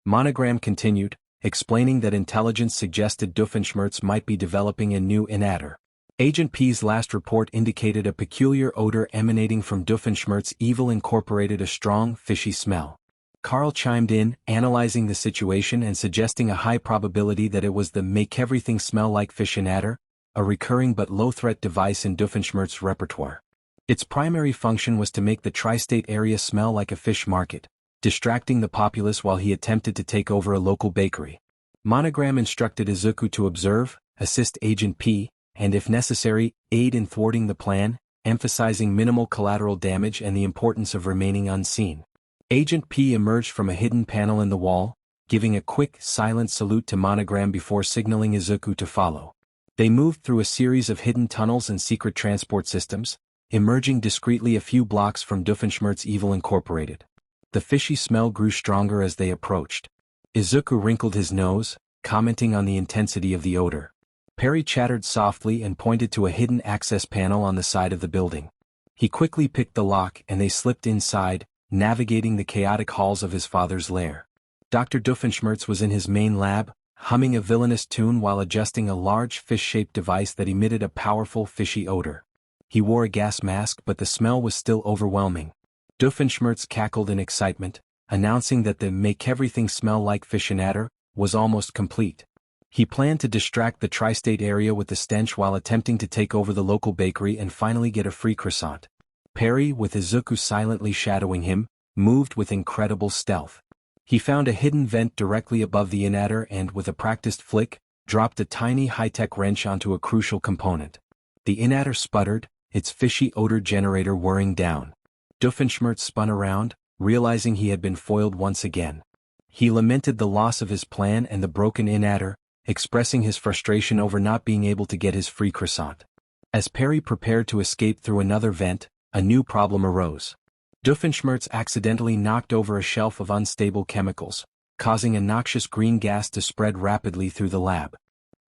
[SPEAKER 1] Monogram continued, explaining that intelligence suggested Doofenshmirtz might be developing a new inhaler. Agent P's last report indicated a peculiar odor emanating from Doofenshmirtz evil incorporated a strong, fishy smell. Carl chimed in, analyzing the situation and suggesting a high probability that it was the make everything smell like fish inhaler, a recurring but low-threat device in Doofenshmirtz's repertoire. Its primary function was to make the tri-state area smell like a fish market, distracting the populace while he attempted to take over a local bakery. Monogram instructed Izuku to observe, assist Agent P, and if necessary, aid in thwarting the plan, emphasizing minimal collateral damage and the importance of remaining unseen. Agent P emerged from a hidden panel in the wall, giving a quick, silent salute to Monogram before signaling Izuku to follow. They moved through a series of hidden tunnels and secret transport systems, emerging discreetly a few blocks from Doofenshmirtz Evil Incorporated. The fishy smell grew stronger as they approached. Izuku wrinkled his nose, commenting on the intensity of the odor. Perry chattered softly and pointed to a hidden access panel on the side of the building. He quickly picked the lock and they slipped inside, navigating the chaotic halls of his father's lair. Dr. Doofenshmirtz was in his main lab, humming a villainous tune while adjusting a large fish-shaped device that emitted a powerful fishy odor. He wore a gas mask but the smell was still overwhelming. Doofenshmirtz cackled in excitement, announcing that the make everything smell like fish inhaler was almost complete. He planned to distract the tri-state area with the stench while attempting to take over the local bakery and finally get a free croissant. Perry, with Izuku silently shadowing him, moved with incredible stealth. He found a hidden vent directly above the inhaler and, with a practiced flick, dropped a tiny high-tech wrench onto a crucial component. The inhaler sputtered, its fishy odor generator whirring down. Doofenshmirtz spun around, realizing he had been foiled once again. He lamented the loss of his plan and the broken inhaler, expressing his frustration over not being able to get his free croissant. As Perry prepared to escape through another vent, a new problem arose. Doofenshmirtz accidentally knocked over a shelf of unstable chemicals, causing a noxious green gas to spread rapidly through the lab.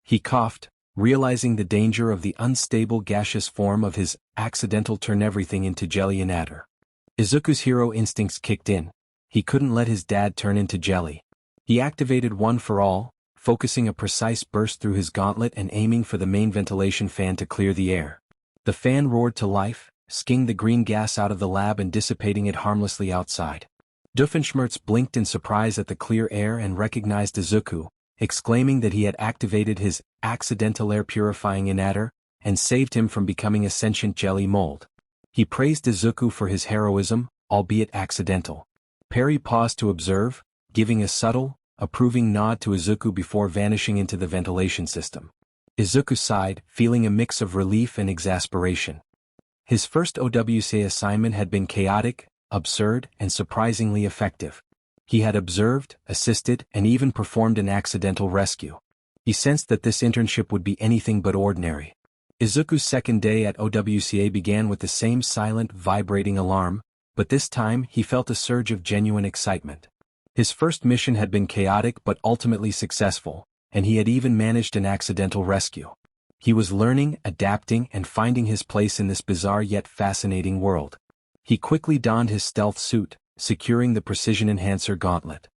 [SPEAKER 1] He coughed, realizing the danger of the unstable gaseous form of his accidental turn everything into jelly inhaler. Izuku's hero instincts kicked in. He couldn't let his dad turn into jelly. He activated One for All, focusing a precise burst through his gauntlet and aiming for the main ventilation fan to clear the air. The fan roared to life, skiing the green gas out of the lab and dissipating it harmlessly outside. Doofenshmirtz blinked in surprise at the clear air and recognized Izuku, exclaiming that he had activated his accidental air-purifying inhaler and saved him from becoming a sentient jelly mold. He praised Izuku for his heroism, albeit accidental. Perry paused to observe, giving a subtle, approving nod to Izuku before vanishing into the ventilation system. Izuku sighed, feeling a mix of relief and exasperation. His first OWCA assignment had been chaotic, absurd, and surprisingly effective. He had observed, assisted, and even performed an accidental rescue. He sensed that this internship would be anything but ordinary. Izuku's second day at OWCA began with the same silent, vibrating alarm, but this time he felt a surge of genuine excitement. His first mission had been chaotic but ultimately successful, and he had even managed an accidental rescue. He was learning, adapting, and finding his place in this bizarre yet fascinating world. He quickly donned his stealth suit, securing the precision enhancer gauntlet.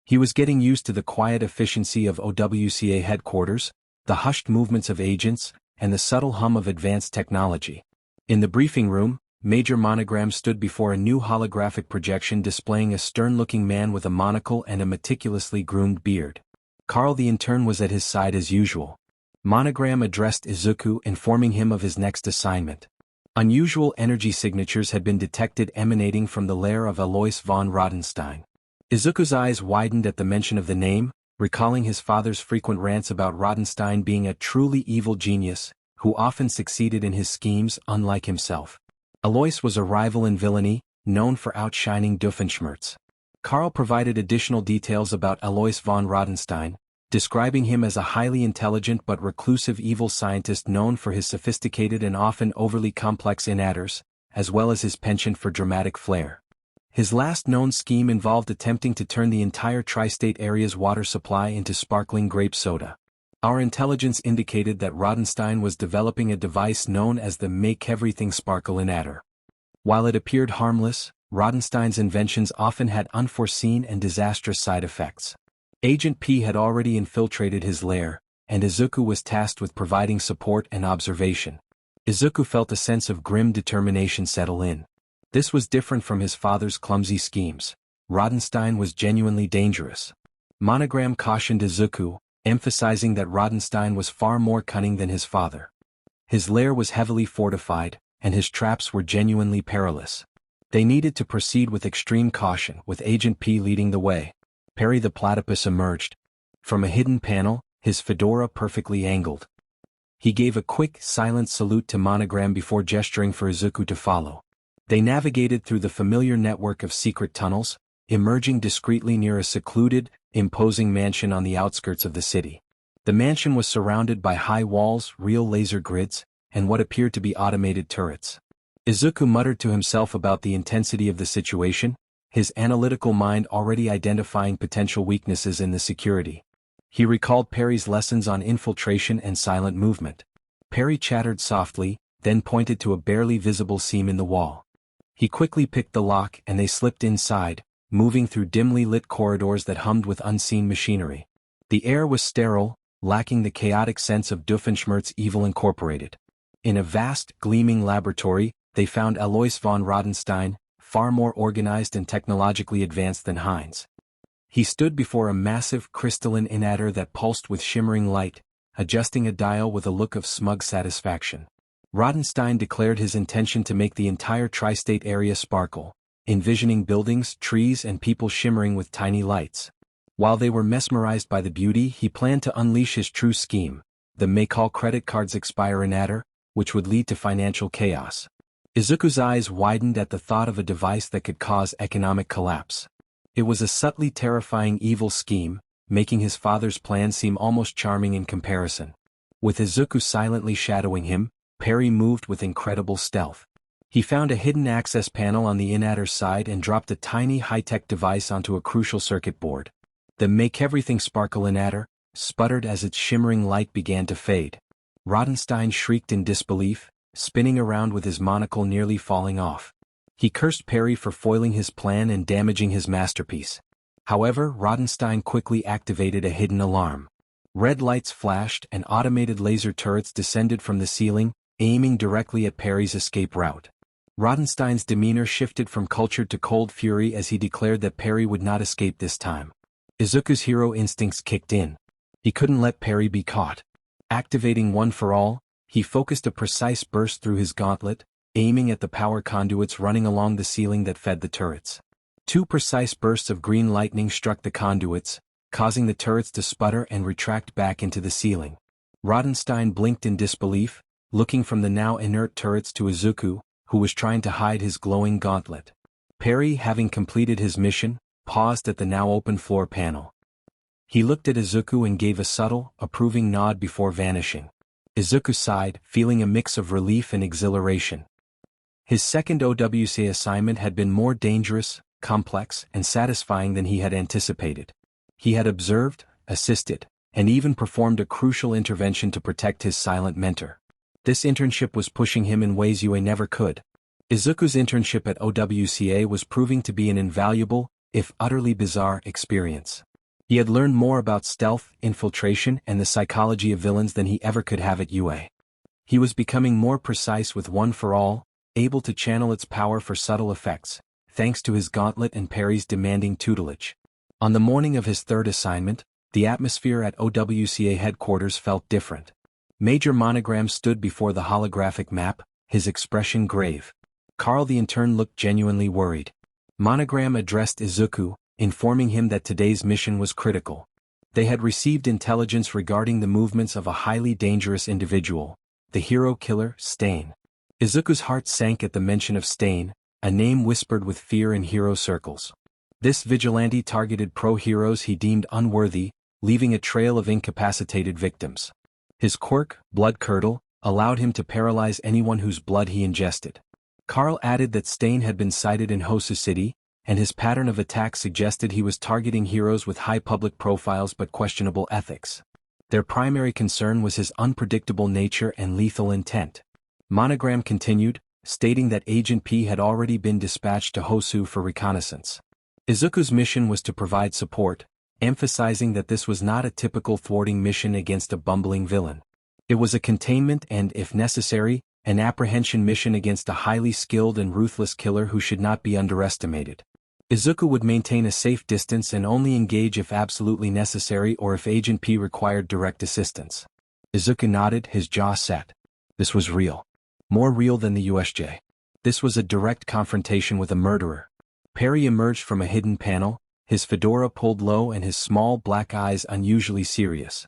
[SPEAKER 1] He was getting used to the quiet efficiency of OWCA headquarters, the hushed movements of agents, and the subtle hum of advanced technology. In the briefing room, Major Monogram stood before a new holographic projection displaying a stern-looking man with a monocle and a meticulously groomed beard. Carl the intern was at his side as usual. Monogram addressed Izuku, informing him of his next assignment. Unusual energy signatures had been detected emanating from the lair of Alois von Rodenstein. Izuku's eyes widened at the mention of the name, recalling his father's frequent rants about Rodenstein being a truly evil genius, who often succeeded in his schemes unlike himself. Alois was a rival in villainy, known for outshining Doofenshmirtz. Carl provided additional details about Alois von Rodenstein, describing him as a highly intelligent but reclusive evil scientist known for his sophisticated and often overly complex inhalers, as well as his penchant for dramatic flair. His last known scheme involved attempting to turn the entire tri-state area's water supply into sparkling grape soda. Our intelligence indicated that Rodenstein was developing a device known as the Make Everything Sparkle inhaler. While it appeared harmless, Rodenstein's inventions often had unforeseen and disastrous side effects. Agent P had already infiltrated his lair, and Izuku was tasked with providing support and observation. Izuku felt a sense of grim determination settle in. This was different from his father's clumsy schemes. Rodenstein was genuinely dangerous. Monogram cautioned Izuku, emphasizing that Rodenstein was far more cunning than his father. His lair was heavily fortified, and his traps were genuinely perilous. They needed to proceed with extreme caution, with Agent P leading the way. Perry the platypus emerged. From a hidden panel, his fedora perfectly angled. He gave a quick, silent salute to Monogram before gesturing for Izuku to follow. They navigated through the familiar network of secret tunnels, emerging discreetly near a secluded, imposing mansion on the outskirts of the city. The mansion was surrounded by high walls, real laser grids, and what appeared to be automated turrets. Izuku muttered to himself about the intensity of the situation, his analytical mind already identifying potential weaknesses in the security. He recalled Perry's lessons on infiltration and silent movement. Perry chattered softly, then pointed to a barely visible seam in the wall. He quickly picked the lock and they slipped inside, moving through dimly lit corridors that hummed with unseen machinery. The air was sterile, lacking the chaotic sense of Doofenshmirtz Evil Incorporated. In a vast, gleaming laboratory, they found Alois von Rodenstein, far more organized and technologically advanced than Heinz. He stood before a massive crystalline inhaler that pulsed with shimmering light, adjusting a dial with a look of smug satisfaction. Rodenstein declared his intention to make the entire tri-state area sparkle, envisioning buildings, trees, and people shimmering with tiny lights. While they were mesmerized by the beauty, he planned to unleash his true scheme, the Make All Credit Cards Expire inhaler, which would lead to financial chaos. Izuku's eyes widened at the thought of a device that could cause economic collapse. It was a subtly terrifying evil scheme, making his father's plan seem almost charming in comparison. With Izuku silently shadowing him, Perry moved with incredible stealth. He found a hidden access panel on the inhaler's side and dropped a tiny high-tech device onto a crucial circuit board. The Make Everything Sparkle inhaler sputtered as its shimmering light began to fade. Rodenstein shrieked in disbelief, spinning around with his monocle nearly falling off. He cursed Perry for foiling his plan and damaging his masterpiece. However, Rodenstein quickly activated a hidden alarm. Red lights flashed and automated laser turrets descended from the ceiling, aiming directly at Perry's escape route. Rodenstein's demeanor shifted from cultured to cold fury as he declared that Perry would not escape this time. Izuku's hero instincts kicked in. He couldn't let Perry be caught. Activating One for All, he focused a precise burst through his gauntlet, aiming at the power conduits running along the ceiling that fed the turrets. 2 precise bursts of green lightning struck the conduits, causing the turrets to sputter and retract back into the ceiling. Rodenstein blinked in disbelief, looking from the now inert turrets to Izuku, who was trying to hide his glowing gauntlet. Perry, having completed his mission, paused at the now open floor panel. He looked at Izuku and gave a subtle, approving nod before vanishing. Izuku sighed, feeling a mix of relief and exhilaration. His second OWC assignment had been more dangerous, complex, and satisfying than he had anticipated. He had observed, assisted, and even performed a crucial intervention to protect his silent mentor. This internship was pushing him in ways Yue never could. Izuku's internship at OWCA was proving to be an invaluable, if utterly bizarre, experience. He had learned more about stealth, infiltration, and the psychology of villains than he ever could have at UA. He was becoming more precise with One for All, able to channel its power for subtle effects, thanks to his gauntlet and Perry's demanding tutelage. On the morning of his third assignment, the atmosphere at OWCA headquarters felt different. Major Monogram stood before the holographic map, his expression grave. Carl the intern looked genuinely worried. Monogram addressed Izuku, informing him that today's mission was critical. They had received intelligence regarding the movements of a highly dangerous individual, the hero killer, Stain. Izuku's heart sank at the mention of Stain, a name whispered with fear in hero circles. This vigilante targeted pro-heroes he deemed unworthy, leaving a trail of incapacitated victims. His quirk, Blood Curdle, allowed him to paralyze anyone whose blood he ingested. Carl added that Stain had been sighted in Hosu City, and his pattern of attack suggested he was targeting heroes with high public profiles but questionable ethics. Their primary concern was his unpredictable nature and lethal intent. Monogram continued, stating that Agent P had already been dispatched to Hosu for reconnaissance. Izuku's mission was to provide support, emphasizing that this was not a typical thwarting mission against a bumbling villain. It was a containment and, if necessary, an apprehension mission against a highly skilled and ruthless killer who should not be underestimated. Izuku would maintain a safe distance and only engage if absolutely necessary or if Agent P required direct assistance. Izuku nodded, his jaw set. This was real. More real than the USJ. This was a direct confrontation with a murderer. Perry emerged from a hidden panel, his fedora pulled low and his small black eyes unusually serious.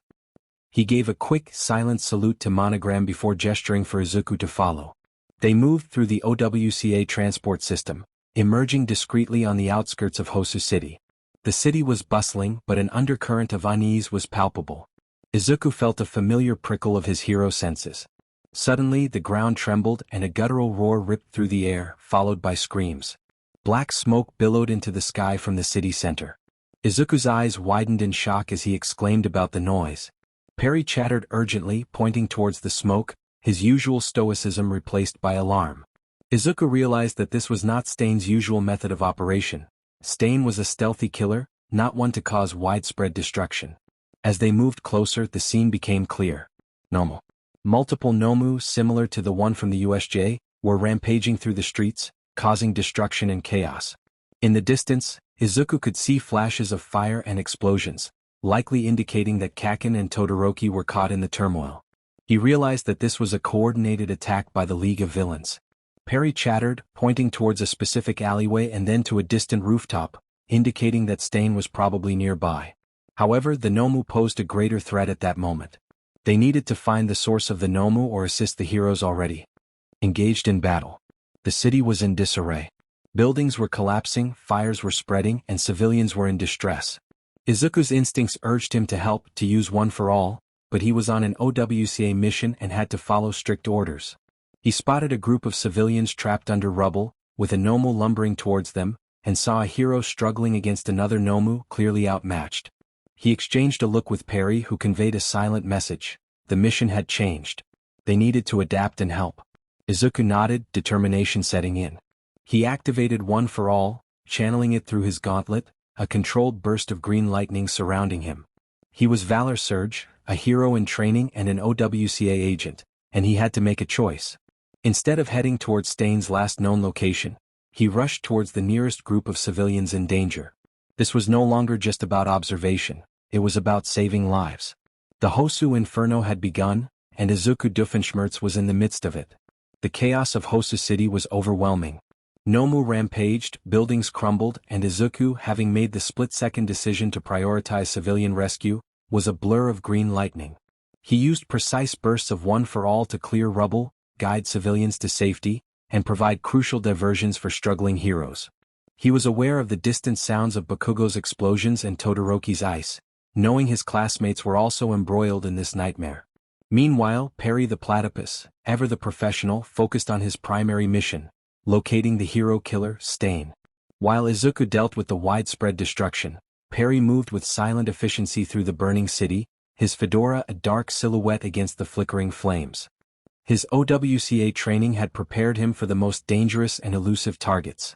[SPEAKER 1] He gave a quick, silent salute to Monogram before gesturing for Izuku to follow. They moved through the OWCA transport system, emerging discreetly on the outskirts of Hosu City. The city was bustling, but an undercurrent of unease was palpable. Izuku felt a familiar prickle of his hero senses. Suddenly the ground trembled and a guttural roar ripped through the air, followed by screams. Black smoke billowed into the sky from the city center. Izuku's eyes widened in shock as he exclaimed about the noise. Perry chattered urgently, pointing towards the smoke, his usual stoicism replaced by alarm. Izuku realized that this was not Stain's usual method of operation. Stain was a stealthy killer, not one to cause widespread destruction. As they moved closer, the scene became clear. Nomu. Multiple Nomu, similar to the one from the USJ, were rampaging through the streets, causing destruction and chaos. In the distance, Izuku could see flashes of fire and explosions, likely indicating that Kaken and Todoroki were caught in the turmoil. He realized that this was a coordinated attack by the League of Villains. Perry chattered, pointing towards a specific alleyway and then to a distant rooftop, indicating that Stain was probably nearby. However, the Nomu posed a greater threat at that moment. They needed to find the source of the Nomu or assist the heroes already engaged in battle. The city was in disarray. Buildings were collapsing, fires were spreading, and civilians were in distress. Izuku's instincts urged him to help, to use One for All, but he was on an OWCA mission and had to follow strict orders. He spotted a group of civilians trapped under rubble, with a Nomu lumbering towards them, and saw a hero struggling against another Nomu clearly outmatched. He exchanged a look with Perry, who conveyed a silent message. The mission had changed. They needed to adapt and help. Izuku nodded, determination setting in. He activated One for All, channeling it through his gauntlet, a controlled burst of green lightning surrounding him. He was Valor Surge, a hero in training and an OWCA agent, and he had to make a choice. Instead of heading towards Stain's last known location, he rushed towards the nearest group of civilians in danger. This was no longer just about observation, it was about saving lives. The Hosu Inferno had begun, and Izuku Doofenshmirtz was in the midst of it. The chaos of Hosu City was overwhelming. Nomu rampaged, buildings crumbled, and Izuku, having made the split-second decision to prioritize civilian rescue, was a blur of green lightning. He used precise bursts of one for all to clear rubble, guide civilians to safety, and provide crucial diversions for struggling heroes. He was aware of the distant sounds of Bakugo's explosions and Todoroki's ice, knowing his classmates were also embroiled in this nightmare. Meanwhile, Perry the Platypus, ever the professional, focused on his primary mission, locating the hero killer, Stain. While Izuku dealt with the widespread destruction, Perry moved with silent efficiency through the burning city, his fedora a dark silhouette against the flickering flames. His OWCA training had prepared him for the most dangerous and elusive targets.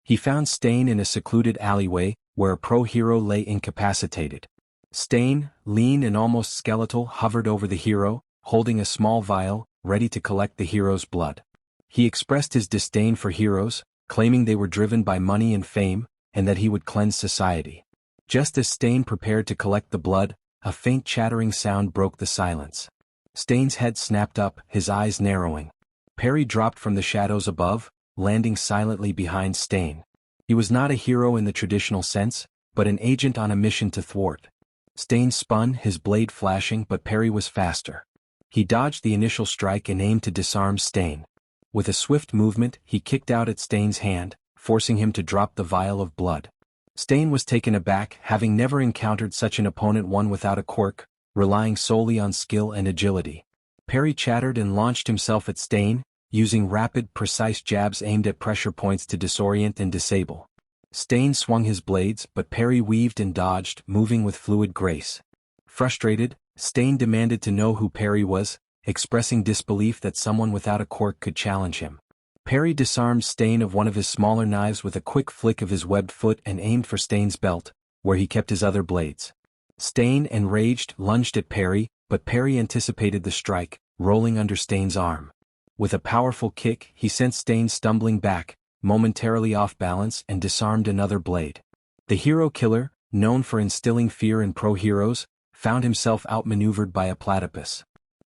[SPEAKER 1] He found Stain in a secluded alleyway, where a pro-hero lay incapacitated. Stain, lean and almost skeletal, hovered over the hero, holding a small vial, ready to collect the hero's blood. He expressed his disdain for heroes, claiming they were driven by money and fame, and that he would cleanse society. Just as Stain prepared to collect the blood, a faint chattering sound broke the silence. Stain's head snapped up, his eyes narrowing. Perry dropped from the shadows above, landing silently behind Stain. He was not a hero in the traditional sense, but an agent on a mission to thwart. Stain spun, his blade flashing, but Perry was faster. He dodged the initial strike and aimed to disarm Stain. With a swift movement, he kicked out at Stain's hand, forcing him to drop the vial of blood. Stain was taken aback, having never encountered such an opponent, one without a quirk, relying solely on skill and agility. Perry chattered and launched himself at Stain, using rapid, precise jabs aimed at pressure points to disorient and disable. Stain swung his blades, but Perry weaved and dodged, moving with fluid grace. Frustrated, Stain demanded to know who Perry was, expressing disbelief that someone without a quirk could challenge him. Perry disarmed Stain of one of his smaller knives with a quick flick of his webbed foot and aimed for Stain's belt, where he kept his other blades. Stain, enraged, lunged at Perry, but Perry anticipated the strike, rolling under Stain's arm. With a powerful kick, he sent Stain stumbling back, momentarily off balance, and disarmed another blade. The hero killer, known for instilling fear in pro-heroes, found himself outmaneuvered by a platypus.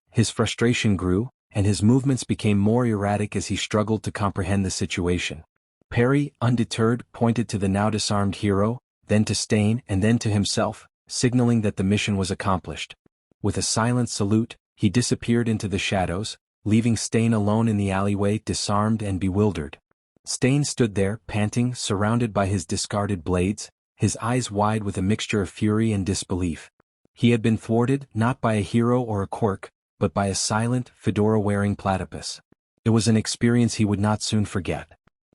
[SPEAKER 1] His frustration grew, and his movements became more erratic as he struggled to comprehend the situation. Perry, undeterred, pointed to the now disarmed hero, then to Stain and then to himself, signaling that the mission was accomplished. With a silent salute, he disappeared into the shadows, leaving Stain alone in the alleyway, disarmed and bewildered. Stain stood there, panting, surrounded by his discarded blades, his eyes wide with a mixture of fury and disbelief. He had been thwarted, not by a hero or a quirk, but by a silent, fedora-wearing platypus. It was an experience he would not soon forget.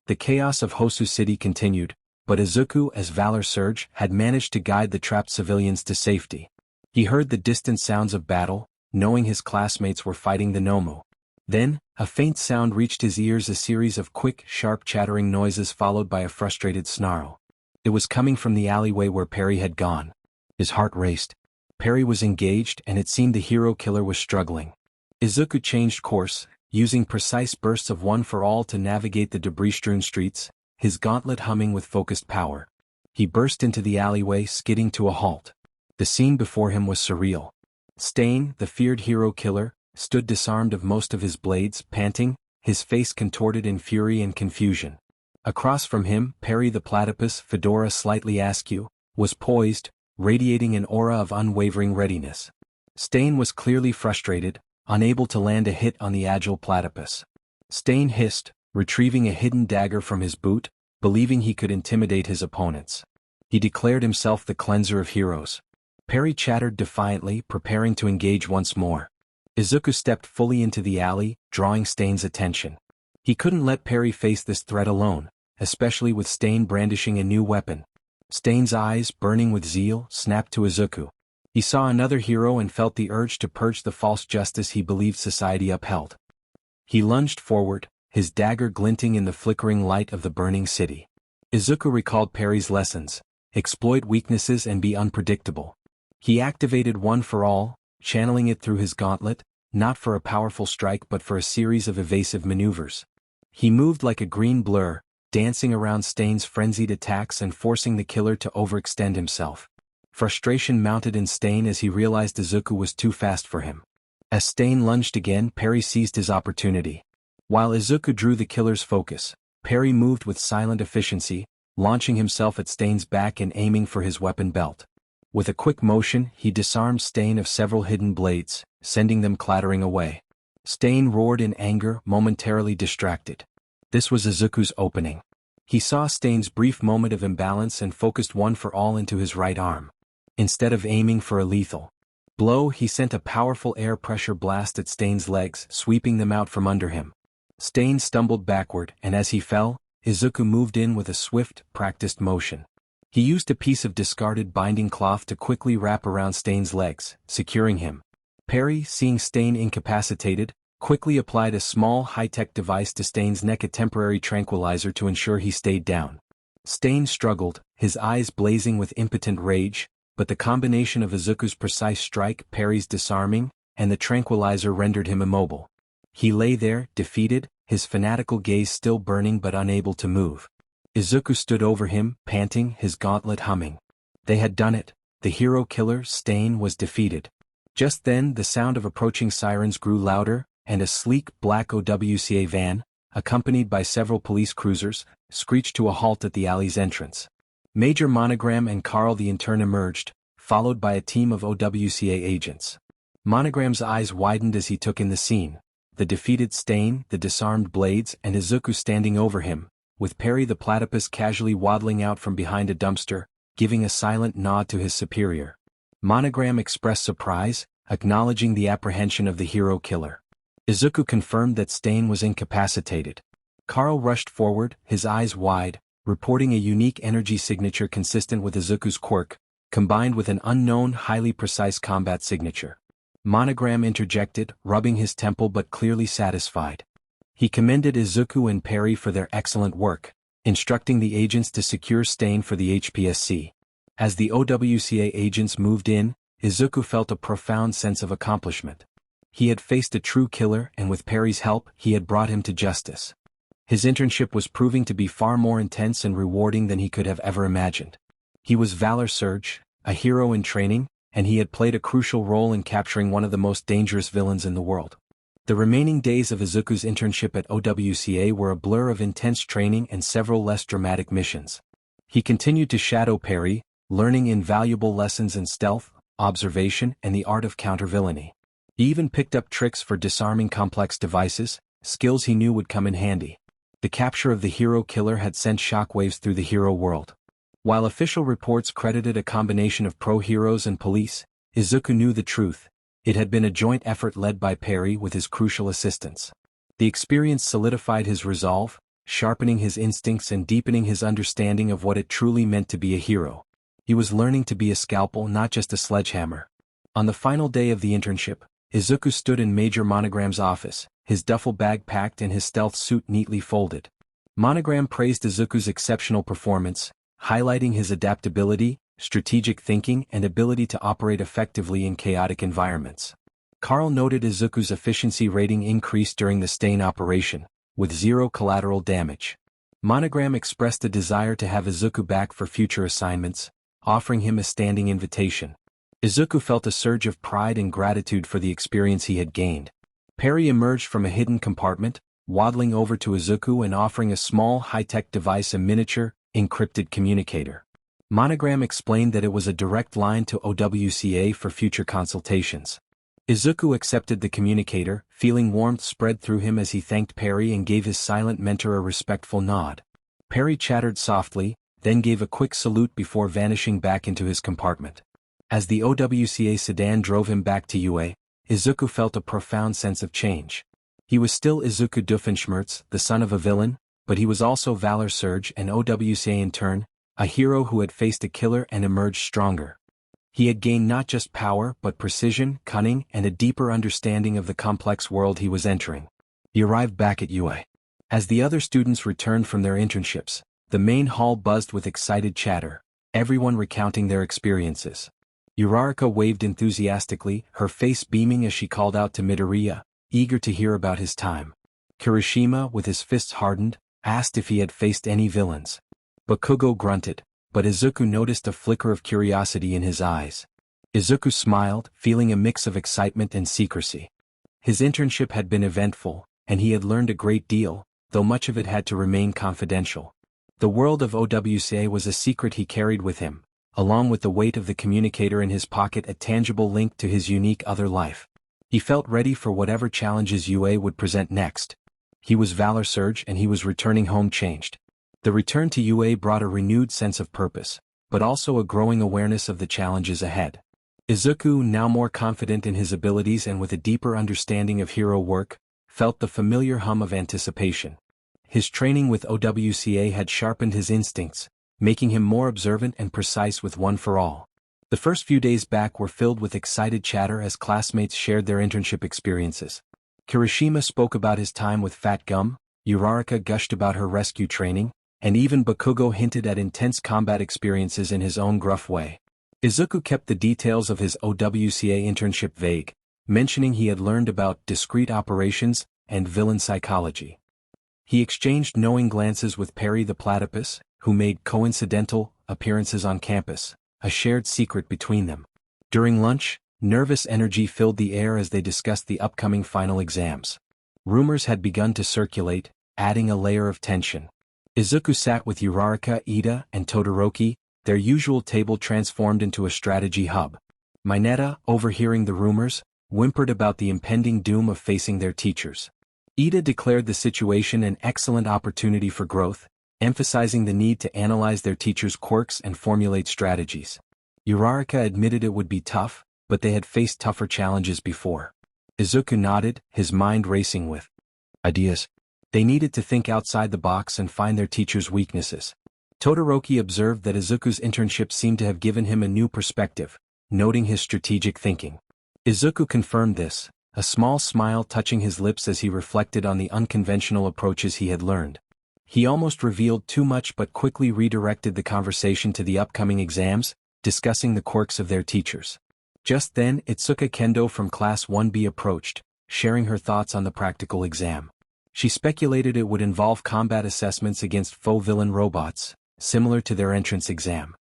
[SPEAKER 1] The chaos of Hosu City continued, but Izuku, as Valor Surge, had managed to guide the trapped civilians to safety. He heard the distant sounds of battle, knowing his classmates were fighting the Nomu. Then, a faint sound reached his ears, a series of quick, sharp chattering noises followed by a frustrated snarl. It was coming from the alleyway where Perry had gone. His heart raced. Perry was engaged, and it seemed the hero killer was struggling. Izuku changed course, using precise bursts of one for all to navigate the debris-strewn streets, his gauntlet humming with focused power. He burst into the alleyway, skidding to a halt. The scene before him was surreal. Stain, the feared hero killer, stood disarmed of most of his blades, panting, his face contorted in fury and confusion. Across from him, Perry the Platypus, fedora slightly askew, was poised, radiating an aura of unwavering readiness. Stain was clearly frustrated, unable to land a hit on the agile platypus. Stain hissed, retrieving a hidden dagger from his boot, believing he could intimidate his opponents. He declared himself the cleanser of heroes. Perry chattered defiantly, preparing to engage once more. Izuku stepped fully into the alley, drawing Stain's attention. He couldn't let Perry face this threat alone, especially with Stain brandishing a new weapon. Stain's eyes, burning with zeal, snapped to Izuku. He saw another hero and felt the urge to purge the false justice he believed society upheld. He lunged forward, his dagger glinting in the flickering light of the burning city. Izuku recalled Perry's lessons. exploit weaknesses and be unpredictable. He activated One for All, channeling it through his gauntlet, not for a powerful strike but for a series of evasive maneuvers. He moved like a green blur, dancing around Stain's frenzied attacks and forcing the killer to overextend himself. Frustration mounted in Stain as he realized Izuku was too fast for him. As Stain lunged again, Perry seized his opportunity. While Izuku drew the killer's focus, Perry moved with silent efficiency, launching himself at Stain's back and aiming for his weapon belt. With a quick motion, he disarmed Stain of several hidden blades, sending them clattering away. Stain roared in anger, momentarily distracted. This was Izuku's opening. He saw Stain's brief moment of imbalance and focused One for All into his right arm. Instead of aiming for a lethal blow, he sent a powerful air pressure blast at Stain's legs, sweeping them out from under him. Stain stumbled backward, and as he fell, Izuku moved in with a swift, practiced motion. He used a piece of discarded binding cloth to quickly wrap around Stain's legs, securing him. Perry, seeing Stain incapacitated, quickly applied a small high-tech device to Stain's neck, a temporary tranquilizer to ensure he stayed down. Stain struggled, his eyes blazing with impotent rage, but the combination of Izuku's precise strike, Perry's disarming, and the tranquilizer rendered him immobile. He lay there, defeated, his fanatical gaze still burning but unable to move. Izuku stood over him, panting, his gauntlet humming. They had done it. The hero killer, Stain, was defeated. Just then, the sound of approaching sirens grew louder, and a sleek, black OWCA van, accompanied by several police cruisers, screeched to a halt at the alley's entrance. Major Monogram and Carl the intern emerged, followed by a team of OWCA agents. Monogram's eyes widened as he took in the scene. The defeated Stain, the disarmed blades, and Izuku standing over him, with Perry the platypus casually waddling out from behind a dumpster, giving a silent nod to his superior. Monogram expressed surprise, acknowledging the apprehension of the hero killer. Izuku confirmed that Stain was incapacitated. Carl rushed forward, his eyes wide, reporting a unique energy signature consistent with Izuku's quirk, combined with an unknown highly precise combat signature. Monogram interjected, rubbing his temple but clearly satisfied. He commended Izuku and Perry for their excellent work, instructing the agents to secure Stain for the HPSC. As the OWCA agents moved in, Izuku felt a profound sense of accomplishment. He had faced a true killer, and with Perry's help, he had brought him to justice. His internship was proving to be far more intense and rewarding than he could have ever imagined. He was Valor Surge, a hero in training, and he had played a crucial role in capturing one of the most dangerous villains in the world. The remaining days of Izuku's internship at OWCA were a blur of intense training and several less dramatic missions. He continued to shadow Perry, learning invaluable lessons in stealth, observation, and the art of counter-villainy. He even picked up tricks for disarming complex devices, skills he knew would come in handy. The capture of the hero killer had sent shockwaves through the hero world. While official reports credited a combination of pro-heroes and police, Izuku knew the truth. It had been a joint effort led by Perry with his crucial assistance. The experience solidified his resolve, sharpening his instincts and deepening his understanding of what it truly meant to be a hero. He was learning to be a scalpel, not just a sledgehammer. On the final day of the internship, Izuku stood in Major Monogram's office, his duffel bag packed and his stealth suit neatly folded. Monogram praised Izuku's exceptional performance, highlighting his adaptability, strategic thinking, and ability to operate effectively in chaotic environments. Carl noted Izuku's efficiency rating increased during the Stain operation, with zero collateral damage. Monogram expressed a desire to have Izuku back for future assignments, offering him a standing invitation. Izuku felt a surge of pride and gratitude for the experience he had gained. Perry emerged from a hidden compartment, waddling over to Izuku and offering a small high-tech device, a miniature, encrypted communicator. Monogram explained that it was a direct line to OWCA for future consultations. Izuku accepted the communicator, feeling warmth spread through him as he thanked Perry and gave his silent mentor a respectful nod. Perry chattered softly, then gave a quick salute before vanishing back into his compartment. As the OWCA sedan drove him back to UA, Izuku felt a profound sense of change. He was still Izuku Doofenshmirtz, the son of a villain, but he was also Valor Surge, an OWCA intern, a hero who had faced a killer and emerged stronger. He had gained not just power but precision, cunning, and a deeper understanding of the complex world he was entering. He arrived back at UA. As the other students returned from their internships, the main hall buzzed with excited chatter. everyone recounting their experiences. Uraraka waved enthusiastically, her face beaming as she called out to Midoriya, eager to hear about his time. Kirishima, with his fists hardened, asked if he had faced any villains. Bakugo grunted, but Izuku noticed a flicker of curiosity in his eyes. Izuku smiled, feeling a mix of excitement and secrecy. His internship had been eventful, and he had learned a great deal, though much of it had to remain confidential. The world of OWCA was a secret he carried with him, along with the weight of the communicator in his pocket, a tangible link to his unique other life. He felt ready for whatever challenges UA would present next. He was Valor Surge and he was returning home changed. The return to UA brought a renewed sense of purpose, but also a growing awareness of the challenges ahead. Izuku, now more confident in his abilities and with a deeper understanding of hero work, felt the familiar hum of anticipation. His training with OWCA had sharpened his instincts, making him more observant and precise with One for All. The first few days back were filled with excited chatter as classmates shared their internship experiences. Kirishima spoke about his time with Fat Gum, Uraraka gushed about her rescue training, and even Bakugo hinted at intense combat experiences in his own gruff way. Izuku kept the details of his OWCA internship vague, mentioning he had learned about discrete operations and villain psychology. He exchanged knowing glances with Perry the Platypus, who made coincidental appearances on campus, a shared secret between them. During lunch, nervous energy filled the air as they discussed the upcoming final exams. Rumors had begun to circulate, adding a layer of tension. Izuku sat with Uraraka, Ida, and Todoroki, their usual table transformed into a strategy hub. Mineta, overhearing the rumors, whimpered about the impending doom of facing their teachers. Ida declared the situation an excellent opportunity for growth, emphasizing the need to analyze their teachers' quirks and formulate strategies. Uraraka admitted it would be tough, but they had faced tougher challenges before. Izuku nodded, his mind racing with ideas. They needed to think outside the box and find their teachers' weaknesses. Todoroki observed that Izuku's internship seemed to have given him a new perspective, noting his strategic thinking. Izuku confirmed this, a small smile touching his lips as he reflected on the unconventional approaches he had learned. He almost revealed too much but quickly redirected the conversation to the upcoming exams, discussing the quirks of their teachers. Just then, Itsuka Kendo from Class 1B approached, sharing her thoughts on the practical exam. She speculated it would involve combat assessments against faux villain robots, similar to their entrance exam.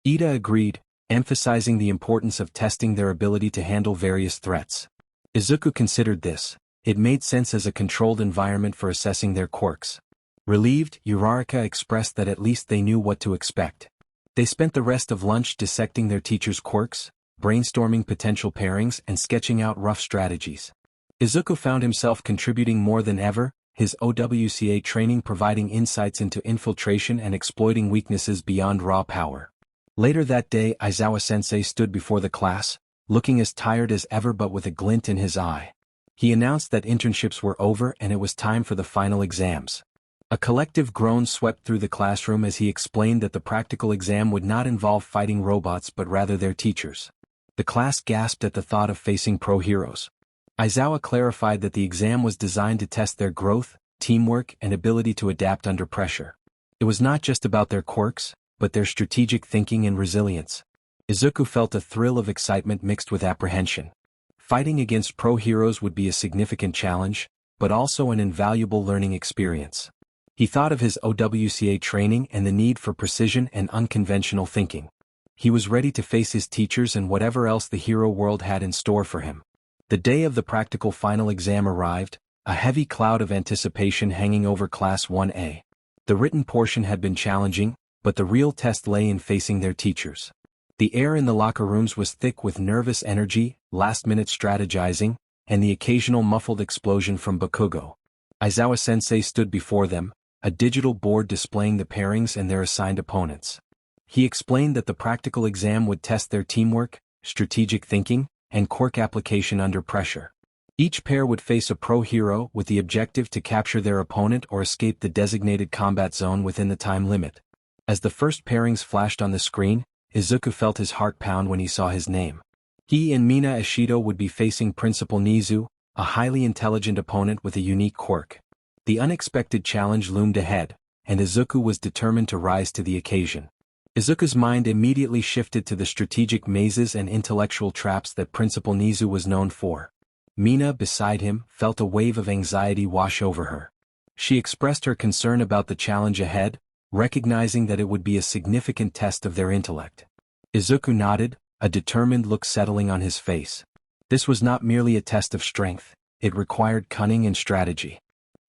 [SPEAKER 1] Ida agreed, emphasizing the importance of testing their ability to handle various threats. Izuku considered this. It made sense as a controlled environment for assessing their quirks. Relieved, Uraraka expressed that at least they knew what to expect. They spent the rest of lunch dissecting their teachers' quirks, brainstorming potential pairings and sketching out rough strategies. Izuku found himself contributing more than ever, his OWCA training providing insights into infiltration and exploiting weaknesses beyond raw power. Later that day, Aizawa-sensei stood before the class, looking as tired as ever but with a glint in his eye. He announced that internships were over and it was time for the final exams. A collective groan swept through the classroom as he explained that the practical exam would not involve fighting robots but rather their teachers. The class gasped at the thought of facing pro-heroes. Aizawa clarified that the exam was designed to test their growth, teamwork, and ability to adapt under pressure. It was not just about their quirks, but their strategic thinking and resilience. Izuku felt a thrill of excitement mixed with apprehension. Fighting against pro-heroes would be a significant challenge, but also an invaluable learning experience. He thought of his OWCA training and the need for precision and unconventional thinking. He was ready to face his teachers and whatever else the hero world had in store for him. The day of the practical final exam arrived, a heavy cloud of anticipation hanging over Class 1A. The written portion had been challenging, but the real test lay in facing their teachers. The air in the locker rooms was thick with nervous energy, last-minute strategizing, and the occasional muffled explosion from Bakugo. Aizawa-sensei stood before them, a digital board displaying the pairings and their assigned opponents. He explained that the practical exam would test their teamwork, strategic thinking, and quirk application under pressure. Each pair would face a pro-hero with the objective to capture their opponent or escape the designated combat zone within the time limit. As the first pairings flashed on the screen, Izuku felt his heart pound when he saw his name. He and Mina Ishido would be facing Principal Nizu, a highly intelligent opponent with a unique quirk. The unexpected challenge loomed ahead, and Izuku was determined to rise to the occasion. Izuku's mind immediately shifted to the strategic mazes and intellectual traps that Principal Nizu was known for. Mina, beside him, felt a wave of anxiety wash over her. She expressed her concern about the challenge ahead, recognizing that it would be a significant test of their intellect. Izuku nodded, a determined look settling on his face. This was not merely a test of strength, it required cunning and strategy.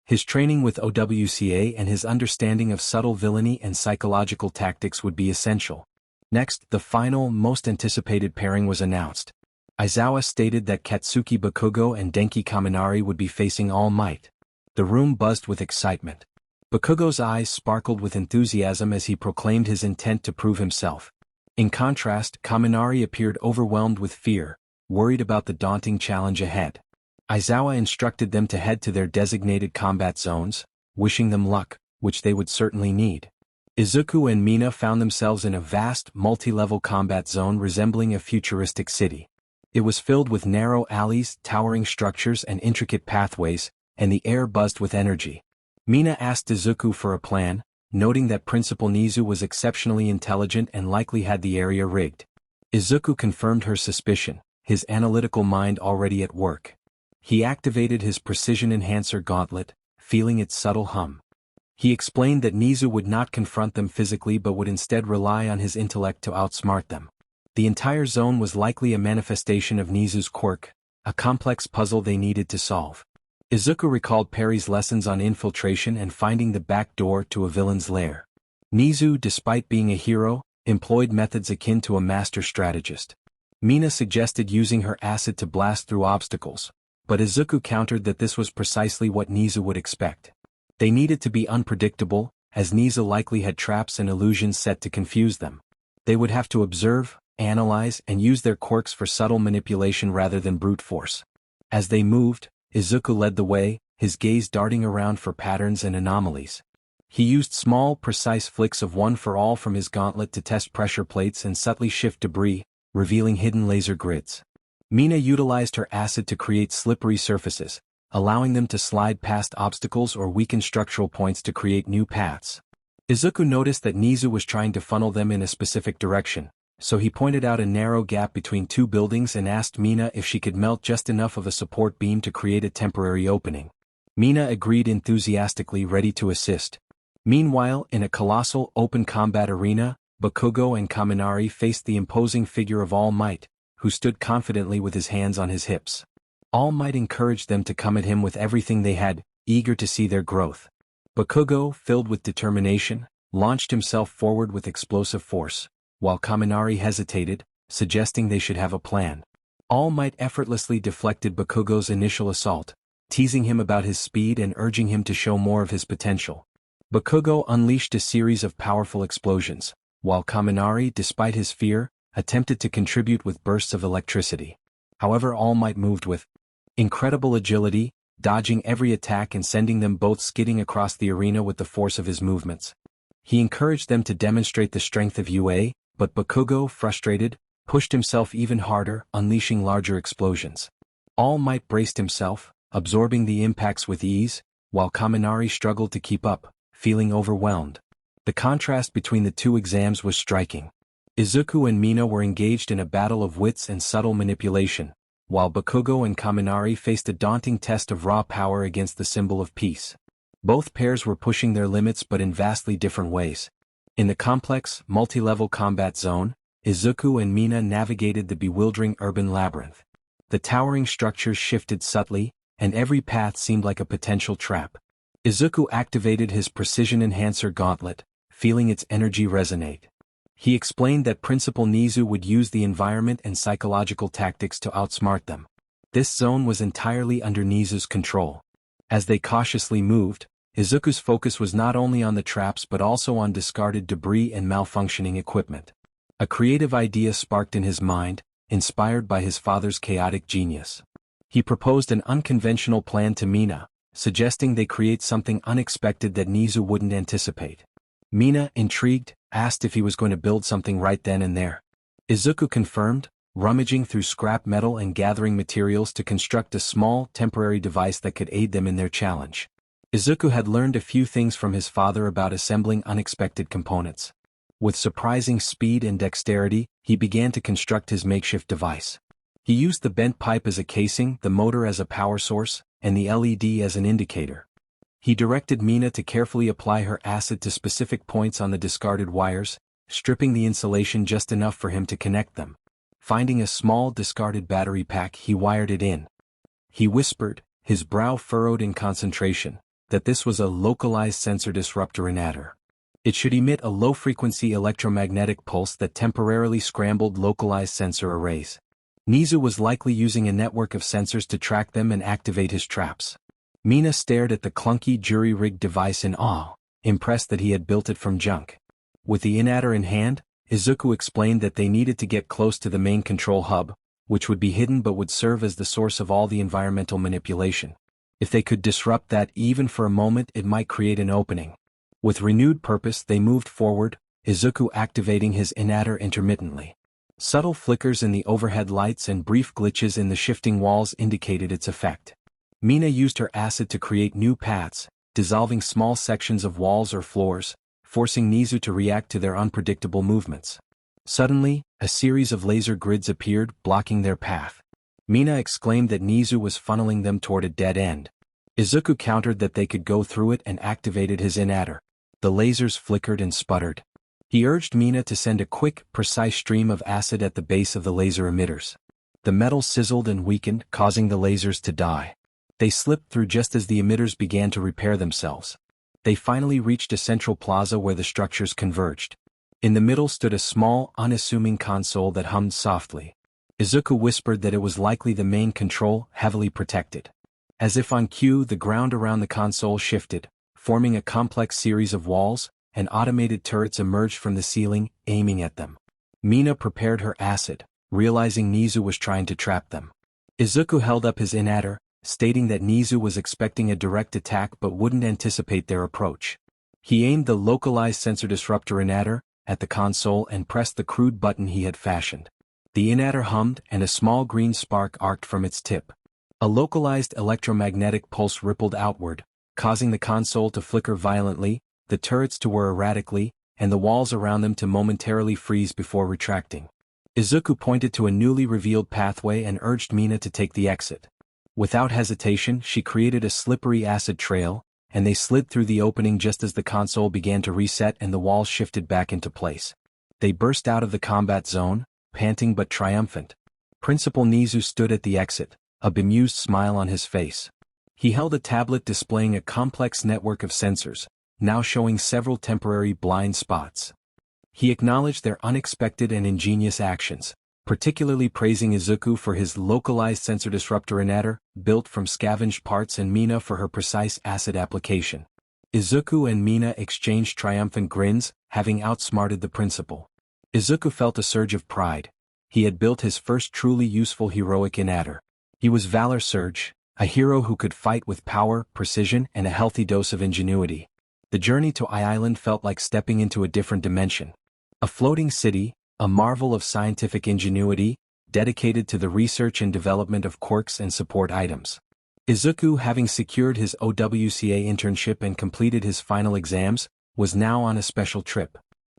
[SPEAKER 1] His training with OWCA and his understanding of subtle villainy and psychological tactics would be essential. Next, the final, most anticipated pairing was announced. Aizawa stated that Katsuki Bakugo and Denki Kaminari would be facing All Might. The room buzzed with excitement. Bakugo's eyes sparkled with enthusiasm as he proclaimed his intent to prove himself. In contrast, Kaminari appeared overwhelmed with fear, worried about the daunting challenge ahead. Aizawa instructed them to head to their designated combat zones, wishing them luck, which they would certainly need. Izuku and Mina found themselves in a vast, multi-level combat zone resembling a futuristic city. It was filled with narrow alleys, towering structures and intricate pathways, and the air buzzed with energy. Mina asked Izuku for a plan, noting that Principal Nizu was exceptionally intelligent and likely had the area rigged. Izuku confirmed her suspicion, his analytical mind already at work. He activated his precision enhancer gauntlet, feeling its subtle hum. He explained that Nizu would not confront them physically but would instead rely on his intellect to outsmart them. The entire zone was likely a manifestation of Nizu's quirk, a complex puzzle they needed to solve. Izuku recalled Perry's lessons on infiltration and finding the back door to a villain's lair. Nizu, despite being a hero, employed methods akin to a master strategist. Mina suggested using her acid to blast through obstacles, but Izuku countered that this was precisely what Nizu would expect. They needed to be unpredictable, as Nizu likely had traps and illusions set to confuse them. They would have to observe, analyze, and use their quirks for subtle manipulation rather than brute force. As they moved, Izuku led the way, his gaze darting around for patterns and anomalies. He used small, precise flicks of One for All from his gauntlet to test pressure plates and subtly shift debris, revealing hidden laser grids. Mina utilized her acid to create slippery surfaces, allowing them to slide past obstacles or weaken structural points to create new paths. Izuku noticed that Nizu was trying to funnel them in a specific direction, so he pointed out a narrow gap between two buildings and asked Mina if she could melt just enough of a support beam to create a temporary opening. Mina agreed enthusiastically, ready to assist. Meanwhile, in a colossal, open combat arena, Bakugo and Kaminari faced the imposing figure of All Might, who stood confidently with his hands on his hips. All Might encouraged them to come at him with everything they had, eager to see their growth. Bakugo, filled with determination, launched himself forward with explosive force, while Kaminari hesitated, suggesting they should have a plan. All Might effortlessly deflected Bakugo's initial assault, teasing him about his speed and urging him to show more of his potential. Bakugo unleashed a series of powerful explosions, while Kaminari, despite his fear, attempted to contribute with bursts of electricity. However, All Might moved with incredible agility, dodging every attack and sending them both skidding across the arena with the force of his movements. He encouraged them to demonstrate the strength of UA, but Bakugo, frustrated, pushed himself even harder, unleashing larger explosions. All Might braced himself, absorbing the impacts with ease, while Kaminari struggled to keep up, feeling overwhelmed. The contrast between the two exams was striking. Izuku and Mina were engaged in a battle of wits and subtle manipulation, while Bakugo and Kaminari faced a daunting test of raw power against the symbol of peace. Both pairs were pushing their limits but in vastly different ways. In the complex, multi-level combat zone, Izuku and Mina navigated the bewildering urban labyrinth. The towering structures shifted subtly, and every path seemed like a potential trap. Izuku activated his precision enhancer gauntlet, feeling its energy resonate. He explained that Principal Nizu would use the environment and psychological tactics to outsmart them. This zone was entirely under Nizu's control. As they cautiously moved, Izuku's focus was not only on the traps but also on discarded debris and malfunctioning equipment. A creative idea sparked in his mind, inspired by his father's chaotic genius. He proposed an unconventional plan to Mina, suggesting they create something unexpected that Nizu wouldn't anticipate. Mina, intrigued, asked if he was going to build something right then and there. Izuku confirmed, rummaging through scrap metal and gathering materials to construct a small, temporary device that could aid them in their challenge. Izuku had learned a few things from his father about assembling unexpected components. With surprising speed and dexterity, he began to construct his makeshift device. He used the bent pipe as a casing, the motor as a power source, and the LED as an indicator. He directed Mina to carefully apply her acid to specific points on the discarded wires, stripping the insulation just enough for him to connect them. Finding a small discarded battery pack, he wired it in. He whispered, his brow furrowed in concentration, that this was a localized sensor disruptor inhaler. It should emit a low-frequency electromagnetic pulse that temporarily scrambled localized sensor arrays. Nizu was likely using a network of sensors to track them and activate his traps. Mina stared at the clunky jury-rigged device in awe, impressed that he had built it from junk. With the inhaler in hand, Izuku explained that they needed to get close to the main control hub, which would be hidden but would serve as the source of all the environmental manipulation. If they could disrupt that even for a moment, it might create an opening. With renewed purpose, they moved forward, Izuku activating his inhaler intermittently. Subtle flickers in the overhead lights and brief glitches in the shifting walls indicated its effect. Mina used her acid to create new paths, dissolving small sections of walls or floors, forcing Nizu to react to their unpredictable movements. Suddenly, a series of laser grids appeared, blocking their path. Mina exclaimed that Nizu was funneling them toward a dead end. Izuku countered that they could go through it and activated his inhaler. The lasers flickered and sputtered. He urged Mina to send a quick, precise stream of acid at the base of the laser emitters. The metal sizzled and weakened, causing the lasers to die. They slipped through just as the emitters began to repair themselves. They finally reached a central plaza where the structures converged. In the middle stood a small, unassuming console that hummed softly. Izuku whispered that it was likely the main control, heavily protected. As if on cue, the ground around the console shifted, forming a complex series of walls, and automated turrets emerged from the ceiling, aiming at them. Mina prepared her acid, realizing Nizu was trying to trap them. Izuku held up his inhaler, stating that Nizu was expecting a direct attack but wouldn't anticipate their approach. He aimed the localized sensor disruptor inhaler at the console and pressed the crude button he had fashioned. The inhaler hummed and a small green spark arced from its tip. A localized electromagnetic pulse rippled outward, causing the console to flicker violently, the turrets to whir erratically, and the walls around them to momentarily freeze before retracting. Izuku pointed to a newly revealed pathway and urged Mina to take the exit. Without hesitation, she created a slippery acid trail, and they slid through the opening just as the console began to reset and the walls shifted back into place. They burst out of the combat zone, panting but triumphant. Principal Nizu stood at the exit, a bemused smile on his face. He held a tablet displaying a complex network of sensors, now showing several temporary blind spots. He acknowledged their unexpected and ingenious actions, particularly praising Izuku for his localized sensor disruptor inhaler, built from scavenged parts, and Mina for her precise acid application. Izuku and Mina exchanged triumphant grins, having outsmarted the principal. Izuku felt a surge of pride. He had built his first truly useful heroic inhaler. He was Valor Surge, a hero who could fight with power, precision, and a healthy dose of ingenuity. The journey to Island felt like stepping into a different dimension. A floating city, a marvel of scientific ingenuity, dedicated to the research and development of quirks and support items. Izuku, having secured his OWCA internship and completed his final exams, was now on a special trip.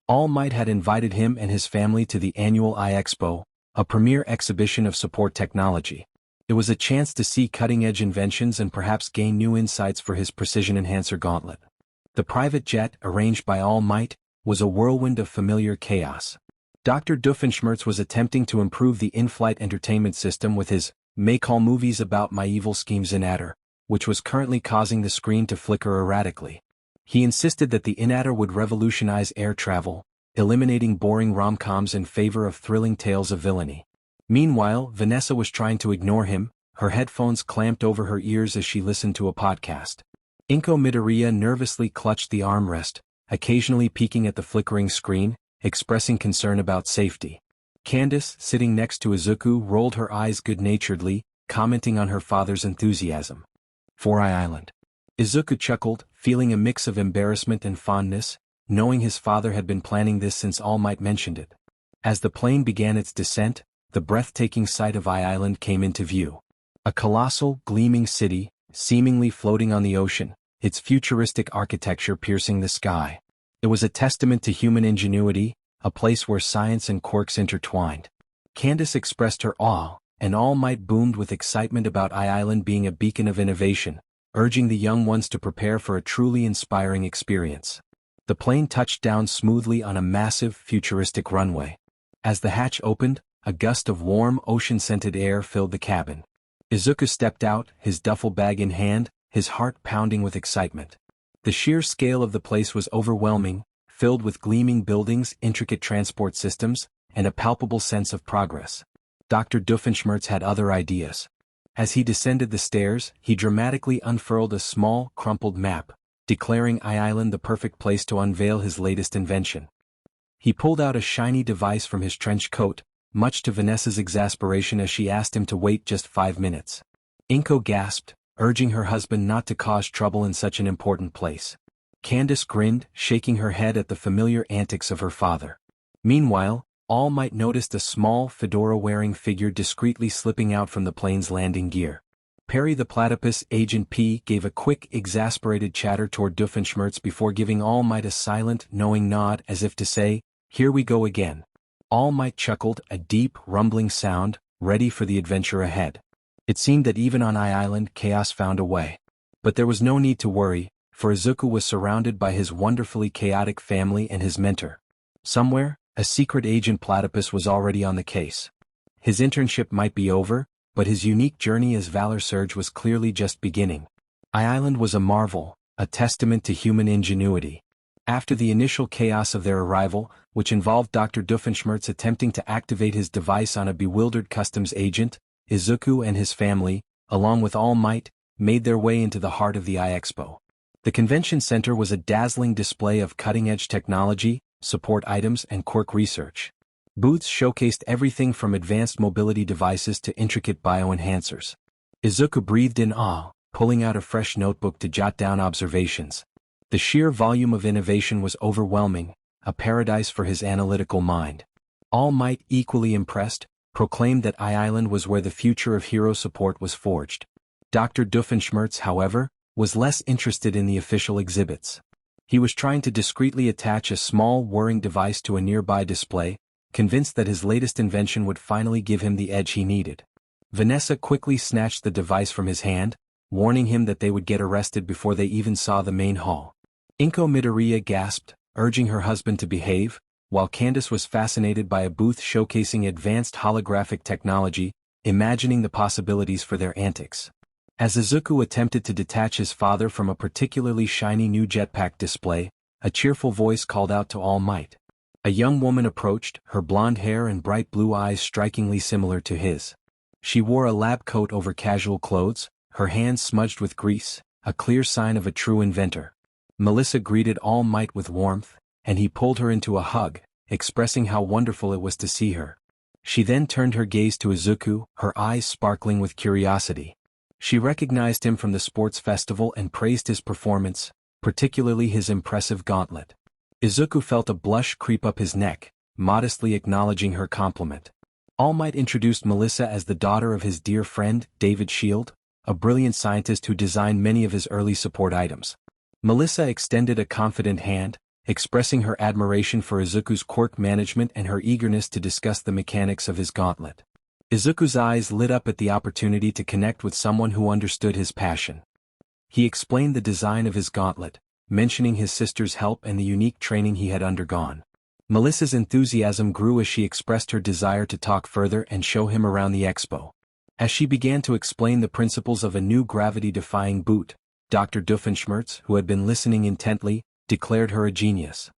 [SPEAKER 1] All Might had invited him and his family to the annual iExpo, a premier exhibition of support technology. It was a chance to see cutting-edge inventions and perhaps gain new insights for his precision enhancer gauntlet. The private jet, arranged by All Might, was a whirlwind of familiar chaos. Dr. Doofenshmirtz was attempting to improve the in-flight entertainment system with his "Make All Movies About My Evil Schemes" inhaler, which was currently causing the screen to flicker erratically. He insisted that the inhaler would revolutionize air travel, eliminating boring rom-coms in favor of thrilling tales of villainy. Meanwhile, Vanessa was trying to ignore him, her headphones clamped over her ears as she listened to a podcast. Inko Midoriya nervously clutched the armrest, occasionally peeking at the flickering screen, expressing concern about safety. Candace, sitting next to Izuku, rolled her eyes good-naturedly, commenting on her father's enthusiasm. For Island. Izuku chuckled, feeling a mix of embarrassment and fondness, knowing his father had been planning this since All Might mentioned it. As the plane began its descent, the breathtaking sight of Island came into view. A colossal, gleaming city, seemingly floating on the ocean, its futuristic architecture piercing the sky. It was a testament to human ingenuity, a place where science and quirks intertwined. Candace expressed her awe, and All Might boomed with excitement about Island being a beacon of innovation, urging the young ones to prepare for a truly inspiring experience. The plane touched down smoothly on a massive, futuristic runway. As the hatch opened, a gust of warm, ocean-scented air filled the cabin. Izuku stepped out, his duffel bag in hand, his heart pounding with excitement. The sheer scale of the place was overwhelming, filled with gleaming buildings, intricate transport systems, and a palpable sense of progress. Dr. Doofenshmirtz had other ideas. As he descended the stairs, he dramatically unfurled a small, crumpled map, declaring Island the perfect place to unveil his latest invention. He pulled out a shiny device from his trench coat, much to Vanessa's exasperation as she asked him to wait just 5 minutes. Inko gasped, urging her husband not to cause trouble in such an important place. Candace grinned, shaking her head at the familiar antics of her father. Meanwhile, All Might noticed a small, fedora-wearing figure discreetly slipping out from the plane's landing gear. Perry the Platypus, Agent P, gave a quick, exasperated chatter toward Doofenshmirtz before giving All Might a silent, knowing nod as if to say, "Here we go again." All Might chuckled, a deep, rumbling sound, ready for the adventure ahead. It seemed that even on Island, chaos found a way. But there was no need to worry, for Izuku was surrounded by his wonderfully chaotic family and his mentor. Somewhere, a secret agent platypus was already on the case. His internship might be over, but his unique journey as Valor Surge was clearly just beginning. Island was a marvel, a testament to human ingenuity. After the initial chaos of their arrival, which involved Dr. Doofenshmirtz attempting to activate his device on a bewildered customs agent, Izuku and his family, along with All Might, made their way into the heart of the iExpo. The convention center was a dazzling display of cutting-edge technology, support items, and quirk research. Booths showcased everything from advanced mobility devices to intricate bioenhancers. Izuku breathed in awe, pulling out a fresh notebook to jot down observations. The sheer volume of innovation was overwhelming, a paradise for his analytical mind. All Might, equally impressed, proclaimed that Island was where the future of hero support was forged. Dr. Doofenshmirtz, however, was less interested in the official exhibits. He was trying to discreetly attach a small whirring device to a nearby display, convinced that his latest invention would finally give him the edge he needed. Vanessa quickly snatched the device from his hand, warning him that they would get arrested before they even saw the main hall. Inko Midoriya gasped, urging her husband to behave, while Candace was fascinated by a booth showcasing advanced holographic technology, imagining the possibilities for their antics. As Izuku attempted to detach his father from a particularly shiny new jetpack display, a cheerful voice called out to All Might. A young woman approached, her blonde hair and bright blue eyes strikingly similar to his. She wore a lab coat over casual clothes, her hands smudged with grease, a clear sign of a true inventor. Melissa greeted All Might with warmth, and he pulled her into a hug, expressing how wonderful it was to see her. She then turned her gaze to Izuku, her eyes sparkling with curiosity. She recognized him from the sports festival and praised his performance, particularly his impressive gauntlet. Izuku felt a blush creep up his neck, modestly acknowledging her compliment. All Might introduced Melissa as the daughter of his dear friend, David Shield, a brilliant scientist who designed many of his early support items. Melissa extended a confident hand, expressing her admiration for Izuku's quirk management and her eagerness to discuss the mechanics of his gauntlet. Izuku's eyes lit up at the opportunity to connect with someone who understood his passion. He explained the design of his gauntlet, mentioning his sister's help and the unique training he had undergone. Melissa's enthusiasm grew as she expressed her desire to talk further and show him around the expo. As she began to explain the principles of a new gravity-defying boot, Dr. Doofenshmirtz, who had been listening intently, declared her a genius.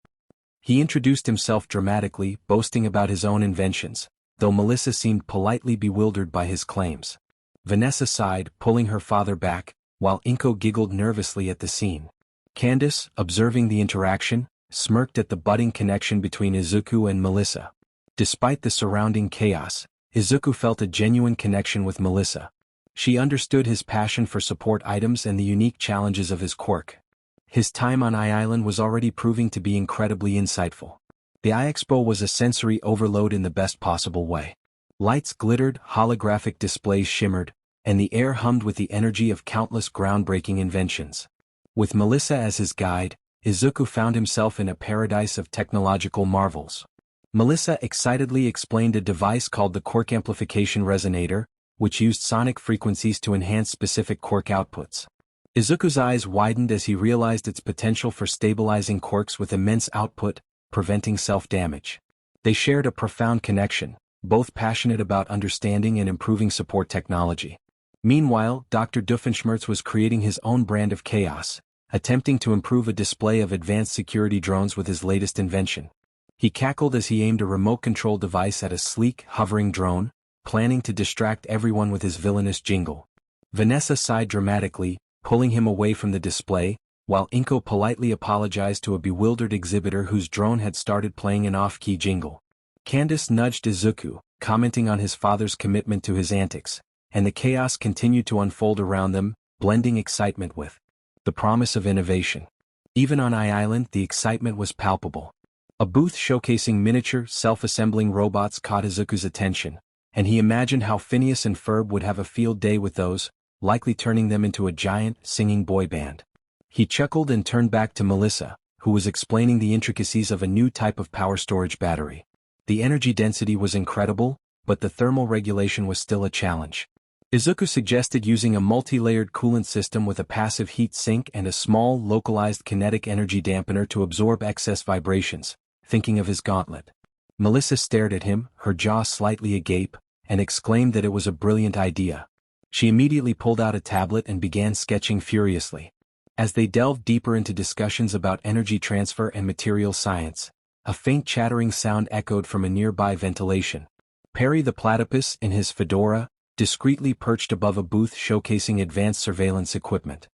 [SPEAKER 1] He introduced himself dramatically, boasting about his own inventions, though Melissa seemed politely bewildered by his claims. Vanessa sighed, pulling her father back, while Inko giggled nervously at the scene. Candace, observing the interaction, smirked at the budding connection between Izuku and Melissa. Despite the surrounding chaos, Izuku felt a genuine connection with Melissa. She understood his passion for support items and the unique challenges of his quirk. His time on Island was already proving to be incredibly insightful. The iExpo was a sensory overload in the best possible way. Lights glittered, holographic displays shimmered, and the air hummed with the energy of countless groundbreaking inventions. With Melissa as his guide, Izuku found himself in a paradise of technological marvels. Melissa excitedly explained a device called the Quark Amplification Resonator, which used sonic frequencies to enhance specific quark outputs. Izuku's eyes widened as he realized its potential for stabilizing quarks with immense output, preventing self-damage. They shared a profound connection, both passionate about understanding and improving support technology. Meanwhile, Dr. Doofenshmirtz was creating his own brand of chaos, attempting to improve a display of advanced security drones with his latest invention. He cackled as he aimed a remote control device at a sleek, hovering drone, planning to distract everyone with his villainous jingle. Vanessa sighed dramatically, pulling him away from the display, while Inko politely apologized to a bewildered exhibitor whose drone had started playing an off-key jingle. Candace nudged Izuku, commenting on his father's commitment to his antics, and the chaos continued to unfold around them, blending excitement with the promise of innovation. Even on Island, the excitement was palpable. A booth showcasing miniature, self-assembling robots caught Izuku's attention, and he imagined how Phineas and Ferb would have a field day with those, likely turning them into a giant, singing boy band. He chuckled and turned back to Melissa, who was explaining the intricacies of a new type of power storage battery. The energy density was incredible, but the thermal regulation was still a challenge. Izuku suggested using a multi-layered coolant system with a passive heat sink and a small, localized kinetic energy dampener to absorb excess vibrations, thinking of his gauntlet. Melissa stared at him, her jaw slightly agape, and exclaimed that it was a brilliant idea. She immediately pulled out a tablet and began sketching furiously. As they delved deeper into discussions about energy transfer and material science, a faint chattering sound echoed from a nearby ventilation. Perry the platypus, in his fedora, discreetly perched above a booth showcasing advanced surveillance equipment.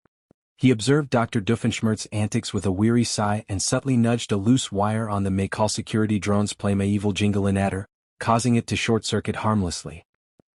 [SPEAKER 1] He observed Dr. Doofenshmirtz's antics with a weary sigh and subtly nudged a loose wire on the May call security drone's play my evil jingle in at her, causing it to short-circuit harmlessly.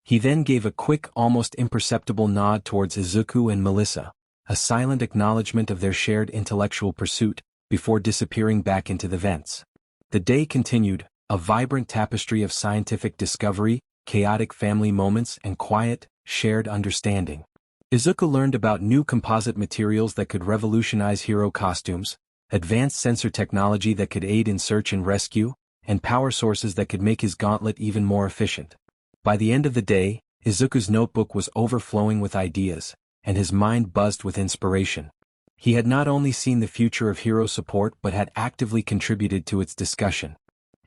[SPEAKER 1] He then gave a quick, almost imperceptible nod towards Izuku and Melissa, a silent acknowledgement of their shared intellectual pursuit, before disappearing back into the vents. The day continued, a vibrant tapestry of scientific discovery, chaotic family moments, and quiet, shared understanding. Izuku learned about new composite materials that could revolutionize hero costumes, advanced sensor technology that could aid in search and rescue, and power sources that could make his gauntlet even more efficient. By the end of the day, Izuku's notebook was overflowing with ideas, and his mind buzzed with inspiration. He had not only seen the future of hero support but had actively contributed to its discussion.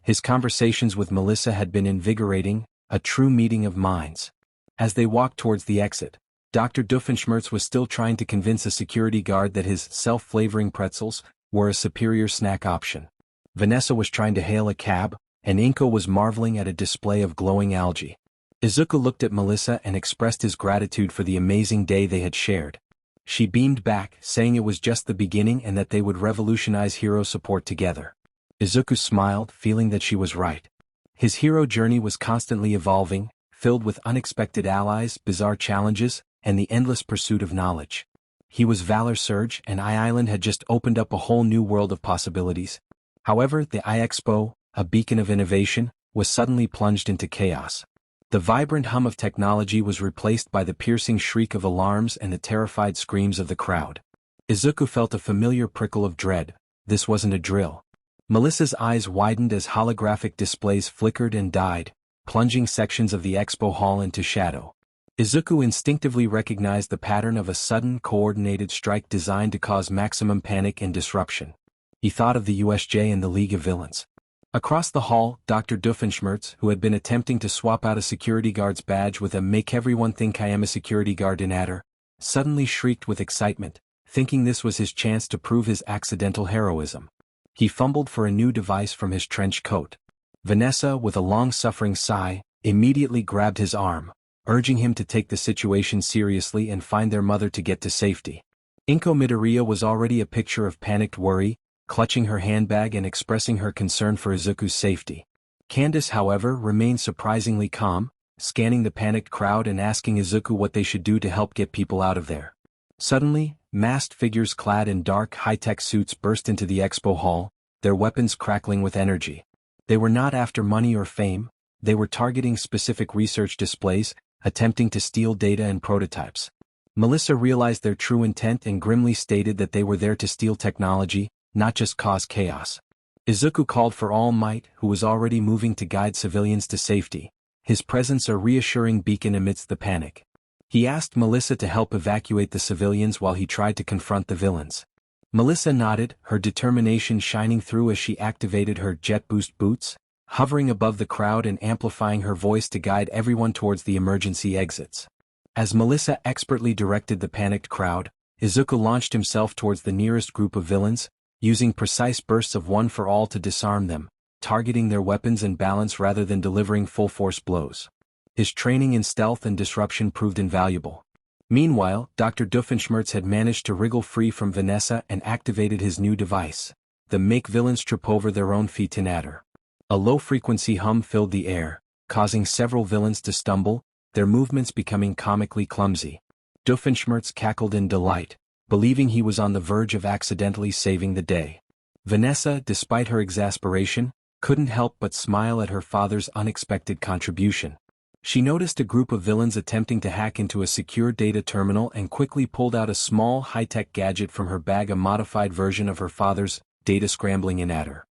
[SPEAKER 1] His conversations with Melissa had been invigorating, a true meeting of minds. As they walked towards the exit, Dr. Doofenshmirtz was still trying to convince a security guard that his self-flavoring pretzels were a superior snack option. Vanessa was trying to hail a cab, and Inko was marveling at a display of glowing algae. Izuku looked at Melissa and expressed his gratitude for the amazing day they had shared. She beamed back, saying it was just the beginning and that they would revolutionize hero support together. Izuku smiled, feeling that she was right. His hero journey was constantly evolving, filled with unexpected allies, bizarre challenges, and the endless pursuit of knowledge. He was Valor Surge, and Island had just opened up a whole new world of possibilities. However, the Expo, a beacon of innovation, was suddenly plunged into chaos. The vibrant hum of technology was replaced by the piercing shriek of alarms and the terrified screams of the crowd. Izuku felt a familiar prickle of dread. This wasn't a drill. Melissa's eyes widened as holographic displays flickered and died, plunging sections of the expo hall into shadow. Izuku instinctively recognized the pattern of a sudden, coordinated strike designed to cause maximum panic and disruption. He thought of the USJ and the League of Villains. Across the hall, Dr. Doofenshmirtz, who had been attempting to swap out a security guard's badge with a "Make everyone think I am a security guard" in adder, suddenly shrieked with excitement, thinking this was his chance to prove his accidental heroism. He fumbled for a new device from his trench coat. Vanessa, with a long-suffering sigh, immediately grabbed his arm, urging him to take the situation seriously and find their mother to get to safety. Inko Midoriya was already a picture of panicked worry, clutching her handbag and expressing her concern for Izuku's safety. Candace, however, remained surprisingly calm, scanning the panicked crowd and asking Izuku what they should do to help get people out of there. Suddenly, masked figures clad in dark, high-tech suits burst into the expo hall, their weapons crackling with energy. They were not after money or fame, they were targeting specific research displays, attempting to steal data and prototypes. Melissa realized their true intent and grimly stated that they were there to steal technology, not just cause chaos. Izuku called for All Might, who was already moving to guide civilians to safety, his presence a reassuring beacon amidst the panic. He asked Melissa to help evacuate the civilians while he tried to confront the villains. Melissa nodded, her determination shining through as she activated her jet boost boots, hovering above the crowd and amplifying her voice to guide everyone towards the emergency exits. As Melissa expertly directed the panicked crowd, Izuku launched himself towards the nearest group of villains, using precise bursts of one for all to disarm them, targeting their weapons and balance rather than delivering full-force blows. His training in stealth and disruption proved invaluable. Meanwhile, Dr. Doofenshmirtz had managed to wriggle free from Vanessa and activated his new device, the make villains trip over their own feet adder. A low-frequency hum filled the air, causing several villains to stumble, their movements becoming comically clumsy. Doofenshmirtz cackled in delight, believing he was on the verge of accidentally saving the day. Vanessa, despite her exasperation, couldn't help but smile at her father's unexpected contribution. She noticed a group of villains attempting to hack into a secure data terminal and quickly pulled out a small high-tech gadget from her bag, a modified version of her father's data scrambling adder.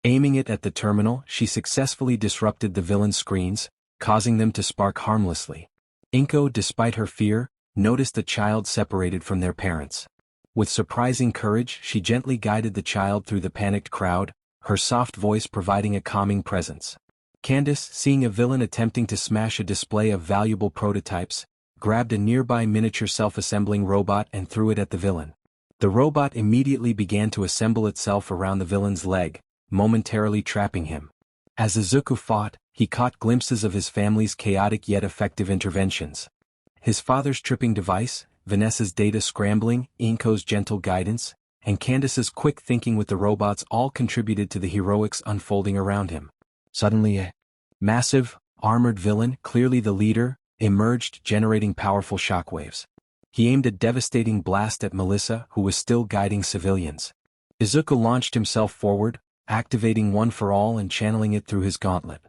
[SPEAKER 1] Aiming it at the terminal, she successfully disrupted the villains' screens, causing them to spark harmlessly. Inko, despite her fear, noticed the child separated from their parents. With surprising courage, she gently guided the child through the panicked crowd, her soft voice providing a calming presence. Candace, seeing a villain attempting to smash a display of valuable prototypes, grabbed a nearby miniature self-assembling robot and threw it at the villain. The robot immediately began to assemble itself around the villain's leg, momentarily trapping him. As Izuku fought, he caught glimpses of his family's chaotic yet effective interventions. His father's tripping device, Vanessa's data scrambling, Inko's gentle guidance, and Candace's quick thinking with the robots all contributed to the heroics unfolding around him. Suddenly a massive, armored villain, clearly the leader, emerged, generating powerful shockwaves. He aimed a devastating blast at Melissa, who was still guiding civilians. Izuku launched himself forward, activating One for All and channeling it through his gauntlet.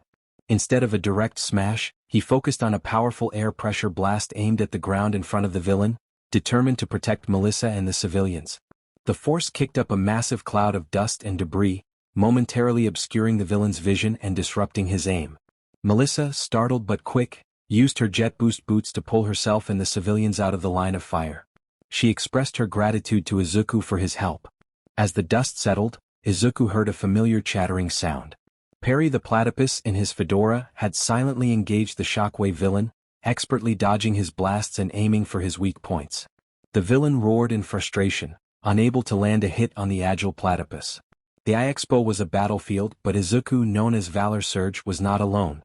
[SPEAKER 1] Instead of a direct smash, he focused on a powerful air pressure blast aimed at the ground in front of the villain, determined to protect Melissa and the civilians. The force kicked up a massive cloud of dust and debris, momentarily obscuring the villain's vision and disrupting his aim. Melissa, startled but quick, used her jet boost boots to pull herself and the civilians out of the line of fire. She expressed her gratitude to Izuku for his help. As the dust settled, Izuku heard a familiar chattering sound. Perry the platypus in his fedora had silently engaged the shockwave villain, expertly dodging his blasts and aiming for his weak points. The villain roared in frustration, unable to land a hit on the agile platypus. The iExpo was a battlefield, but Izuku, known as Valor Surge, was not alone.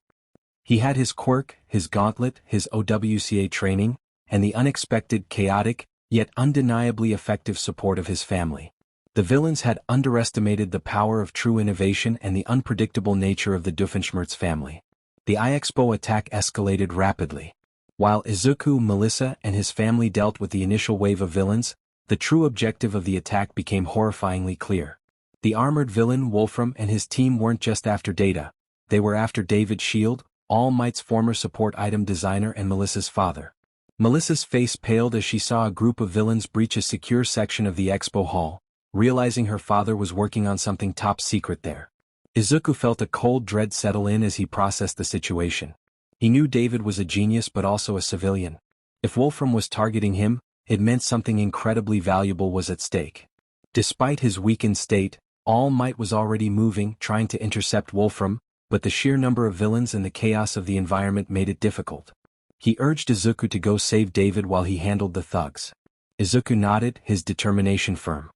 [SPEAKER 1] He had his quirk, his gauntlet, his OWCA training, and the unexpected, chaotic, yet undeniably effective support of his family. The villains had underestimated the power of true innovation and the unpredictable nature of the Doofenshmirtz family. The iExpo attack escalated rapidly. While Izuku, Melissa, and his family dealt with the initial wave of villains, the true objective of the attack became horrifyingly clear. The armored villain Wolfram and his team weren't just after Data, they were after David Shield, All Might's former support item designer and Melissa's father. Melissa's face paled as she saw a group of villains breach a secure section of the expo hall, realizing her father was working on something top secret there. Izuku felt a cold dread settle in as he processed the situation. He knew David was a genius but also a civilian. If Wolfram was targeting him, it meant something incredibly valuable was at stake. Despite his weakened state, All Might was already moving, trying to intercept Wolfram, but the sheer number of villains and the chaos of the environment made it difficult. He urged Izuku to go save David while he handled the thugs. Izuku nodded, his determination firm.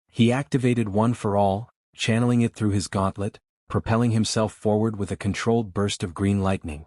[SPEAKER 1] He activated One for All, channeling it through his gauntlet, propelling himself forward with a controlled burst of green lightning.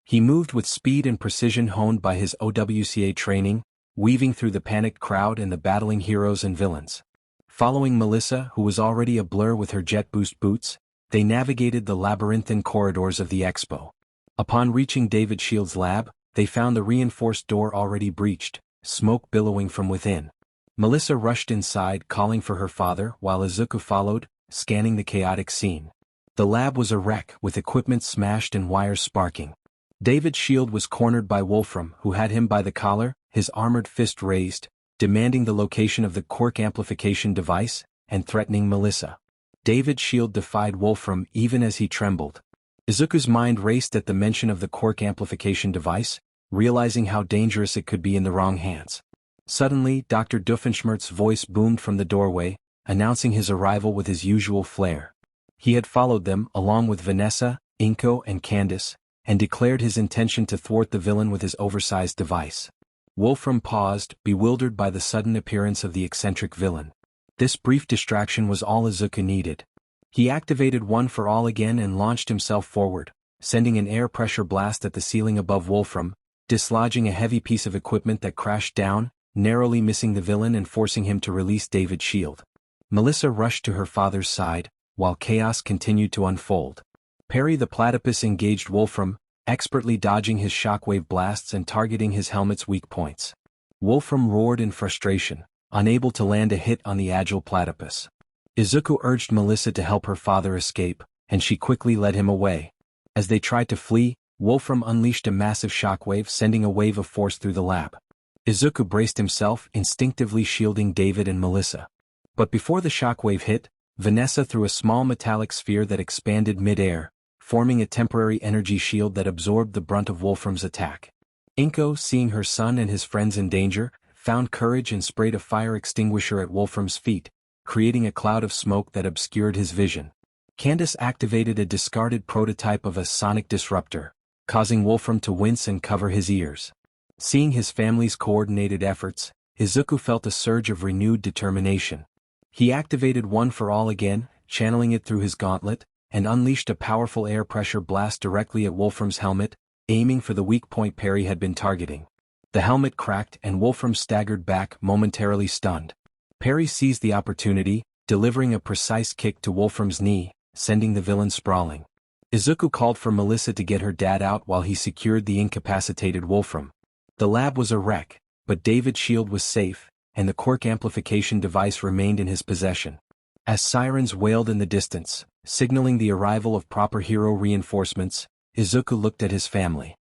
[SPEAKER 1] He moved with speed and precision honed by his OWCA training, weaving through the panicked crowd and the battling heroes and villains. Following Melissa, who was already a blur with her jet boost boots, they navigated the labyrinthine corridors of the expo. Upon reaching David Shield's lab, they found the reinforced door already breached, smoke billowing from within. Melissa rushed inside, calling for her father, while Izuku followed, scanning the chaotic scene. The lab was a wreck, with equipment smashed and wires sparking. David's shield was cornered by Wolfram, who had him by the collar, his armored fist raised, demanding the location of the quirk amplification device, and threatening Melissa. David's shield defied Wolfram even as he trembled. Izuku's mind raced at the mention of the quirk amplification device, realizing how dangerous it could be in the wrong hands. Suddenly, Dr. Doofenshmirtz's voice boomed from the doorway, announcing his arrival with his usual flair. He had followed them, along with Vanessa, Inko and Candace, and declared his intention to thwart the villain with his oversized device. Wolfram paused, bewildered by the sudden appearance of the eccentric villain. This brief distraction was all Izuku needed. He activated One for All again and launched himself forward, sending an air pressure blast at the ceiling above Wolfram, dislodging a heavy piece of equipment that crashed down, narrowly missing the villain and forcing him to release David's shield. Melissa rushed to her father's side, while chaos continued to unfold. Perry the platypus engaged Wolfram, expertly dodging his shockwave blasts and targeting his helmet's weak points. Wolfram roared in frustration, unable to land a hit on the agile platypus. Izuku urged Melissa to help her father escape, and she quickly led him away. As they tried to flee, Wolfram unleashed a massive shockwave, sending a wave of force through the lab. Izuku braced himself, instinctively shielding David and Melissa. But before the shockwave hit, Vanessa threw a small metallic sphere that expanded mid-air, forming a temporary energy shield that absorbed the brunt of Wolfram's attack. Inko, seeing her son and his friends in danger, found courage and sprayed a fire extinguisher at Wolfram's feet, creating a cloud of smoke that obscured his vision. Candace activated a discarded prototype of a sonic disruptor, causing Wolfram to wince and cover his ears. Seeing his family's coordinated efforts, Izuku felt a surge of renewed determination. He activated One for All again, channeling it through his gauntlet, and unleashed a powerful air pressure blast directly at Wolfram's helmet, aiming for the weak point Perry had been targeting. The helmet cracked and Wolfram staggered back, momentarily stunned. Perry seized the opportunity, delivering a precise kick to Wolfram's knee, sending the villain sprawling. Izuku called for Melissa to get her dad out while he secured the incapacitated Wolfram. The lab was a wreck, but David's shield was safe, and the quirk amplification device remained in his possession. As sirens wailed in the distance, signaling the arrival of proper hero reinforcements, Izuku looked at his family.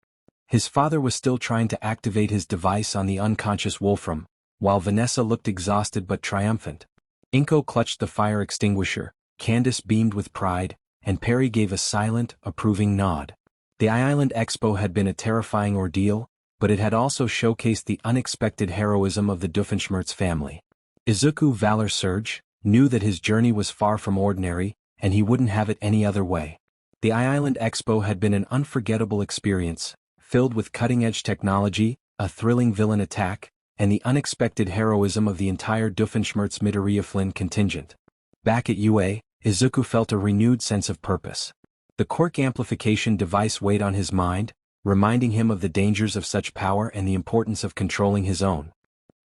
[SPEAKER 1] His father was still trying to activate his device on the unconscious Wolfram, while Vanessa looked exhausted but triumphant. Inko clutched the fire extinguisher, Candace beamed with pride, and Perry gave a silent, approving nod. The I-Island Expo had been a terrifying ordeal, but it had also showcased the unexpected heroism of the Doofenshmirtz family. Izuku Valor Surge knew that his journey was far from ordinary, and he wouldn't have it any other way. The I-Island Expo had been an unforgettable experience, filled with cutting-edge technology, a thrilling villain attack, and the unexpected heroism of the entire Doofenshmirtz Magireaderking contingent. Back at UA, Izuku felt a renewed sense of purpose. The quirk amplification device weighed on his mind, reminding him of the dangers of such power and the importance of controlling his own.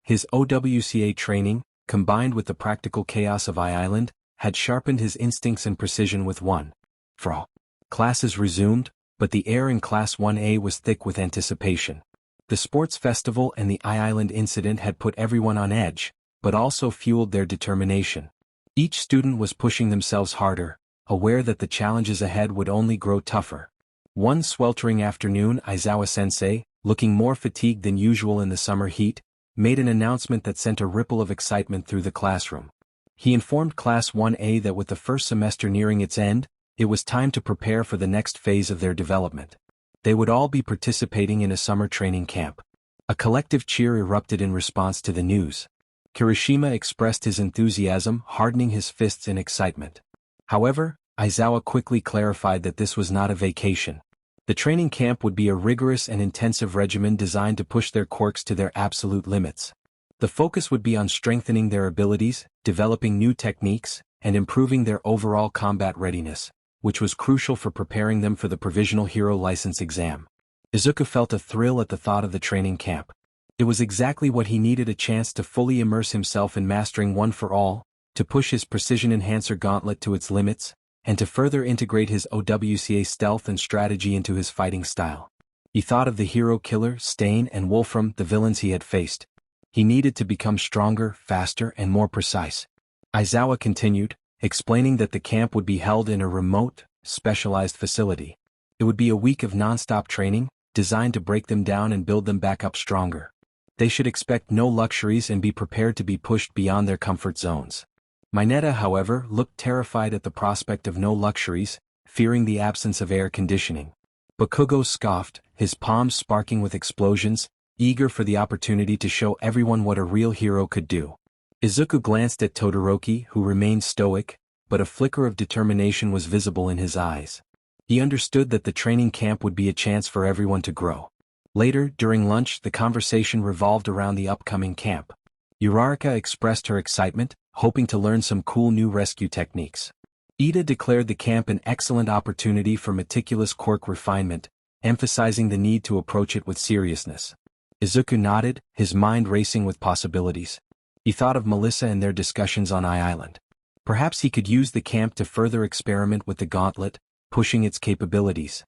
[SPEAKER 1] His OWCA training, combined with the practical chaos of I-Island, had sharpened his instincts and precision with One for All. Classes resumed, but the air in Class 1A was thick with anticipation. The sports festival and the I-Island incident had put everyone on edge, but also fueled their determination. Each student was pushing themselves harder, aware that the challenges ahead would only grow tougher. One sweltering afternoon, Aizawa-sensei, looking more fatigued than usual in the summer heat, made an announcement that sent a ripple of excitement through the classroom. He informed Class 1A that with the first semester nearing its end, it was time to prepare for the next phase of their development. They would all be participating in a summer training camp. A collective cheer erupted in response to the news. Kirishima expressed his enthusiasm, hardening his fists in excitement. However, Aizawa quickly clarified that this was not a vacation. The training camp would be a rigorous and intensive regimen designed to push their quirks to their absolute limits. The focus would be on strengthening their abilities, developing new techniques, and improving their overall combat readiness, which was crucial for preparing them for the Provisional Hero License exam. Izuku felt a thrill at the thought of the training camp. It was exactly what he needed: a chance to fully immerse himself in mastering One for All, to push his Precision Enhancer Gauntlet to its limits, and to further integrate his OWCA stealth and strategy into his fighting style. He thought of the Hero Killer, Stain, and Wolfram, the villains he had faced. He needed to become stronger, faster, and more precise. Aizawa continued, explaining that the camp would be held in a remote, specialized facility. It would be a week of non-stop training, designed to break them down and build them back up stronger. They should expect no luxuries and be prepared to be pushed beyond their comfort zones. Mineta, however, looked terrified at the prospect of no luxuries, fearing the absence of air conditioning. Bakugo scoffed, his palms sparking with explosions, eager for the opportunity to show everyone what a real hero could do. Izuku glanced at Todoroki, who remained stoic, but a flicker of determination was visible in his eyes. He understood that the training camp would be a chance for everyone to grow. Later, during lunch, the conversation revolved around the upcoming camp. Uraraka expressed her excitement, hoping to learn some cool new rescue techniques. Ida declared the camp an excellent opportunity for meticulous quirk refinement, emphasizing the need to approach it with seriousness. Izuku nodded, his mind racing with possibilities. He thought of Melissa and their discussions on Island. Perhaps he could use the camp to further experiment with the gauntlet, pushing its capabilities.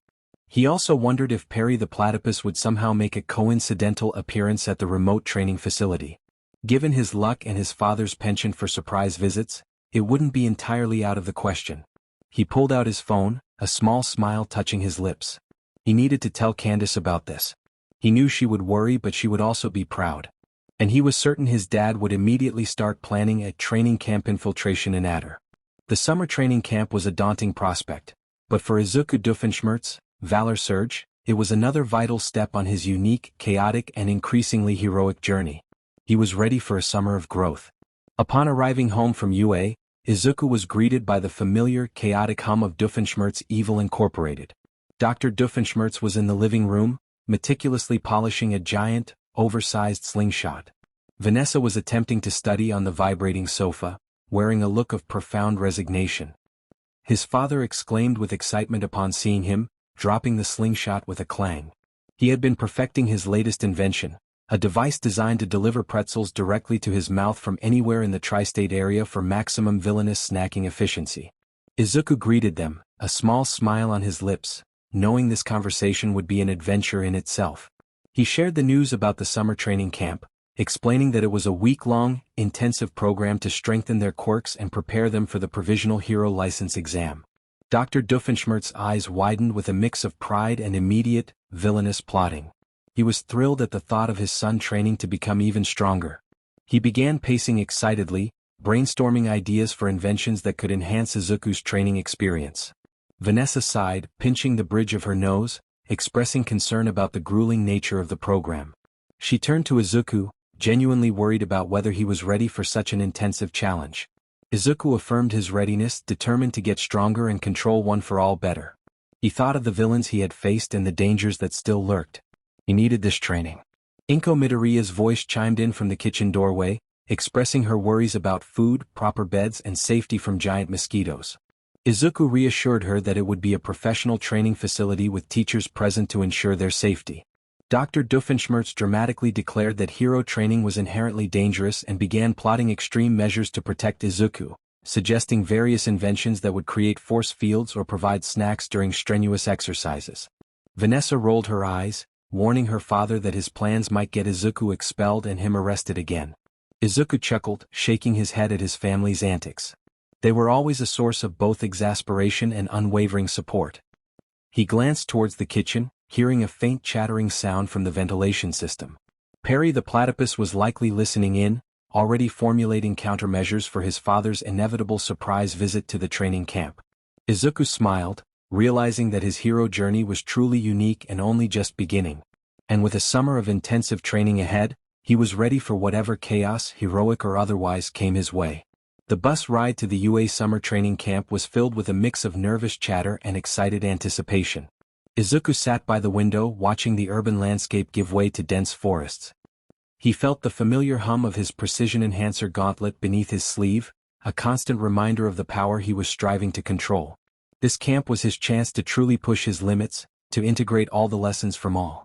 [SPEAKER 1] He also wondered if Perry the Platypus would somehow make a coincidental appearance at the remote training facility. Given his luck and his father's penchant for surprise visits, it wouldn't be entirely out of the question. He pulled out his phone, a small smile touching his lips. He needed to tell Candace about this. He knew she would worry, but she would also be proud. And he was certain his dad would immediately start planning a training camp infiltration in Adder. The summer training camp was a daunting prospect, but for Izuku Doofenshmirtz, Valor Surge, it was another vital step on his unique, chaotic and increasingly heroic journey. He was ready for a summer of growth. Upon arriving home from UA, Izuku was greeted by the familiar, chaotic hum of Doofenshmirtz Evil Incorporated. Dr. Doofenshmirtz was in the living room, meticulously polishing a giant, oversized slingshot. Vanessa was attempting to study on the vibrating sofa, wearing a look of profound resignation. His father exclaimed with excitement upon seeing him, dropping the slingshot with a clang. He had been perfecting his latest invention, a device designed to deliver pretzels directly to his mouth from anywhere in the tri-state area for maximum villainous snacking efficiency. Izuku greeted them, a small smile on his lips, knowing this conversation would be an adventure in itself. He shared the news about the summer training camp, explaining that it was a week-long, intensive program to strengthen their quirks and prepare them for the Provisional Hero License exam. Dr. Doofenshmirtz's eyes widened with a mix of pride and immediate, villainous plotting. He was thrilled at the thought of his son training to become even stronger. He began pacing excitedly, brainstorming ideas for inventions that could enhance Izuku's training experience. Vanessa sighed, pinching the bridge of her nose, expressing concern about the grueling nature of the program. She turned to Izuku, genuinely worried about whether he was ready for such an intensive challenge. Izuku affirmed his readiness, determined to get stronger and control One for All better. He thought of the villains he had faced and the dangers that still lurked. He needed this training. Inko Midoriya's voice chimed in from the kitchen doorway, expressing her worries about food, proper beds and safety from giant mosquitoes. Izuku reassured her that it would be a professional training facility with teachers present to ensure their safety. Dr. Doofenshmirtz dramatically declared that hero training was inherently dangerous and began plotting extreme measures to protect Izuku, suggesting various inventions that would create force fields or provide snacks during strenuous exercises. Vanessa rolled her eyes, warning her father that his plans might get Izuku expelled and him arrested again. Izuku chuckled, shaking his head at his family's antics. They were always a source of both exasperation and unwavering support. He glanced towards the kitchen, hearing a faint chattering sound from the ventilation system. Perry the Platypus was likely listening in, already formulating countermeasures for his father's inevitable surprise visit to the training camp. Izuku smiled, realizing that his hero journey was truly unique and only just beginning. And with a summer of intensive training ahead, he was ready for whatever chaos, heroic or otherwise, came his way. The bus ride to the UA summer training camp was filled with a mix of nervous chatter and excited anticipation. Izuku sat by the window watching the urban landscape give way to dense forests. He felt the familiar hum of his precision enhancer gauntlet beneath his sleeve, a constant reminder of the power he was striving to control. This camp was his chance to truly push his limits, to integrate all the lessons from all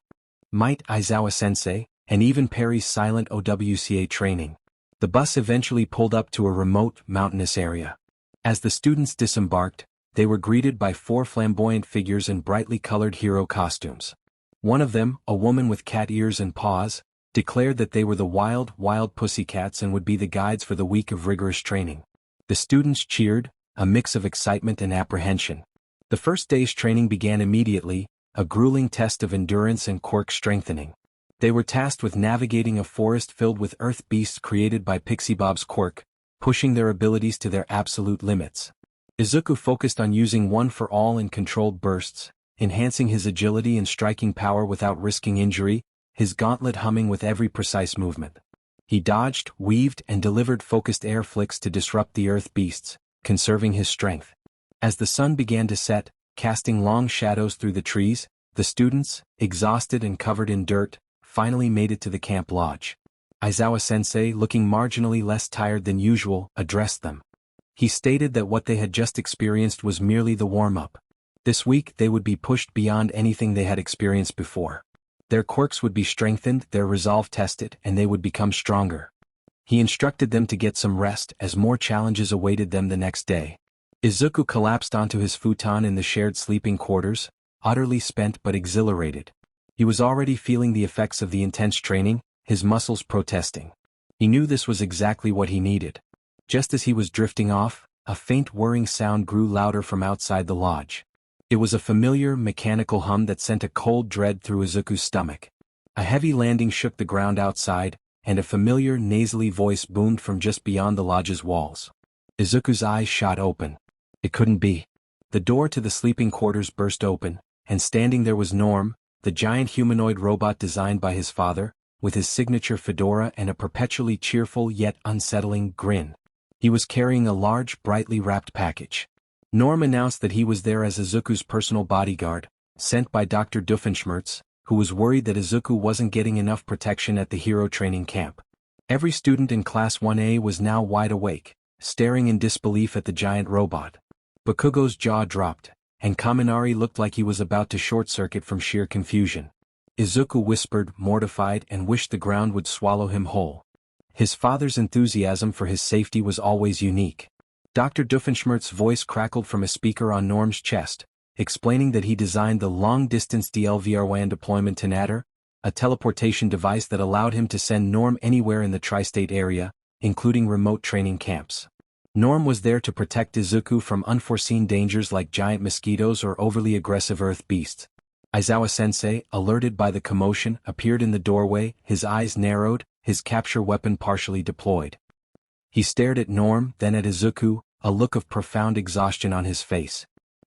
[SPEAKER 1] Might Aizawa-sensei, and even Perry's silent OWCA training. The bus eventually pulled up to a remote, mountainous area. As the students disembarked, they were greeted by 4 flamboyant figures in brightly colored hero costumes. One of them, a woman with cat ears and paws, declared that they were the wild pussycats and would be the guides for the week of rigorous training. The students cheered, a mix of excitement and apprehension. The first day's training began immediately, a grueling test of endurance and quirk strengthening. They were tasked with navigating a forest filled with earth beasts created by Pixie Bob's quirk, pushing their abilities to their absolute limits. Izuku focused on using one-for-all in controlled bursts, enhancing his agility and striking power without risking injury, his gauntlet humming with every precise movement. He dodged, weaved, and delivered focused air flicks to disrupt the earth beasts, conserving his strength. As the sun began to set, casting long shadows through the trees, the students, exhausted and covered in dirt, finally made it to the camp lodge. Aizawa-sensei, looking marginally less tired than usual, addressed them. He stated that what they had just experienced was merely the warm-up. This week they would be pushed beyond anything they had experienced before. Their quirks would be strengthened, their resolve tested, and they would become stronger. He instructed them to get some rest as more challenges awaited them the next day. Izuku collapsed onto his futon in the shared sleeping quarters, utterly spent but exhilarated. He was already feeling the effects of the intense training, his muscles protesting. He knew this was exactly what he needed. Just as he was drifting off, a faint whirring sound grew louder from outside the lodge. It was a familiar, mechanical hum that sent a cold dread through Izuku's stomach. A heavy landing shook the ground outside, and a familiar, nasally voice boomed from just beyond the lodge's walls. Izuku's eyes shot open. It couldn't be. The door to the sleeping quarters burst open, and standing there was Norm, the giant humanoid robot designed by his father, with his signature fedora and a perpetually cheerful yet unsettling grin. He was carrying a large, brightly wrapped package. Norm announced that he was there as Izuku's personal bodyguard, sent by Dr. Doofenshmirtz, who was worried that Izuku wasn't getting enough protection at the hero training camp. Every student in Class 1A was now wide awake, staring in disbelief at the giant robot. Bakugo's jaw dropped, and Kaminari looked like he was about to short-circuit from sheer confusion. Izuku whispered, mortified, and wished the ground would swallow him whole. His father's enthusiasm for his safety was always unique. Dr. Doofenshmirtz's voice crackled from a speaker on Norm's chest, explaining that he designed the long-distance DLVR-WAN deployment Tenator, a teleportation device that allowed him to send Norm anywhere in the tri-state area, including remote training camps. Norm was there to protect Izuku from unforeseen dangers like giant mosquitoes or overly aggressive earth beasts. Aizawa-sensei, alerted by the commotion, appeared in the doorway, his eyes narrowed, his capture weapon partially deployed. He stared at Norm, then at Izuku, a look of profound exhaustion on his face.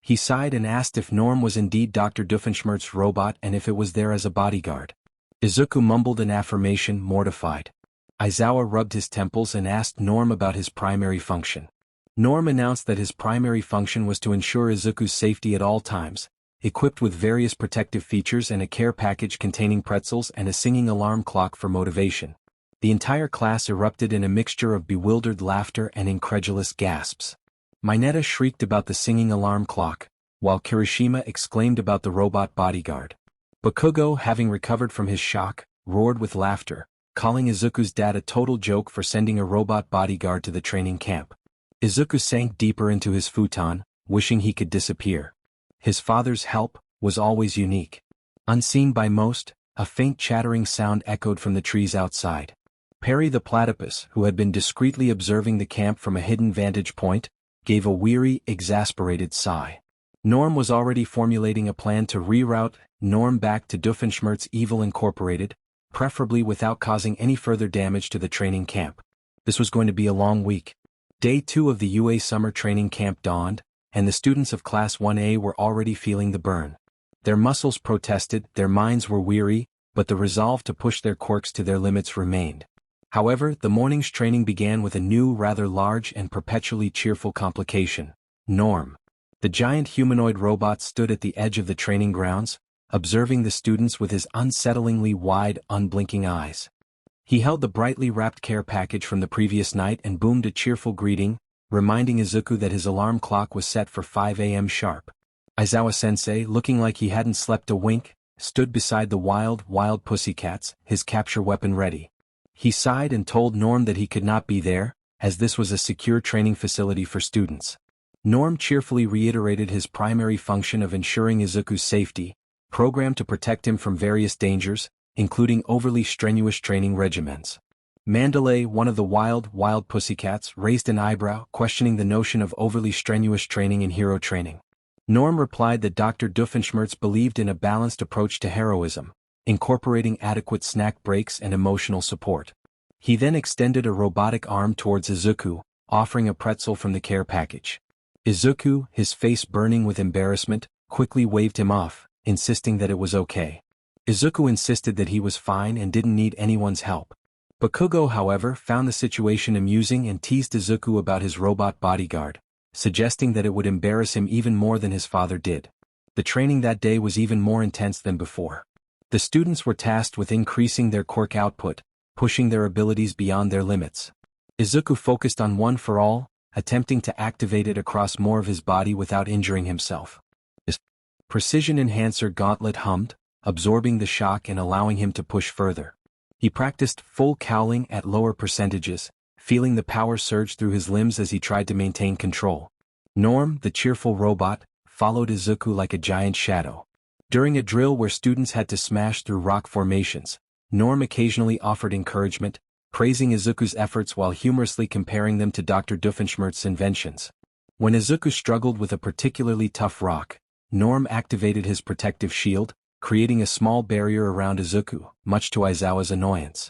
[SPEAKER 1] He sighed and asked if Norm was indeed Dr. Doofenshmirtz's robot and if it was there as a bodyguard. Izuku mumbled an affirmation, mortified. Aizawa rubbed his temples and asked Norm about his primary function. Norm announced that his primary function was to ensure Izuku's safety at all times, equipped with various protective features and a care package containing pretzels and a singing alarm clock for motivation. The entire class erupted in a mixture of bewildered laughter and incredulous gasps. Mineta shrieked about the singing alarm clock, while Kirishima exclaimed about the robot bodyguard. Bakugo, having recovered from his shock, roared with laughter, calling Izuku's dad a total joke for sending a robot bodyguard to the training camp. Izuku sank deeper into his futon, wishing he could disappear. His father's help was always unique. Unseen by most, a faint chattering sound echoed from the trees outside. Perry the platypus, who had been discreetly observing the camp from a hidden vantage point, gave a weary, exasperated sigh. Norm was already formulating a plan to reroute Norm back to Doofenshmirtz Evil Incorporated, preferably without causing any further damage to the training camp. This was going to be a long week. Day 2 of the UA summer training camp dawned, and the students of Class 1A were already feeling the burn. Their muscles protested, their minds were weary, but the resolve to push their quirks to their limits remained. However, the morning's training began with a new, rather large and perpetually cheerful complication: Norm. The giant humanoid robot stood at the edge of the training grounds, observing the students with his unsettlingly wide, unblinking eyes. He held the brightly wrapped care package from the previous night and boomed a cheerful greeting, reminding Izuku that his alarm clock was set for 5 a.m. sharp. Aizawa-sensei, looking like he hadn't slept a wink, stood beside the wild pussycats, his capture weapon ready. He sighed and told Norm that he could not be there, as this was a secure training facility for students. Norm cheerfully reiterated his primary function of ensuring Izuku's safety, programmed to protect him from various dangers, including overly strenuous training regimens. Mandalay, one of the wild pussycats, raised an eyebrow, questioning the notion of overly strenuous training in hero training. Norm replied that Dr. Doofenshmirtz believed in a balanced approach to heroism, incorporating adequate snack breaks and emotional support. He then extended a robotic arm towards Izuku, offering a pretzel from the care package. Izuku, his face burning with embarrassment, quickly waved him off, insisting that it was okay. Izuku insisted that he was fine and didn't need anyone's help. Bakugo, however, found the situation amusing and teased Izuku about his robot bodyguard, suggesting that it would embarrass him even more than his father did. The training that day was even more intense than before. The students were tasked with increasing their quirk output, pushing their abilities beyond their limits. Izuku focused on one for all, attempting to activate it across more of his body without injuring himself. His precision enhancer gauntlet hummed, absorbing the shock and allowing him to push further. He practiced full cowling at lower percentages, feeling the power surge through his limbs as he tried to maintain control. Norm, the cheerful robot, followed Izuku like a giant shadow. During a drill where students had to smash through rock formations, Norm occasionally offered encouragement, praising Izuku's efforts while humorously comparing them to Dr. Doofenshmirtz's inventions. When Izuku struggled with a particularly tough rock, Norm activated his protective shield, creating a small barrier around Izuku, much to Aizawa's annoyance.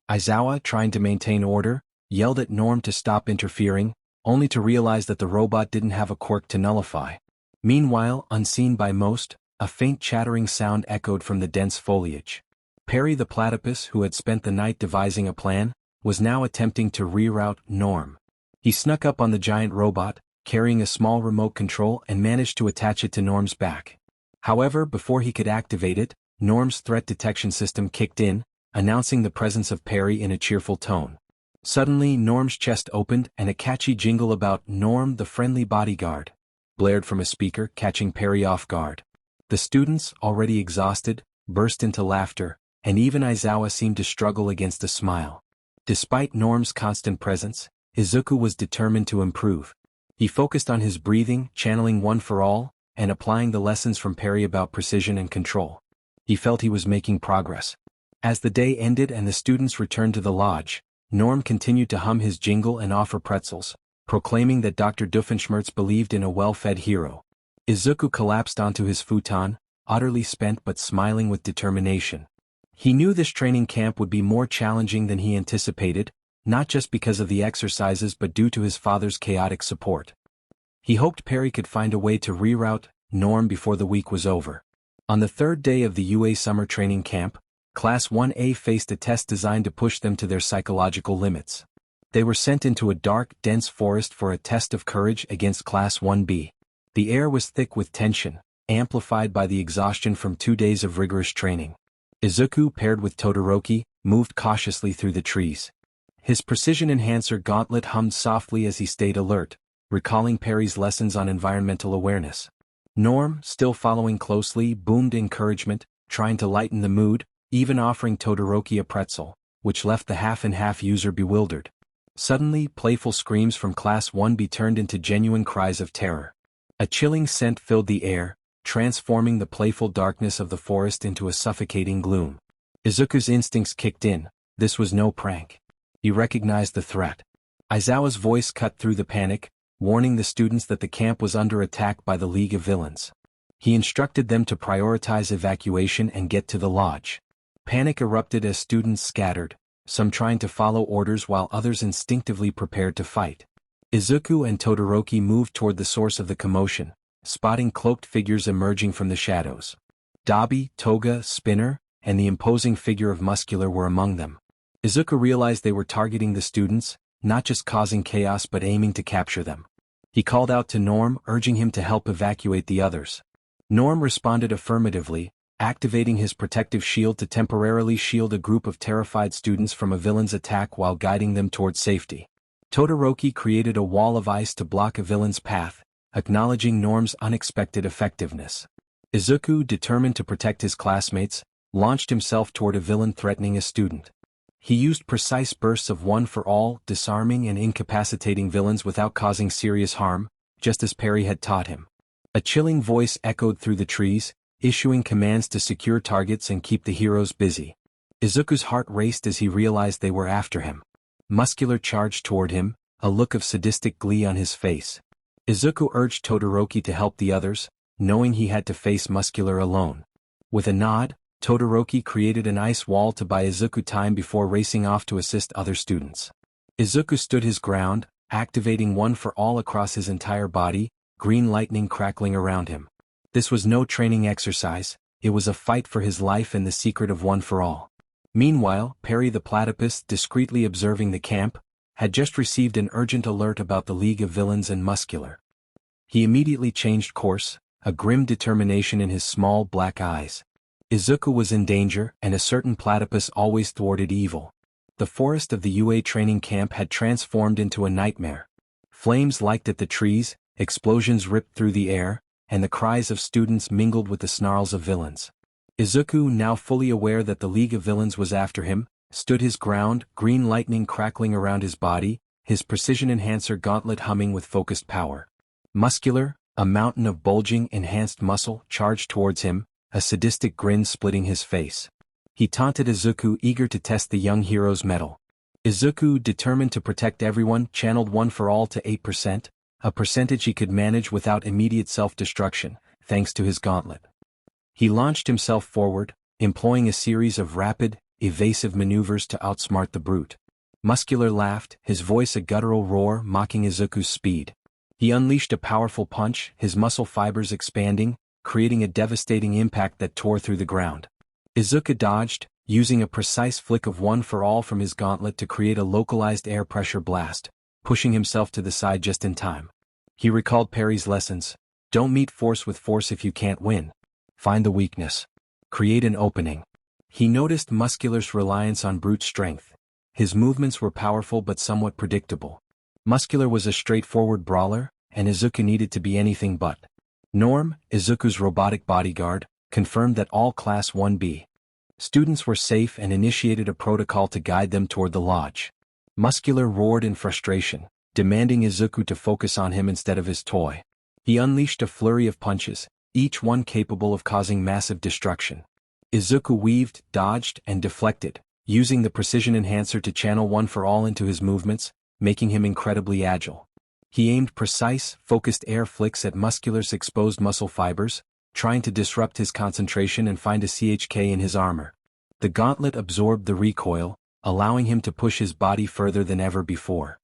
[SPEAKER 1] Aizawa, trying to maintain order, yelled at Norm to stop interfering, only to realize that the robot didn't have a quirk to nullify. Meanwhile, unseen by most, a faint chattering sound echoed from the dense foliage. Perry the platypus, who had spent the night devising a plan, was now attempting to reroute Norm. He snuck up on the giant robot, carrying a small remote control, and managed to attach it to Norm's back. However, before he could activate it, Norm's threat detection system kicked in, announcing the presence of Perry in a cheerful tone. Suddenly, Norm's chest opened and a catchy jingle about "Norm the friendly bodyguard" blared from a speaker, catching Perry off guard. The students, already exhausted, burst into laughter, and even Aizawa seemed to struggle against a smile. Despite Norm's constant presence, Izuku was determined to improve. He focused on his breathing, channeling one for all, and applying the lessons from Perry about precision and control. He felt he was making progress. As the day ended and the students returned to the lodge, Norm continued to hum his jingle and offer pretzels, proclaiming that Dr. Doofenshmirtz believed in a well-fed hero. Izuku collapsed onto his futon, utterly spent but smiling with determination. He knew this training camp would be more challenging than he anticipated, not just because of the exercises but due to his father's chaotic support. He hoped Perry could find a way to reroute Norm before the week was over. On the third day of the UA summer training camp, Class 1A faced a test designed to push them to their psychological limits. They were sent into a dark, dense forest for a test of courage against Class 1B. The air was thick with tension, amplified by the exhaustion from 2 days of rigorous training. Izuku, paired with Todoroki, moved cautiously through the trees. His precision enhancer gauntlet hummed softly as he stayed alert, recalling Perry's lessons on environmental awareness. Norm, still following closely, boomed encouragement, trying to lighten the mood, even offering Todoroki a pretzel, which left the half-and-half user bewildered. Suddenly, playful screams from Class 1B turned into genuine cries of terror. A chilling scent filled the air, transforming the playful darkness of the forest into a suffocating gloom. Izuku's instincts kicked in. This was no prank. He recognized the threat. Aizawa's voice cut through the panic, warning the students that the camp was under attack by the League of Villains. He instructed them to prioritize evacuation and get to the lodge. Panic erupted as students scattered, some trying to follow orders while others instinctively prepared to fight. Izuku and Todoroki moved toward the source of the commotion, spotting cloaked figures emerging from the shadows. Dabi, Toga, Spinner, and the imposing figure of Muscular were among them. Izuku realized they were targeting the students, not just causing chaos but aiming to capture them. He called out to Norm, urging him to help evacuate the others. Norm responded affirmatively, activating his protective shield to temporarily shield a group of terrified students from a villain's attack while guiding them toward safety. Todoroki created a wall of ice to block a villain's path, acknowledging Norm's unexpected effectiveness. Izuku, determined to protect his classmates, launched himself toward a villain threatening a student. He used precise bursts of one for all, disarming and incapacitating villains without causing serious harm, just as Perry had taught him. A chilling voice echoed through the trees, issuing commands to secure targets and keep the heroes busy. Izuku's heart raced as he realized they were after him. Muscular charged toward him, a look of sadistic glee on his face. Izuku urged Todoroki to help the others, knowing he had to face Muscular alone. With a nod, Todoroki created an ice wall to buy Izuku time before racing off to assist other students. Izuku stood his ground, activating one for all across his entire body, green lightning crackling around him. This was no training exercise, it was a fight for his life and the secret of one for all. Meanwhile, Perry the Platypus, discreetly observing the camp, had just received an urgent alert about the League of Villains and Muscular. He immediately changed course, a grim determination in his small black eyes. Izuku was in danger, and a certain platypus always thwarted evil. The forest of the UA training camp had transformed into a nightmare. Flames licked at the trees, explosions ripped through the air, and the cries of students mingled with the snarls of villains. Izuku, now fully aware that the League of Villains was after him, stood his ground, green lightning crackling around his body, his precision enhancer gauntlet humming with focused power. Muscular, a mountain of bulging, enhanced muscle, charged towards him, a sadistic grin splitting his face. He taunted Izuku, eager to test the young hero's mettle. Izuku, determined to protect everyone, channeled one for all to 8%, a percentage he could manage without immediate self-destruction, thanks to his gauntlet. He launched himself forward, employing a series of rapid, evasive maneuvers to outsmart the brute. Muscular laughed, his voice a guttural roar mocking Izuku's speed. He unleashed a powerful punch, his muscle fibers expanding, creating a devastating impact that tore through the ground. Izuku dodged, using a precise flick of one for all from his gauntlet to create a localized air pressure blast, pushing himself to the side just in time. He recalled Perry's lessons: don't meet force with force if you can't win. Find the weakness. Create an opening. He noticed Muscular's reliance on brute strength. His movements were powerful but somewhat predictable. Muscular was a straightforward brawler, and Izuku needed to be anything but. Norm, Izuku's robotic bodyguard, confirmed that all Class 1B students were safe and initiated a protocol to guide them toward the lodge. Muscular roared in frustration, demanding Izuku to focus on him instead of his toy. He unleashed a flurry of punches, each one capable of causing massive destruction. Izuku weaved, dodged, and deflected, using the precision enhancer to channel one for all into his movements, making him incredibly agile. He aimed precise, focused air flicks at Muscular's exposed muscle fibers, trying to disrupt his concentration and find a CHK in his armor. The gauntlet absorbed the recoil, allowing him to push his body further than ever before.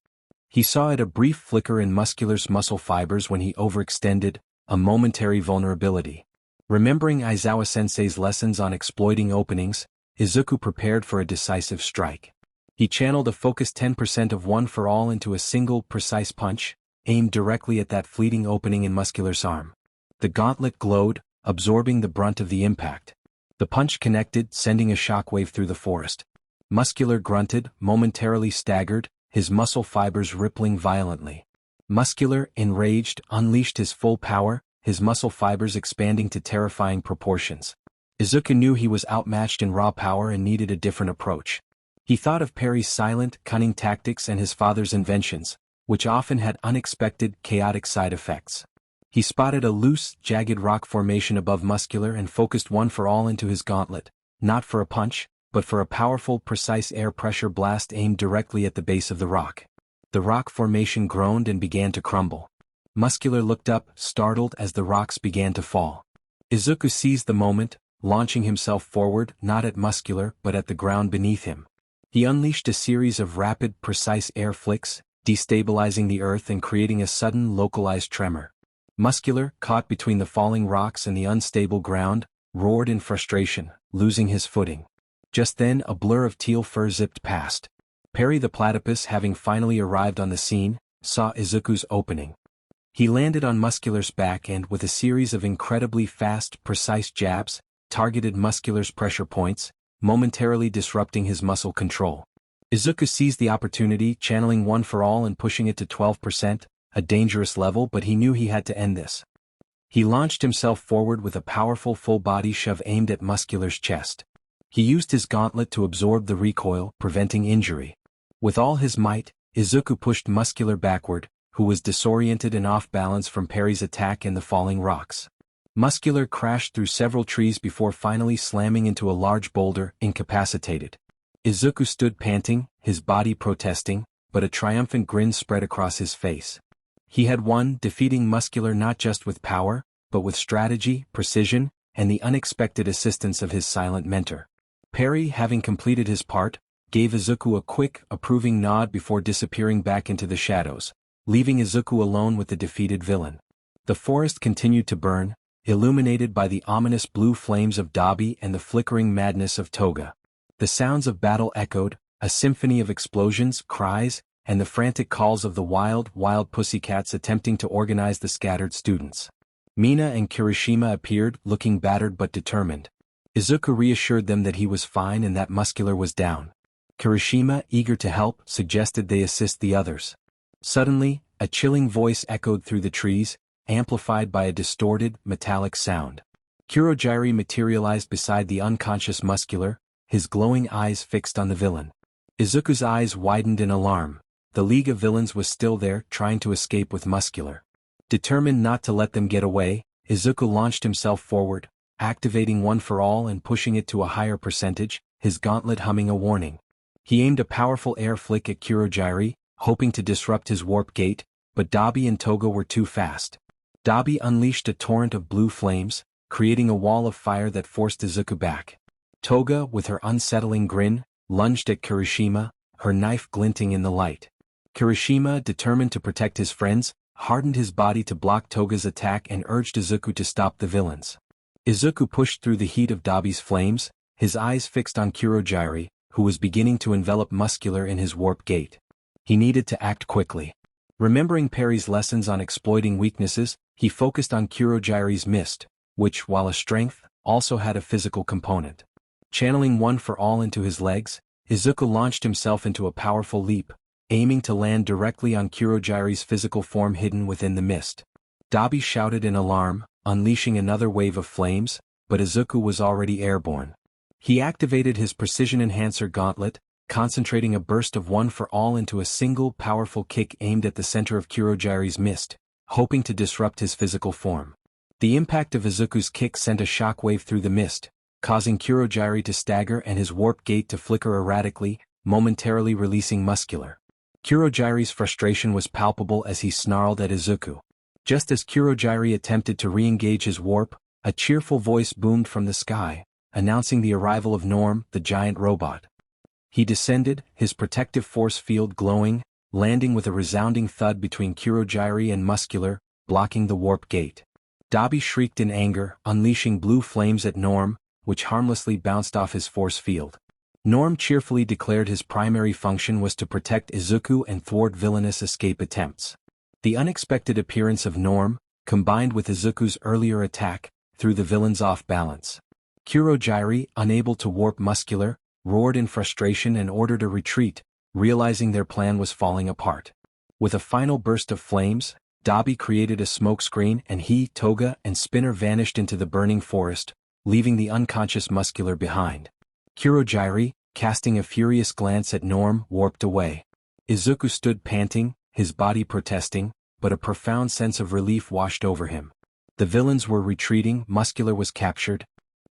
[SPEAKER 1] He saw it a brief flicker in Muscular's muscle fibers when he overextended, a momentary vulnerability. Remembering Aizawa-sensei's lessons on exploiting openings, Izuku prepared for a decisive strike. He channeled a focused 10% of one for all into a single, precise punch, aimed directly at that fleeting opening in Muscular's arm. The gauntlet glowed, absorbing the brunt of the impact. The punch connected, sending a shockwave through the forest. Muscular grunted, momentarily staggered, his muscle fibers rippling violently. Muscular, enraged, unleashed his full power, his muscle fibers expanding to terrifying proportions. Izuku knew he was outmatched in raw power and needed a different approach. He thought of Perry's silent, cunning tactics and his father's inventions, which often had unexpected, chaotic side effects. He spotted a loose, jagged rock formation above Muscular and focused one for all into his gauntlet, not for a punch, but for a powerful, precise air pressure blast aimed directly at the base of the rock. The rock formation groaned and began to crumble. Muscular looked up, startled as the rocks began to fall. Izuku seized the moment, launching himself forward, not at Muscular but at the ground beneath him. He unleashed a series of rapid, precise air flicks, destabilizing the earth and creating a sudden, localized tremor. Muscular, caught between the falling rocks and the unstable ground, roared in frustration, losing his footing. Just then, a blur of teal fur zipped past. Perry the Platypus, having finally arrived on the scene, saw Izuku's opening. He landed on Muscular's back and, with a series of incredibly fast, precise jabs, targeted Muscular's pressure points, momentarily disrupting his muscle control. Izuku seized the opportunity, channeling one for all and pushing it to 12%, a dangerous level, but he knew he had to end this. He launched himself forward with a powerful full-body shove aimed at Muscular's chest. He used his gauntlet to absorb the recoil, preventing injury. With all his might, Izuku pushed Muscular backward, who was disoriented and off balance from Perry's attack and the falling rocks. Muscular crashed through several trees before finally slamming into a large boulder, incapacitated. Izuku stood panting, his body protesting, but a triumphant grin spread across his face. He had won, defeating Muscular not just with power, but with strategy, precision, and the unexpected assistance of his silent mentor. Perry, having completed his part, gave Izuku a quick, approving nod before disappearing back into the shadows, leaving Izuku alone with the defeated villain. The forest continued to burn, illuminated by the ominous blue flames of Dabi and the flickering madness of Toga. The sounds of battle echoed, a symphony of explosions, cries, and the frantic calls of the wild pussycats attempting to organize the scattered students. Mina and Kirishima appeared, looking battered but determined. Izuku reassured them that he was fine and that Muscular was down. Kirishima, eager to help, suggested they assist the others. Suddenly, a chilling voice echoed through the trees, amplified by a distorted, metallic sound. Kurogiri materialized beside the unconscious Muscular, his glowing eyes fixed on the villain. Izuku's eyes widened in alarm. The League of Villains was still there, trying to escape with Muscular. Determined not to let them get away, Izuku launched himself forward, activating One for All and pushing it to a higher percentage, his gauntlet humming a warning. He aimed a powerful air flick at Kurogiri, hoping to disrupt his warp gate, but Dabi and Toga were too fast. Dabi unleashed a torrent of blue flames, creating a wall of fire that forced Izuku back. Toga, with her unsettling grin, lunged at Kirishima, her knife glinting in the light. Kirishima, determined to protect his friends, hardened his body to block Toga's attack and urged Izuku to stop the villains. Izuku pushed through the heat of Dabi's flames, his eyes fixed on Kurogiri, who was beginning to envelop Muscular in his warp gate. He needed to act quickly. Remembering Perry's lessons on exploiting weaknesses, he focused on Kurogiri's mist, which, while a strength, also had a physical component. Channeling One for All into his legs, Izuku launched himself into a powerful leap, aiming to land directly on Kurogiri's physical form hidden within the mist. Dabi shouted in alarm, unleashing another wave of flames, but Izuku was already airborne. He activated his precision enhancer gauntlet, concentrating a burst of One for All into a single powerful kick aimed at the center of Kurogiri's mist, hoping to disrupt his physical form. The impact of Izuku's kick sent a shockwave through the mist, causing Kurogiri to stagger and his warp gate to flicker erratically, momentarily releasing Muscular. Kurogiri's frustration was palpable as he snarled at Izuku. Just as Kurogiri attempted to re-engage his warp, a cheerful voice boomed from the sky, announcing the arrival of Norm, the giant robot. He descended, his protective force field glowing, landing with a resounding thud between Kurogiri and Muscular, blocking the warp gate. Dabi shrieked in anger, unleashing blue flames at Norm, which harmlessly bounced off his force field. Norm cheerfully declared his primary function was to protect Izuku and thwart villainous escape attempts. The unexpected appearance of Norm, combined with Izuku's earlier attack, threw the villains off balance. Kurogiri, unable to warp Muscular, roared in frustration and ordered a retreat, realizing their plan was falling apart. With a final burst of flames, Dabi created a smokescreen and he, Toga, and Spinner vanished into the burning forest, leaving the unconscious Muscular behind. Kurogiri, casting a furious glance at Norm, warped away. Izuku stood panting, his body protesting, but a profound sense of relief washed over him. The villains were retreating, Muscular was captured,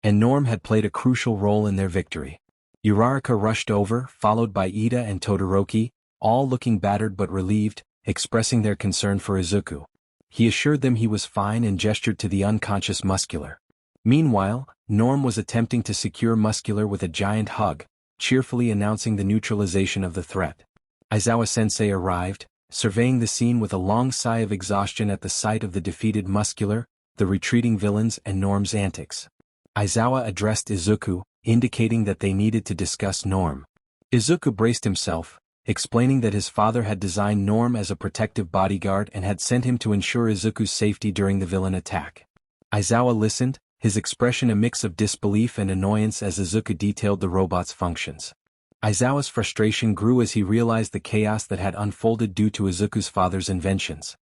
[SPEAKER 1] and Norm had played a crucial role in their victory. Uraraka rushed over, followed by Ida and Todoroki, all looking battered but relieved, expressing their concern for Izuku. He assured them he was fine and gestured to the unconscious Muscular. Meanwhile, Norm was attempting to secure Muscular with a giant hug, cheerfully announcing the neutralization of the threat. Aizawa-sensei arrived, surveying the scene with a long sigh of exhaustion at the sight of the defeated Muscular, the retreating villains and Norm's antics. Aizawa addressed Izuku, indicating that they needed to discuss Norm. Izuku braced himself, explaining that his father had designed Norm as a protective bodyguard and had sent him to ensure Izuku's safety during the villain attack. Aizawa listened, his expression a mix of disbelief and annoyance as Izuku detailed the robot's functions. Aizawa's frustration grew as he realized the chaos that had unfolded due to Izuku's father's inventions.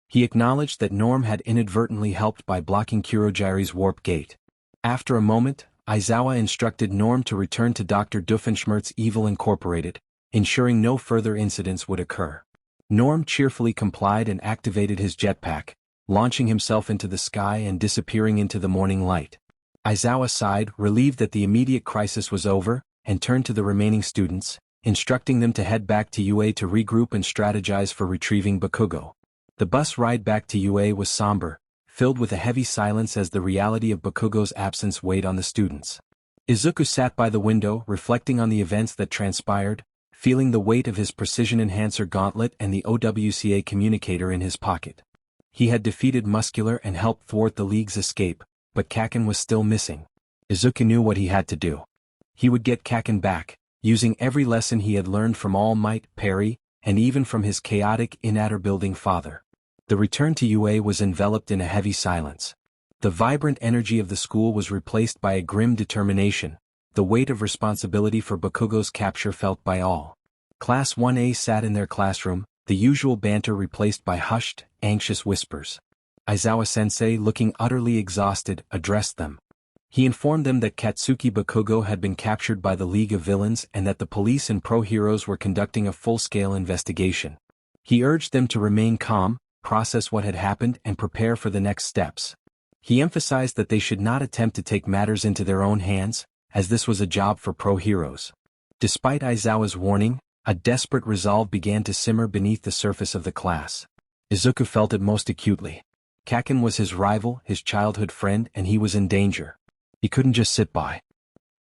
[SPEAKER 1] He acknowledged that Norm had inadvertently helped by blocking Kurogiri's warp gate. After a moment, Aizawa instructed Norm to return to Dr. Doofenshmirtz Evil Incorporated, ensuring no further incidents would occur. Norm cheerfully complied and activated his jetpack, launching himself into the sky and disappearing into the morning light. Aizawa sighed, relieved that the immediate crisis was over, and turned to the remaining students, instructing them to head back to UA to regroup and strategize for retrieving Bakugo. The bus ride back to UA was somber, filled with a heavy silence as the reality of Bakugo's absence weighed on the students. Izuku sat by the window, reflecting on the events that transpired, feeling the weight of his precision enhancer gauntlet and the OWCA communicator in his pocket. He had defeated Muscular and helped thwart the League's escape, but Kakin was still missing. Izuku knew what he had to do. He would get Kakin back, using every lesson he had learned from All Might, Perry, and even from his chaotic, inatter-building father. The return to UA was enveloped in a heavy silence. The vibrant energy of the school was replaced by a grim determination, the weight of responsibility for Bakugo's capture felt by all. Class 1A sat in their classroom, the usual banter replaced by hushed, anxious whispers. Aizawa-sensei, looking utterly exhausted, addressed them. He informed them that Katsuki Bakugo had been captured by the League of Villains and that the police and pro-heroes were conducting a full-scale investigation. He urged them to remain calm, process what had happened and prepare for the next steps. He emphasized that they should not attempt to take matters into their own hands, as this was a job for pro-heroes. Despite Aizawa's warning, a desperate resolve began to simmer beneath the surface of the class. Izuku felt it most acutely. Kakin was his rival, his childhood friend, and he was in danger. He couldn't just sit by.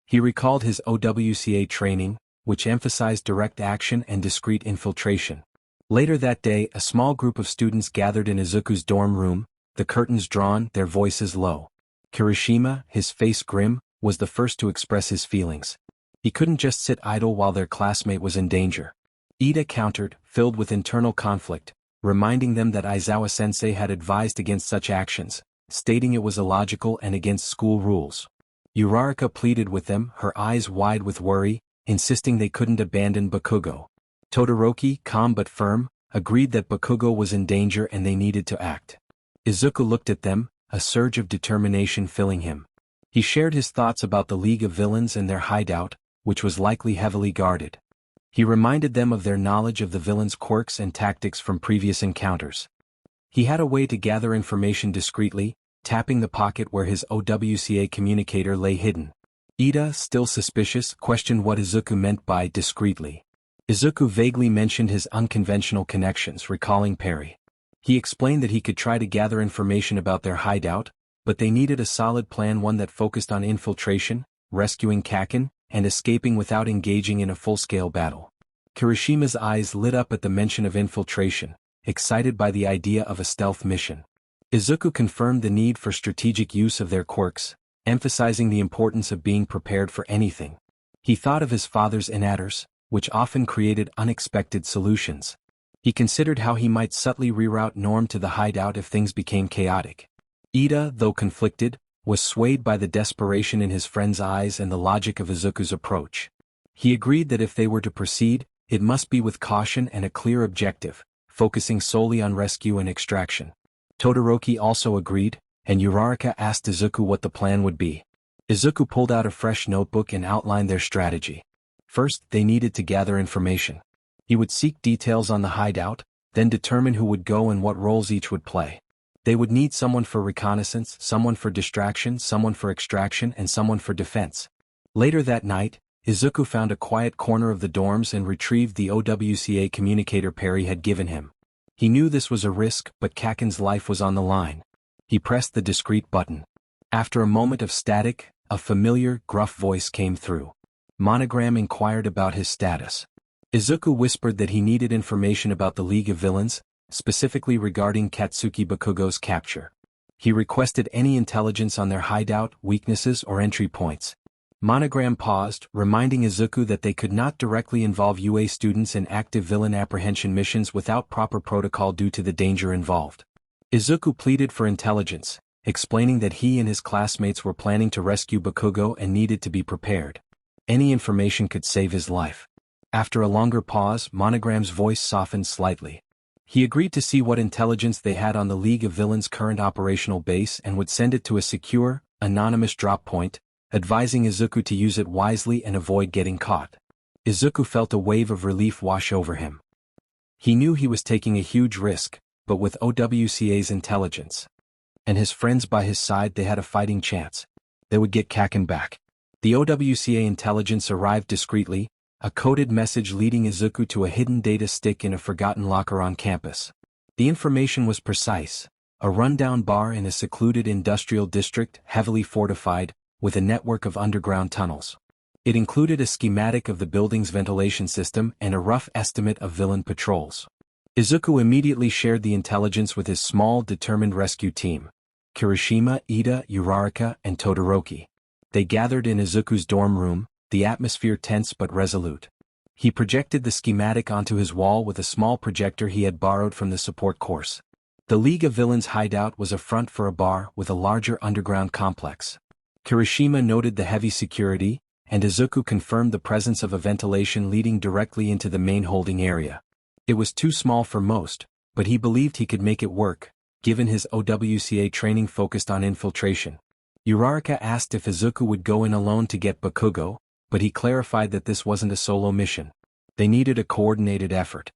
[SPEAKER 1] He recalled his OWCA training, which emphasized direct action and discreet infiltration. Later that day, a small group of students gathered in Izuku's dorm room, the curtains drawn, their voices low. Kirishima, his face grim, was the first to express his feelings. He couldn't just sit idle while their classmate was in danger. Ida countered, filled with internal conflict, reminding them that Aizawa-sensei had advised against such actions, stating it was illogical and against school rules. Uraraka pleaded with them, her eyes wide with worry, insisting they couldn't abandon Bakugo. Todoroki, calm but firm, agreed that Bakugo was in danger and they needed to act. Izuku looked at them, a surge of determination filling him. He shared his thoughts about the League of Villains and their hideout, which was likely heavily guarded. He reminded them of their knowledge of the villains' quirks and tactics from previous encounters. He had a way to gather information discreetly, tapping the pocket where his OWCA communicator lay hidden. Ida, still suspicious, questioned what Izuku meant by discreetly. Izuku vaguely mentioned his unconventional connections, recalling Perry. He explained that he could try to gather information about their hideout, but they needed a solid plan, one that focused on infiltration, rescuing Kakin, and escaping without engaging in a full-scale battle. Kirishima's eyes lit up at the mention of infiltration, excited by the idea of a stealth mission. Izuku confirmed the need for strategic use of their quirks, emphasizing the importance of being prepared for anything. He thought of his father's inatters, which often created unexpected solutions. He considered how he might subtly reroute Norm to the hideout if things became chaotic. Ida, though conflicted, was swayed by the desperation in his friend's eyes and the logic of Izuku's approach. He agreed that if they were to proceed, it must be with caution and a clear objective, focusing solely on rescue and extraction. Todoroki also agreed, and Uraraka asked Izuku what the plan would be. Izuku pulled out a fresh notebook and outlined their strategy. First, they needed to gather information. He would seek details on the hideout, then determine who would go and what roles each would play. They would need someone for reconnaissance, someone for distraction, someone for extraction, and someone for defense. Later that night, Izuku found a quiet corner of the dorms and retrieved the OWCA communicator Perry had given him. He knew this was a risk, but Kakin's life was on the line. He pressed the discreet button. After a moment of static, a familiar, gruff voice came through. Monogram inquired about his status. Izuku whispered that he needed information about the League of Villains, specifically regarding Katsuki Bakugo's capture. He requested any intelligence on their hideout, weaknesses, or entry points. Monogram paused, reminding Izuku that they could not directly involve UA students in active villain apprehension missions without proper protocol due to the danger involved. Izuku pleaded for intelligence, explaining that he and his classmates were planning to rescue Bakugo and needed to be prepared. Any information could save his life. After a longer pause, Monogram's voice softened slightly. He agreed to see what intelligence they had on the League of Villains' current operational base and would send it to a secure, anonymous drop point, advising Izuku to use it wisely and avoid getting caught. Izuku felt a wave of relief wash over him. He knew he was taking a huge risk, but with OWCA's intelligence and his friends by his side, they had a fighting chance. They would get Kakin back. The OWCA intelligence arrived discreetly, a coded message leading Izuku to a hidden data stick in a forgotten locker on campus. The information was precise: a rundown bar in a secluded industrial district, heavily fortified, with a network of underground tunnels. It included a schematic of the building's ventilation system and a rough estimate of villain patrols. Izuku immediately shared the intelligence with his small, determined rescue team: Kirishima, Ida, Uraraka, and Todoroki. They gathered in Izuku's dorm room, the atmosphere tense but resolute. He projected the schematic onto his wall with a small projector he had borrowed from the support course. The League of Villains hideout was a front for a bar with a larger underground complex. Kirishima noted the heavy security, and Izuku confirmed the presence of a ventilation leading directly into the main holding area. It was too small for most, but he believed he could make it work, given his OWCA training focused on infiltration. Uraraka asked if Izuku would go in alone to get Bakugo, but he clarified that this wasn't a solo mission. They needed a coordinated effort.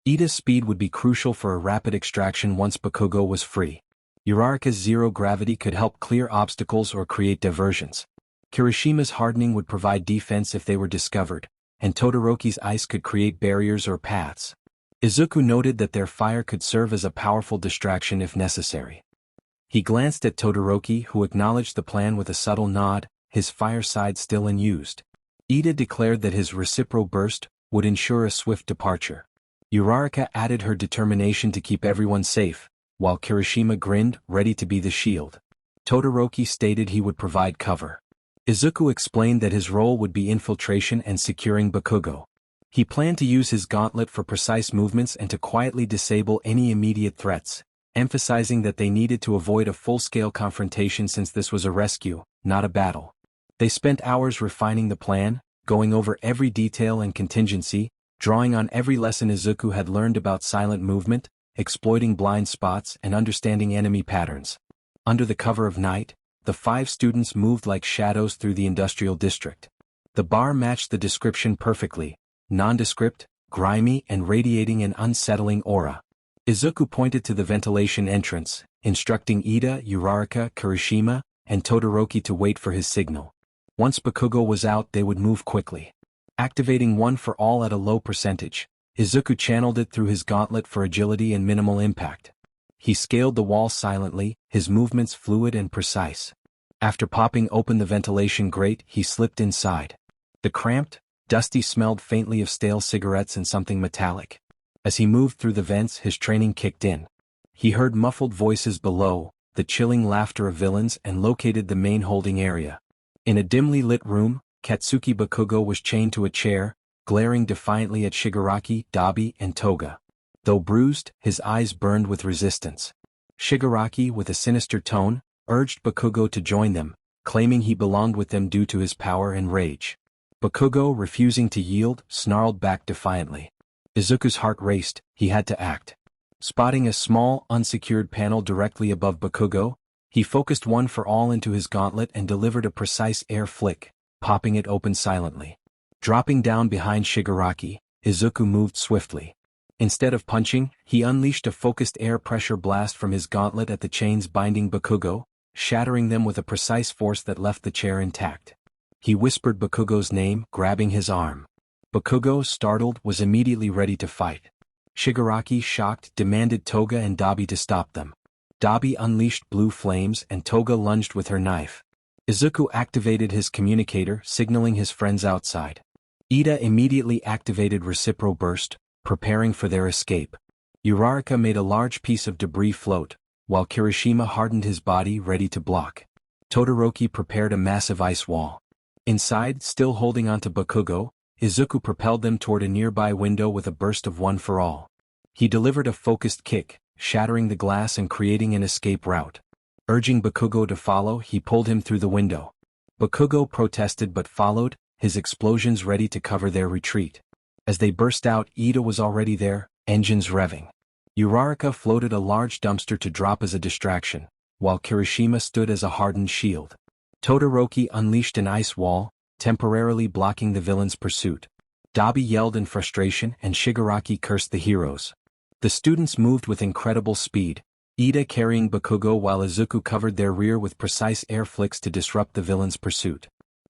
[SPEAKER 1] Ida's speed would be crucial for a rapid extraction once Bakugo was free. Uraraka's zero gravity could help clear obstacles or create diversions. Kirishima's hardening would provide defense if they were discovered, and Todoroki's ice could create barriers or paths. Izuku noted that their fire could serve as a powerful distraction if necessary. He glanced at Todoroki, who acknowledged the plan with a subtle nod, his fire side still unused. Ida declared that his recipro burst would ensure a swift departure. Uraraka added her determination to keep everyone safe, while Kirishima grinned, ready to be the shield. Todoroki stated he would provide cover. Izuku explained that his role would be infiltration and securing Bakugo. He planned to use his gauntlet for precise movements and to quietly disable any immediate threats, emphasizing that they needed to avoid a full-scale confrontation since this was a rescue, not a battle. They spent hours refining the plan, going over every detail and contingency, drawing on every lesson Izuku had learned about silent movement, exploiting blind spots, and understanding enemy patterns. Under the cover of night, the 5 students moved like shadows through the industrial district. The bar matched the description perfectly: nondescript, grimy, and radiating an unsettling aura. Izuku pointed to the ventilation entrance, instructing Ida, Uraraka, Kirishima, and Todoroki to wait for his signal. Once Bakugo was out, they would move quickly. Activating one for all at a low percentage, Izuku channeled it through his gauntlet for agility and minimal impact. He scaled the wall silently, his movements fluid and precise. After popping open the ventilation grate, he slipped inside. The cramped, dusty smelled faintly of stale cigarettes and something metallic. As he moved through the vents, his training kicked in. He heard muffled voices below, the chilling laughter of villains, and located the main holding area. In a dimly lit room, Katsuki Bakugo was chained to a chair, glaring defiantly at Shigaraki, Dabi, and Toga. Though bruised, his eyes burned with resistance. Shigaraki, with a sinister tone, urged Bakugo to join them, claiming he belonged with them due to his power and rage. Bakugo, refusing to yield, snarled back defiantly. Izuku's heart raced, he had to act. Spotting a small, unsecured panel directly above Bakugo, he focused one for all into his gauntlet and delivered a precise air flick, popping it open silently. Dropping down behind Shigaraki, Izuku moved swiftly. Instead of punching, he unleashed a focused air pressure blast from his gauntlet at the chains binding Bakugo, shattering them with a precise force that left the chair intact. He whispered Bakugo's name, grabbing his arm. Bakugo, startled, was immediately ready to fight. Shigaraki, shocked, demanded Toga and Dabi to stop them. Dabi unleashed blue flames and Toga lunged with her knife. Izuku activated his communicator, signaling his friends outside. Ida immediately activated Recipro Burst, preparing for their escape. Uraraka made a large piece of debris float, while Kirishima hardened his body ready to block. Todoroki prepared a massive ice wall. Inside, still holding onto Bakugo, Izuku propelled them toward a nearby window with a burst of one for all. He delivered a focused kick, shattering the glass and creating an escape route. Urging Bakugo to follow, he pulled him through the window. Bakugo protested but followed, his explosions ready to cover their retreat. As they burst out, Ida was already there, engines revving. Uraraka floated a large dumpster to drop as a distraction, while Kirishima stood as a hardened shield. Todoroki unleashed an ice wall, temporarily blocking the villain's pursuit. Dabi yelled in frustration and Shigaraki cursed the heroes. The students moved with incredible speed, Ida carrying Bakugo while Izuku covered their rear with precise air flicks to disrupt the villain's pursuit.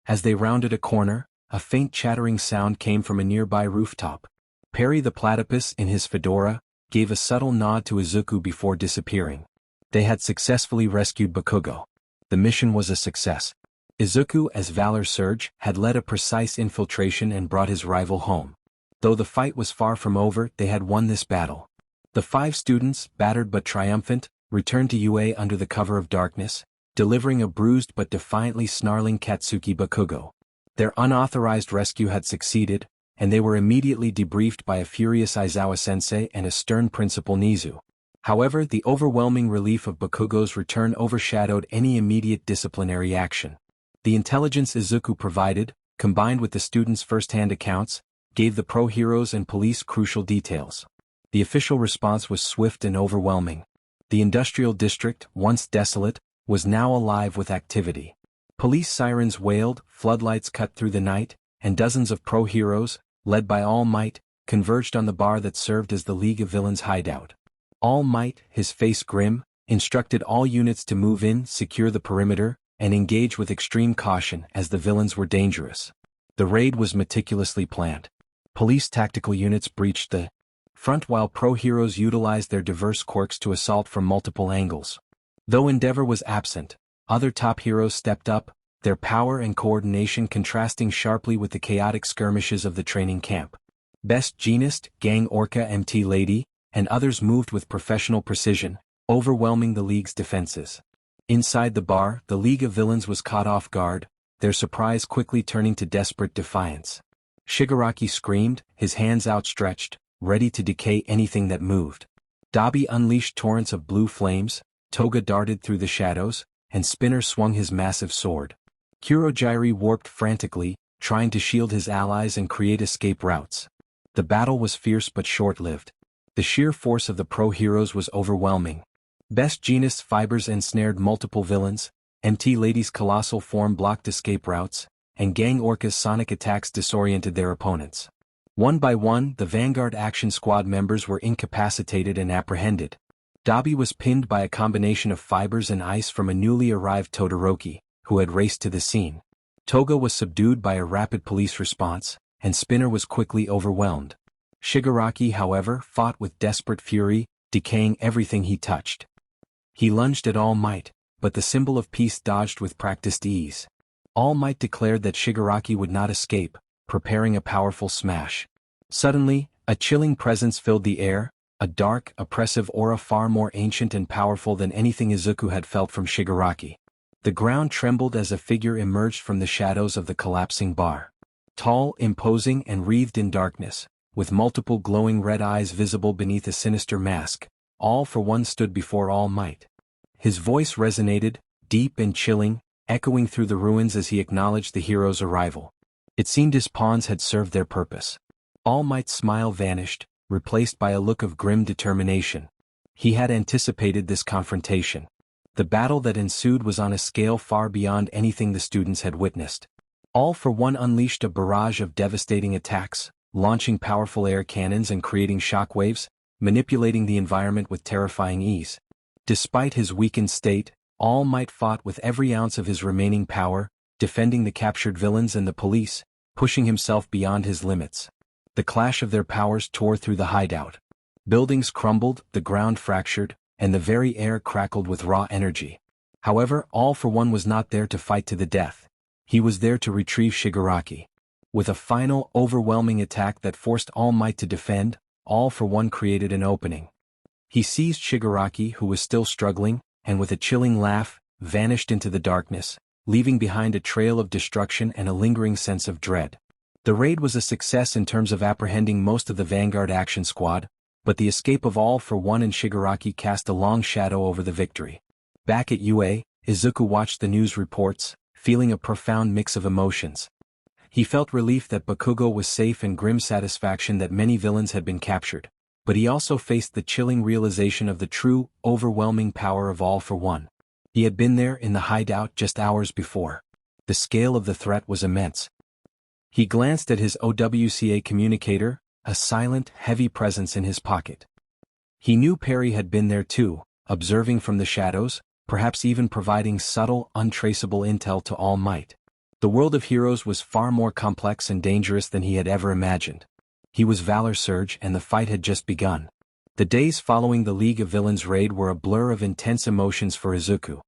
[SPEAKER 1] As they rounded a corner, a faint chattering sound came from a nearby rooftop. Perry the platypus, in his fedora, gave a subtle nod to Izuku before disappearing. They had successfully rescued Bakugo. The mission was a success. Izuku, as Valor Surge, had led a precise infiltration and brought his rival home. Though the fight was far from over, they had won this battle. The 5 students, battered but triumphant, returned to UA under the cover of darkness, delivering a bruised but defiantly snarling Katsuki Bakugo. Their unauthorized rescue had succeeded, and they were immediately debriefed by a furious Aizawa-sensei and a stern Principal Nizu. However, the overwhelming relief of Bakugo's return overshadowed any immediate disciplinary action. The intelligence Izuku provided, combined with the students' first-hand accounts, gave the pro-heroes and police crucial details. The official response was swift and overwhelming. The industrial district, once desolate, was now alive with activity. Police sirens wailed, floodlights cut through the night, and dozens of pro-heroes, led by All Might, converged on the bar that served as the League of Villains' hideout. All Might, his face grim, instructed all units to move in, secure the perimeter, and engage with extreme caution as the villains were dangerous. The raid was meticulously planned. Police tactical units breached the front while pro-heroes utilized their diverse quirks to assault from multiple angles. Though Endeavor was absent, other top heroes stepped up, their power and coordination contrasting sharply with the chaotic skirmishes of the training camp. Best Jeanist, Gang Orca MT Lady, and others moved with professional precision, overwhelming the League's defenses. Inside the bar, the League of Villains was caught off guard, their surprise quickly turning to desperate defiance. Shigaraki screamed, his hands outstretched, ready to decay anything that moved. Dabi unleashed torrents of blue flames, Toga darted through the shadows, and Spinner swung his massive sword. Kurogiri warped frantically, trying to shield his allies and create escape routes. The battle was fierce but short-lived. The sheer force of the pro-heroes was overwhelming. Best Jeanist's fibers ensnared multiple villains, MT Lady's colossal form blocked escape routes, and Gang Orca's sonic attacks disoriented their opponents. One by one, the Vanguard Action Squad members were incapacitated and apprehended. Dabi was pinned by a combination of fibers and ice from a newly arrived Todoroki, who had raced to the scene. Toga was subdued by a rapid police response, and Spinner was quickly overwhelmed. Shigaraki, however, fought with desperate fury, decaying everything he touched. He lunged at All Might, but the symbol of peace dodged with practiced ease. All Might declared that Shigaraki would not escape, preparing a powerful smash. Suddenly, a chilling presence filled the air, a dark, oppressive aura far more ancient and powerful than anything Izuku had felt from Shigaraki. The ground trembled as a figure emerged from the shadows of the collapsing bar. Tall, imposing, and wreathed in darkness, with multiple glowing red eyes visible beneath a sinister mask, All for One stood before All Might. His voice resonated, deep and chilling, echoing through the ruins as he acknowledged the hero's arrival. It seemed his pawns had served their purpose. All Might's smile vanished, replaced by a look of grim determination. He had anticipated this confrontation. The battle that ensued was on a scale far beyond anything the students had witnessed. All for One unleashed a barrage of devastating attacks, launching powerful air cannons and creating shockwaves, manipulating the environment with terrifying ease. Despite his weakened state, All Might fought with every ounce of his remaining power, defending the captured villains and the police, pushing himself beyond his limits. The clash of their powers tore through the hideout. Buildings crumbled, the ground fractured, and the very air crackled with raw energy. However, All for One was not there to fight to the death. He was there to retrieve Shigaraki. With a final, overwhelming attack that forced All Might to defend, All for One created an opening. He seized Shigaraki, who was still struggling, and with a chilling laugh, vanished into the darkness, leaving behind a trail of destruction and a lingering sense of dread. The raid was a success in terms of apprehending most of the Vanguard Action Squad, but the escape of All for One and Shigaraki cast a long shadow over the victory. Back at UA, Izuku watched the news reports, feeling a profound mix of emotions. He felt relief that Bakugo was safe and grim satisfaction that many villains had been captured, but he also faced the chilling realization of the true, overwhelming power of All for One. He had been there in the hideout just hours before. The scale of the threat was immense. He glanced at his OWCA communicator, a silent, heavy presence in his pocket. He knew Perry had been there too, observing from the shadows, perhaps even providing subtle, untraceable intel to All Might. The world of heroes was far more complex and dangerous than he had ever imagined. He was Valor Surge and the fight had just begun. The days following the League of Villains raid were a blur of intense emotions for Izuku.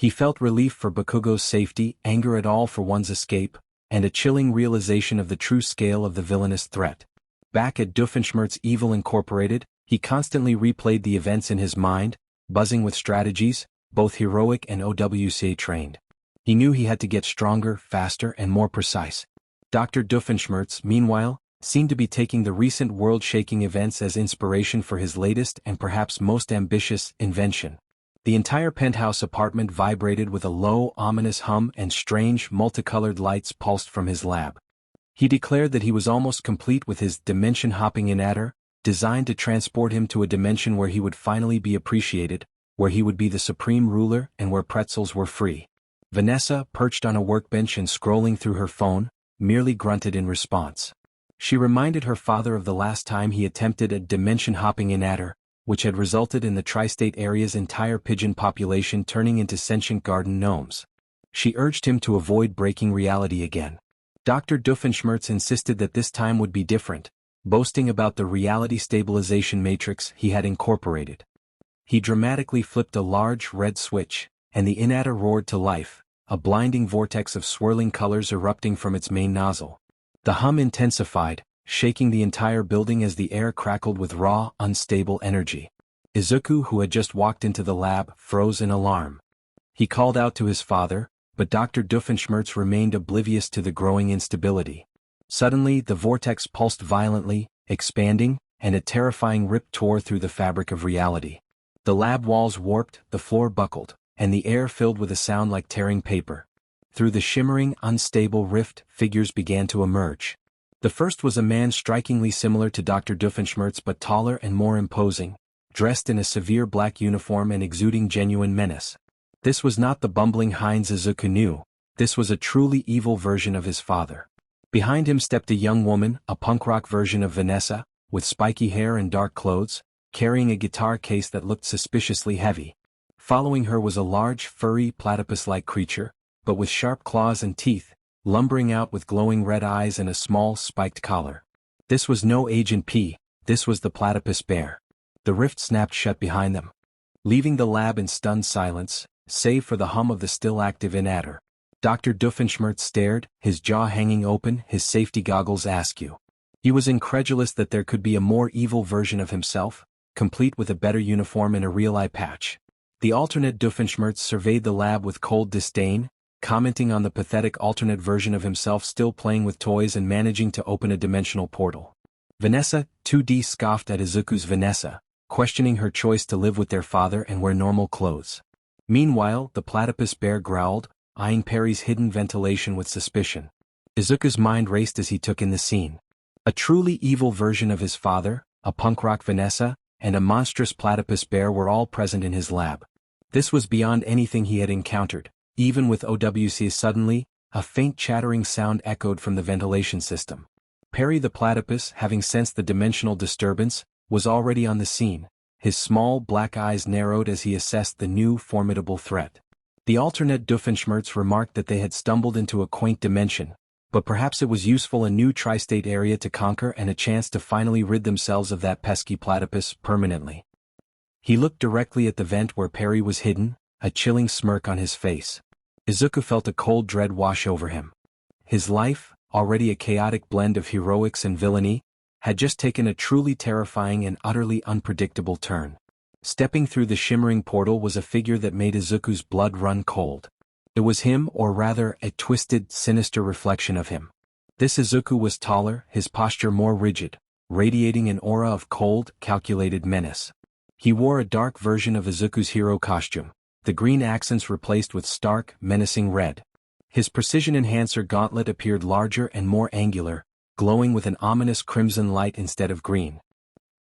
[SPEAKER 1] He felt relief for Bakugo's safety, anger at all for one's escape, and a chilling realization of the true scale of the villainous threat. Back at Doofenshmirtz Evil Incorporated, he constantly replayed the events in his mind, buzzing with strategies, both heroic and OWCA trained. He knew he had to get stronger, faster, and more precise. Dr. Doofenshmirtz, meanwhile, seemed to be taking the recent world-shaking events as inspiration for his latest and perhaps most ambitious invention. The entire penthouse apartment vibrated with a low, ominous hum, and strange, multicolored lights pulsed from his lab. He declared that he was almost complete with his dimension-hopping inhaler, designed to transport him to a dimension where he would finally be appreciated, where he would be the supreme ruler and where pretzels were free. Vanessa, perched on a workbench and scrolling through her phone, merely grunted in response. She reminded her father of the last time he attempted a dimension-hopping inhaler, which had resulted in the tri-state area's entire pigeon population turning into sentient garden gnomes. She urged him to avoid breaking reality again. Dr. Doofenshmirtz insisted that this time would be different, boasting about the reality stabilization matrix he had incorporated. He dramatically flipped a large red switch, and the inhaler roared to life, a blinding vortex of swirling colors erupting from its main nozzle. The hum intensified, shaking the entire building as the air crackled with raw, unstable energy. Izuku, who had just walked into the lab, froze in alarm. He called out to his father, but Dr. Doofenshmirtz remained oblivious to the growing instability. Suddenly, the vortex pulsed violently, expanding, and a terrifying rip tore through the fabric of reality. The lab walls warped, the floor buckled, and the air filled with a sound like tearing paper. Through the shimmering, unstable rift, figures began to emerge. The first was a man strikingly similar to Dr. Doofenshmirtz but taller and more imposing, dressed in a severe black uniform and exuding genuine menace. This was not the bumbling Heinz Izuku knew, this was a truly evil version of his father. Behind him stepped a young woman, a punk rock version of Vanessa, with spiky hair and dark clothes, carrying a guitar case that looked suspiciously heavy. Following her was a large, furry, platypus-like creature, but with sharp claws and teeth, lumbering out with glowing red eyes and a small, spiked collar. This was no Agent P, this was the platypus bear. The rift snapped shut behind them, leaving the lab in stunned silence, save for the hum of the still-active inhaler. Dr. Doofenshmirtz stared, his jaw hanging open, his safety goggles askew. He was incredulous that there could be a more evil version of himself, complete with a better uniform and a real eye patch. The alternate Doofenshmirtz surveyed the lab with cold disdain, commenting on the pathetic alternate version of himself still playing with toys and managing to open a dimensional portal. Vanessa, 2D scoffed at Izuku's Vanessa, questioning her choice to live with their father and wear normal clothes. Meanwhile, the platypus bear growled, eyeing Perry's hidden ventilation with suspicion. Izuku's mind raced as he took in the scene. A truly evil version of his father, a punk rock Vanessa, and a monstrous platypus bear were all present in his lab. This was beyond anything he had encountered. Even with OWC suddenly, a faint chattering sound echoed from the ventilation system. Perry the platypus, having sensed the dimensional disturbance, was already on the scene, his small black eyes narrowed as he assessed the new formidable threat. The alternate Doofenshmirtz remarked that they had stumbled into a quaint dimension, but perhaps it was useful a new tri-state area to conquer and a chance to finally rid themselves of that pesky platypus permanently. He looked directly at the vent where Perry was hidden, a chilling smirk on his face. Izuku felt a cold dread wash over him. His life, already a chaotic blend of heroics and villainy, had just taken a truly terrifying and utterly unpredictable turn. Stepping through the shimmering portal was a figure that made Izuku's blood run cold. It was him, or rather, a twisted, sinister reflection of him. This Izuku was taller, his posture more rigid, radiating an aura of cold, calculated menace. He wore a dark version of Izuku's hero costume, the green accents replaced with stark, menacing red. His precision enhancer gauntlet appeared larger and more angular, glowing with an ominous crimson light instead of green.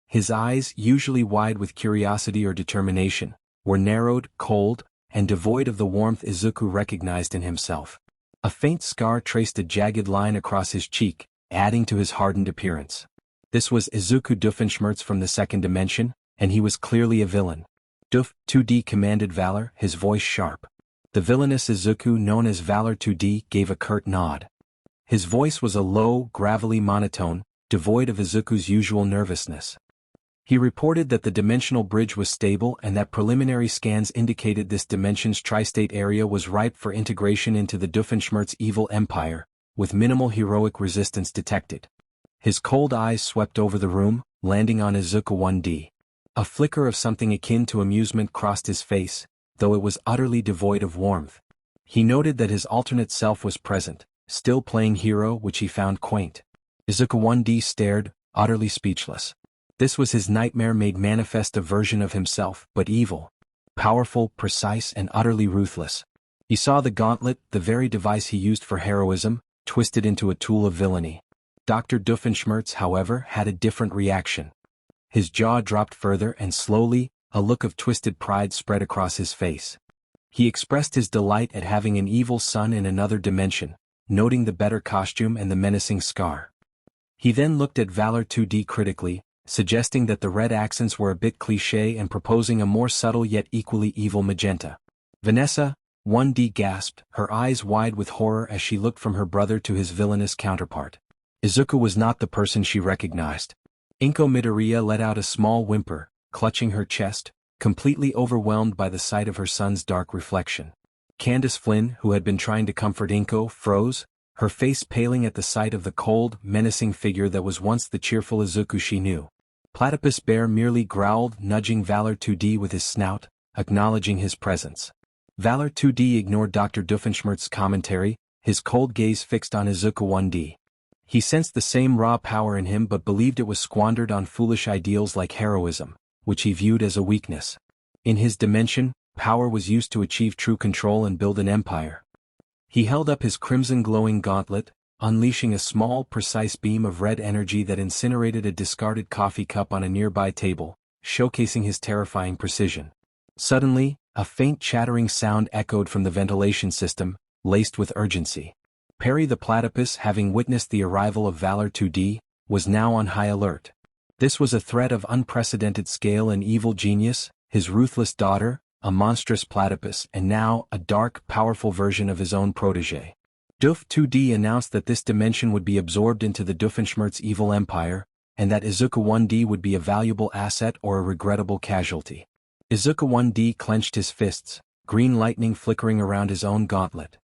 [SPEAKER 1] His eyes, usually wide with curiosity or determination, were narrowed, cold, and devoid of the warmth Izuku recognized in himself. A faint scar traced a jagged line across his cheek, adding to his hardened appearance. This was Izuku Doofenshmirtz from the second dimension, and he was clearly a villain. Doof, 2D commanded Valor, his voice sharp. The villainous Izuku, known as Valor 2D, gave a curt nod. His voice was a low, gravelly monotone, devoid of Izuku's usual nervousness. He reported that the dimensional bridge was stable and that preliminary scans indicated this dimension's tri-state area was ripe for integration into the Doofenshmirtz evil empire, with minimal heroic resistance detected. His cold eyes swept over the room, landing on Izuku 1D. A flicker of something akin to amusement crossed his face, though it was utterly devoid of warmth. He noted that his alternate self was present, still playing hero, which he found quaint. Izuku 1D stared, utterly speechless. This was his nightmare made manifest, a version of himself, but evil. Powerful, precise, and utterly ruthless. He saw the gauntlet, the very device he used for heroism, twisted into a tool of villainy. Dr. Doofenshmirtz, however, had a different reaction. His jaw dropped further and slowly, a look of twisted pride spread across his face. He expressed his delight at having an evil son in another dimension, noting the better costume and the menacing scar. He then looked at Valor 2D critically, suggesting that the red accents were a bit cliché and proposing a more subtle yet equally evil magenta. Vanessa, 1D gasped, her eyes wide with horror as she looked from her brother to his villainous counterpart. Izuku was not the person she recognized. Inko Midoriya let out a small whimper, clutching her chest, completely overwhelmed by the sight of her son's dark reflection. Candace Flynn, who had been trying to comfort Inko, froze, her face paling at the sight of the cold, menacing figure that was once the cheerful Izuku she knew. Platypus Bear merely growled, nudging Valor 2D with his snout, acknowledging his presence. Valor 2D ignored Dr. Doofenshmirtz's commentary, his cold gaze fixed on Izuku 1D. He sensed the same raw power in him but believed it was squandered on foolish ideals like heroism, which he viewed as a weakness. In his dimension, power was used to achieve true control and build an empire. He held up his crimson glowing gauntlet, unleashing a small, precise beam of red energy that incinerated a discarded coffee cup on a nearby table, showcasing his terrifying precision. Suddenly, a faint chattering sound echoed from the ventilation system, laced with urgency. Perry the platypus, having witnessed the arrival of Valor 2D, was now on high alert. This was a threat of unprecedented scale and evil genius, his ruthless daughter, a monstrous platypus, and now, a dark, powerful version of his own protege. Doof 2D announced that this dimension would be absorbed into the Doofenshmirtz evil empire, and that Izuku 1D would be a valuable asset or a regrettable casualty. Izuku 1D clenched his fists, green lightning flickering around his own gauntlet.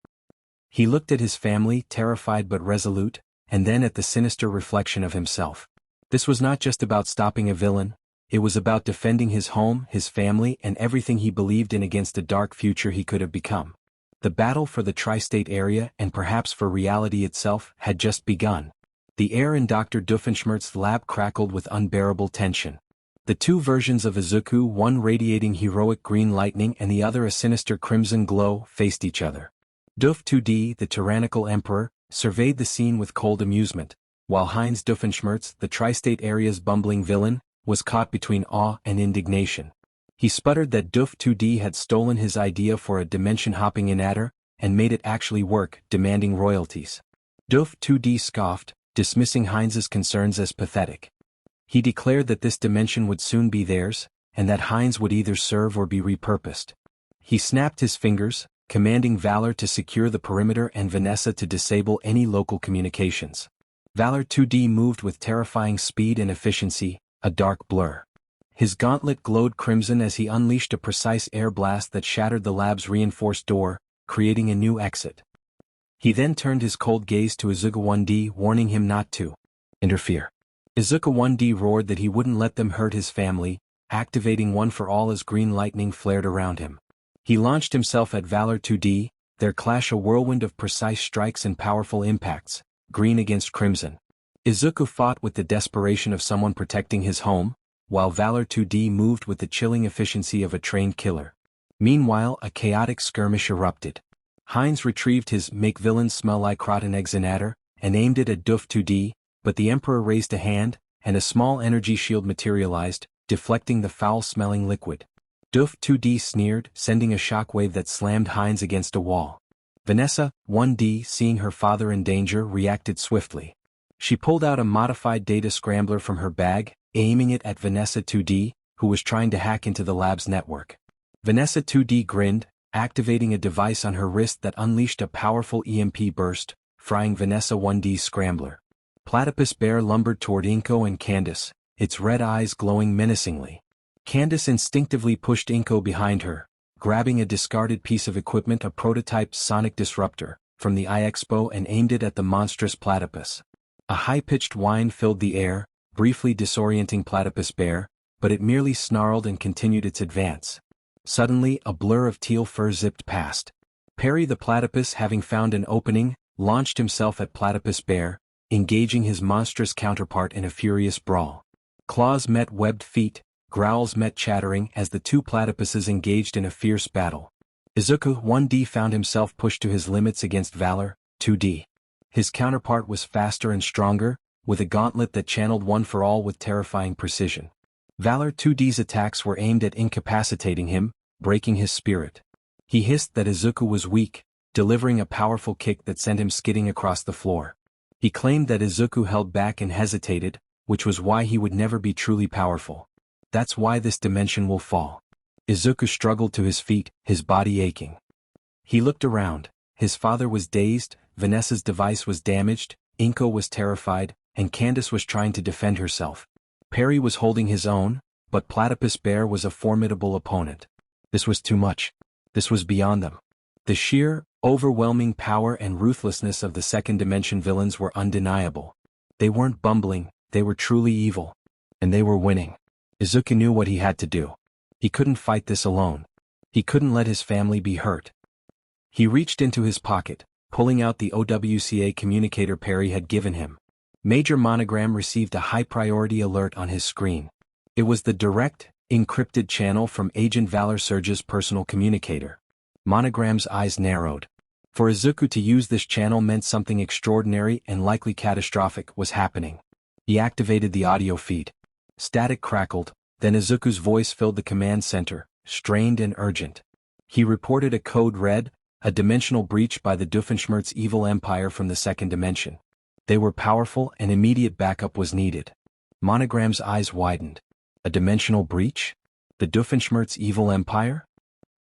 [SPEAKER 1] He looked at his family, terrified but resolute, and then at the sinister reflection of himself. This was not just about stopping a villain, it was about defending his home, his family, and everything he believed in against the dark future he could have become. The battle for the tri-state area, and perhaps for reality itself, had just begun. The air in Dr. Doofenshmirtz's lab crackled with unbearable tension. The two versions of Izuku, one radiating heroic green lightning and the other a sinister crimson glow, faced each other. Doof 2D, the tyrannical emperor, surveyed the scene with cold amusement, while Heinz Doofenshmirtz, the tri-state area's bumbling villain, was caught between awe and indignation. He sputtered that Doof 2D had stolen his idea for a dimension-hopping inadder, and made it actually work, demanding royalties. Doof 2D scoffed, dismissing Heinz's concerns as pathetic. He declared that this dimension would soon be theirs, and that Heinz would either serve or be repurposed. He snapped his fingers, commanding Valor to secure the perimeter and Vanessa to disable any local communications. Valor 2D moved with terrifying speed and efficiency, a dark blur. His gauntlet glowed crimson as he unleashed a precise air blast that shattered the lab's reinforced door, creating a new exit. He then turned his cold gaze to Izuku 1D, warning him not to interfere. Izuku 1D roared that he wouldn't let them hurt his family, activating One for All as green lightning flared around him. He launched himself at Valor 2D, their clash a whirlwind of precise strikes and powerful impacts, green against crimson. Izuku fought with the desperation of someone protecting his home, while Valor 2D moved with the chilling efficiency of a trained killer. Meanwhile, a chaotic skirmish erupted. Heinz retrieved his Make Villains Smell Like Rotten Eggs inadder, and aimed it at Doof 2D, but the Emperor raised a hand, and a small energy shield materialized, deflecting the foul-smelling liquid. Doof 2D sneered, sending a shockwave that slammed Heinz against a wall. Vanessa, 1D, seeing her father in danger, reacted swiftly. She pulled out a modified data scrambler from her bag, aiming it at Vanessa 2D, who was trying to hack into the lab's network. Vanessa 2D grinned, activating a device on her wrist that unleashed a powerful EMP burst, frying Vanessa 1D's scrambler. Platypus Bear lumbered toward Inko and Candace, its red eyes glowing menacingly. Candace instinctively pushed Inko behind her, grabbing a discarded piece of equipment, a prototype sonic disruptor, from the iExpo and aimed it at the monstrous platypus. A high-pitched whine filled the air, briefly disorienting Platypus Bear, but it merely snarled and continued its advance. Suddenly, a blur of teal fur zipped past. Perry the platypus, having found an opening, launched himself at Platypus Bear, engaging his monstrous counterpart in a furious brawl. Claws met webbed feet, growls met chattering as the two platypuses engaged in a fierce battle. Izuku 1D found himself pushed to his limits against Valor 2D. His counterpart was faster and stronger, with a gauntlet that channeled One for All with terrifying precision. Valor 2D's attacks were aimed at incapacitating him, breaking his spirit. He hissed that Izuku was weak, delivering a powerful kick that sent him skidding across the floor. He claimed that Izuku held back and hesitated, which was why he would never be truly powerful. That's why this dimension will fall. Izuku struggled to his feet, his body aching. He looked around. His father was dazed, Vanessa's device was damaged, Inko was terrified, and Candace was trying to defend herself. Perry was holding his own, but Platypus Bear was a formidable opponent. This was too much. This was beyond them. The sheer, overwhelming power and ruthlessness of the second dimension villains were undeniable. They weren't bumbling, they were truly evil. And they were winning. Izuku knew what he had to do. He couldn't fight this alone. He couldn't let his family be hurt. He reached into his pocket, pulling out the OWCA communicator Perry had given him. Major Monogram received a high-priority alert on his screen. It was the direct, encrypted channel from Agent Valor Surge's personal communicator. Monogram's eyes narrowed. For Izuku to use this channel meant something extraordinary and likely catastrophic was happening. He activated the audio feed. Static crackled, then Izuku's voice filled the command center, strained and urgent. He reported a code red, a dimensional breach by the Doofenshmirtz evil empire from the second dimension. They were powerful and immediate backup was needed. Monogram's eyes widened. A dimensional breach? The Doofenshmirtz evil empire?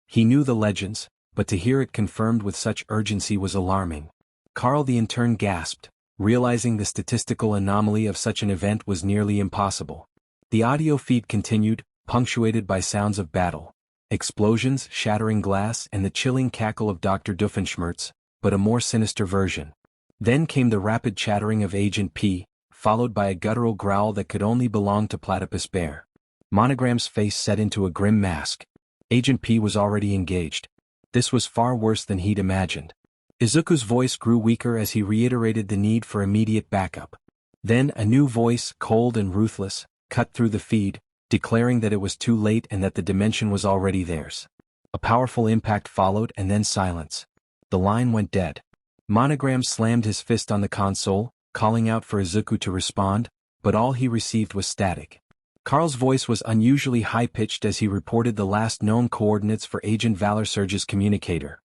[SPEAKER 1] He knew the legends, but to hear it confirmed with such urgency was alarming. Carl the intern gasped, realizing the statistical anomaly of such an event was nearly impossible. The audio feed continued, punctuated by sounds of battle. Explosions, shattering glass, and the chilling cackle of Dr. Doofenshmirtz, but a more sinister version. Then came the rapid chattering of Agent P, followed by a guttural growl that could only belong to Platypus Bear. Monogram's face set into a grim mask. Agent P was already engaged. This was far worse than he'd imagined. Izuku's voice grew weaker as he reiterated the need for immediate backup. Then a new voice, cold and ruthless, cut through the feed, declaring that it was too late and that the dimension was already theirs. A powerful impact followed and then silence. The line went dead. Monogram slammed his fist on the console, calling out for Izuku to respond, but all he received was static. Carl's voice was unusually high-pitched as he reported the last known coordinates for Agent Valor Surge's communicator.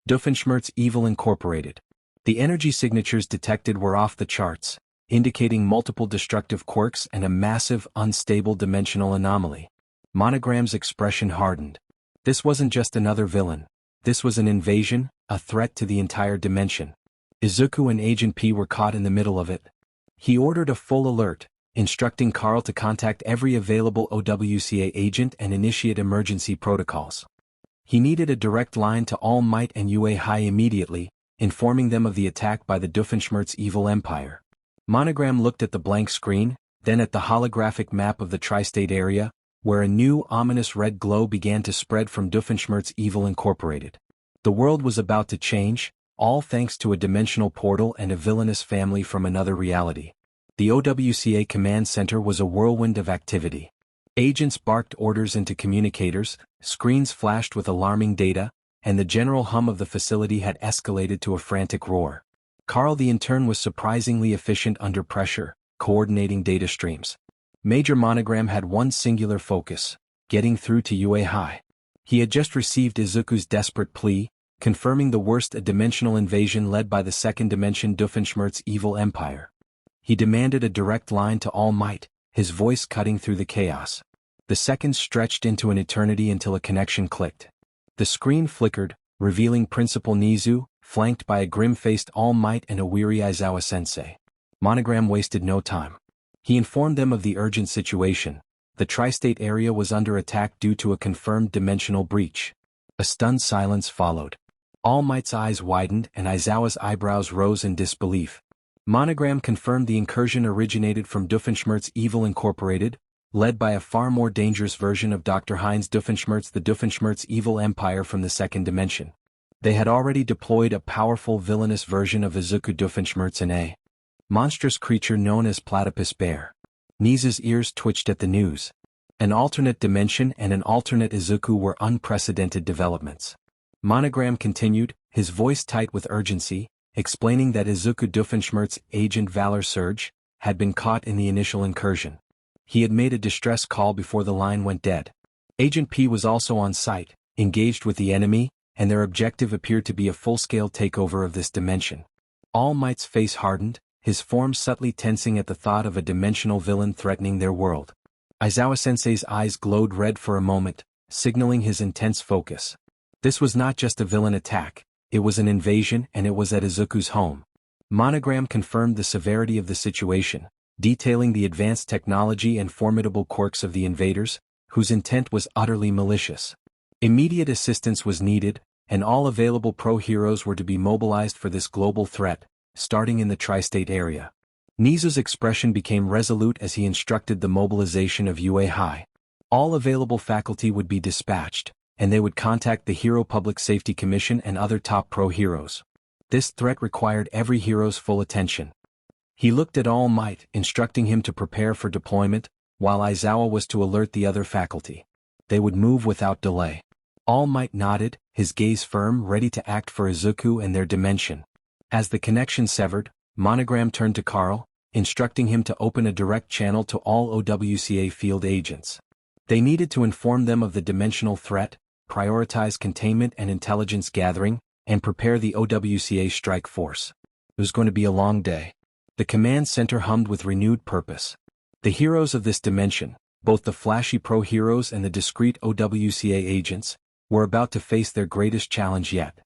[SPEAKER 1] Doofenshmirtz Evil Incorporated. The energy signatures detected were off the charts, indicating multiple destructive quirks and a massive, unstable dimensional anomaly. Monogram's expression hardened. This wasn't just another villain. This was an invasion, a threat to the entire dimension. Izuku and Agent P were caught in the middle of it. He ordered a full alert, instructing Carl to contact every available OWCA agent and initiate emergency protocols. He needed a direct line to All Might and UA High immediately, informing them of the attack by the Doofenshmirtz evil empire. Monogram looked at the blank screen, then at the holographic map of the tri-state area, where a new ominous red glow began to spread from Doofenshmirtz Evil Incorporated. The world was about to change, all thanks to a dimensional portal and a villainous family from another reality. The OWCA command center was a whirlwind of activity. Agents barked orders into communicators, screens flashed with alarming data, and the general hum of the facility had escalated to a frantic roar. Carl the intern was surprisingly efficient under pressure, coordinating data streams. Major Monogram had one singular focus: getting through to UA High. He had just received Izuku's desperate plea, confirming the worst, a dimensional invasion led by the second dimension Doofenshmirtz evil empire. He demanded a direct line to All Might, his voice cutting through the chaos. The seconds stretched into an eternity until a connection clicked. The screen flickered, revealing Principal Nizu, flanked by a grim-faced All Might and a weary Aizawa-sensei. Monogram wasted no time. He informed them of the urgent situation. The tri-state area was under attack due to a confirmed dimensional breach. A stunned silence followed. All Might's eyes widened and Aizawa's eyebrows rose in disbelief. Monogram confirmed the incursion originated from Doofenshmirtz Evil Incorporated, led by a far more dangerous version of Dr. Heinz Doofenshmirtz, the Doofenshmirtz Evil Empire from the second dimension. They had already deployed a powerful villainous version of Izuku Doofenshmirtz in a monstrous creature known as Platypus Bear. Nizu's ears twitched at the news. An alternate dimension and an alternate Izuku were unprecedented developments. Monogram continued, his voice tight with urgency, explaining that Izuku Doofenshmirtz, Agent Valor Surge, had been caught in the initial incursion. He had made a distress call before the line went dead. Agent P was also on site, engaged with the enemy, and their objective appeared to be a full-scale takeover of this dimension. All Might's face hardened, his form subtly tensing at the thought of a dimensional villain threatening their world. Aizawa-sensei's eyes glowed red for a moment, signaling his intense focus. This was not just a villain attack, it was an invasion and it was at Izuku's home. Monogram confirmed the severity of the situation, detailing the advanced technology and formidable quirks of the invaders, whose intent was utterly malicious. Immediate assistance was needed, and all available pro-heroes were to be mobilized for this global threat, starting in the tri-state area. Nizu's expression became resolute as he instructed the mobilization of UA High. All available faculty would be dispatched, and they would contact the Hero Public Safety Commission and other top pro-heroes. This threat required every hero's full attention. He looked at All Might, instructing him to prepare for deployment, while Aizawa was to alert the other faculty. They would move without delay. All Might nodded, his gaze firm, ready to act for Izuku and their dimension. As the connection severed, Monogram turned to Carl, instructing him to open a direct channel to all OWCA field agents. They needed to inform them of the dimensional threat, prioritize containment and intelligence gathering, and prepare the OWCA strike force. It was going to be a long day. The command center hummed with renewed purpose. The heroes of this dimension, both the flashy pro-heroes and the discreet OWCA agents, were about to face their greatest challenge yet.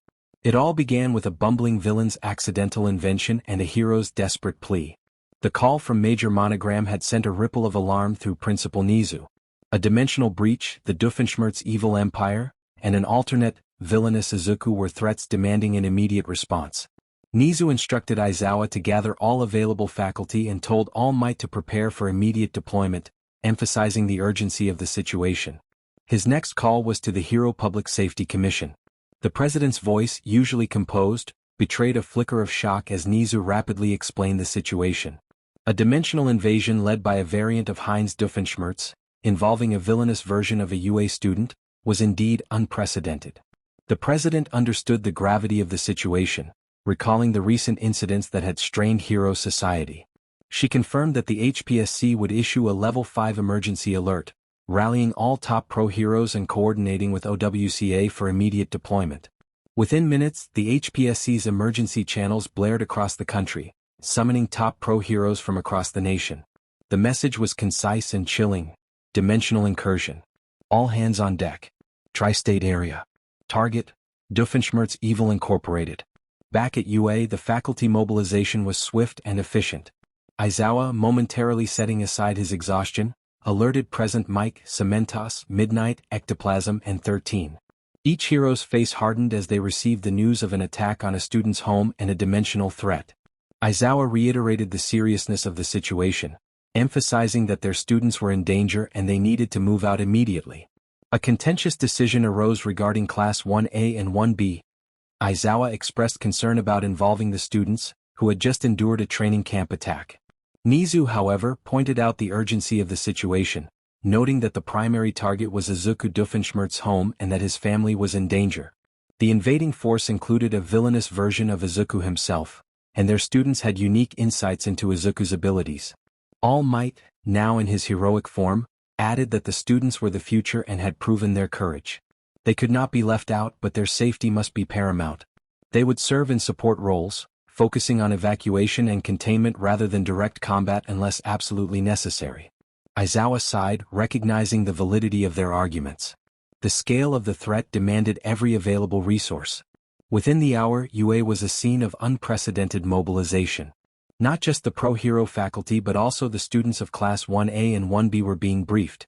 [SPEAKER 1] It all began with a bumbling villain's accidental invention and a hero's desperate plea. The call from Major Monogram had sent a ripple of alarm through Principal Nizu. A dimensional breach, the Doofenshmirtz Evil Empire, and an alternate, villainous Izuku were threats demanding an immediate response. Nizu instructed Aizawa to gather all available faculty and told All Might to prepare for immediate deployment, emphasizing the urgency of the situation. His next call was to the Hero Public Safety Commission. The president's voice, usually composed, betrayed a flicker of shock as Nizu rapidly explained the situation. A dimensional invasion led by a variant of Heinz Doofenshmirtz, involving a villainous version of a UA student, was indeed unprecedented. The president understood the gravity of the situation, recalling the recent incidents that had strained Hero Society. She confirmed that the HPSC would issue a Level 5 emergency alert, rallying all top pro-heroes and coordinating with OWCA for immediate deployment. Within minutes, the HPSC's emergency channels blared across the country, summoning top pro-heroes from across the nation. The message was concise and chilling. Dimensional incursion. All hands on deck. Tri-state area. Target, Doofenshmirtz Evil Incorporated. Back at UA, the faculty mobilization was swift and efficient. Aizawa, momentarily setting aside his exhaustion, alerted Present Mike, Cementos, Midnight, Ectoplasm, and 13. Each hero's face hardened as they received the news of an attack on a student's home and a dimensional threat. Aizawa reiterated the seriousness of the situation, emphasizing that their students were in danger and they needed to move out immediately. A contentious decision arose regarding Class 1A and 1B. Aizawa expressed concern about involving the students, who had just endured a training camp attack. Nizu, however, pointed out the urgency of the situation, noting that the primary target was Izuku Doofenshmirtz's home and that his family was in danger. The invading force included a villainous version of Izuku himself, and their students had unique insights into Izuku's abilities. All Might, now in his heroic form, added that the students were the future and had proven their courage. They could not be left out, but their safety must be paramount. They would serve in support roles, focusing on evacuation and containment rather than direct combat unless absolutely necessary. Aizawa sighed, recognizing the validity of their arguments. The scale of the threat demanded every available resource. Within the hour, UA was a scene of unprecedented mobilization. Not just the pro-hero faculty but also the students of Class 1A and 1B were being briefed.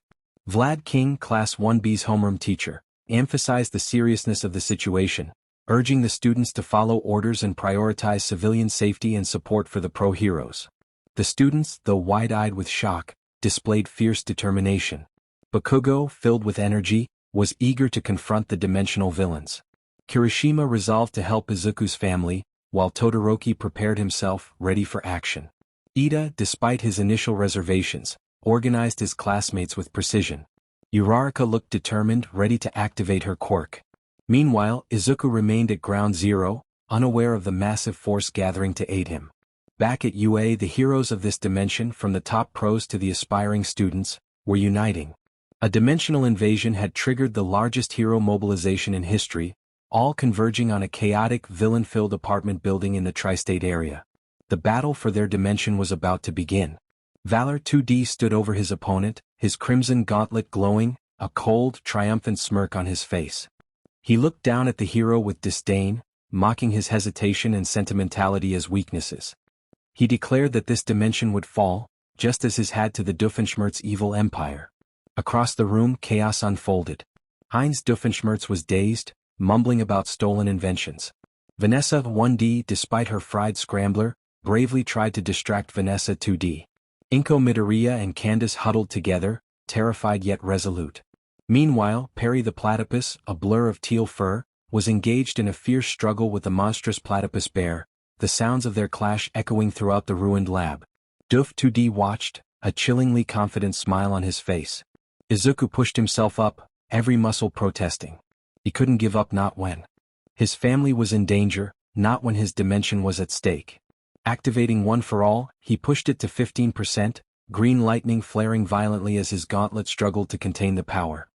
[SPEAKER 1] Vlad King, Class 1B's homeroom teacher, emphasized the seriousness of the situation, urging the students to follow orders and prioritize civilian safety and support for the pro-heroes. The students, though wide-eyed with shock, displayed fierce determination. Bakugo, filled with energy, was eager to confront the dimensional villains. Kirishima resolved to help Izuku's family, while Todoroki prepared himself, ready for action. Ida, despite his initial reservations, organized his classmates with precision. Uraraka looked determined, ready to activate her quirk. Meanwhile, Izuku remained at ground zero, unaware of the massive force gathering to aid him. Back at UA, the heroes of this dimension, from the top pros to the aspiring students, were uniting. A dimensional invasion had triggered the largest hero mobilization in history, all converging on a chaotic, villain-filled apartment building in the tri-state area. The battle for their dimension was about to begin. Valor 2D stood over his opponent, his crimson gauntlet glowing, a cold, triumphant smirk on his face. He looked down at the hero with disdain, mocking his hesitation and sentimentality as weaknesses. He declared that this dimension would fall, just as his had to the Doofenshmirtz evil empire. Across the room, chaos unfolded. Heinz Doofenshmirtz was dazed, mumbling about stolen inventions. Vanessa 1D, despite her fried scrambler, bravely tried to distract Vanessa 2D. Inko Midoriya and Candace huddled together, terrified yet resolute. Meanwhile, Perry the platypus, a blur of teal fur, was engaged in a fierce struggle with the monstrous platypus bear, the sounds of their clash echoing throughout the ruined lab. Doof 2D watched, a chillingly confident smile on his face. Izuku pushed himself up, every muscle protesting. He couldn't give up, not when his family was in danger, not when his dimension was at stake. Activating One for All, he pushed it to 15%, green lightning flaring violently as his gauntlet struggled to contain the power.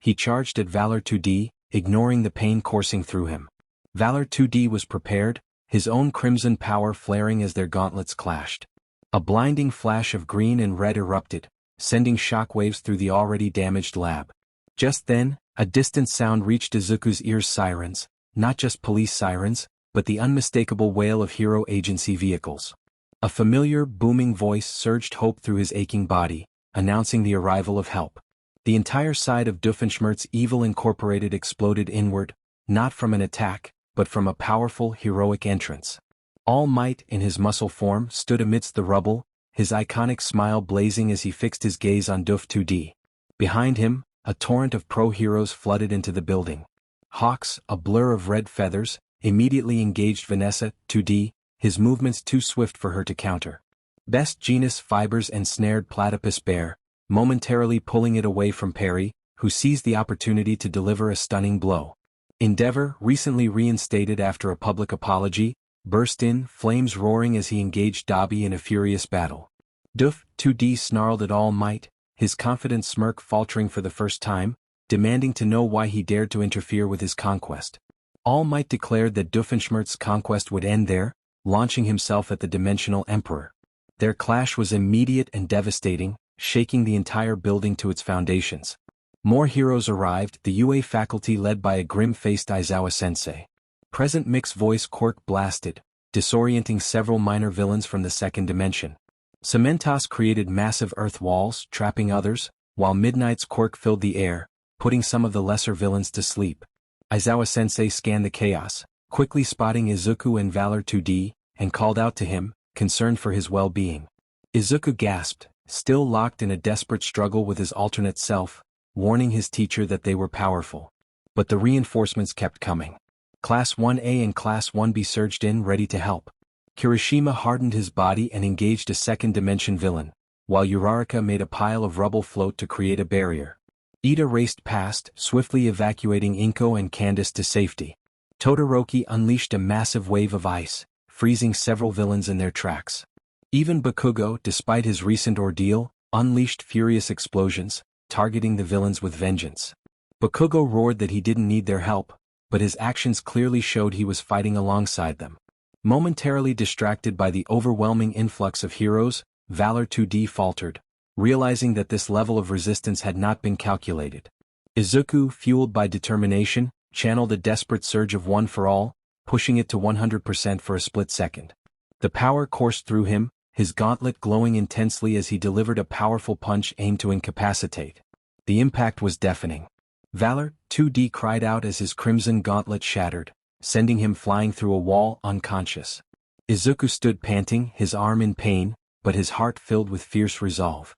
[SPEAKER 1] He charged at Valor 2D, ignoring the pain coursing through him. Valor 2D was prepared, his own crimson power flaring as their gauntlets clashed. A blinding flash of green and red erupted, sending shockwaves through the already damaged lab. Just then, a distant sound reached Izuku's ears: sirens, not just police sirens, but the unmistakable wail of hero agency vehicles. A familiar, booming voice surged hope through his aching body, announcing the arrival of help. The entire side of Doofenshmirtz Evil Incorporated exploded inward, not from an attack, but from a powerful, heroic entrance. All Might, in his muscle form, stood amidst the rubble, his iconic smile blazing as he fixed his gaze on Doof 2D. Behind him, a torrent of pro-heroes flooded into the building. Hawks, a blur of red feathers, immediately engaged Vanessa 2D, his movements too swift for her to counter. Best Genus Fibers ensnared Platypus Bear, momentarily pulling it away from Perry, who seized the opportunity to deliver a stunning blow. Endeavor, recently reinstated after a public apology, burst in, flames roaring as he engaged Dobby in a furious battle. Doof 2D snarled at All Might, his confident smirk faltering for the first time, demanding to know why he dared to interfere with his conquest. All Might declared that Doofenshmirtz's conquest would end there, launching himself at the Dimensional Emperor. Their clash was immediate and devastating, shaking the entire building to its foundations. More heroes arrived, the UA faculty led by a grim-faced Aizawa-sensei. Present Mix voice quirk blasted, disorienting several minor villains from the second dimension. Cementos created massive earth walls, trapping others, while Midnight's quirk filled the air, putting some of the lesser villains to sleep. Aizawa-sensei scanned the chaos, quickly spotting Izuku and Valor 2D, and called out to him, concerned for his well-being. Izuku gasped, still locked in a desperate struggle with his alternate self, warning his teacher that they were powerful. But the reinforcements kept coming. Class 1A and Class 1B surged in, ready to help. Kirishima hardened his body and engaged a second-dimension villain, while Uraraka made a pile of rubble float to create a barrier. Ida raced past, swiftly evacuating Inko and Candace to safety. Todoroki unleashed a massive wave of ice, freezing several villains in their tracks. Even Bakugo, despite his recent ordeal, unleashed furious explosions, targeting the villains with vengeance. Bakugo roared that he didn't need their help, but his actions clearly showed he was fighting alongside them. Momentarily distracted by the overwhelming influx of heroes, Valor 2D faltered, realizing that this level of resistance had not been calculated. Izuku, fueled by determination, channeled a desperate surge of One for All, pushing it to 100% for a split second. The power coursed through him, his gauntlet glowing intensely as he delivered a powerful punch aimed to incapacitate. The impact was deafening. Valor 2D cried out as his crimson gauntlet shattered, sending him flying through a wall unconscious. Izuku stood panting, his arm in pain, but his heart filled with fierce resolve.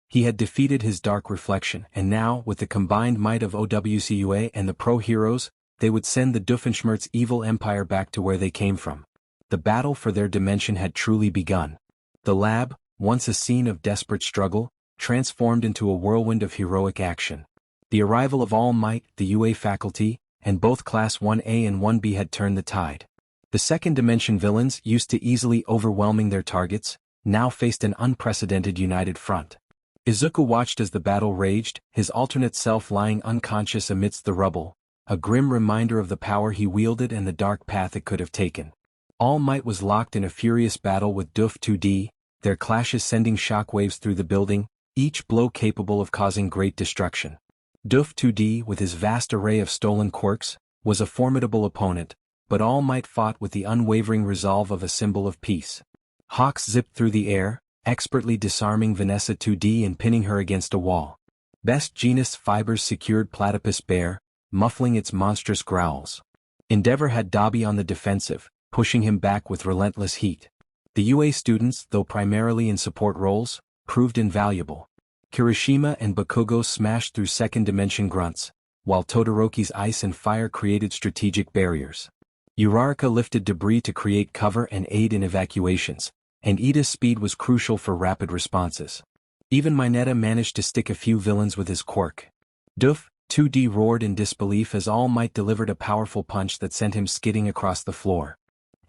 [SPEAKER 1] He had defeated his dark reflection, and now, with the combined might of OWCUA and the pro heroes, they would send the Doofenshmirtz evil empire back to where they came from. The battle for their dimension had truly begun. The lab, once a scene of desperate struggle, transformed into a whirlwind of heroic action. The arrival of All Might, the UA faculty, and both Class 1A and 1B had turned the tide. The second dimension villains, used to easily overwhelming their targets, now faced an unprecedented united front. Izuku watched as the battle raged, his alternate self lying unconscious amidst the rubble, a grim reminder of the power he wielded and the dark path it could have taken. All Might was locked in a furious battle with Doof 2D, their clashes sending shockwaves through the building, each blow capable of causing great destruction. Doof 2D, with his vast array of stolen quirks, was a formidable opponent, but All Might fought with the unwavering resolve of a symbol of peace. Hawks zipped through the air, expertly disarming Vanessa 2D and pinning her against a wall. Best Genus fibers secured Platypus Bear, muffling its monstrous growls. Endeavor had Dobby on the defensive, pushing him back with relentless heat. The UA students, though primarily in support roles, proved invaluable. Kirishima and Bakugo smashed through second-dimension grunts, while Todoroki's ice and fire created strategic barriers. Uraraka lifted debris to create cover and aid in evacuations, and Ida's speed was crucial for rapid responses. Even Mineta managed to stick a few villains with his quirk. Doof 2D roared in disbelief as All Might delivered a powerful punch that sent him skidding across the floor.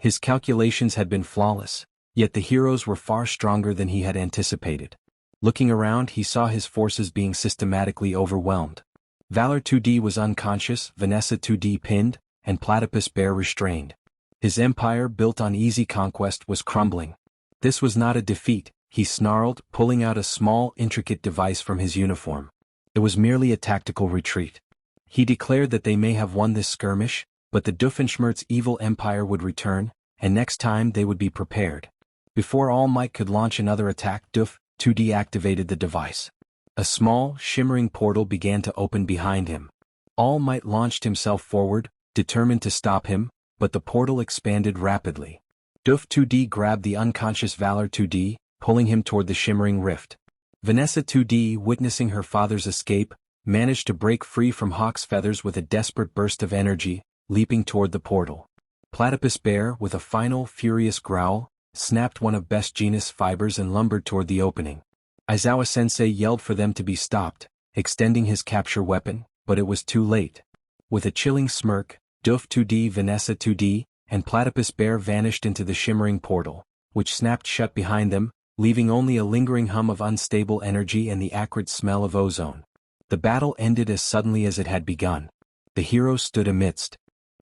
[SPEAKER 1] His calculations had been flawless, yet the heroes were far stronger than he had anticipated. Looking around, he saw his forces being systematically overwhelmed. Valor 2D was unconscious, Vanessa 2D pinned, and Platypus Bear restrained. His empire, built on easy conquest, was crumbling. This was not a defeat, he snarled, pulling out a small, intricate device from his uniform. It was merely a tactical retreat. He declared that they may have won this skirmish, but the Doofenshmirtz evil empire would return, and next time they would be prepared. Before All Might could launch another attack, Doof 2D activated the device. A small, shimmering portal began to open behind him. All Might launched himself forward, determined to stop him, but the portal expanded rapidly. Doof 2D grabbed the unconscious Valor 2D, pulling him toward the shimmering rift. Vanessa 2D, witnessing her father's escape, managed to break free from Hawk's feathers with a desperate burst of energy, leaping toward the portal. Platypus Bear, with a final, furious growl, snapped one of Best Genus fibers and lumbered toward the opening. Aizawa-sensei yelled for them to be stopped, extending his capture weapon, but it was too late. With a chilling smirk, Doof 2D, Vanessa 2D, and Platypus Bear vanished into the shimmering portal, which snapped shut behind them, leaving only a lingering hum of unstable energy and the acrid smell of ozone. The battle ended as suddenly as it had begun. The heroes stood amidst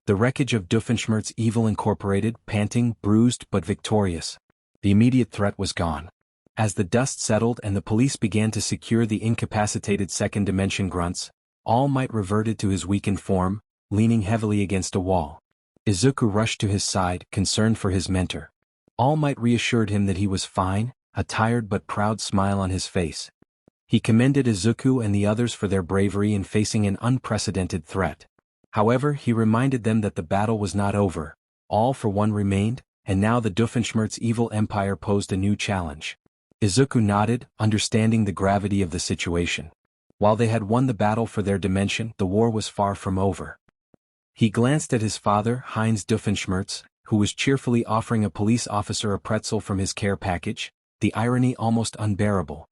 [SPEAKER 1] the wreckage of Doofenshmirtz Evil Incorporated, panting, bruised but victorious. The immediate threat was gone. As the dust settled and the police began to secure the incapacitated second-dimension grunts, All Might reverted to his weakened form, leaning heavily against a wall. Izuku rushed to his side, concerned for his mentor. All Might reassured him that he was fine, a tired but proud smile on his face. He commended Izuku and the others for their bravery in facing an unprecedented threat. However, he reminded them that the battle was not over. All for one remained, and now the Doofenshmirtz evil empire posed a new challenge. Izuku nodded, understanding the gravity of the situation. While they had won the battle for their dimension, the war was far from over. He glanced at his father, Heinz Doofenshmirtz, who was cheerfully offering a police officer a pretzel from his care package, the irony almost unbearable.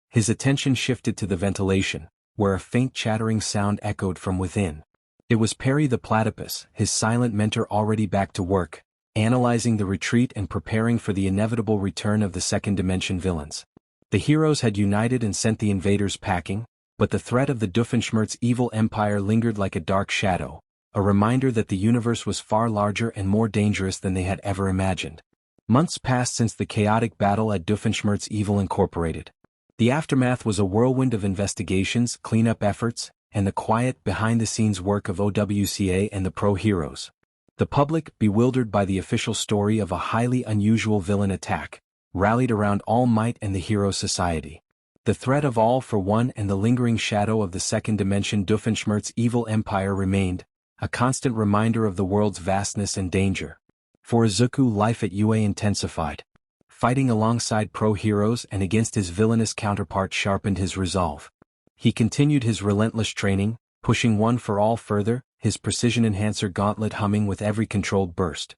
[SPEAKER 1] His attention shifted to the ventilation, where a faint chattering sound echoed from within. It was Perry the Platypus, his silent mentor already back to work, analyzing the retreat and preparing for the inevitable return of the second-dimension villains. The heroes had united and sent the invaders packing, but the threat of the Doofenshmirtz evil empire lingered like a dark shadow, a reminder that the universe was far larger and more dangerous than they had ever imagined. Months passed since the chaotic battle at Doofenshmirtz Evil Incorporated. The aftermath was a whirlwind of investigations, cleanup efforts, and the quiet, behind-the-scenes work of OWCA and the pro heroes. The public, bewildered by the official story of a highly unusual villain attack, rallied around All Might and the Hero Society. The threat of All for One and the lingering shadow of the second dimension Doofenshmirtz evil empire remained, a constant reminder of the world's vastness and danger. For Izuku, life at UA intensified. Fighting alongside pro-heroes and against his villainous counterpart sharpened his resolve. He continued his relentless training, pushing One for All further, his precision enhancer gauntlet humming with every controlled burst.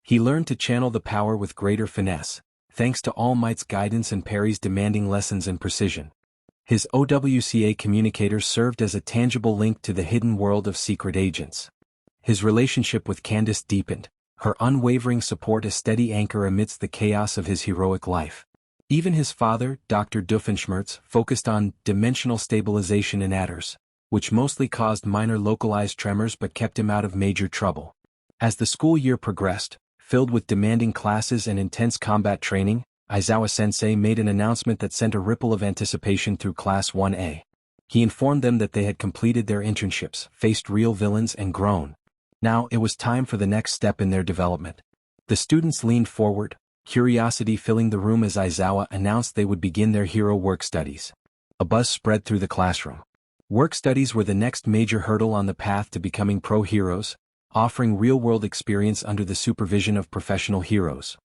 [SPEAKER 1] He learned to channel the power with greater finesse, thanks to All Might's guidance and Perry's demanding lessons in precision. His OWCA communicator served as a tangible link to the hidden world of secret agents. His relationship with Candace deepened, her unwavering support a steady anchor amidst the chaos of his heroic life. Even his father, Dr. Doofenshmirtz, focused on dimensional stabilization in adders, which mostly caused minor localized tremors but kept him out of major trouble. As the school year progressed, filled with demanding classes and intense combat training, Aizawa-sensei made an announcement that sent a ripple of anticipation through Class 1A. He informed them that they had completed their internships, faced real villains and grown. Now it was time for the next step in their development. The students leaned forward, curiosity filling the room as Aizawa announced they would begin their hero work studies. A buzz spread through the classroom. Work studies were the next major hurdle on the path to becoming pro-heroes, offering real-world experience under the supervision of professional heroes.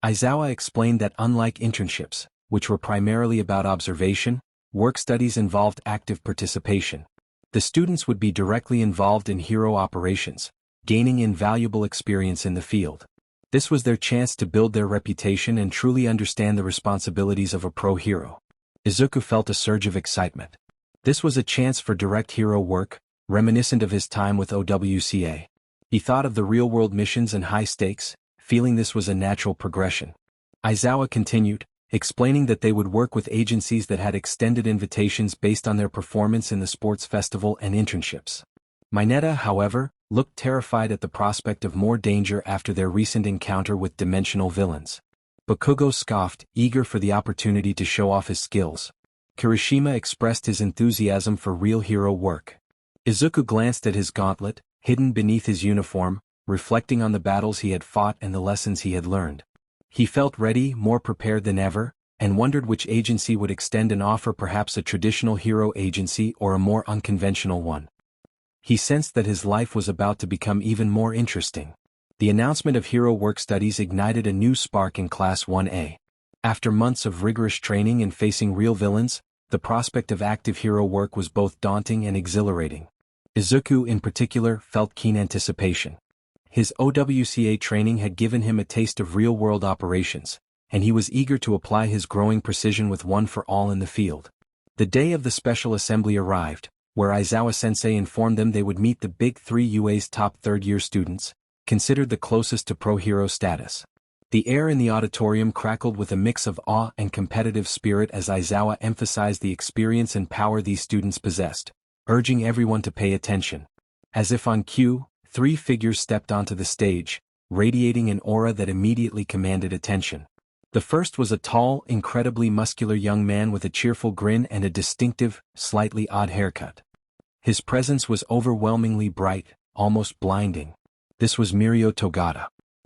[SPEAKER 1] Aizawa explained that unlike internships, which were primarily about observation, work studies involved active participation. The students would be directly involved in hero operations, gaining invaluable experience in the field. This was their chance to build their reputation and truly understand the responsibilities of a pro-hero. Izuku felt a surge of excitement. This was a chance for direct hero work, reminiscent of his time with OWCA. He thought of the real-world missions and high stakes, feeling this was a natural progression. Aizawa continued, explaining that they would work with agencies that had extended invitations based on their performance in the sports festival and internships. Mineta, however, looked terrified at the prospect of more danger after their recent encounter with dimensional villains. Bakugo scoffed, eager for the opportunity to show off his skills. Kirishima expressed his enthusiasm for real hero work. Izuku glanced at his gauntlet, hidden beneath his uniform, reflecting on the battles he had fought and the lessons he had learned. He felt ready, more prepared than ever, and wondered which agency would extend an offer, perhaps a traditional hero agency or a more unconventional one. He sensed that his life was about to become even more interesting. The announcement of hero work studies ignited a new spark in Class 1A. After months of rigorous training and facing real villains, the prospect of active hero work was both daunting and exhilarating. Izuku, in particular, felt keen anticipation. His OWCA training had given him a taste of real-world operations, and he was eager to apply his growing precision with One for All in the field. The day of the special assembly arrived, where Aizawa-sensei informed them they would meet the Big Three UA's top third-year students, considered the closest to pro-hero status. The air in the auditorium crackled with a mix of awe and competitive spirit as Aizawa emphasized the experience and power these students possessed, urging everyone to pay attention. As if on cue, three figures stepped onto the stage, radiating an aura that immediately commanded attention. The first was a tall, incredibly muscular young man with a cheerful grin and a distinctive, slightly odd haircut. His presence was overwhelmingly bright, almost blinding. This was Mirio Togata.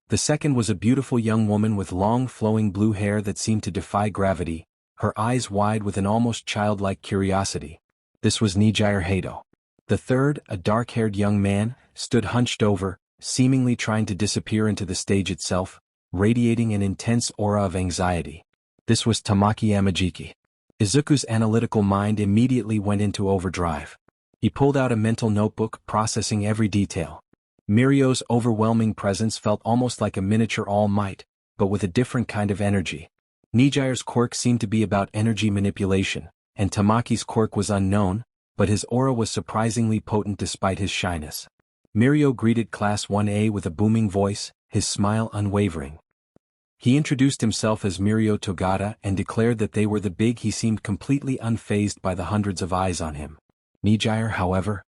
[SPEAKER 1] The second was a beautiful young woman with long flowing blue hair that seemed to defy gravity, her eyes wide with an almost childlike curiosity. This was Nijire Hado. The third, a dark-haired young man, stood hunched over, seemingly trying to disappear into the stage itself, radiating an intense aura of anxiety. This was Tamaki Yamajiki. Izuku's analytical mind immediately went into overdrive. He pulled out a mental notebook, processing every detail. Mirio's overwhelming presence felt almost like a miniature All Might, but with a different kind of energy. Nijire's quirk seemed to be about energy manipulation, and Tamaki's quirk was unknown, but his aura was surprisingly potent despite his shyness. Mirio greeted Class 1A with a booming voice, his smile unwavering. He introduced himself as Mirio Togata and declared that they were the big. He seemed completely unfazed by the hundreds of eyes on him. Nijire, however,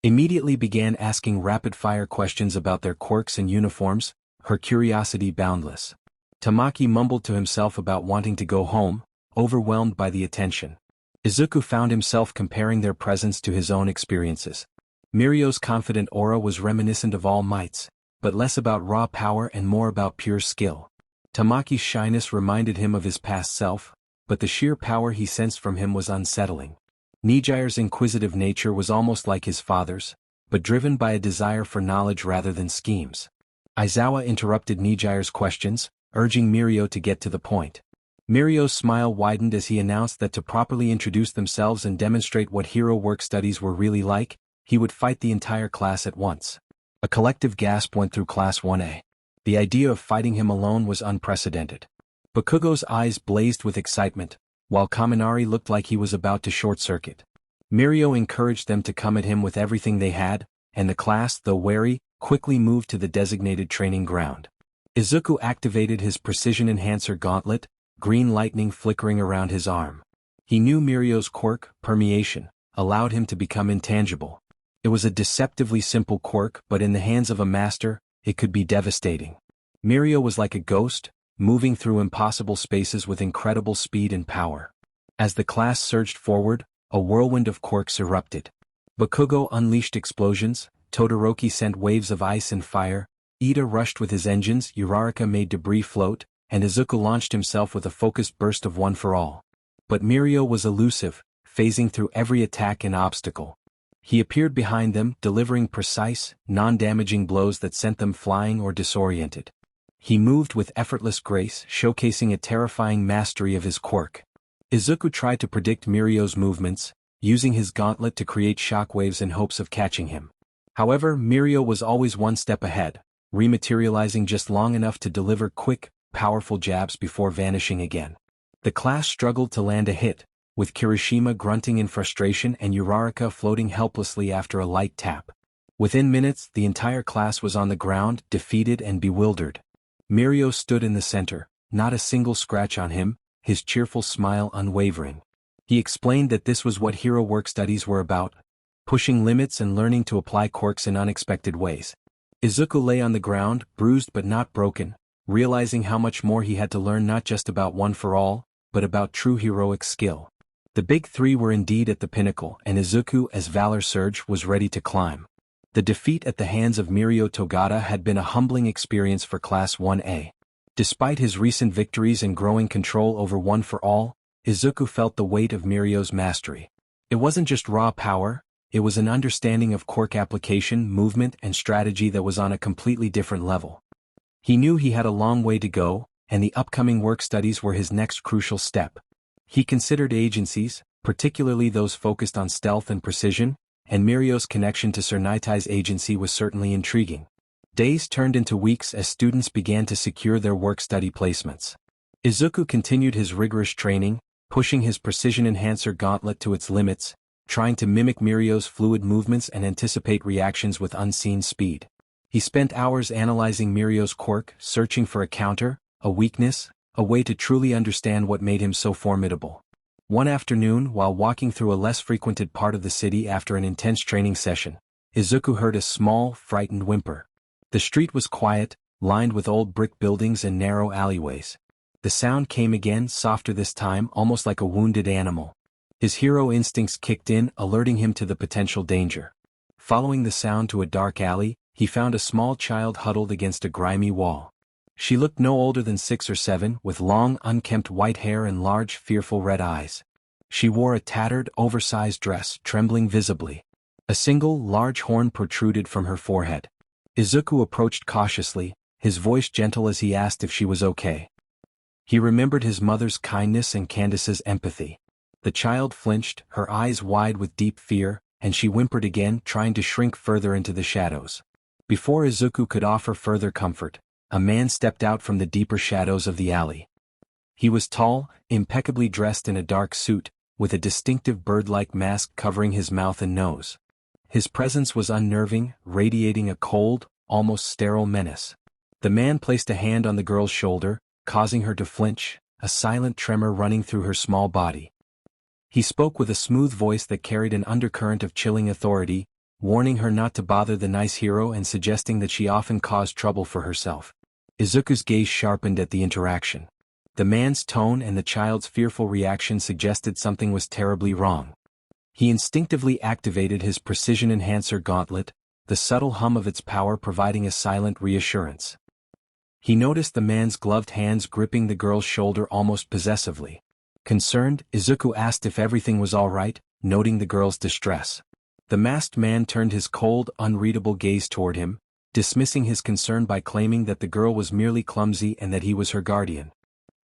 [SPEAKER 1] immediately began asking rapid-fire questions about their quirks and uniforms, her curiosity boundless. Tamaki mumbled to himself about wanting to go home, overwhelmed by the attention. Izuku found himself comparing their presence to his own experiences. Mirio's confident aura was reminiscent of All Might's, but less about raw power and more about pure skill. Tamaki's shyness reminded him of his past self, but the sheer power he sensed from him was unsettling. Nijire's inquisitive nature was almost like his father's, but driven by a desire for knowledge rather than schemes. Aizawa interrupted Nijire's questions, urging Mirio to get to the point. Mirio's smile widened as he announced that to properly introduce themselves and demonstrate what hero work studies were really like, he would fight the entire class at once. A collective gasp went through Class 1A. The idea of fighting him alone was unprecedented. Bakugo's eyes blazed with excitement, while Kaminari looked like he was about to short-circuit. Mirio encouraged them to come at him with everything they had, and the class, though wary, quickly moved to the designated training ground. Izuku activated his precision enhancer gauntlet, green lightning flickering around his arm. He knew Mirio's quirk, permeation, allowed him to become intangible. It was a deceptively simple quirk, but in the hands of a master, it could be devastating. Mirio was like a ghost, moving through impossible spaces with incredible speed and power. As the class surged forward, a whirlwind of quirks erupted. Bakugo unleashed explosions, Todoroki sent waves of ice and fire, Ida rushed with his engines, Uraraka made debris float, and Izuku launched himself with a focused burst of one for all. But Mirio was elusive, phasing through every attack and obstacle. He appeared behind them, delivering precise, non-damaging blows that sent them flying or disoriented. He moved with effortless grace, showcasing a terrifying mastery of his quirk. Izuku tried to predict Mirio's movements, using his gauntlet to create shockwaves in hopes of catching him. However, Mirio was always one step ahead, rematerializing just long enough to deliver quick, powerful jabs before vanishing again. The class struggled to land a hit, with Kirishima grunting in frustration and Uraraka floating helplessly after a light tap. Within minutes, the entire class was on the ground, defeated and bewildered. Mirio stood in the center, not a single scratch on him, his cheerful smile unwavering. He explained that this was what hero work studies were about, pushing limits and learning to apply quirks in unexpected ways. Izuku lay on the ground, bruised but not broken, realizing how much more he had to learn, not just about one for all, but about true heroic skill. The big three were indeed at the pinnacle, and Izuku, as valor surged, was ready to climb. The defeat at the hands of Mirio Togata had been a humbling experience for Class 1A. Despite his recent victories and growing control over one for all, Izuku felt the weight of Mirio's mastery. It wasn't just raw power, it was an understanding of quirk application, movement, and strategy that was on a completely different level. He knew he had a long way to go, and the upcoming work studies were his next crucial step. He considered agencies, particularly those focused on stealth and precision, and Mirio's connection to Sir Nitai's agency was certainly intriguing. Days turned into weeks as students began to secure their work-study placements. Izuku continued his rigorous training, pushing his precision enhancer gauntlet to its limits, trying to mimic Mirio's fluid movements and anticipate reactions with unseen speed. He spent hours analyzing Mirio's quirk, searching for a counter, a weakness, a way to truly understand what made him so formidable. One afternoon, while walking through a less frequented part of the city after an intense training session, Izuku heard a small, frightened whimper. The street was quiet, lined with old brick buildings and narrow alleyways. The sound came again, softer this time, almost like a wounded animal. His hero instincts kicked in, alerting him to the potential danger. Following the sound to a dark alley, he found a small child huddled against a grimy wall. She looked no older than 6 or 7, with long, unkempt white hair and large, fearful red eyes. She wore a tattered, oversized dress, trembling visibly. A single, large horn protruded from her forehead. Izuku approached cautiously, his voice gentle as he asked if she was okay. He remembered his mother's kindness and Candace's empathy. The child flinched, her eyes wide with deep fear, and she whimpered again, trying to shrink further into the shadows. Before Izuku could offer further comfort, a man stepped out from the deeper shadows of the alley. He was tall, impeccably dressed in a dark suit, with a distinctive bird-like mask covering his mouth and nose. His presence was unnerving, radiating a cold, almost sterile menace. The man placed a hand on the girl's shoulder, causing her to flinch, a silent tremor running through her small body. He spoke with a smooth voice that carried an undercurrent of chilling authority, warning her not to bother the nice hero and suggesting that she often caused trouble for herself. Izuku's gaze sharpened at the interaction. The man's tone and the child's fearful reaction suggested something was terribly wrong. He instinctively activated his precision enhancer gauntlet, the subtle hum of its power providing a silent reassurance. He noticed the man's gloved hands gripping the girl's shoulder almost possessively. Concerned, Izuku asked if everything was all right, noting the girl's distress. The masked man turned his cold, unreadable gaze toward him, dismissing his concern by claiming that the girl was merely clumsy and that he was her guardian.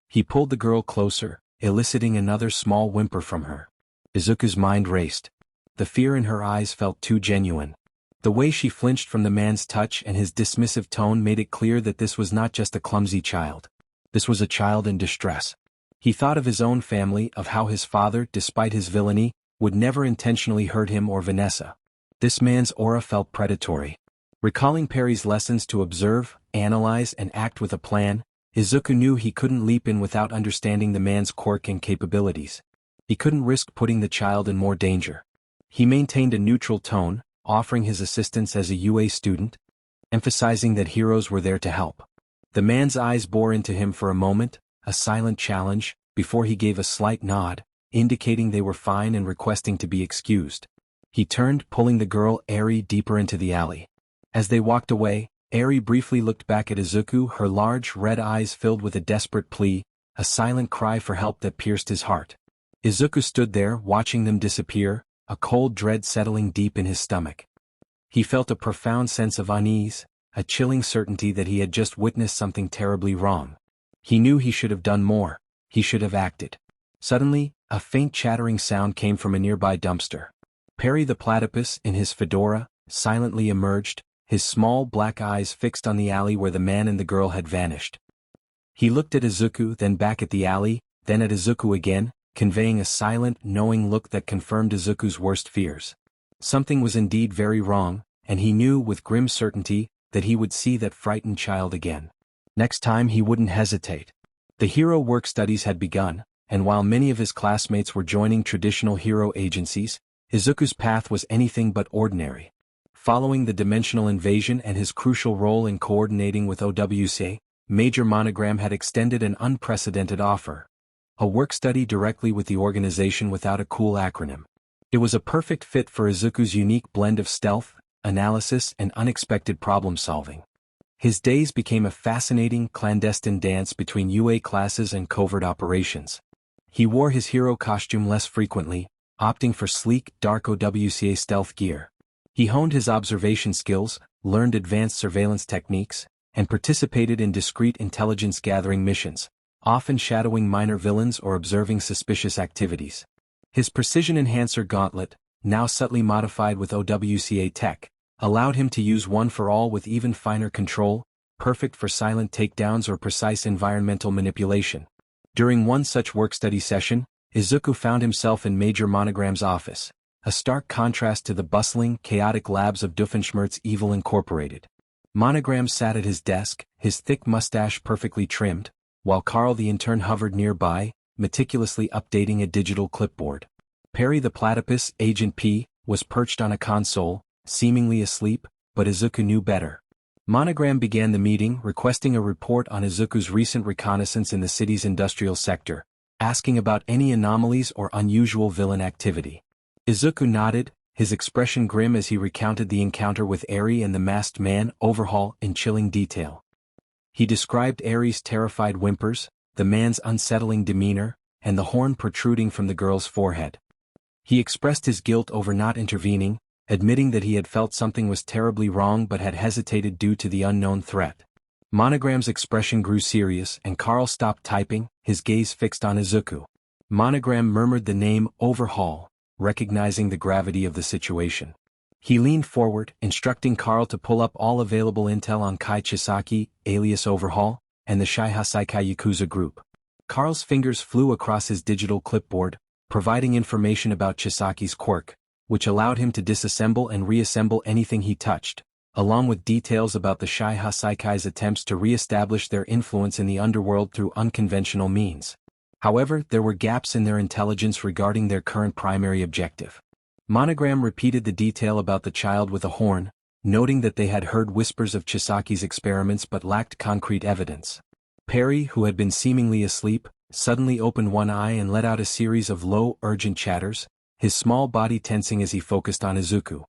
[SPEAKER 1] He pulled the girl closer, eliciting another small whimper from her. Izuku's mind raced. The fear in her eyes felt too genuine. The way she flinched from the man's touch and his dismissive tone made it clear that this was not just a clumsy child. This was a child in distress. He thought of his own family, of how his father, despite his villainy, would never intentionally hurt him or Vanessa. This man's aura felt predatory. Recalling Perry's lessons to observe, analyze, and act with a plan, Izuku knew he couldn't leap in without understanding the man's quirk and capabilities. He couldn't risk putting the child in more danger. He maintained a neutral tone, offering his assistance as a UA student, emphasizing that heroes were there to help. The man's eyes bore into him for a moment, a silent challenge, before he gave a slight nod, indicating they were fine and requesting to be excused. He turned, pulling the girl Eri deeper into the alley. As they walked away, Eri briefly looked back at Izuku, her large red eyes filled with a desperate plea, a silent cry for help that pierced his heart. Izuku stood there, watching them disappear, a cold dread settling deep in his stomach. He felt a profound sense of unease, a chilling certainty that he had just witnessed something terribly wrong. He knew he should have done more, he should have acted. Suddenly, a faint chattering sound came from a nearby dumpster. Perry the platypus, in his fedora, silently emerged, his small black eyes fixed on the alley where the man and the girl had vanished. He looked at Izuku, then back at the alley, then at Izuku again, conveying a silent, knowing look that confirmed Izuku's worst fears. Something was indeed very wrong, and he knew with grim certainty that he would see that frightened child again. Next time he wouldn't hesitate. The hero work studies had begun, and while many of his classmates were joining traditional hero agencies, Izuku's path was anything but ordinary. Following the dimensional invasion and his crucial role in coordinating with OWC, Major Monogram had extended an unprecedented offer. A work study directly with the organization without a cool acronym. It was a perfect fit for Izuku's unique blend of stealth, analysis, and unexpected problem-solving. His days became a fascinating, clandestine dance between UA classes and covert operations. He wore his hero costume less frequently, opting for sleek, dark OWCA stealth gear. He honed his observation skills, learned advanced surveillance techniques, and participated in discreet intelligence-gathering missions, often shadowing minor villains or observing suspicious activities. His precision enhancer gauntlet, now subtly modified with OWCA tech, allowed him to use one for all with even finer control, perfect for silent takedowns or precise environmental manipulation. During one such work-study session, Izuku found himself in Major Monogram's office, a stark contrast to the bustling, chaotic labs of Doofenshmirtz Evil Incorporated. Monogram sat at his desk, his thick mustache perfectly trimmed, while Carl the intern hovered nearby, meticulously updating a digital clipboard. Perry the platypus, Agent P, was perched on a console, seemingly asleep, but Izuku knew better. Monogram began the meeting, requesting a report on Izuku's recent reconnaissance in the city's industrial sector, asking about any anomalies or unusual villain activity. Izuku nodded, his expression grim as he recounted the encounter with Eri and the masked man overhaul in chilling detail. He described Eri's terrified whimpers, the man's unsettling demeanor, and the horn protruding from the girl's forehead. He expressed his guilt over not intervening, admitting that he had felt something was terribly wrong but had hesitated due to the unknown threat. Monogram's expression grew serious and Carl stopped typing, his gaze fixed on Izuku. Monogram murmured the name Overhaul, recognizing the gravity of the situation. He leaned forward, instructing Carl to pull up all available intel on Kai Chisaki, alias Overhaul, and the Shiha Yakuza group. Carl's fingers flew across his digital clipboard, providing information about Chisaki's quirk, which allowed him to disassemble and reassemble anything he touched, along with details about the Shiha attempts to re-establish their influence in the underworld through unconventional means. However, there were gaps in their intelligence regarding their current primary objective. Monogram repeated the detail about the child with a horn, noting that they had heard whispers of Chisaki's experiments but lacked concrete evidence. Perry, who had been seemingly asleep, suddenly opened one eye and let out a series of low, urgent chatters, his small body tensing as he focused on Izuku.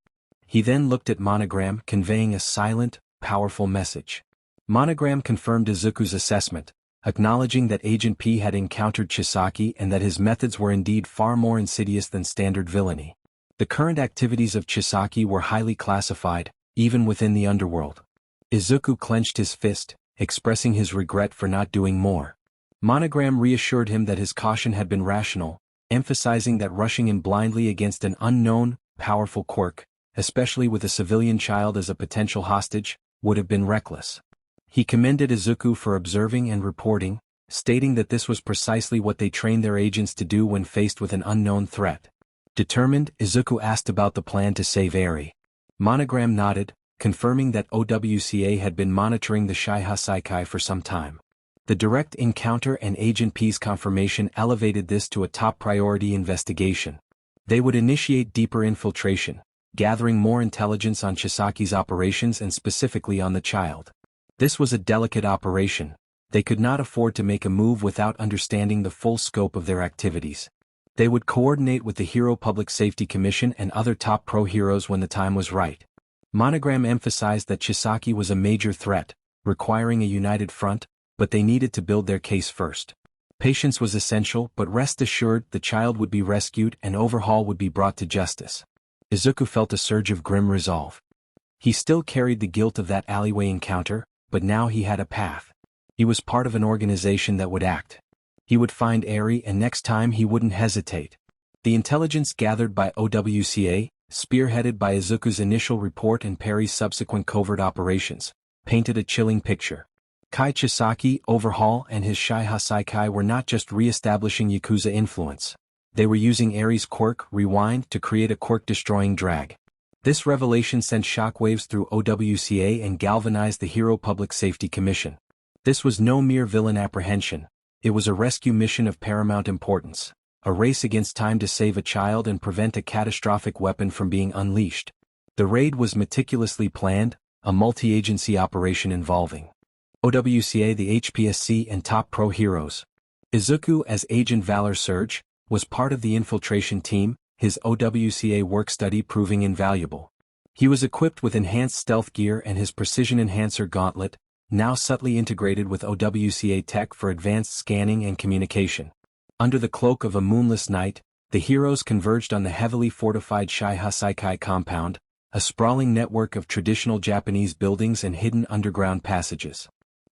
[SPEAKER 1] He then looked at Monogram, conveying a silent, powerful message. Monogram confirmed Izuku's assessment, acknowledging that Agent P had encountered Chisaki and that his methods were indeed far more insidious than standard villainy. The current activities of Chisaki were highly classified, even within the underworld. Izuku clenched his fist, expressing his regret for not doing more. Monogram reassured him that his caution had been rational, emphasizing that rushing in blindly against an unknown, powerful quirk, especially with a civilian child as a potential hostage, would have been reckless. He commended Izuku for observing and reporting, stating that this was precisely what they trained their agents to do when faced with an unknown threat. Determined, Izuku asked about the plan to save Eri. Monogram nodded, confirming that OWCA had been monitoring the Shiha Saikai for some time. The direct encounter and Agent P's confirmation elevated this to a top priority investigation. They would initiate deeper infiltration, gathering more intelligence on Chisaki's operations and specifically on the child. This was a delicate operation. They could not afford to make a move without understanding the full scope of their activities. They would coordinate with the Hero Public Safety Commission and other top pro-heroes when the time was right. Monogram emphasized that Chisaki was a major threat, requiring a united front, but they needed to build their case first. Patience was essential, but rest assured the child would be rescued and Overhaul would be brought to justice. Izuku felt a surge of grim resolve. He still carried the guilt of that alleyway encounter, but now he had a path. He was part of an organization that would act. He would find Eri and next time he wouldn't hesitate. The intelligence gathered by OWCA, spearheaded by Izuku's initial report and Perry's subsequent covert operations, painted a chilling picture. Kai Chisaki, Overhaul and his Shiha Saikai were not just re-establishing Yakuza influence. They were using Eri's quirk, Rewind, to create a quirk-destroying drag. This revelation sent shockwaves through OWCA and galvanized the Hero Public Safety Commission. This was no mere villain apprehension. It was a rescue mission of paramount importance, a race against time to save a child and prevent a catastrophic weapon from being unleashed. The raid was meticulously planned, a multi-agency operation involving OWCA, the HPSC and top pro-heroes. Izuku, as Agent Valor Surge, was part of the infiltration team, his OWCA work study proving invaluable. He was equipped with enhanced stealth gear and his precision enhancer gauntlet, now subtly integrated with OWCA tech for advanced scanning and communication. Under the cloak of a moonless night, the heroes converged on the heavily fortified Shiha Saikai compound, a sprawling network of traditional Japanese buildings and hidden underground passages.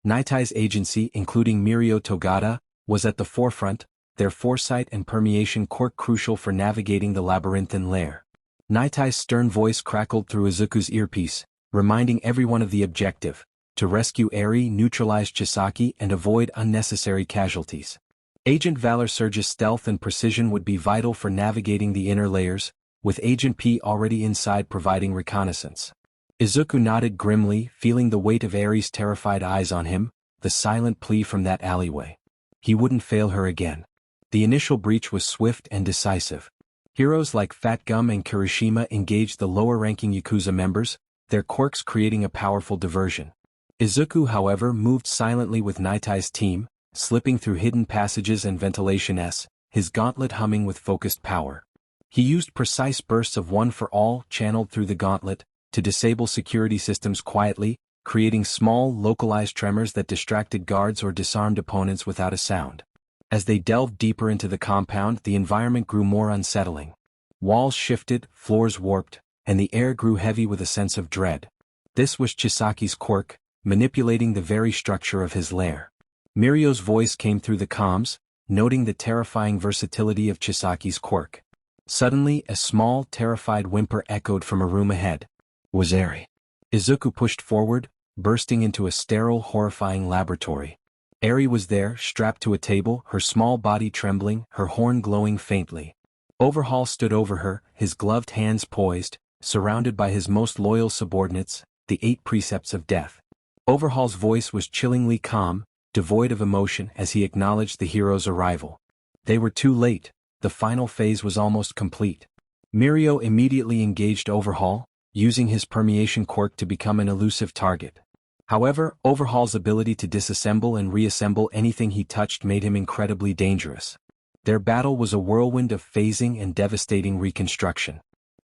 [SPEAKER 1] Nitai's agency, including Mirio Togata, was at the forefront, their foresight and permeation quirk crucial for navigating the labyrinthine lair. Nitai's stern voice crackled through Izuku's earpiece, reminding everyone of the objective: to rescue Eri, neutralize Chisaki and avoid unnecessary casualties. Agent Valor Surge's stealth and precision would be vital for navigating the inner layers, with Agent P already inside providing reconnaissance. Izuku nodded grimly, feeling the weight of Eri's terrified eyes on him, the silent plea from that alleyway. He wouldn't fail her again. The initial breach was swift and decisive. Heroes like Fat Gum and Kirishima engaged the lower-ranking Yakuza members, their quirks creating a powerful diversion. Izuku, however, moved silently with Nitai's team, slipping through hidden passages and ventilation-s, his gauntlet humming with focused power. He used precise bursts of One for All channeled through the gauntlet to disable security systems quietly, creating small, localized tremors that distracted guards or disarmed opponents without a sound. As they delved deeper into the compound, the environment grew more unsettling. Walls shifted, floors warped, and the air grew heavy with a sense of dread. This was Chisaki's quirk, manipulating the very structure of his lair. Mirio's voice came through the comms, noting the terrifying versatility of Chisaki's quirk. Suddenly, a small, terrified whimper echoed from a room ahead. Was Eri. Izuku pushed forward, bursting into a sterile, horrifying laboratory. Eri was there, strapped to a table, her small body trembling, her horn glowing faintly. Overhaul stood over her, his gloved hands poised, surrounded by his most loyal subordinates, the 8 precepts of death. Overhaul's voice was chillingly calm, devoid of emotion as he acknowledged the hero's arrival. They were too late, the final phase was almost complete. Mirio immediately engaged Overhaul, using his permeation quirk to become an elusive target. However, Overhaul's ability to disassemble and reassemble anything he touched made him incredibly dangerous. Their battle was a whirlwind of phasing and devastating reconstruction.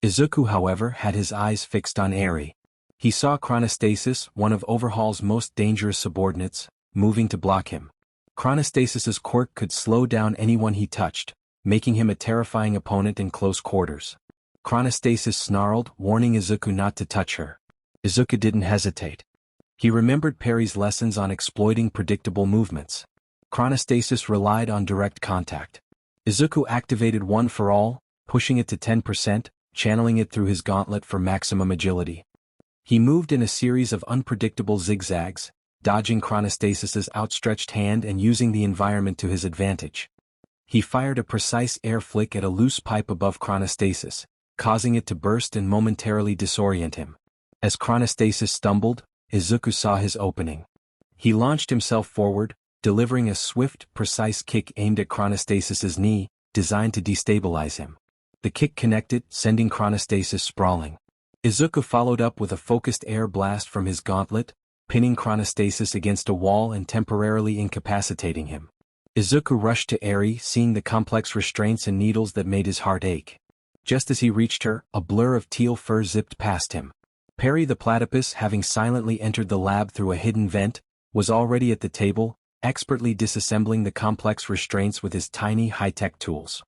[SPEAKER 1] Izuku, however, had his eyes fixed on Eri. He saw Chronostasis, one of Overhaul's most dangerous subordinates, moving to block him. Chronostasis's quirk could slow down anyone he touched, making him a terrifying opponent in close quarters. Chronostasis snarled, warning Izuku not to touch her. Izuku didn't hesitate. He remembered Perry's lessons on exploiting predictable movements. Chronostasis relied on direct contact. Izuku activated One for All, pushing it to 10%, channeling it through his gauntlet for maximum agility. He moved in a series of unpredictable zigzags, dodging Chronostasis's outstretched hand and using the environment to his advantage. He fired a precise air flick at a loose pipe above Chronostasis, causing it to burst and momentarily disorient him. As Chronostasis stumbled, Izuku saw his opening. He launched himself forward, delivering a swift, precise kick aimed at Chronostasis's knee, designed to destabilize him. The kick connected, sending Chronostasis sprawling. Izuku followed up with a focused air blast from his gauntlet, pinning Chronostasis against a wall and temporarily incapacitating him. Izuku rushed to Eri, seeing the complex restraints and needles that made his heart ache. Just as he reached her, a blur of teal fur zipped past him. Perry the platypus, having silently entered the lab through a hidden vent, was already at the table, expertly disassembling the complex restraints with his tiny high-tech tools.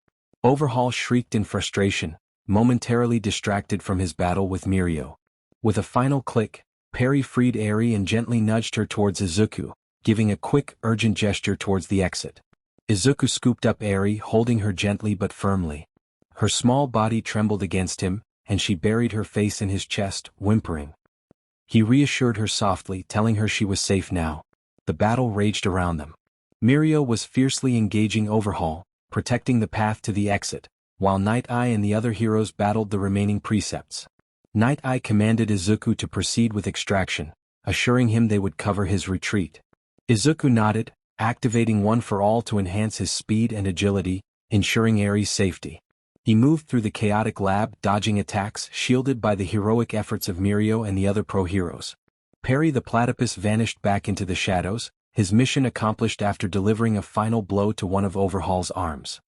[SPEAKER 1] Overhaul shrieked in frustration, momentarily distracted from his battle with Mirio. With a final click, Perry freed Eri and gently nudged her towards Izuku, giving a quick, urgent gesture towards the exit. Izuku scooped up Eri, holding her gently but firmly. Her small body trembled against him, and she buried her face in his chest, whimpering. He reassured her softly, telling her she was safe now. The battle raged around them. Mirio was fiercely engaging Overhaul, protecting the path to the exit, while Night Eye and the other heroes battled the remaining precepts. Night Eye commanded Izuku to proceed with extraction, assuring him they would cover his retreat. Izuku nodded, activating One for All to enhance his speed and agility, ensuring Eri's safety. He moved through the chaotic lab, dodging attacks, shielded by the heroic efforts of Mirio and the other pro-heroes. Perry the platypus vanished back into the shadows, his mission accomplished after delivering a final blow to one of Overhaul's arms.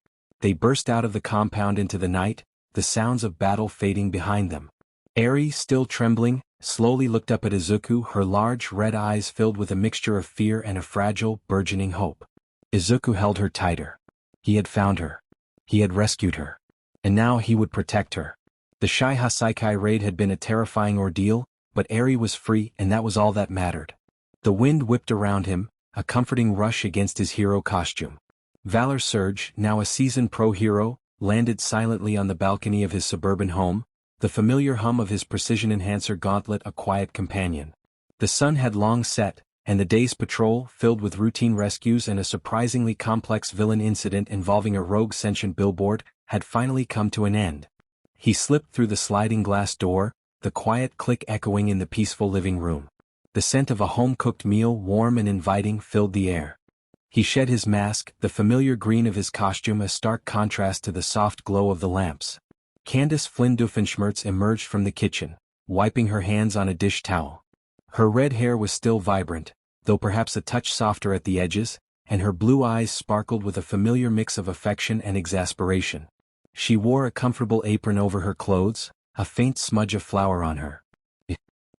[SPEAKER 1] They burst out of the compound into the night, the sounds of battle fading behind them. Eri, still trembling, slowly looked up at Izuku, her large red eyes filled with a mixture of fear and a fragile, burgeoning hope. Izuku held her tighter. He had found her. He had rescued her. And now he would protect her. The Shai Hasaikai raid had been a terrifying ordeal, but Eri was free, and that was all that mattered. The wind whipped around him, a comforting rush against his hero costume. Valor Surge, now a seasoned pro-hero, landed silently on the balcony of his suburban home, the familiar hum of his precision enhancer gauntlet a quiet companion. The sun had long set, and the day's patrol, filled with routine rescues and a surprisingly complex villain incident involving a rogue sentient billboard, had finally come to an end. He slipped through the sliding glass door, the quiet click echoing in the peaceful living room. The scent of a home-cooked meal, warm and inviting, filled the air. He shed his mask, the familiar green of his costume a stark contrast to the soft glow of the lamps. Candace Flynn Doofenshmirtz emerged from the kitchen, wiping her hands on a dish towel. Her red hair was still vibrant, though perhaps a touch softer at the edges, and her blue eyes sparkled with a familiar mix of affection and exasperation. She wore a comfortable apron over her clothes, a faint smudge of flour on her.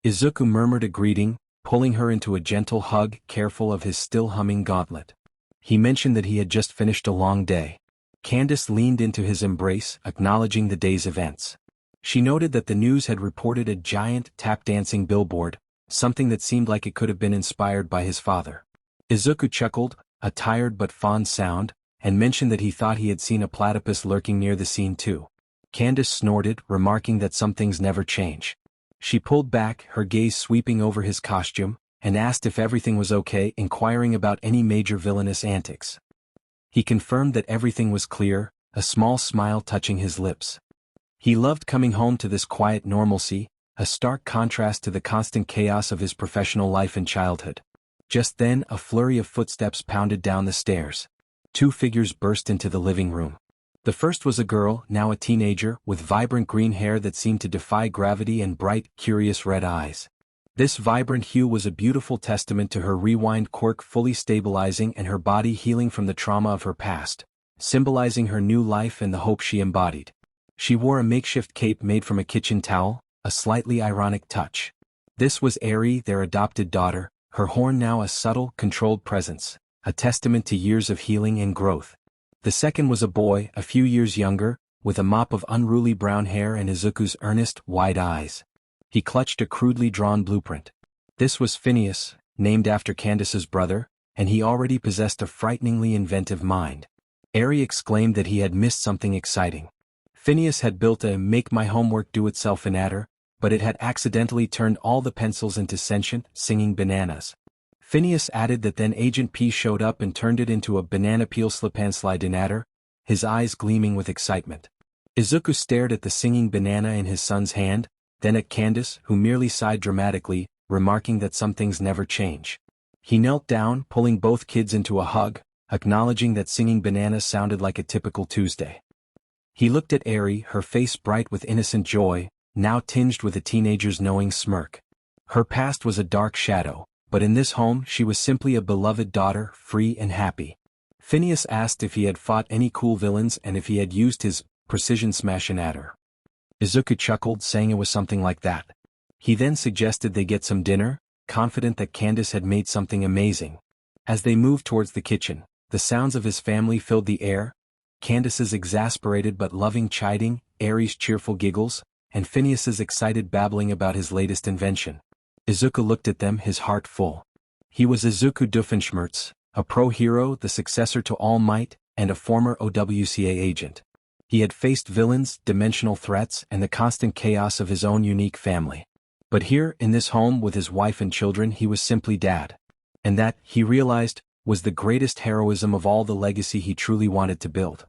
[SPEAKER 1] Izuku murmured a greeting, pulling her into a gentle hug, careful of his still humming gauntlet. He mentioned that he had just finished a long day. Candace leaned into his embrace, acknowledging the day's events. She noted that the news had reported a giant, tap-dancing billboard, something that seemed like it could have been inspired by his father. Izuku chuckled, a tired but fond sound, and mentioned that he thought he had seen a platypus lurking near the scene too. Candace snorted, remarking that some things never change. She pulled back, her gaze sweeping over his costume, and asked if everything was okay, inquiring about any major villainous antics. He confirmed that everything was clear, a small smile touching his lips. He loved coming home to this quiet normalcy, a stark contrast to the constant chaos of his professional life and childhood. Just then, a flurry of footsteps pounded down the stairs. Two figures burst into the living room. The first was a girl, now a teenager, with vibrant green hair that seemed to defy gravity and bright, curious red eyes. This vibrant hue was a beautiful testament to her rewind quirk fully stabilizing and her body healing from the trauma of her past, symbolizing her new life and the hope she embodied. She wore a makeshift cape made from a kitchen towel, a slightly ironic touch. This was Eri, their adopted daughter, her horn now a subtle, controlled presence, a testament to years of healing and growth. The second was a boy, a few years younger, with a mop of unruly brown hair and Izuku's earnest, wide eyes. He clutched a crudely drawn blueprint. This was Phineas, named after Candace's brother, and he already possessed a frighteningly inventive mind. Eri exclaimed that he had missed something exciting. Phineas had built a make-my-homework-do-itself adder, but it had accidentally turned all the pencils into sentient, singing bananas. Phineas added that then Agent P showed up and turned it into a banana peel slip-and-slide adder, his eyes gleaming with excitement. Izuku stared at the singing banana in his son's hand, then at Candace, who merely sighed dramatically, remarking that some things never change. He knelt down, pulling both kids into a hug, acknowledging that singing bananas sounded like a typical Tuesday. He looked at Eri, her face bright with innocent joy, now tinged with a teenager's knowing smirk. Her past was a dark shadow, but in this home she was simply a beloved daughter, free and happy. Phineas asked if he had fought any cool villains and if he had used his precision smash adder. Izuku chuckled, saying it was something like that. He then suggested they get some dinner, confident that Candace had made something amazing. As they moved towards the kitchen, the sounds of his family filled the air, Candace's exasperated but loving chiding, Eri's cheerful giggles, and Phineas's excited babbling about his latest invention. Izuku looked at them, his heart full. He was Izuku Doofenshmirtz, a pro-hero, the successor to All Might, and a former OWCA agent. He had faced villains, dimensional threats, and the constant chaos of his own unique family. But here, in this home with his wife and children, he was simply Dad. And that, he realized, was the greatest heroism of all, the legacy he truly wanted to build.